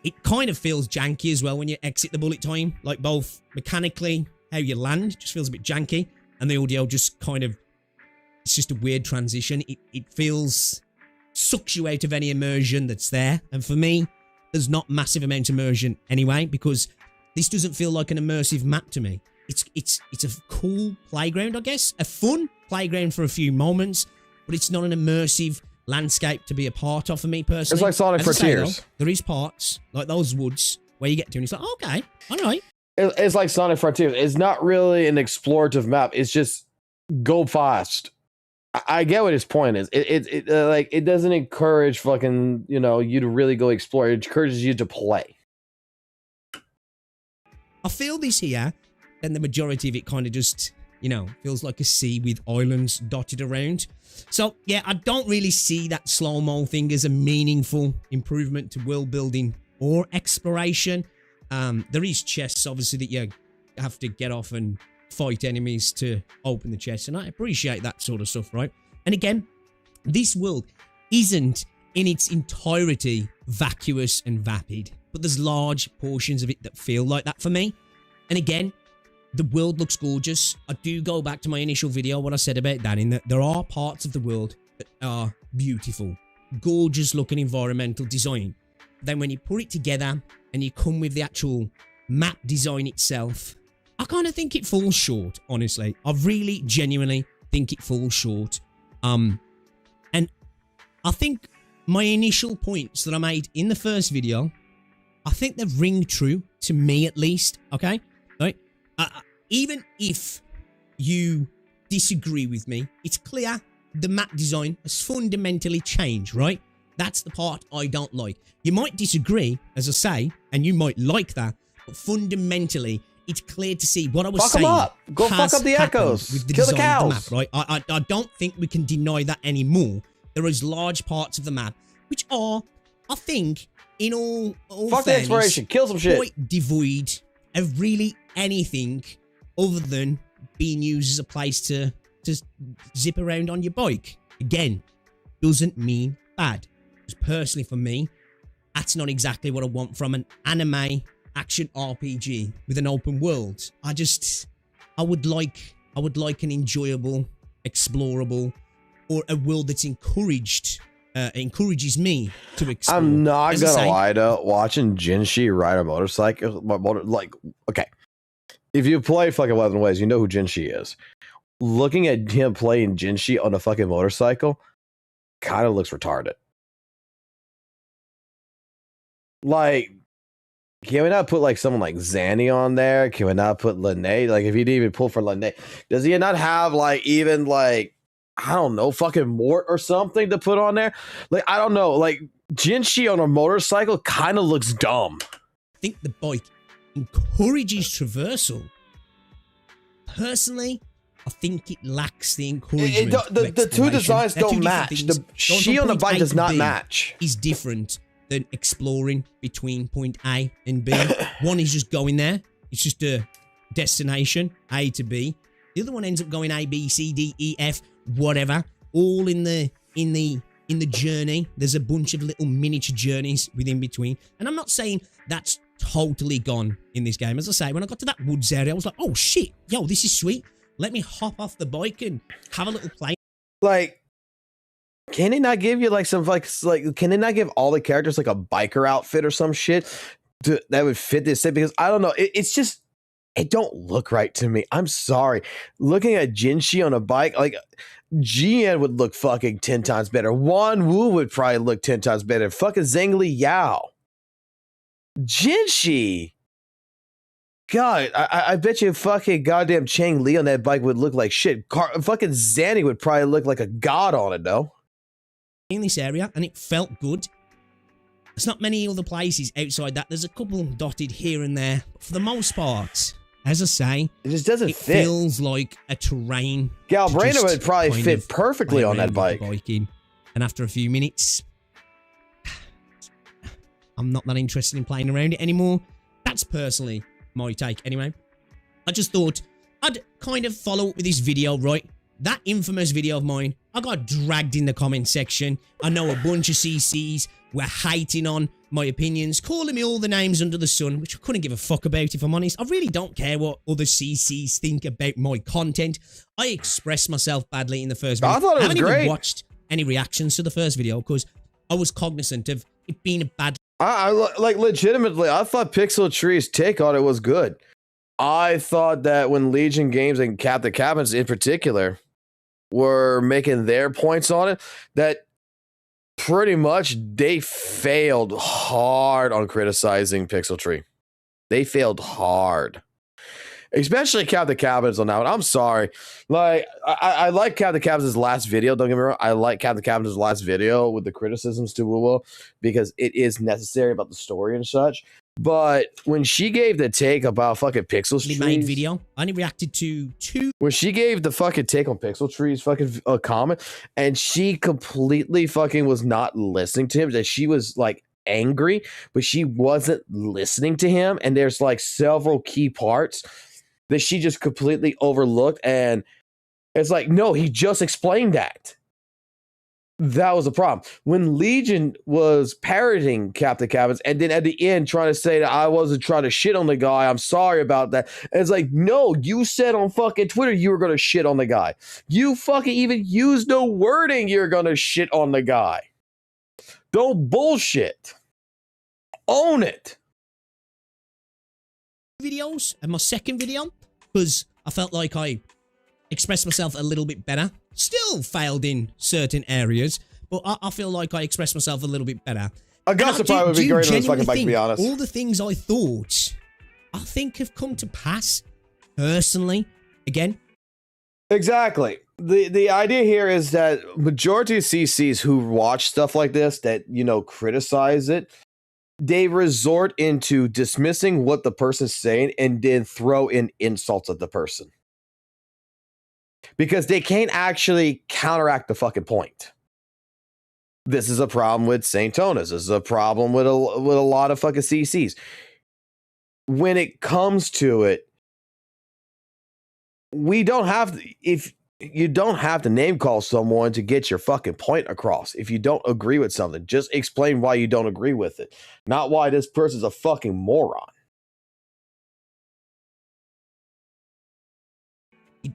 It kind of feels janky as well when you exit the bullet time, like both mechanically, how you land just feels a bit janky, and the audio just kind of, it's just a weird transition. It feels, sucks you out of any immersion that's there, and for me, there's not massive amount of immersion anyway, because this doesn't feel like an immersive map to me. It's a cool playground, I guess, a fun playground for a few moments, but it's not an immersive landscape to be a part of for me personally. It's like Sonic Frontiers. There is parts like those woods where you get to and it's like, oh, okay, all right. It's like Sonic Frontiers. It's not really an explorative map. It's just go fast. I get what his point is. It doesn't encourage fucking, you know, you to really go explore. It encourages you to play. I feel this here, and the majority of it kind of just, you know, feels like a sea with islands dotted around. So, yeah, I don't really see that slow-mo thing as a meaningful improvement to world building or exploration. There is chests, obviously, that you have to get off and fight enemies to open the chest, and I appreciate that sort of stuff, right? And again, this world isn't in its entirety vacuous and vapid, but there's large portions of it that feel like that for me. And again, the world looks gorgeous. I do go back to my initial video, what I said about that, in that there are parts of the world that are beautiful, gorgeous looking environmental design. Then when you put it together and you come with the actual map design itself, I kind of think it falls short, honestly. I really genuinely think it falls short. And I think my initial points that I made in the first video, I think they ring true, to me at least, okay? Right? Even if you disagree with me, it's clear the map design has fundamentally changed, right? That's the part I don't like. You might disagree, as I say, and you might like that, but fundamentally, it's clear to see what I was saying. Fuck them up. Go fuck up the echoes. With the Kill the design of cows. the map, right? I don't think we can deny that anymore. There is large parts of the map which are, I think, in all fuck fairness, the exploration. Kill some shit. quite devoid of really anything other than being used as a place to zip around on your bike. Again, doesn't mean bad. Because personally for me, that's not exactly what I want from an anime action RPG with an open world. I would like an enjoyable, explorable, or a world that's encourages me to explore. I'm not gonna lie though, watching Jinshi ride a motorcycle, like, okay, if you play fucking 11 Ways, you know who Jinshi is. Looking at him playing Jinshi on a fucking motorcycle kind of looks retarded. Like, can we not put like someone like Zanny on there? Can we not put Lene? Like, if he didn't even pull for Lene, does he not have like even like, I don't know, fucking Mort or something to put on there? Like, I don't know. Like, Jinshi on a motorcycle kind of looks dumb. I think the bike encourages traversal. Personally, I think it lacks the encouragement. The two designs don't match. The she on the bike does not match. Is different than exploring between point A and B. One is just going there. It's just a destination, A to B. The other one ends up going A, B, C, D, E, F, whatever. all in the journey. There's a bunch of little miniature journeys within between. And I'm not saying that's totally gone in this game. As I say, when I got to that woods area, I was like, oh shit, yo, this is sweet. Let me hop off the bike and have a little play. Like, can they not give you like some can they not give all the characters like a biker outfit or some shit that would fit this set? Because I don't know, it's just, it don't look right to me. I'm sorry. Looking at Jinshi on a bike, like GN would look fucking 10 times better. WUWA would probably look 10 times better. Fucking Zhengli Yao. Jinshi. God, I bet you fucking goddamn Chang Li on that bike would look like shit. Fucking Zanny would probably look like a god on it, though. In this area, and it felt good. There's not many other places outside that. There's a couple dotted here and there. But for the most part, as I say, it just doesn't it fit. Feels like a terrain. Galbrainer would probably fit perfectly on that bike. And after a few minutes, I'm not that interested in playing around it anymore. That's personally my take anyway. I just thought I'd kind of follow up with this video, right? That infamous video of mine, I got dragged in the comment section. I know a bunch of CCs were hating on my opinions, calling me all the names under the sun, which I couldn't give a fuck about, if I'm honest. I really don't care what other CCs think about my content. I expressed myself badly in the first video. I thought it was haven't great. even watched any reactions to the first video because I was cognizant of it being a bad... I like legitimately, I thought Pixel Tree's take on it was good. I thought that when Legion Games and Captain Cabins in particular were making their points on it, that pretty much they failed hard on criticizing Pixel Tree. They failed hard. Especially Captain Cabins on that one. I'm sorry. Like, I like Captain Cabins' last video. Don't get me wrong. I like Captain Cabins' last video with the criticisms to WUWA because it is necessary about the story and such. But when she gave the take about fucking Pixel Trees... made video. I only reacted to 2... When she gave the fucking take on Pixel Trees fucking comment, and she completely fucking was not listening to him, that she was like angry, but she wasn't listening to him, and there's like several key parts that she just completely overlooked, and it's like, no, he just explained that. That was the problem. When Legion was parroting Captain Cabins, and then at the end trying to say that I wasn't trying to shit on the guy, I'm sorry about that. And it's like, no, you said on fucking Twitter you were going to shit on the guy. You fucking even used no wording you're going to shit on the guy. Don't bullshit. Own it. Videos and my second video because I felt like I expressed myself a little bit better. Still failed in certain areas, but I feel like I expressed myself a little bit better. Augusta probably would be great on this fucking bike, to be honest. All the things I thought, I think have come to pass. Personally, again. Exactly. The idea here is that majority of CCs who watch stuff like this, that, you know, criticize it, they resort into dismissing what the person's saying and then throw in insults at the person. Because they can't actually counteract the fucking point. This is a problem with St. Tonas. This is a problem with a lot of fucking CCs. When it comes to it, we don't have to, if you don't have to name call someone to get your fucking point across. If you don't agree with something, just explain why you don't agree with it. Not why this person's a fucking moron.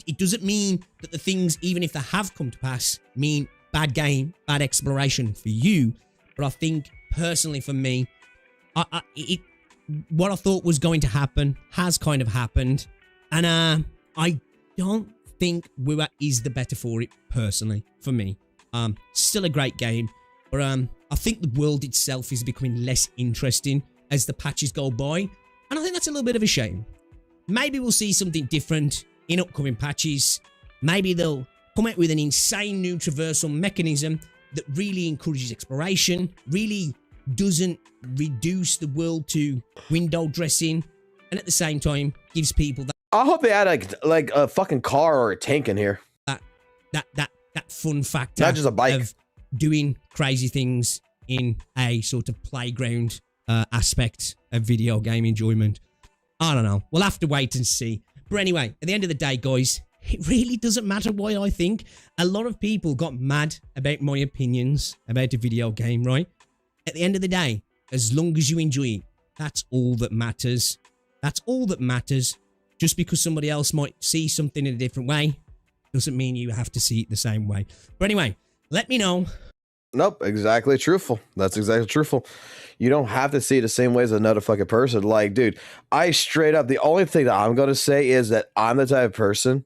It doesn't mean that the things, even if they have come to pass, mean bad game, bad exploration for you. But I think, personally for me, what I thought was going to happen has kind of happened. And I don't think WUWA is the better for it, personally, for me. Still a great game. But I think the world itself is becoming less interesting as the patches go by. And I think that's a little bit of a shame. Maybe we'll see something different in upcoming patches. Maybe they'll come out with an insane new traversal mechanism that really encourages exploration, really doesn't reduce the world to window dressing, and at the same time gives people that... I hope they add like a fucking car or a tank in here. That fun factor. Not just a bike. Of doing crazy things in a sort of playground aspect of video game enjoyment. I don't know. We'll have to wait and see. But anyway, at the end of the day, guys, It really doesn't matter what I think. A lot of people got mad about my opinions about a video game, right? At the end of the day, as long as you enjoy it, that's all that matters. That's all that matters. Just because somebody else might see something in a different way doesn't mean you have to see it the same way. But anyway, let me know. Nope, exactly truthful. That's exactly truthful. You don't have to see it the same way as another fucking person. Like, dude, I straight up, the only thing that I'm going to say is that I'm the type of person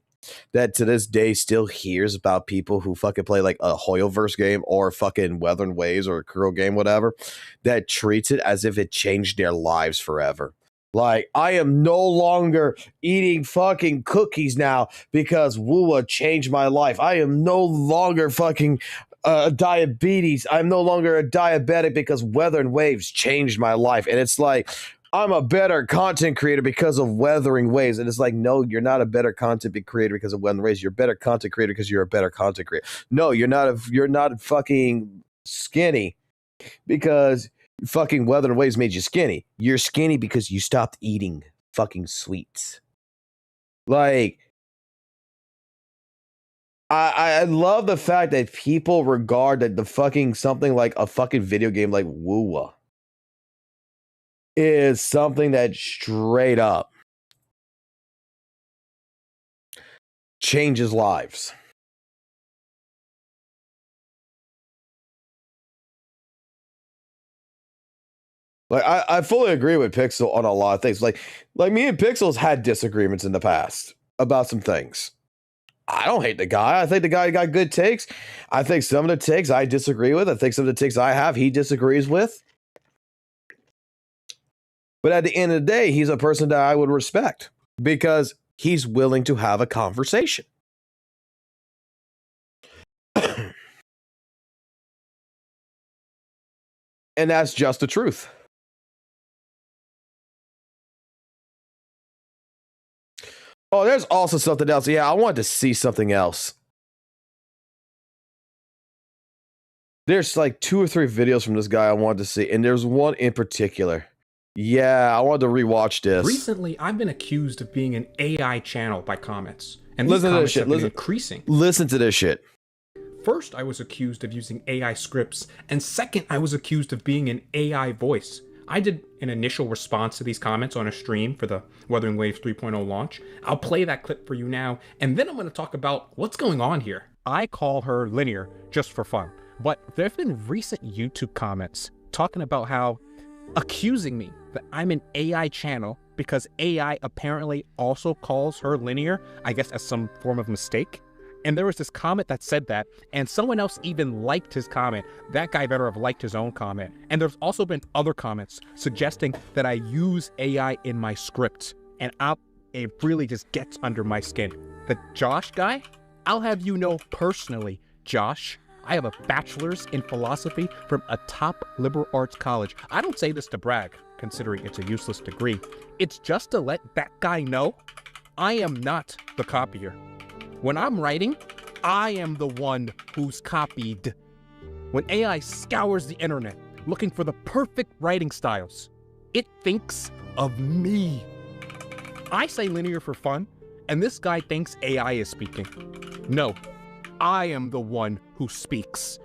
that to this day still hears about people who fucking play like a Hoyoverse game or fucking Weather and Waves or a Kuro game, whatever, that treats it as if it changed their lives forever. Like, I am no longer eating fucking cookies now because WUWA changed my life. I am no longer fucking diabetes. I'm no longer a diabetic because Weather and Waves changed my life. And it's like, I'm a better content creator because of Weathering Waves. And it's like, no, you're not a better content creator because of Weathering Waves. You're a better content creator because you're a better content creator. No, you're not fucking skinny because fucking Weathering Waves made you skinny. You're skinny because you stopped eating fucking sweets. Like, I love the fact that people regard that the fucking something like a fucking video game like WUWA is something that straight up changes lives. Like, I fully agree with Pixel on a lot of things. Like me and Pixels had disagreements in the past about some things. I don't hate the guy. I think the guy got good takes. I think some of the takes I disagree with. I think some of the takes I have he disagrees with. But at the end of the day, he's a person that I would respect because he's willing to have a conversation. And that's just the truth. Oh, there's also something else. Yeah, I wanted to see something else. There's like 2 or 3 videos from this guy I wanted to see, and there's one in particular. Yeah, I wanted to rewatch this. Recently, I've been accused of being an AI channel by comments, and these comments have been increasing. Listen to this shit. First, I was accused of using AI scripts, and second, I was accused of being an AI voice. I did an initial response to these comments on a stream for the Weathering Waves 3.0 launch. I'll play that clip for you now, and then I'm going to talk about what's going on here. I call her Linear just for fun, but there have been recent YouTube comments talking about how accusing me that I'm an AI channel because AI apparently also calls her Linear, I guess as some form of mistake. And there was this comment that said that, and someone else even liked his comment. That guy better have liked his own comment. And there's also been other comments suggesting that I use AI in my scripts, and it really just gets under my skin. The Josh guy, I'll have you know personally, Josh, I have a bachelor's in philosophy from a top liberal arts college. I don't say this to brag, considering it's a useless degree. It's just to let that guy know I am not the copier. When I'm writing, I am the one who's copied. When AI scours the internet looking for the perfect writing styles, it thinks of me. I say Linear for fun, and this guy thinks AI is speaking. No, I am the one who speaks.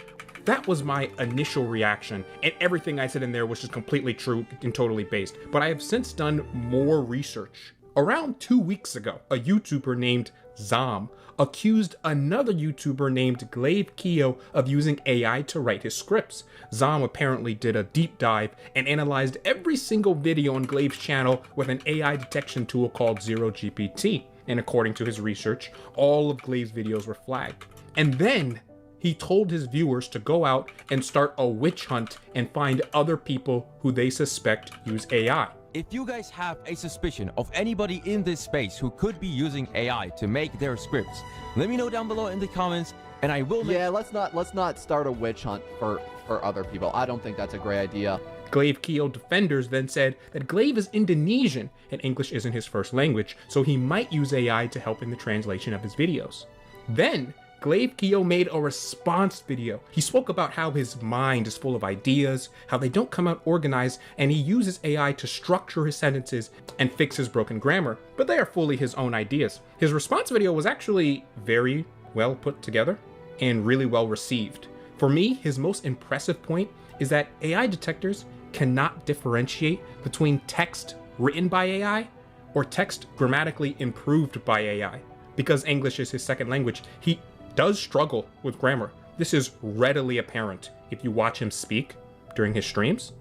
That was my initial reaction, and everything I said in there was just completely true and totally based. But I have since done more research. Around 2 weeks ago, a YouTuber named Zom accused another YouTuber named Glaive Keo of using AI to write his scripts. Zom apparently did a deep dive and analyzed every single video on Glaive's channel with an AI detection tool called Zero GPT. And according to his research, all of Glaive's videos were flagged. And then he told his viewers to go out and start a witch hunt and find other people who they suspect use AI. If you guys have a suspicion of anybody in this space who could be using AI to make their scripts, let me know down below in the comments, and I will make— Yeah, let's not start a witch hunt for other people. I don't think that's a great idea. Glaive Keo defenders then said that Glaive is Indonesian and English isn't his first language, so he might use AI to help in the translation of his videos. Then Glaive Keo made a response video. He spoke about how his mind is full of ideas, how they don't come out organized, and he uses AI to structure his sentences and fix his broken grammar, but they are fully his own ideas. His response video was actually very well put together and really well received. For me, his most impressive point is that AI detectors cannot differentiate between text written by AI or text grammatically improved by AI. Because English is his second language, he does struggle with grammar. This is readily apparent if you watch him speak during his streams.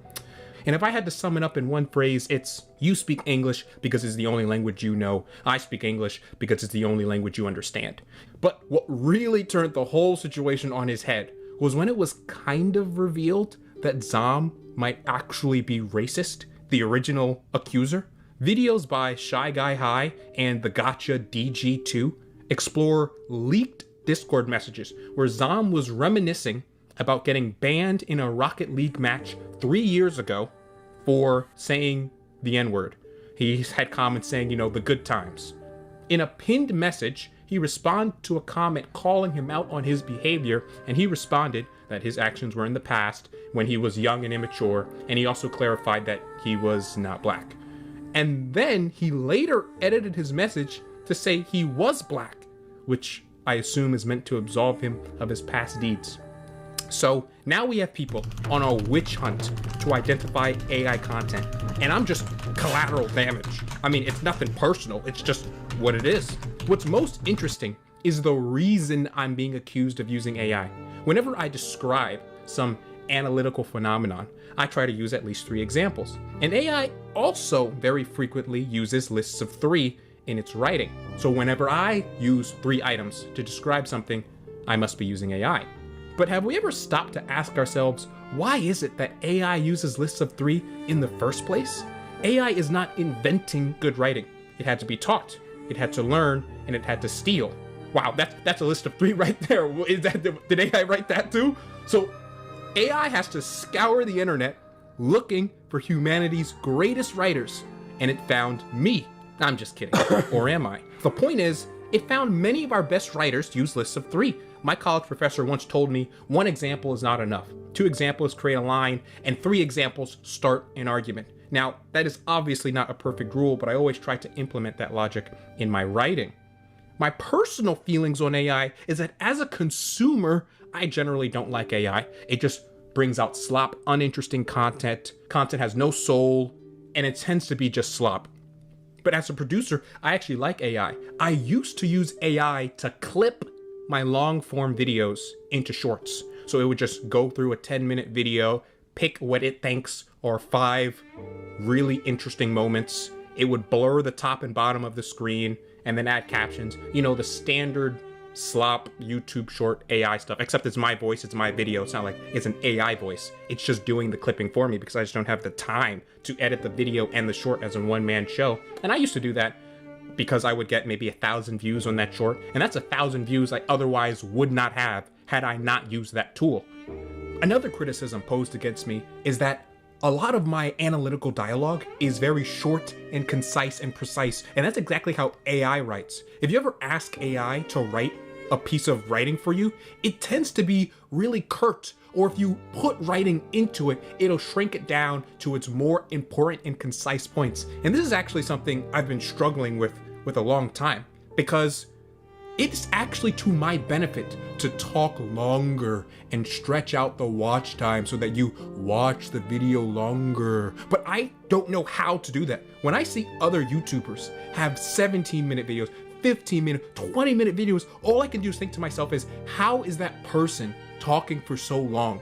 And if I had to sum it up in one phrase, it's you speak English because it's the only language you know. I speak English because it's the only language you understand. But what really turned the whole situation on his head was when it was kind of revealed that Zom might actually be racist, the original accuser. Videos by Shy Guy High and the Gotcha DG2 explore leaked Discord messages where Zom was reminiscing about getting banned in a Rocket League match 3 years ago for saying the N-word. He had comments saying, you know, the good times. In a pinned message, he responded to a comment calling him out on his behavior, and he responded that his actions were in the past when he was young and immature, and he also clarified that he was not black. And then he later edited his message to say he was black, which I assume is meant to absolve him of his past deeds. So now we have people on a witch hunt to identify AI content, and I'm just collateral damage. I mean, it's nothing personal, it's just what it is. What's most interesting is the reason I'm being accused of using AI. Whenever I describe some analytical phenomenon, I try to use at least 3 examples. And AI also very frequently uses lists of 3 in its writing. So whenever I use 3 items to describe something, I must be using AI. But have we ever stopped to ask ourselves, why is it that AI uses lists of 3 in the first place? AI is not inventing good writing. It had to be taught, it had to learn, and it had to steal. Wow, that's a list of 3 right there. Did AI write that too? So AI has to scour the internet looking for humanity's greatest writers, and it found me. I'm just kidding. Or am I? The point is, it found many of our best writers use lists of 3. My college professor once told me 1 example is not enough. 2 examples create a line, and 3 examples start an argument. Now, that is obviously not a perfect rule, but I always try to implement that logic in my writing. My personal feelings on AI is that as a consumer, I generally don't like AI. It just brings out slop, uninteresting content. Content has no soul, and it tends to be just slop. But as a producer, I actually like AI. I used to use AI to clip my long form videos into shorts. So it would just go through a 10-minute video, pick what it thinks are 5 really interesting moments. It would blur the top and bottom of the screen and then add captions. You know, the standard slop YouTube short AI stuff, except it's my voice, it's my video. It's not like it's an AI voice. It's just doing the clipping for me because I just don't have the time to edit the video and the short as a one-man show. And I used to do that because I would get maybe 1,000 views on that short, and that's 1,000 views I otherwise would not have had I not used that tool. Another criticism posed against me is that a lot of my analytical dialogue is very short and concise and precise, and that's exactly how AI writes. If you ever ask AI to write a piece of writing for you, it tends to be really curt, or if you put writing into it, it'll shrink it down to its more important and concise points. And this is actually something I've been struggling with a long time, because it's actually to my benefit to talk longer and stretch out the watch time so that you watch the video longer. But I don't know how to do that. When I see other YouTubers have 17-minute videos, 15-minute, 20-minute videos, all I can do is think to myself is, how is that person talking for so long?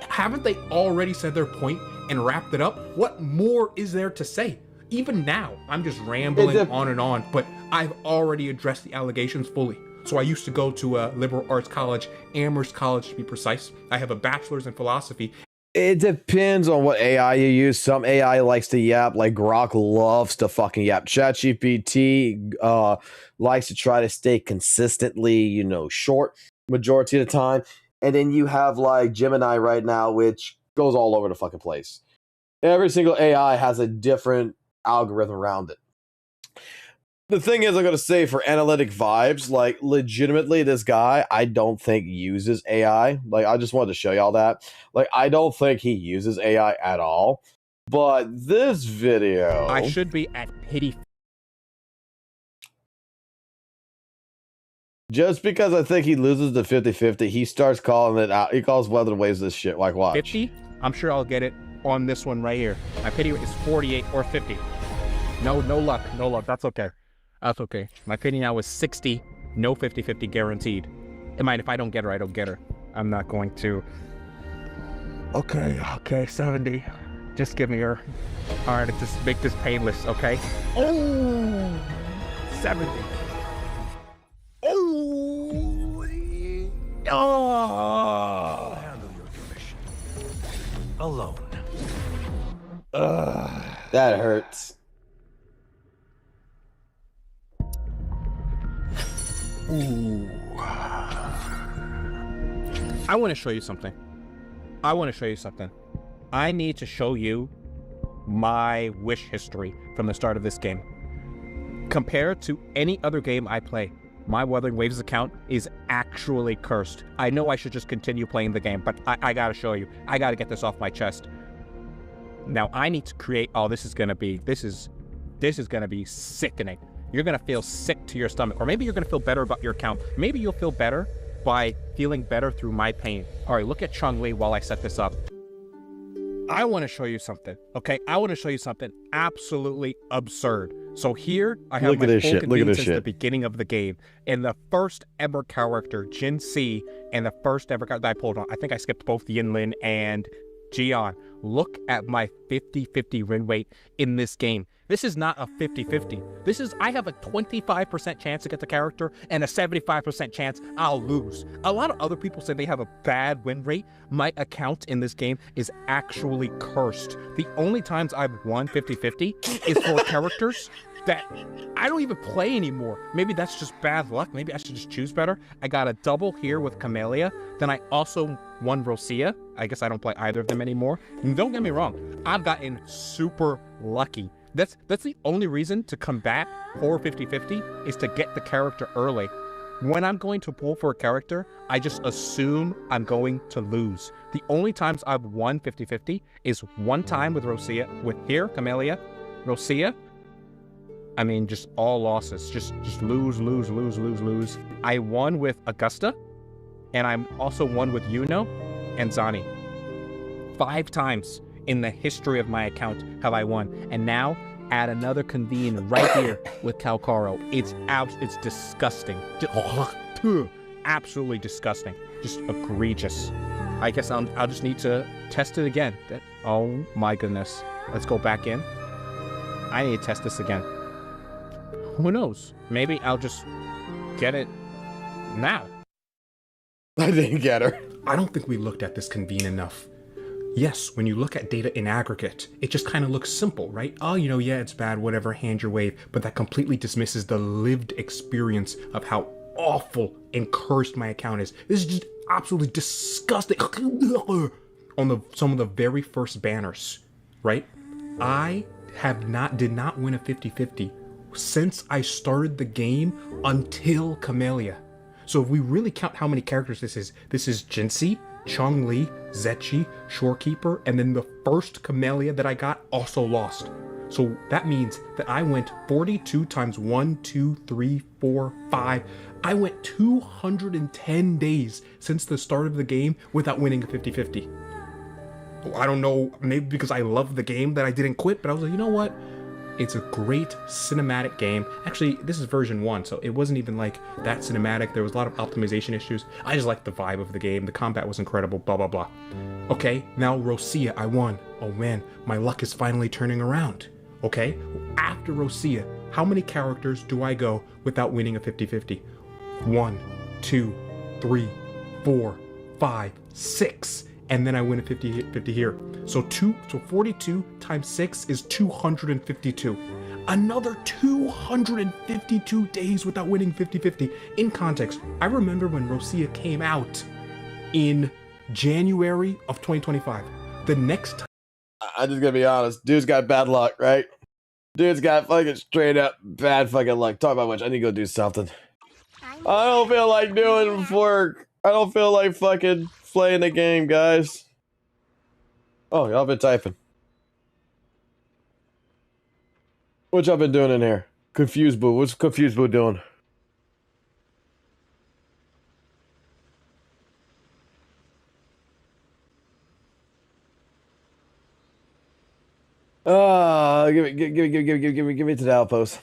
Haven't they already said their point and wrapped it up? What more is there to say? Even now, I'm just rambling on and on, but I've already addressed the allegations fully. So I used to go to a liberal arts college, Amherst College to be precise. I have a bachelor's in philosophy. It depends on what AI you use. Some AI likes to yap, like Grok loves to fucking yap. ChatGPT likes to try to stay consistently, short majority of the time. And then you have like Gemini right now, which goes all over the fucking place. Every single AI has a different algorithm around it. The thing is, I'm gonna say for analytic vibes, like legitimately, this guy I don't think uses AI. Like I just wanted to show y'all that. Like I don't think he uses AI at all. But this video, I should be at pity. Just because I think he loses the 50-50, he starts calling it out. He calls Weather Waves this shit. Like, watch. 50? I'm sure I'll get it on this one right here. My pity is 48 or 50. No luck. No luck. That's okay. That's okay. My pity now is 60. No 50-50 guaranteed. It might, if I don't get her, I don't get her. I'm not going to. Okay, 70. Just give me her. All right, just make this painless, okay? Oh, 70. Oh! Handle your commission. Alone. That hurts. Ooh. I want to show you something. I need to show you my wish history from the start of this game. Compared to any other game I play, my Wuthering Waves account is actually cursed. I know I should just continue playing the game, but I gotta show you. I gotta get this off my chest. Now I need to create, this is gonna be sickening. You're gonna feel sick to your stomach, or maybe you're gonna feel better about your account. Maybe you'll feel better by feeling better through my pain. All right, look at Chun-Li while I set this up. I want to show you something, okay? I want to show you something absolutely absurd. So here, I have my full convenience since the beginning of the game. And the first ever character, Jin Si, and the first ever character that I pulled on, I think I skipped both Yinlin and Jian. Look at my 50-50 win rate in this game. This is not a 50-50. I have a 25% chance to get the character and a 75% chance I'll lose. A lot of other people say they have a bad win rate. My account in this game is actually cursed. The only times I've won 50-50 is for characters that I don't even play anymore. Maybe that's just bad luck. Maybe I should just choose better. I got a double here with Camellia. Then I also won Rosia. I guess I don't play either of them anymore. And don't get me wrong, I've gotten super lucky. That's the only reason to come back for 50-50 is to get the character early. When I'm going to pull for a character, I just assume I'm going to lose. The only times I've won 50-50 is one time with Rosia, with here, Camellia, Rosia. I mean, just all losses, just lose. I won with Augusta, and I'm also won with Yuno and Zani. 5 times in the history of my account have I won, and now add another convene right here with Calcaro. It's disgusting. Absolutely disgusting. Just egregious. I guess I'll just need to test it again. Oh my goodness. Let's go back in. I need to test this again. Who knows? Maybe I'll just get it now. I didn't get her. I don't think we looked at this convene enough. Yes, when you look at data in aggregate, it just kind of looks simple, right? Oh, yeah, it's bad, whatever, hand your wave. But that completely dismisses the lived experience of how awful and cursed my account is. This is just absolutely disgusting. On some of the very first banners, right? I did not win a 50-50 since I started the game until Camellia. So if we really count how many characters this is Jinxie, Chun-Li, Zetchi, Shorekeeper, and then the first Camellia that I got also lost. So that means that I went 42 times 1, 2, 3, 4, 5. I went 210 days since the start of the game without winning a 50-50. I don't know, maybe because I love the game that I didn't quit, but I was like, you know what? It's a great cinematic game. Actually, this is version 1, so it wasn't even like that cinematic. There was a lot of optimization issues. I just liked the vibe of the game. The combat was incredible, blah, blah, blah. Okay, now Rosia, I won. Oh man, my luck is finally turning around. Okay, after Rosia, how many characters do I go without winning a 50-50? 1, 2, 3, 4, 5, 6. And then I win a 50-50 here. So 42 times 6 is 252. Another 252 days without winning 50-50. In context, I remember when Rosia came out in January of 2025. The next time. I'm just gonna be honest. Dude's got bad luck, right? Dude's got fucking straight up bad fucking luck. Talk about which, I need to go do something. I don't feel like doing work. I don't feel like fucking playing the game, guys. Oh, y'all been typing. What y'all been doing in here? Confused Boo. What's Confused Boo doing? Give me to the outpost.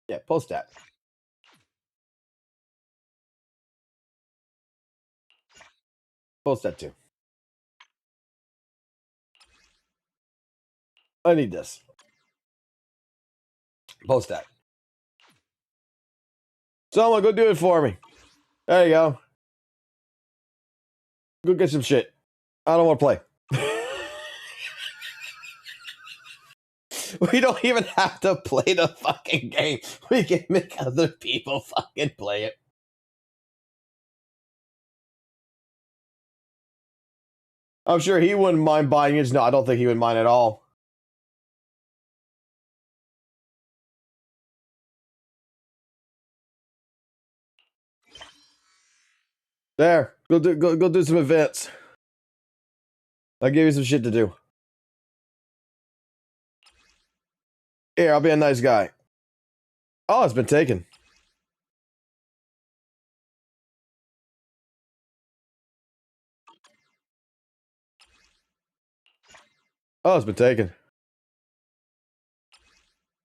Yeah, post that. Post that too. I need this. Post that. Someone go do it for me. There you go. Go get some shit. I don't want to play. We don't even have to play the fucking game. We can make other people fucking play it. I'm sure he wouldn't mind buying it. No, I don't think he would mind at all. There. Go do some events. I'll give you some shit to do. Here, I'll be a nice guy. Oh, it's been taken. Oh, it's been taken.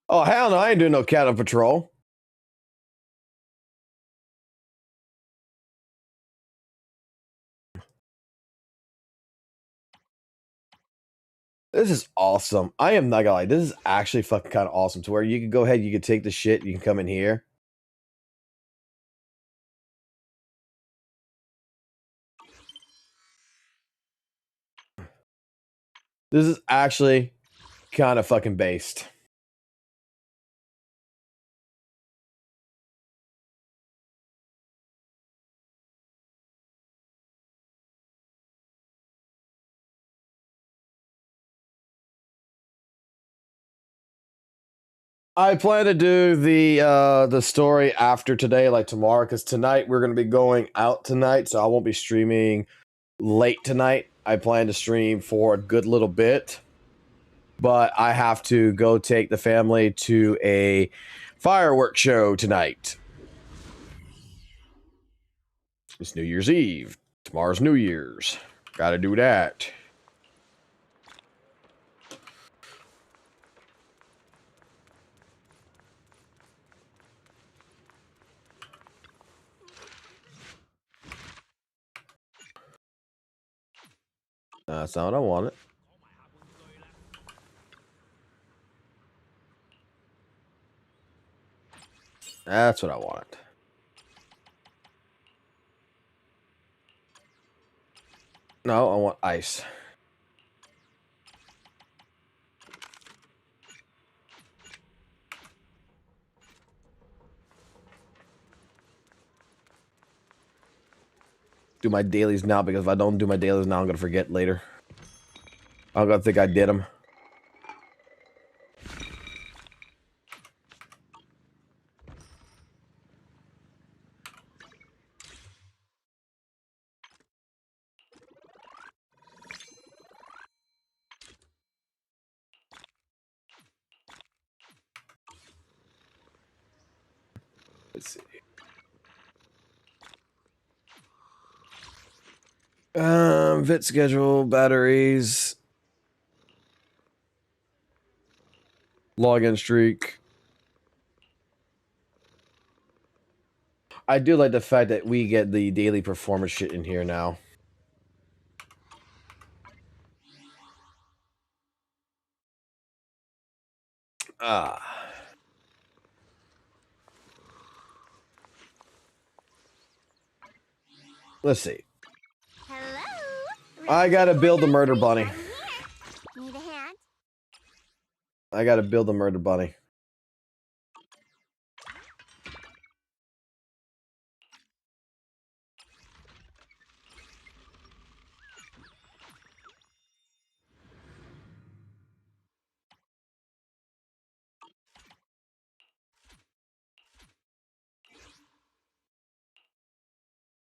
Oh, hell no, I ain't doing no cattle patrol. This is awesome. I am not gonna lie. This is actually fucking kind of awesome to where you can go ahead, you can take the shit, you can come in here. This is actually kind of fucking based. I plan to do the story after today, like tomorrow, because tonight we're gonna be going out tonight, so I won't be streaming late tonight. I plan to stream for a good little bit, but I have to go take the family to a fireworks show tonight. It's New Year's Eve. Tomorrow's New Year's. Gotta do that. That's not what I wanted. That's what I wanted. No, I want ice. Do my dailies now, because if I don't do my dailies now, I'm gonna forget later. I'm gonna think I did them. Let's see. Vid schedule, batteries, login streak. I do like the fact that we get the daily performance shit in here now. Let's see. I gotta build a murder bunny. Need a hand? I gotta build a murder bunny.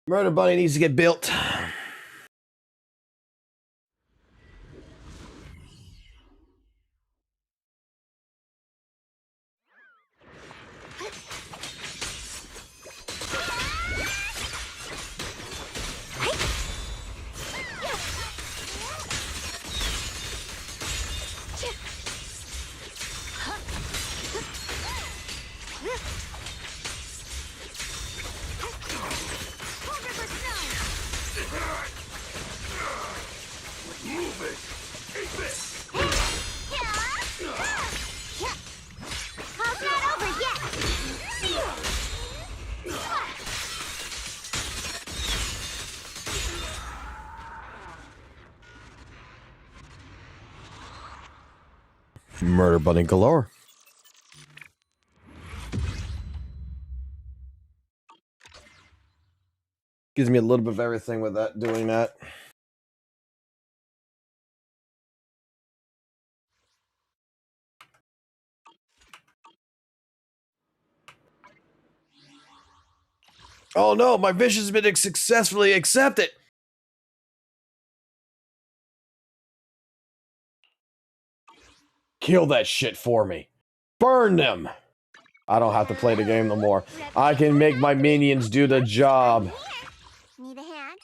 Murder bunny needs to get built. Call's not over yet. Murder bunny galore. Gives me a little bit of everything with that, doing that. Oh no, my vision has been successfully accepted. Kill that shit for me. Burn them. I don't have to play the game no more. I can make my minions do the job. Need a hand?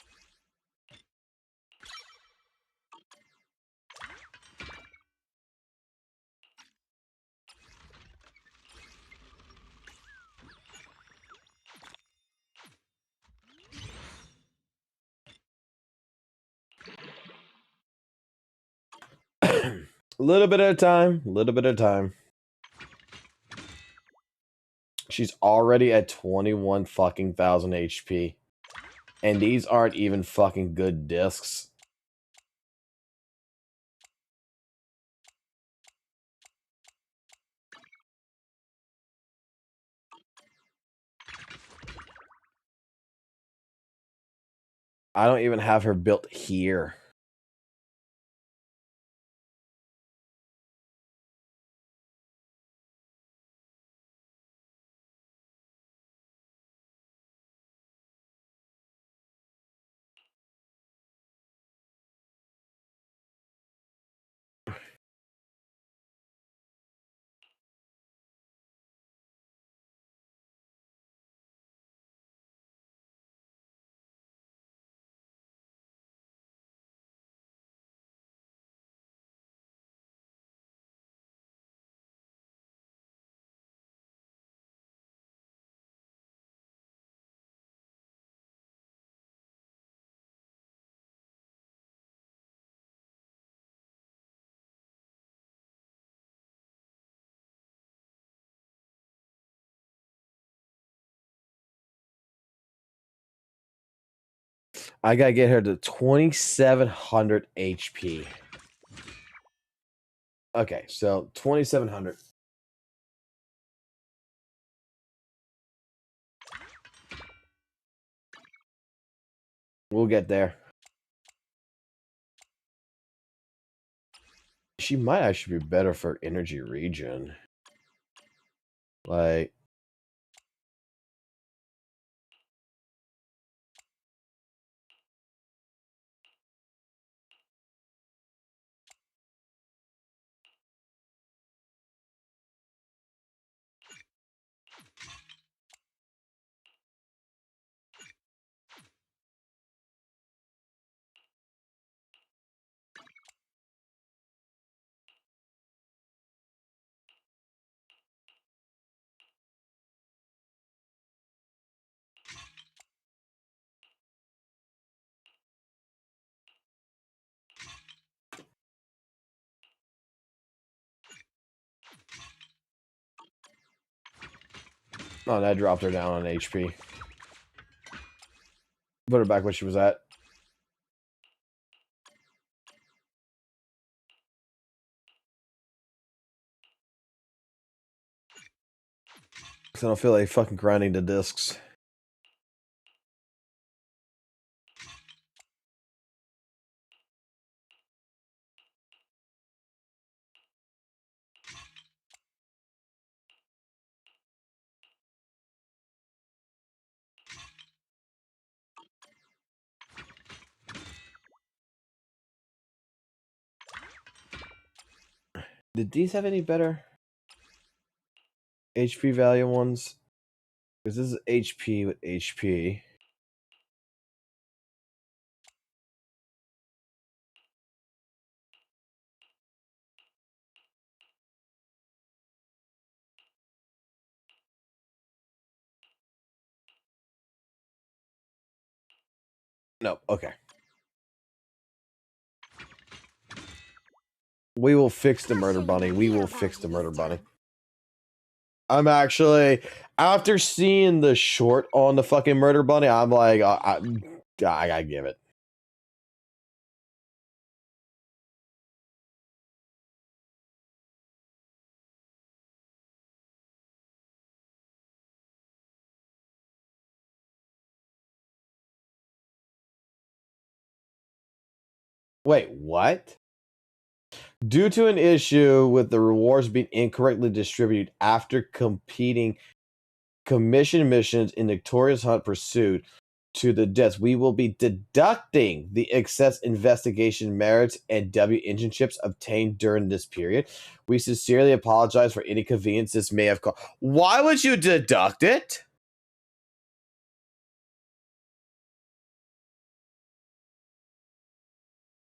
A little bit at a time. A little bit at a time. She's already at 21 fucking thousand HP. And these aren't even fucking good discs. I don't even have her built here. I gotta get her to 2700 HP. Okay, so 2700. We'll get there. She might actually be better for energy regen. Like, oh, that dropped her down on HP. Put her back where she was at. So I don't feel like fucking grinding the discs. Did these have any better HP value ones? Because this is HP with HP. No, okay. We will fix the murder bunny. We will fix the murder bunny. I'm actually, after seeing the short on the fucking murder bunny, I'm like, I gotta give it. Wait, what? Due to an issue with the rewards being incorrectly distributed after competing commission missions in Victoria's Hunt Pursuit to the deaths, we will be deducting the excess investigation merits and W engine chips obtained during this period. We sincerely apologize for any convenience this may have caused. Why would you deduct it?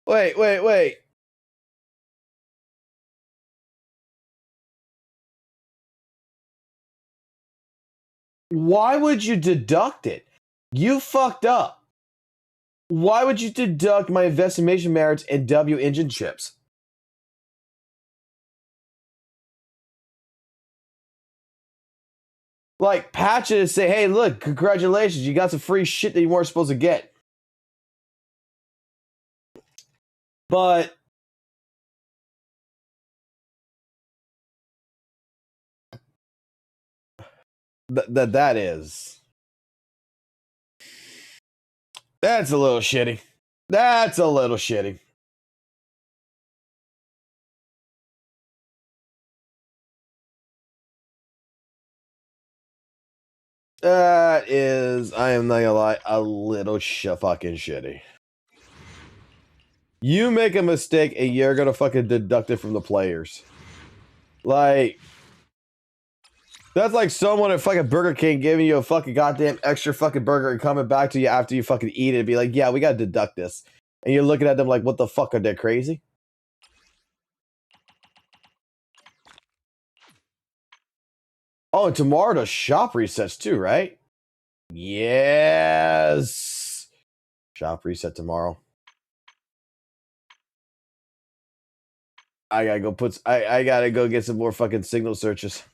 Wait. Why would you deduct it? You fucked up. Why would you deduct my investigation merits and W engine chips? Like, patch it and say, hey, look, congratulations, you got some free shit that you weren't supposed to get. But that is. That's a little shitty. That's a little shitty. That is, I am not gonna lie, a little fucking shitty. You make a mistake and you're gonna fucking deduct it from the players. Like, that's like someone at fucking Burger King giving you a fucking goddamn extra fucking burger and coming back to you after you fucking eat it and be like, yeah, we gotta deduct this. And you're looking at them like, what the fuck, are they crazy? Oh, and tomorrow the shop resets too, right? Yes. Shop reset tomorrow. I gotta go I gotta go get some more fucking signal searches.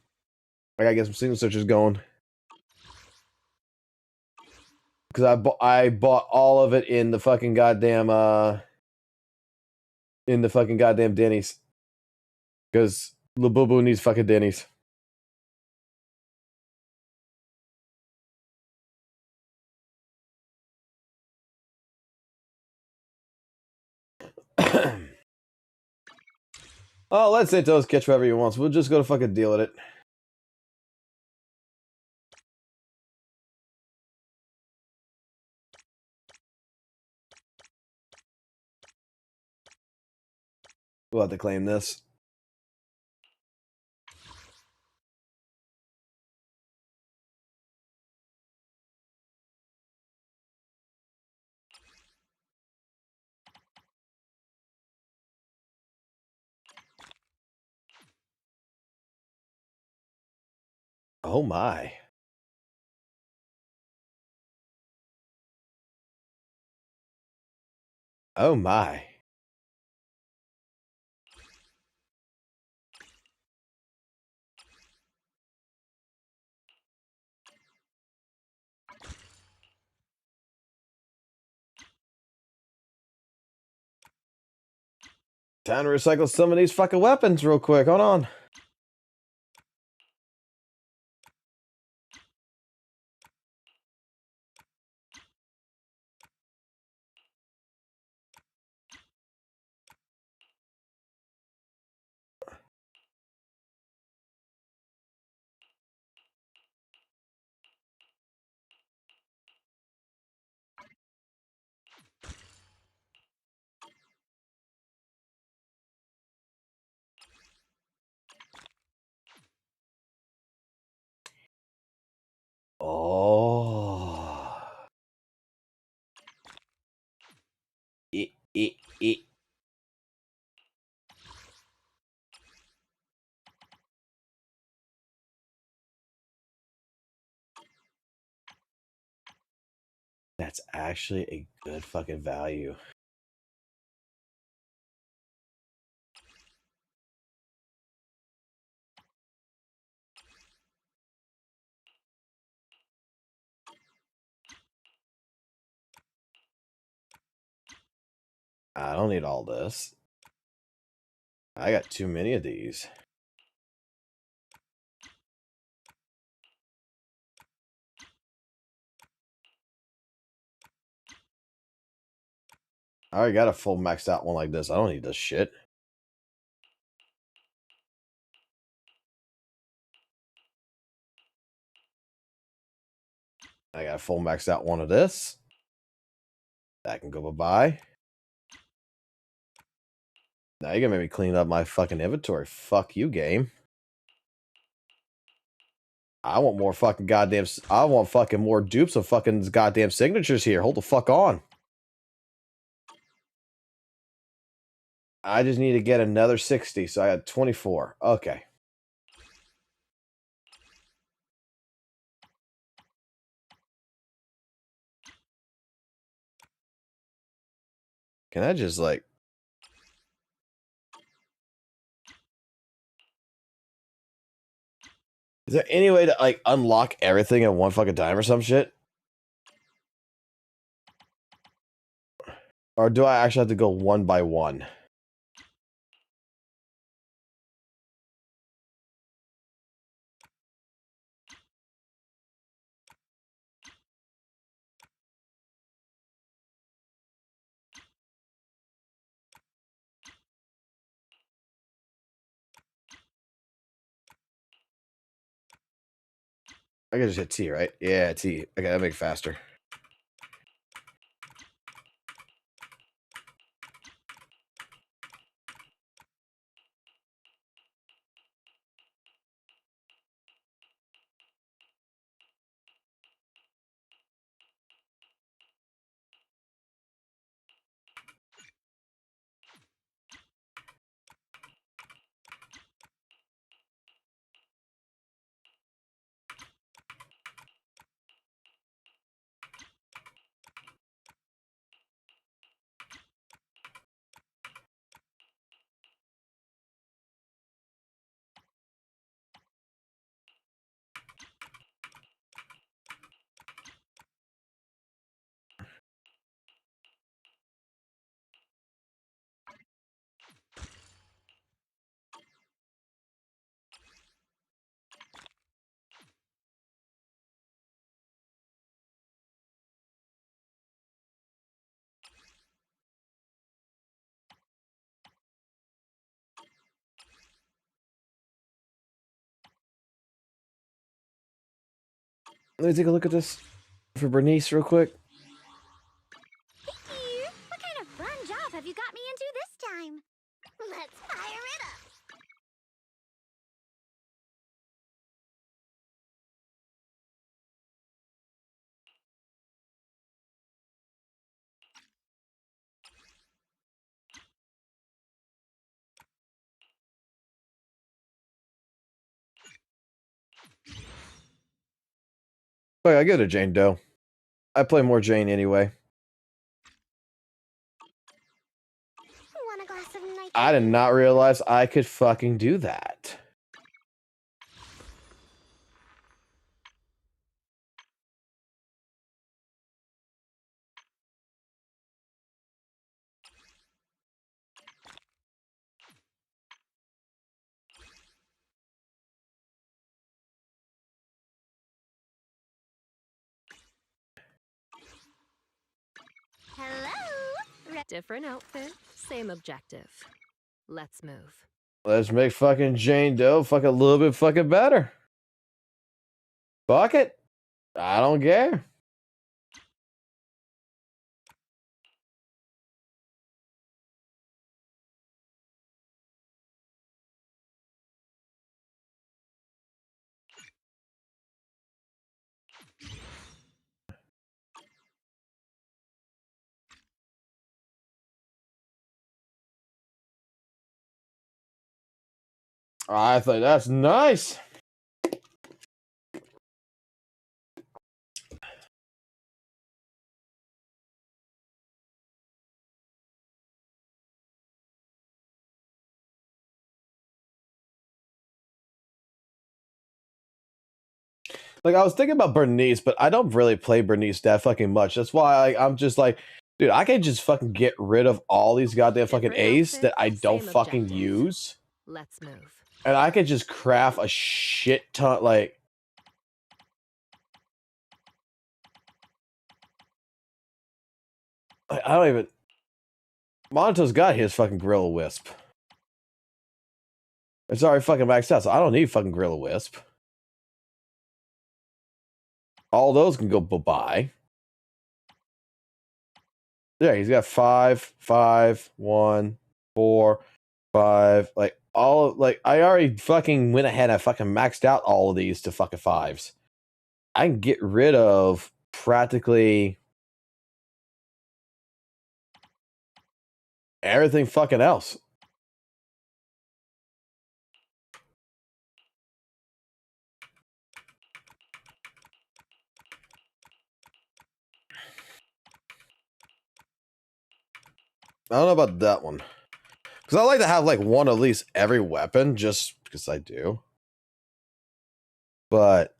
I gotta get some signal searches going. Because I bought all of it in the fucking goddamn Denny's. Because Lil Boo Boo needs fucking Denny's. Oh, let Santos catch whatever he wants. We'll just go to fucking deal with it. We'll have to claim this. Oh my. Oh my. Time to recycle some of these fucking weapons real quick. Hold on. Oh. E. That's actually a good fucking value. I don't need all this. I got too many of these. I already got a full maxed out one like this. I don't need this shit. I got a full maxed out one of this. That can go bye-bye. Now you're gonna make me clean up my fucking inventory. Fuck you, game. I want more fucking goddamn... I want fucking more dupes of fucking goddamn signatures here. Hold the fuck on. I just need to get another 60, so I got 24. Okay. Can I just, like... Is there any way to, like, unlock everything at one fucking time or some shit? Or do I actually have to go one by one? I can just hit T, right? Yeah, T. Okay, that make it faster. Let me take a look at this for Bernice real quick. What kind of fun job have you got me into this time? Let's fire it up. Oh, I get it, Jane Doe. I play more Jane anyway. Want a glass of night? I did not realize I could fucking do that. Different outfit, same objective. Let's move. Let's make fucking Jane Doe fucking a little bit fucking better. Fuck it. I don't care. I think that's nice. Like, I was thinking about Bernice, but I don't really play Bernice that fucking much. That's why I'm just like, dude, I can just fucking get rid of all these goddamn fucking A's that I don't fucking use. Let's move. And I could just craft a shit ton, like... I don't even... Monto's got his fucking Gorilla Wisp. It's already fucking maxed out, so I don't need fucking Gorilla Wisp. All those can go bye-bye. Yeah, he's got 5, 5, 1, 4, 5. Like, all, like, I already fucking went ahead and I fucking maxed out all of these to fucking 5s. I can get rid of practically everything fucking else. I don't know about that one. Because I like to have, like, one at least every weapon, just because I do. But...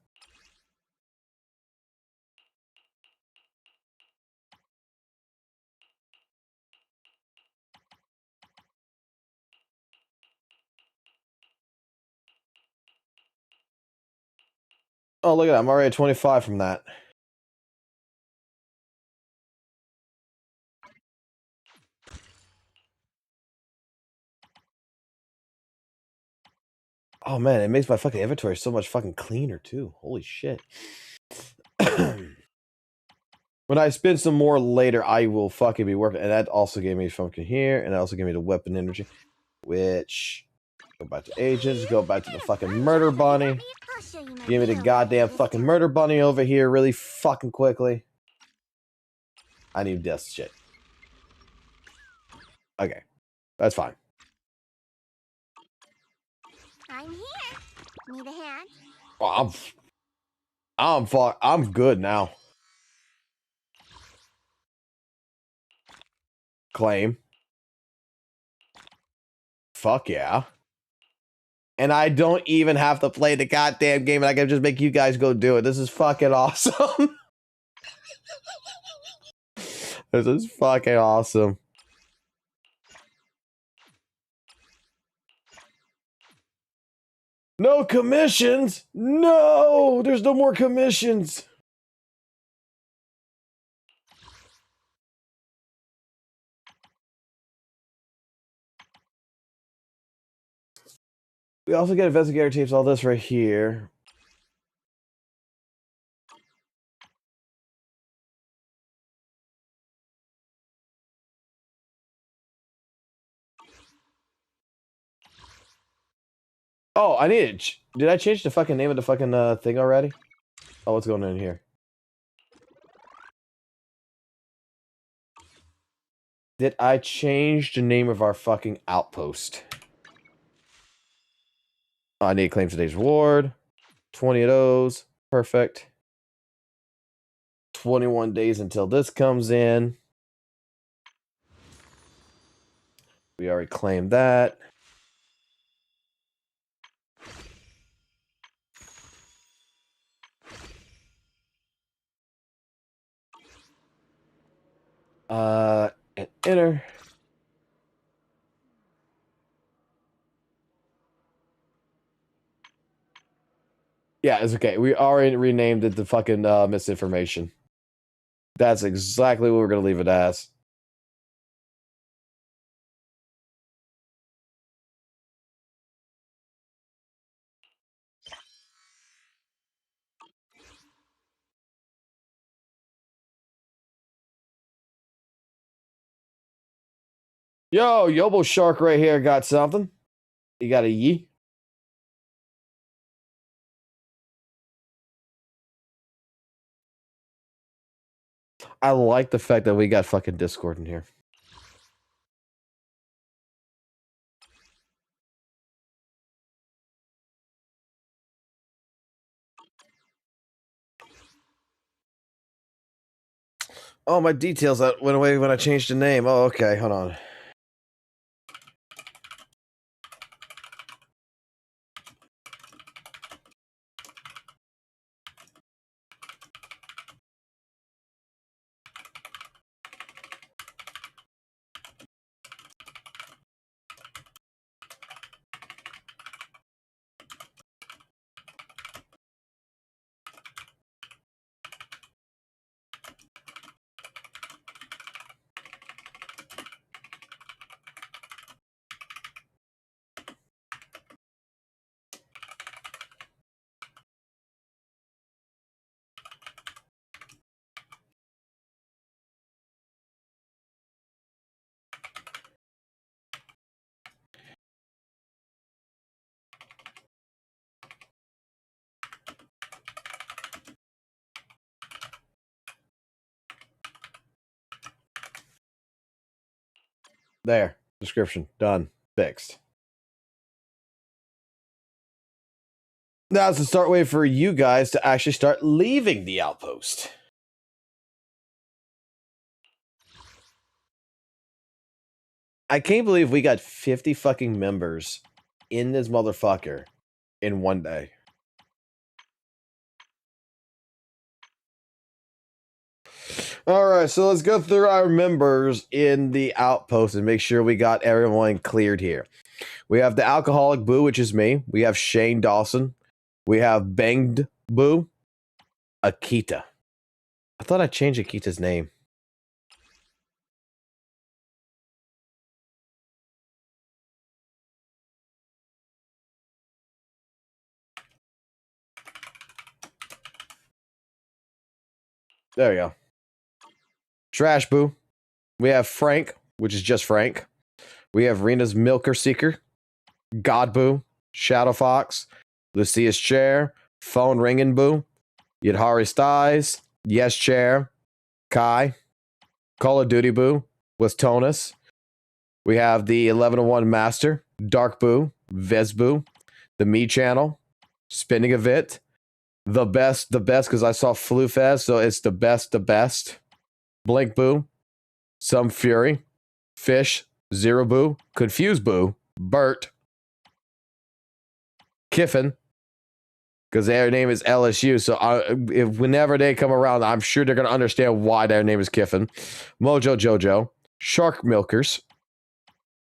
oh, look at that. I'm already at 25 from that. Oh man, it makes my fucking inventory so much fucking cleaner too. Holy shit. When I spend some more later, I will fucking be working. And that also gave me fucking here. And that also gave me the weapon energy. Which, go back to agents, go back to the fucking murder bunny. Give me the goddamn fucking murder bunny over here really fucking quickly. I need this shit. Okay. That's fine. I'm here. Need a hand? Oh, I'm good now. Claim. Fuck yeah. And I don't even have to play the goddamn game and I can just make you guys go do it. This is fucking awesome. This is fucking awesome. No commissions? No! There's no more commissions. We also get investigator tapes, all this right here. Oh, I need it. Did I change the fucking name of the fucking thing already? Oh, what's going on in here? Did I change the name of our fucking outpost? Oh, I need to claim today's reward. 20 of those. Perfect. 21 days until this comes in. We already claimed that. And enter. Yeah, it's okay. We already renamed it the fucking misinformation. That's exactly what we're gonna leave it as. Yo, Yobo Shark right here got something. You got a yee? I like the fact that we got fucking Discord in here. Oh, my details that went away when I changed the name. Oh, okay. Hold on. There. Description. Done. Fixed. Now's the start way for you guys to actually start leaving the outpost. I can't believe we got 50 fucking members in this motherfucker in one day. All right, so let's go through our members in the outpost and make sure we got everyone cleared here. We have the Alcoholic Boo, which is me. We have Shane Dawson. We have Banged Boo. Akita. I thought I changed Akita's name. There we go. Trash Boo. We have Frank, which is just Frank. We have Rena's Milker Seeker. God Boo. Shadow Fox. Lucia's Chair. Phone Ringing Boo. Yadhari Styes. Yes Chair. Kai. Call of Duty Boo. Was Tonus. We have the 1101 Master. Dark Boo. Vez Boo. The Me Channel. Spinning a Vit. The best, because I saw Flu Fest, so it's the best. Blink Boo. Some Fury. Fish. Zero Boo. Confuse Boo. Bert. Kiffin. Because their name is LSU, so if whenever they come around, I'm sure they're going to understand why their name is Kiffin. Mojo Jojo. Shark Milkers.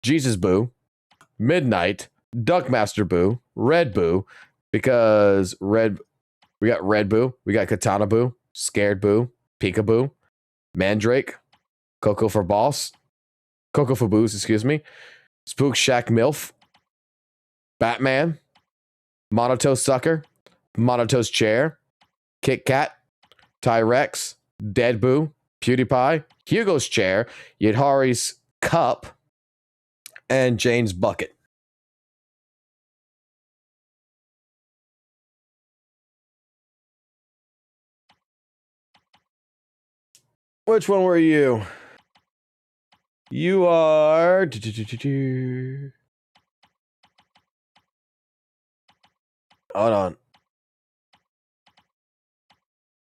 Jesus Boo. Midnight. Duckmaster Boo. Red Boo. Because we got Red Boo. We got Katana Boo. Scared Boo. Peekaboo. Mandrake. Coco for Boss. Coco for Booze, excuse me. Spook Shack MILF. Batman. Monotose Sucker. Monotose Chair. Kit Kat. Tyrex. Dead Boo. PewDiePie. Hugo's Chair. Yadhari's Cup. And Jane's Bucket. Which one were you? You are... Hold on.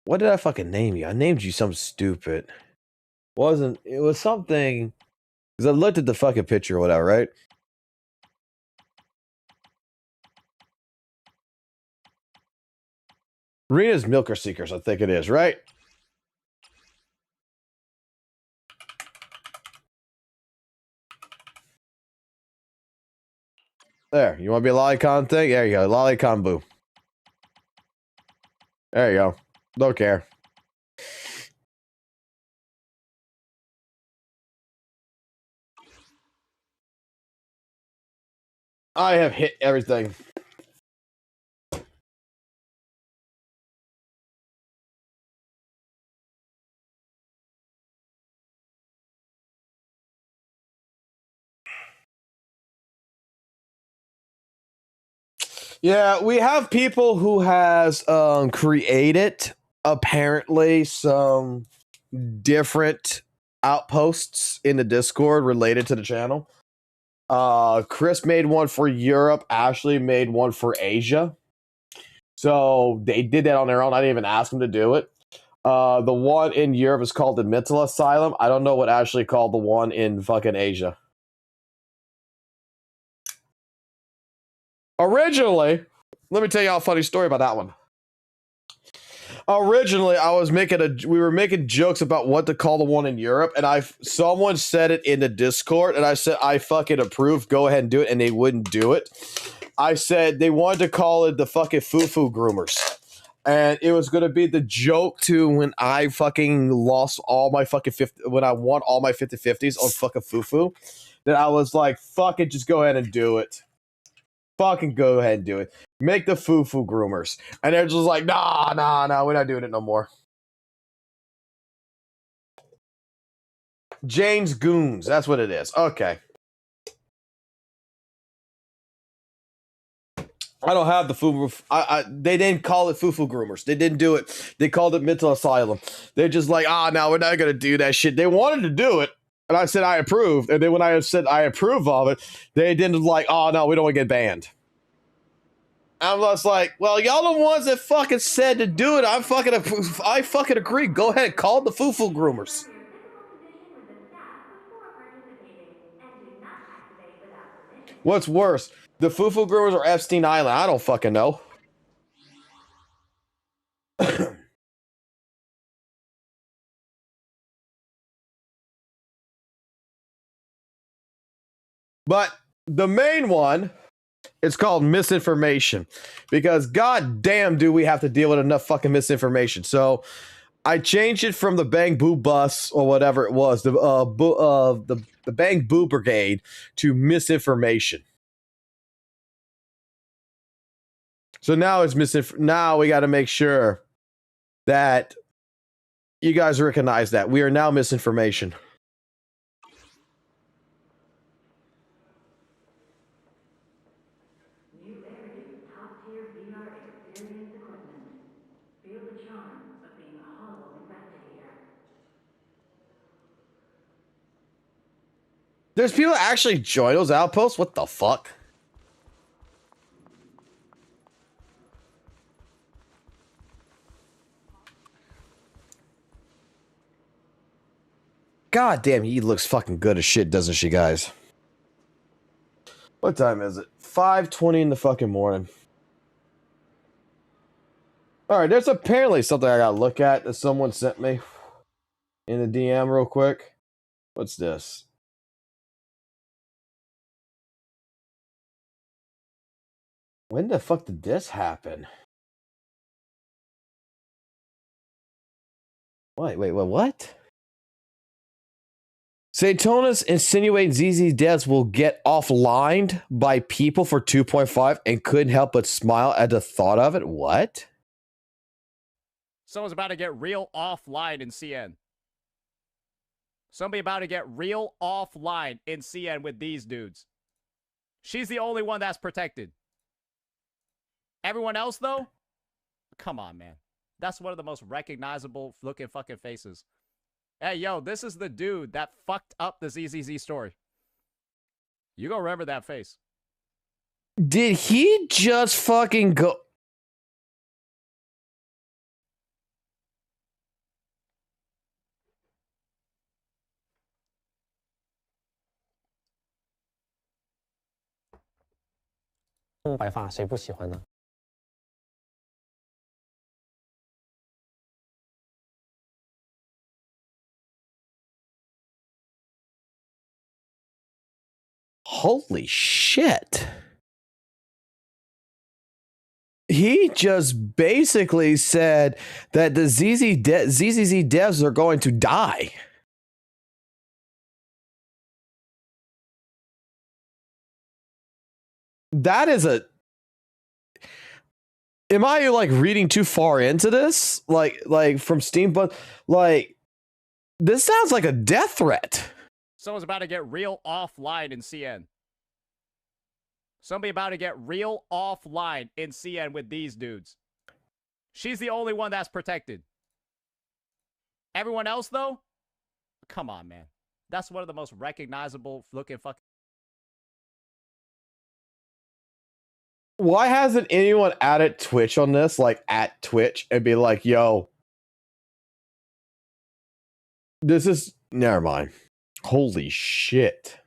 What did I fucking name you? I named you something stupid. It was something... Because I looked at the fucking picture or whatever, right? Rena's Milker Seekers, I think it is, right? There, you want to be a lolicon thing? There you go, lolicon boo. There you go. Don't care. I have hit everything. Yeah, we have people who has created apparently some different outposts in the Discord related to the channel. Chris made one for Europe. Ashley made one for Asia. So they did that on their own. I didn't even ask them to do it. The one in Europe is called the Mental Asylum. I don't know what Ashley called the one in fucking Asia. Originally, let me tell you a funny story about that one. Originally, we were making jokes about what to call the one in Europe, and someone said it in the Discord, and I said I fucking approve. Go ahead and do it, and they wouldn't do it. I said they wanted to call it the fucking Fufu Groomers, and it was gonna be the joke to when I fucking lost all my fucking when I won all my 50-50s on fucking Fufu. That I was like, fuck it, just go ahead and do it. Fucking go ahead and do it. Make the Fufu Groomers. And they're just like, nah, we're not doing it no more. Jane's Goons. That's what it is. Okay. I don't have the Fufu. They didn't call it Fufu Groomers. They didn't do it. They called it Mental Asylum. They're just like, no, we're not going to do that shit. They wanted to do it. And I said I approved. And then when I said I approve of it, they didn't like, no, we don't want to get banned. I'm just like, well, y'all the ones that fucking said to do it. I fucking agree. Go ahead, call the Fufu Groomers. What's worse, the Fufu Groomers or Epstein Island? I don't fucking know. But the main one, it's called misinformation, because goddamn do we have to deal with enough fucking misinformation. So I changed it from the Bang Boo Bus or whatever it was, the Bang Boo Brigade, to misinformation. So now it's now we got to make sure that you guys recognize that we are now misinformation. There's people that actually join those outposts? What the fuck? God damn, he looks fucking good as shit, doesn't she, guys? What time is it? 5:20 in the fucking morning. Alright, there's apparently something I gotta look at that someone sent me in the DM real quick. What's this? When the fuck did this happen? Wait, what? Saytonis insinuates ZZ Devs will get offlined by people for 2.5 and couldn't help but smile at the thought of it. What? Someone's about to get real offline in CN. Somebody about to get real offline in CN with these dudes. She's the only one that's protected. Everyone else, though? Come on, man. That's one of the most recognizable looking fucking faces. Hey, yo, this is the dude that fucked up the ZZZ story. You gonna remember that face. Did he just fucking go...白发谁不喜欢呢？ Holy shit. He just basically said that the ZZZ devs are going to die. That is a... Am I like reading too far into this? Like from Steam, but like this sounds like a death threat. Someone's about to get real offline in CN. Somebody about to get real offline in CN with these dudes. She's the only one that's protected. Everyone else, though? Come on, man. That's one of the most recognizable looking fucking... Why hasn't anyone added Twitch on this, like at Twitch, and be like, yo, this is... Never mind. Holy shit.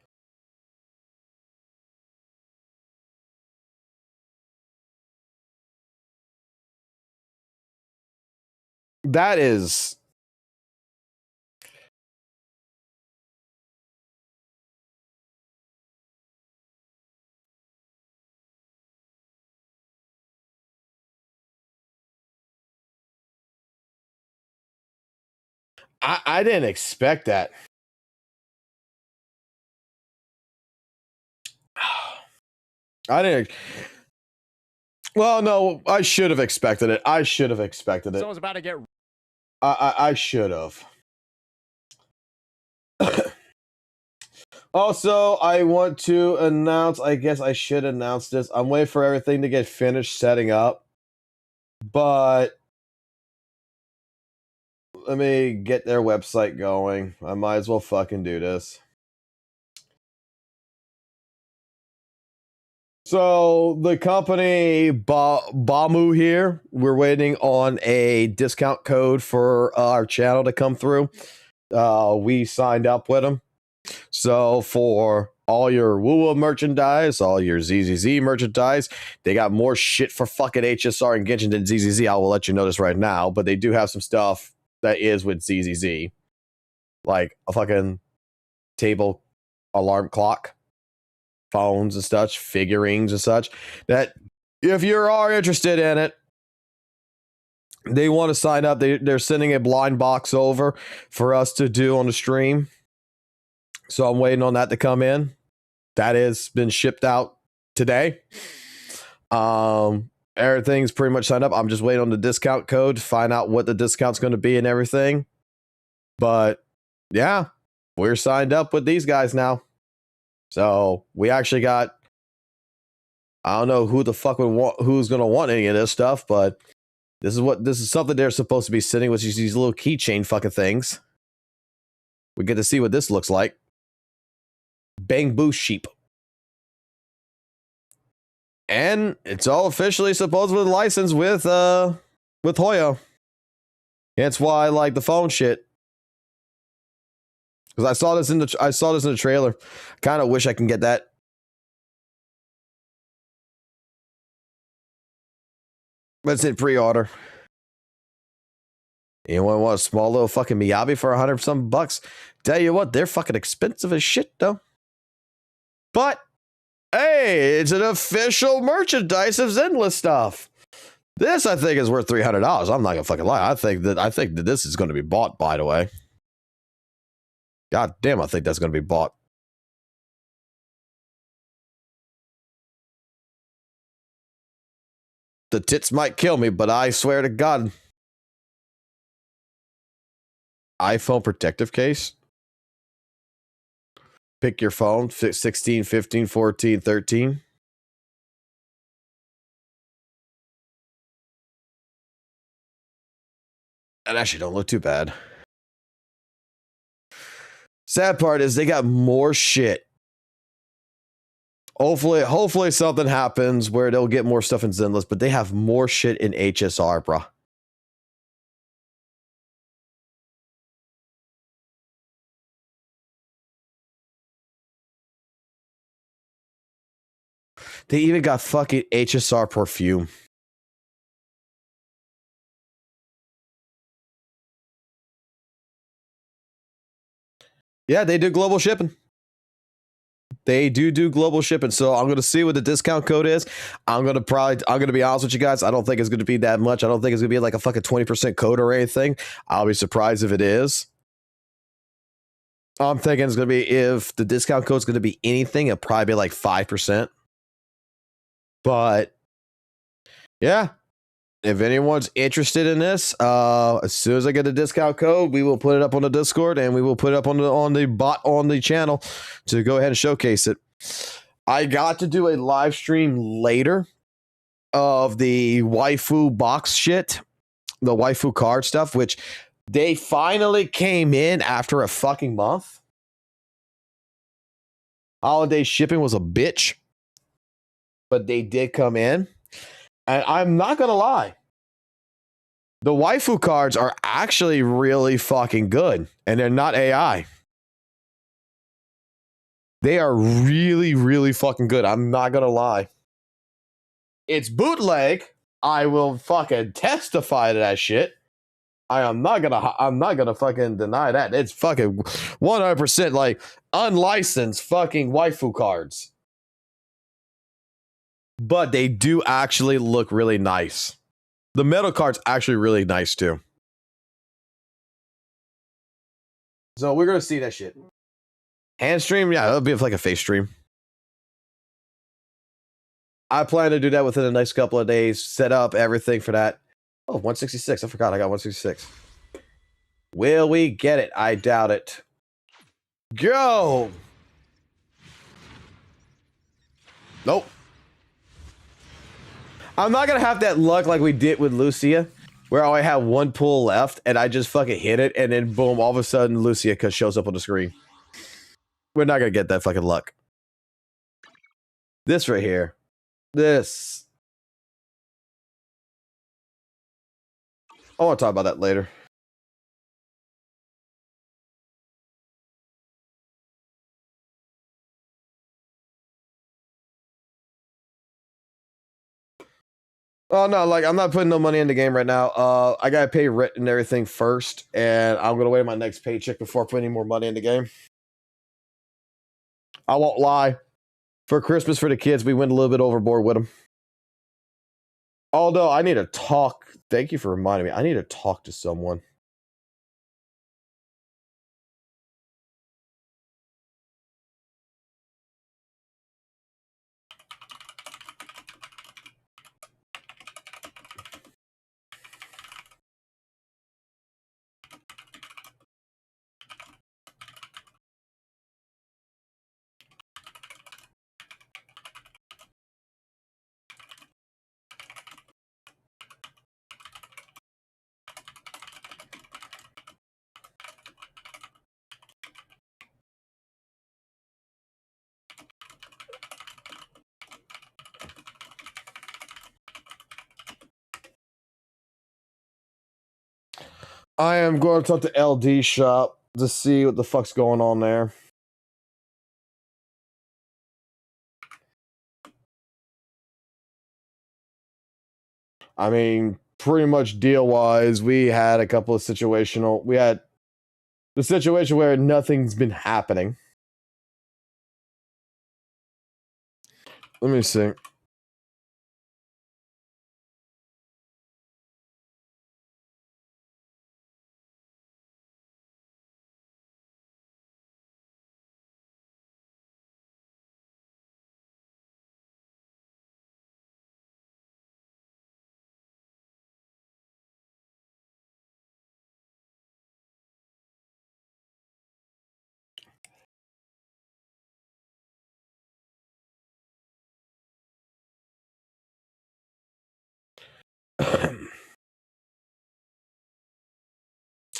That is... I didn't expect that. I didn't... Well, no, I should have expected it. I should have expected it. Someone's about to get... I should have. Also, I want to announce, I guess I should announce this. I'm waiting for everything to get finished setting up. But let me get their website going. I might as well fucking do this. So the company Bamu here, we're waiting on a discount code for our channel to come through. We signed up with them. So for all your WUWA merchandise, all your ZZZ merchandise, they got more shit for fucking HSR and Genshin than ZZZ. I will let you know this right now, but they do have some stuff that is with ZZZ. Like a fucking table alarm clock, phones and such, figurines and such, that if you are interested in it, they want to sign up. They're sending a blind box over for us to do on the stream. So I'm waiting on that to come in. That has been shipped out today. Everything's pretty much signed up. I'm just waiting on the discount code to find out what the discount's going to be and everything. But yeah, we're signed up with these guys now. So we actually got, I don't know who the fuck would want, who's going to want any of this stuff, but this is something they're supposed to be sending, which is these little keychain fucking things. We get to see what this looks like. Bang Boo Sheep. And it's all officially supposedly licensed with Hoyo. That's why I like the phone shit. Because I saw this in the trailer. Kind of wish I can get that. But it's in pre-order. Anyone want a small little fucking Miyabi for $100 some bucks? Tell you what, they're fucking expensive as shit though. But hey, it's an official merchandise of Zenless stuff. This I think is worth $300. I'm not gonna fucking lie. I think that this is going to be bought. By the way, god damn, I think that's going to be bought. The tits might kill me, but I swear to God. iPhone protective case. Pick your phone, 16, 15, 14, 13. That actually don't look too bad. Sad part is they got more shit. Hopefully something happens where they'll get more stuff in Zenless, but they have more shit in HSR, bruh. They even got fucking HSR perfume. Yeah, they do global shipping. They do global shipping. So I'm going to see what the discount code is. I'm going to be honest with you guys. I don't think it's going to be that much. I don't think it's going to be like a fucking 20% code or anything. I'll be surprised if it is. I'm thinking it's going to be, if the discount code is going to be anything, it'll probably be like 5%. But yeah, if anyone's interested in this, as soon as I get a discount code, we will put it up on the Discord and we will put it up on the bot on the channel to go ahead and showcase it. I got to do a live stream later of the waifu box shit, the waifu card stuff, which they finally came in after a fucking month. Holiday shipping was a bitch, but they did come in. And I'm not going to lie. The waifu cards are actually really fucking good, and they're not AI. They are really, really fucking good. I'm not going to lie. It's bootleg. I will fucking testify to that shit. I'm not gonna fucking deny that. It's fucking 100% like unlicensed fucking waifu cards. But they do actually look really nice. The metal card's actually really nice too. So we're gonna see that shit. Hand stream, yeah, it'll be like a face stream. I plan to do that within the next couple of days. Set up everything for that. Oh, 166. I forgot I got 166. Will we get it? I doubt it. Go! Nope. I'm not going to have that luck like we did with Lucia, where I only have one pull left, and I just fucking hit it, and then boom, all of a sudden Lucia shows up on the screen. We're not going to get that fucking luck. This right here. This. I want to talk about that later. Oh no, like I'm not putting no money in the game right now. I gotta pay rent and everything first, and I'm gonna wait my next paycheck before putting any more money in the game. I won't lie. For Christmas for the kids, we went a little bit overboard with them. Although I need to talk. Thank you for reminding me. I need to talk to someone. I am going to talk to LDSHOP to see what the fuck's going on there. I mean, pretty much deal-wise, we had a couple of situational... We had the situation where nothing's been happening. Let me see.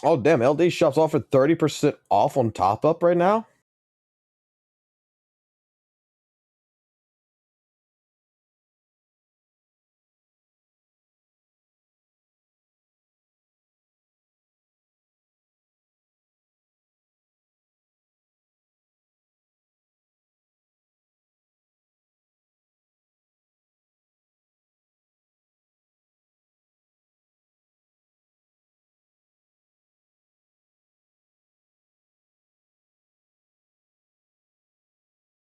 Oh, damn. LD Shop's offered 30% off on top up right now?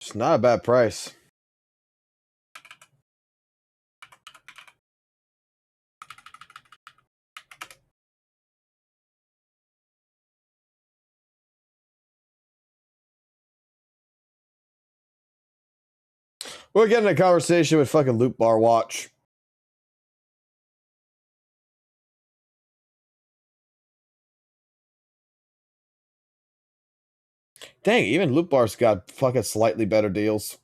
It's not a bad price. We're getting a conversation with fucking Loop Bar Watch. Dang, even Loop Bar's got fucking slightly better deals.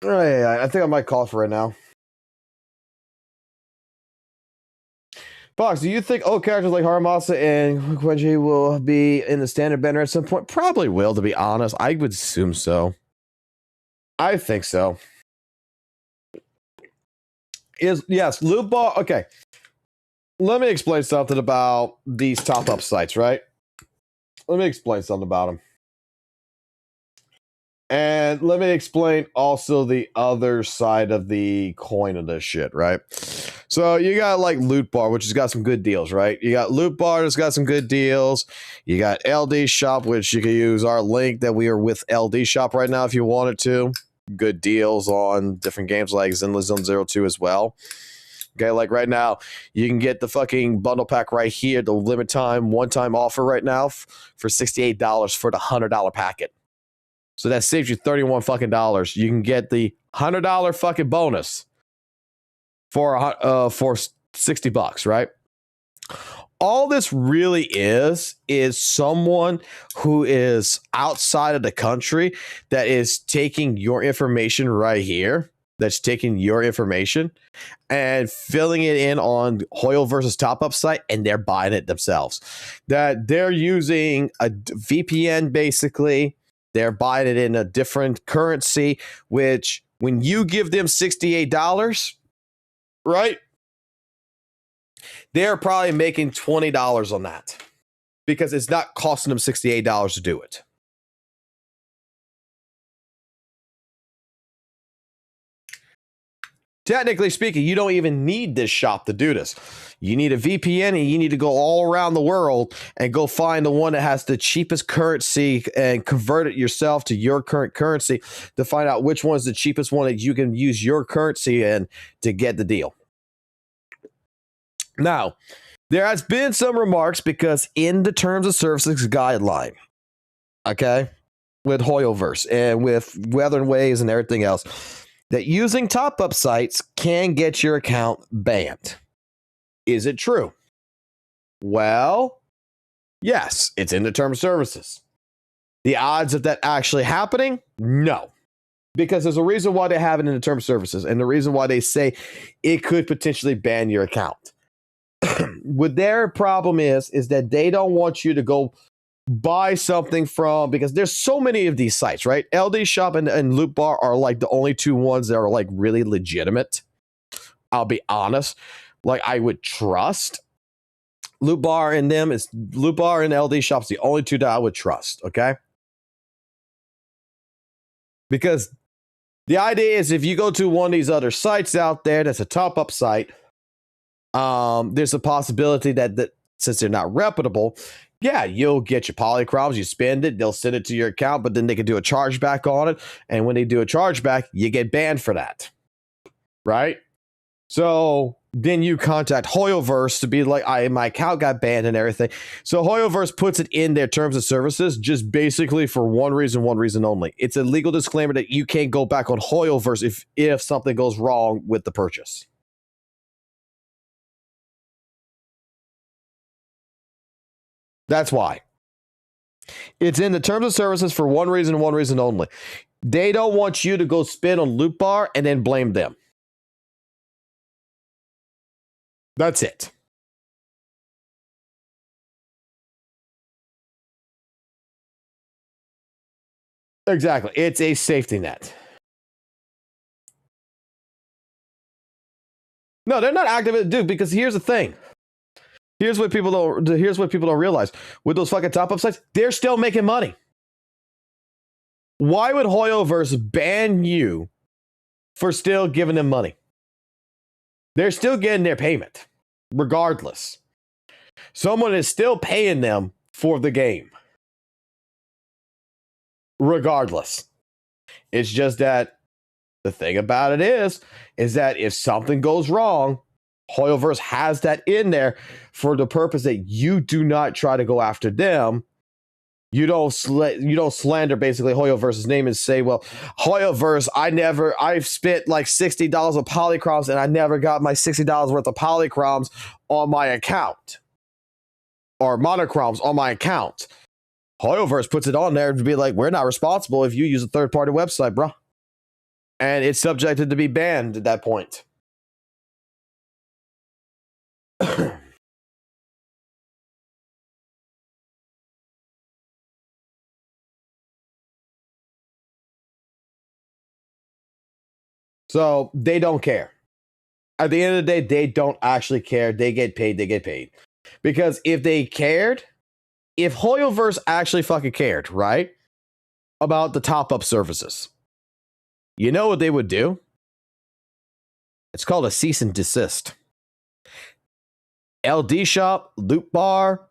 I think I might call for right now. Fox, do you think old characters like Haramasa and Quenji will be in the standard banner at some point? Probably will, to be honest. I would assume so. I think so. Yes, loot ball. Okay. Let me explain something about these top-up sites, right? Let me explain something about them. And let me explain also the other side of the coin of this shit, right? So you got like Loot Bar, which has got some good deals, right? You got Loot Bar that's got some good deals. You got LDSHOP, which you can use our link that we are with LDSHOP right now if you wanted to. Good deals on different games like Zenless Zone Zero 2 as well. Okay, like right now, you can get the fucking bundle pack right here, the limit time, one-time offer right now for $68 for the $100 packet. So that saves you $31 fucking dollars. You can get the $100 fucking bonus for $60, right? All this really is someone who is outside of the country that is taking your information right here. That's taking your information and filling it in on Hoyle versus Top Up site, and they're buying it themselves. That they're using a VPN basically. They're buying it in a different currency, which when you give them $68, right? They're probably making $20 on that because it's not costing them $68 to do it. Technically speaking, you don't even need this shop to do this. You need a VPN and you need to go all around the world and go find the one that has the cheapest currency and convert it yourself to your current currency to find out which one is the cheapest one that you can use your currency in to get the deal. Now, there has been some remarks because in the terms of services guideline, okay, with Hoyoverse and with Weather and Waves and everything else, that using top-up sites can get your account banned. Is it true? Well, yes, it's in the terms of services. The odds of that actually happening? No. Because there's a reason why they have it in the terms of services, and the reason why they say it could potentially ban your account. What their problem is that they don't want you to go buy something from, because there's so many of these sites, right? LDSHOP and Loot Bar are like the only two ones that are like really legitimate. I'll be honest. Like I would trust. Loot Bar and LDSHOP's the only two that I would trust, okay? Because the idea is if you go to one of these other sites out there that's a top-up site, there's a possibility that since they're not reputable, yeah, you'll get your polychroms, you spend it, they'll send it to your account, but then they can do a chargeback on it. And when they do a chargeback, you get banned for that. Right? So then you contact Hoyoverse to be like, my account got banned and everything. So Hoyoverse puts it in their terms of services just basically for one reason only. It's a legal disclaimer that you can't go back on Hoyoverse if something goes wrong with the purchase. That's why. It's in the terms of services for one reason only. They don't want you to go spin on Loot Bar and then blame them. That's it. Exactly. It's a safety net. No, they're not active, dude, because here's the thing. Here's what people don't realize. With those fucking top-up sites, they're still making money. Why would Hoyoverse ban you for still giving them money? They're still getting their payment, regardless. Someone is still paying them for the game. Regardless. It's just that the thing about it is that if something goes wrong, Hoyoverse has that in there for the purpose that you do not try to go after them. You don't slander basically Hoyoverse's name and say, well, Hoyoverse, I've spent like $60 of polychroms and I never got my $60 worth of polychroms on my account. Or monochroms on my account. Hoyoverse puts it on there to be like, we're not responsible if you use a third-party website, bro. And it's subjected to be banned at that point. So they don't care. At the end of the day, they don't actually care. They get paid. They get paid. Because if they cared, if Hoyoverse actually fucking cared, right, about the top-up services, you know what they would do? It's called a cease and desist. LDSHOP, Loot Bar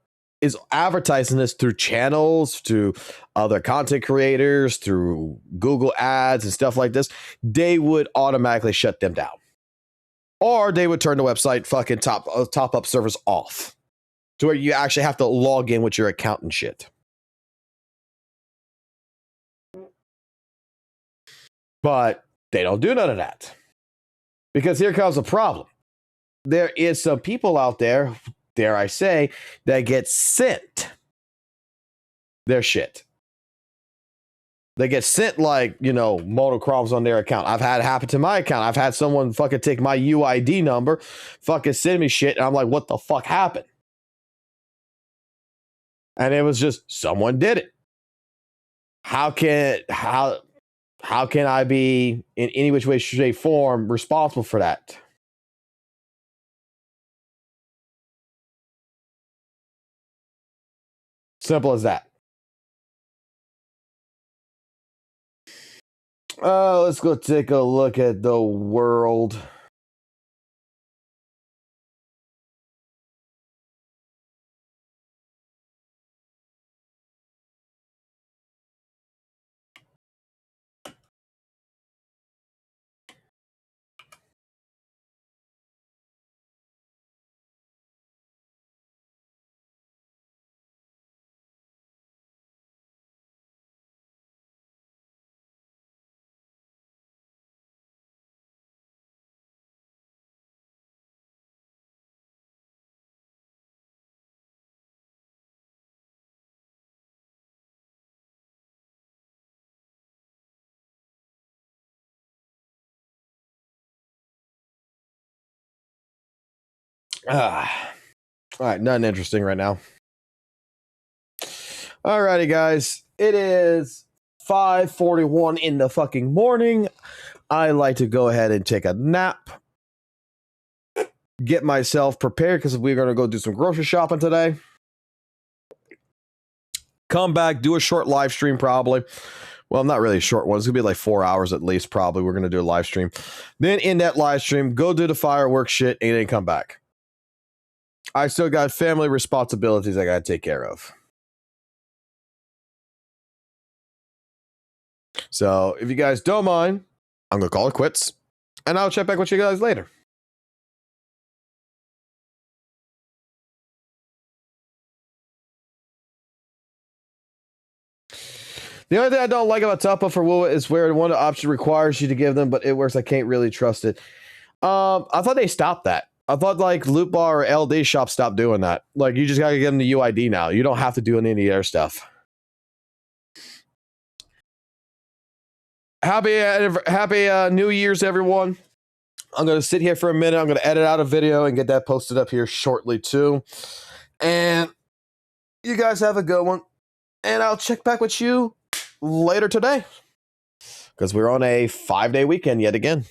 is advertising this through channels, to other content creators, through Google ads and stuff like this. They would automatically shut them down. Or they would turn the website fucking top-up servers off to where you actually have to log in with your account and shit. But they don't do none of that. Because here comes a problem. There is some people out there, dare I say, that get sent their shit. They get sent, like, you know, monochromes on their account. I've had it happen to my account. I've had someone fucking take my UID number, fucking send me shit, and I'm like, what the fuck happened? And it was just, someone did it. How can I be in any which way, shape, form responsible for that? Simple as that. Let's go take a look at the world. All right, nothing interesting right now. Alrighty, guys. It is 5:41 in the fucking morning. I like to go ahead and take a nap. Get myself prepared because we're going to go do some grocery shopping today. Come back, do a short live stream probably. Well, not really a short one. It's going to be like 4 hours at least probably. We're going to do a live stream. Then in that live stream, go do the fireworks shit and then come back. I still got family responsibilities I got to take care of. So if you guys don't mind, I'm going to call it quits. And I'll check back with you guys later. The only thing I don't like about top up for WUWA is where one option requires you to give them, but it works. I can't really trust it. I thought they stopped that. I thought like Loot Bar or LDSHOP stopped doing that. Like you just gotta get them the UID now. You don't have to do any of their stuff. Happy New Year's, everyone. I'm gonna sit here for a minute. I'm gonna edit out a video and get that posted up here shortly too. And you guys have a good one. And I'll check back with you later today because we're on a 5-day weekend yet again.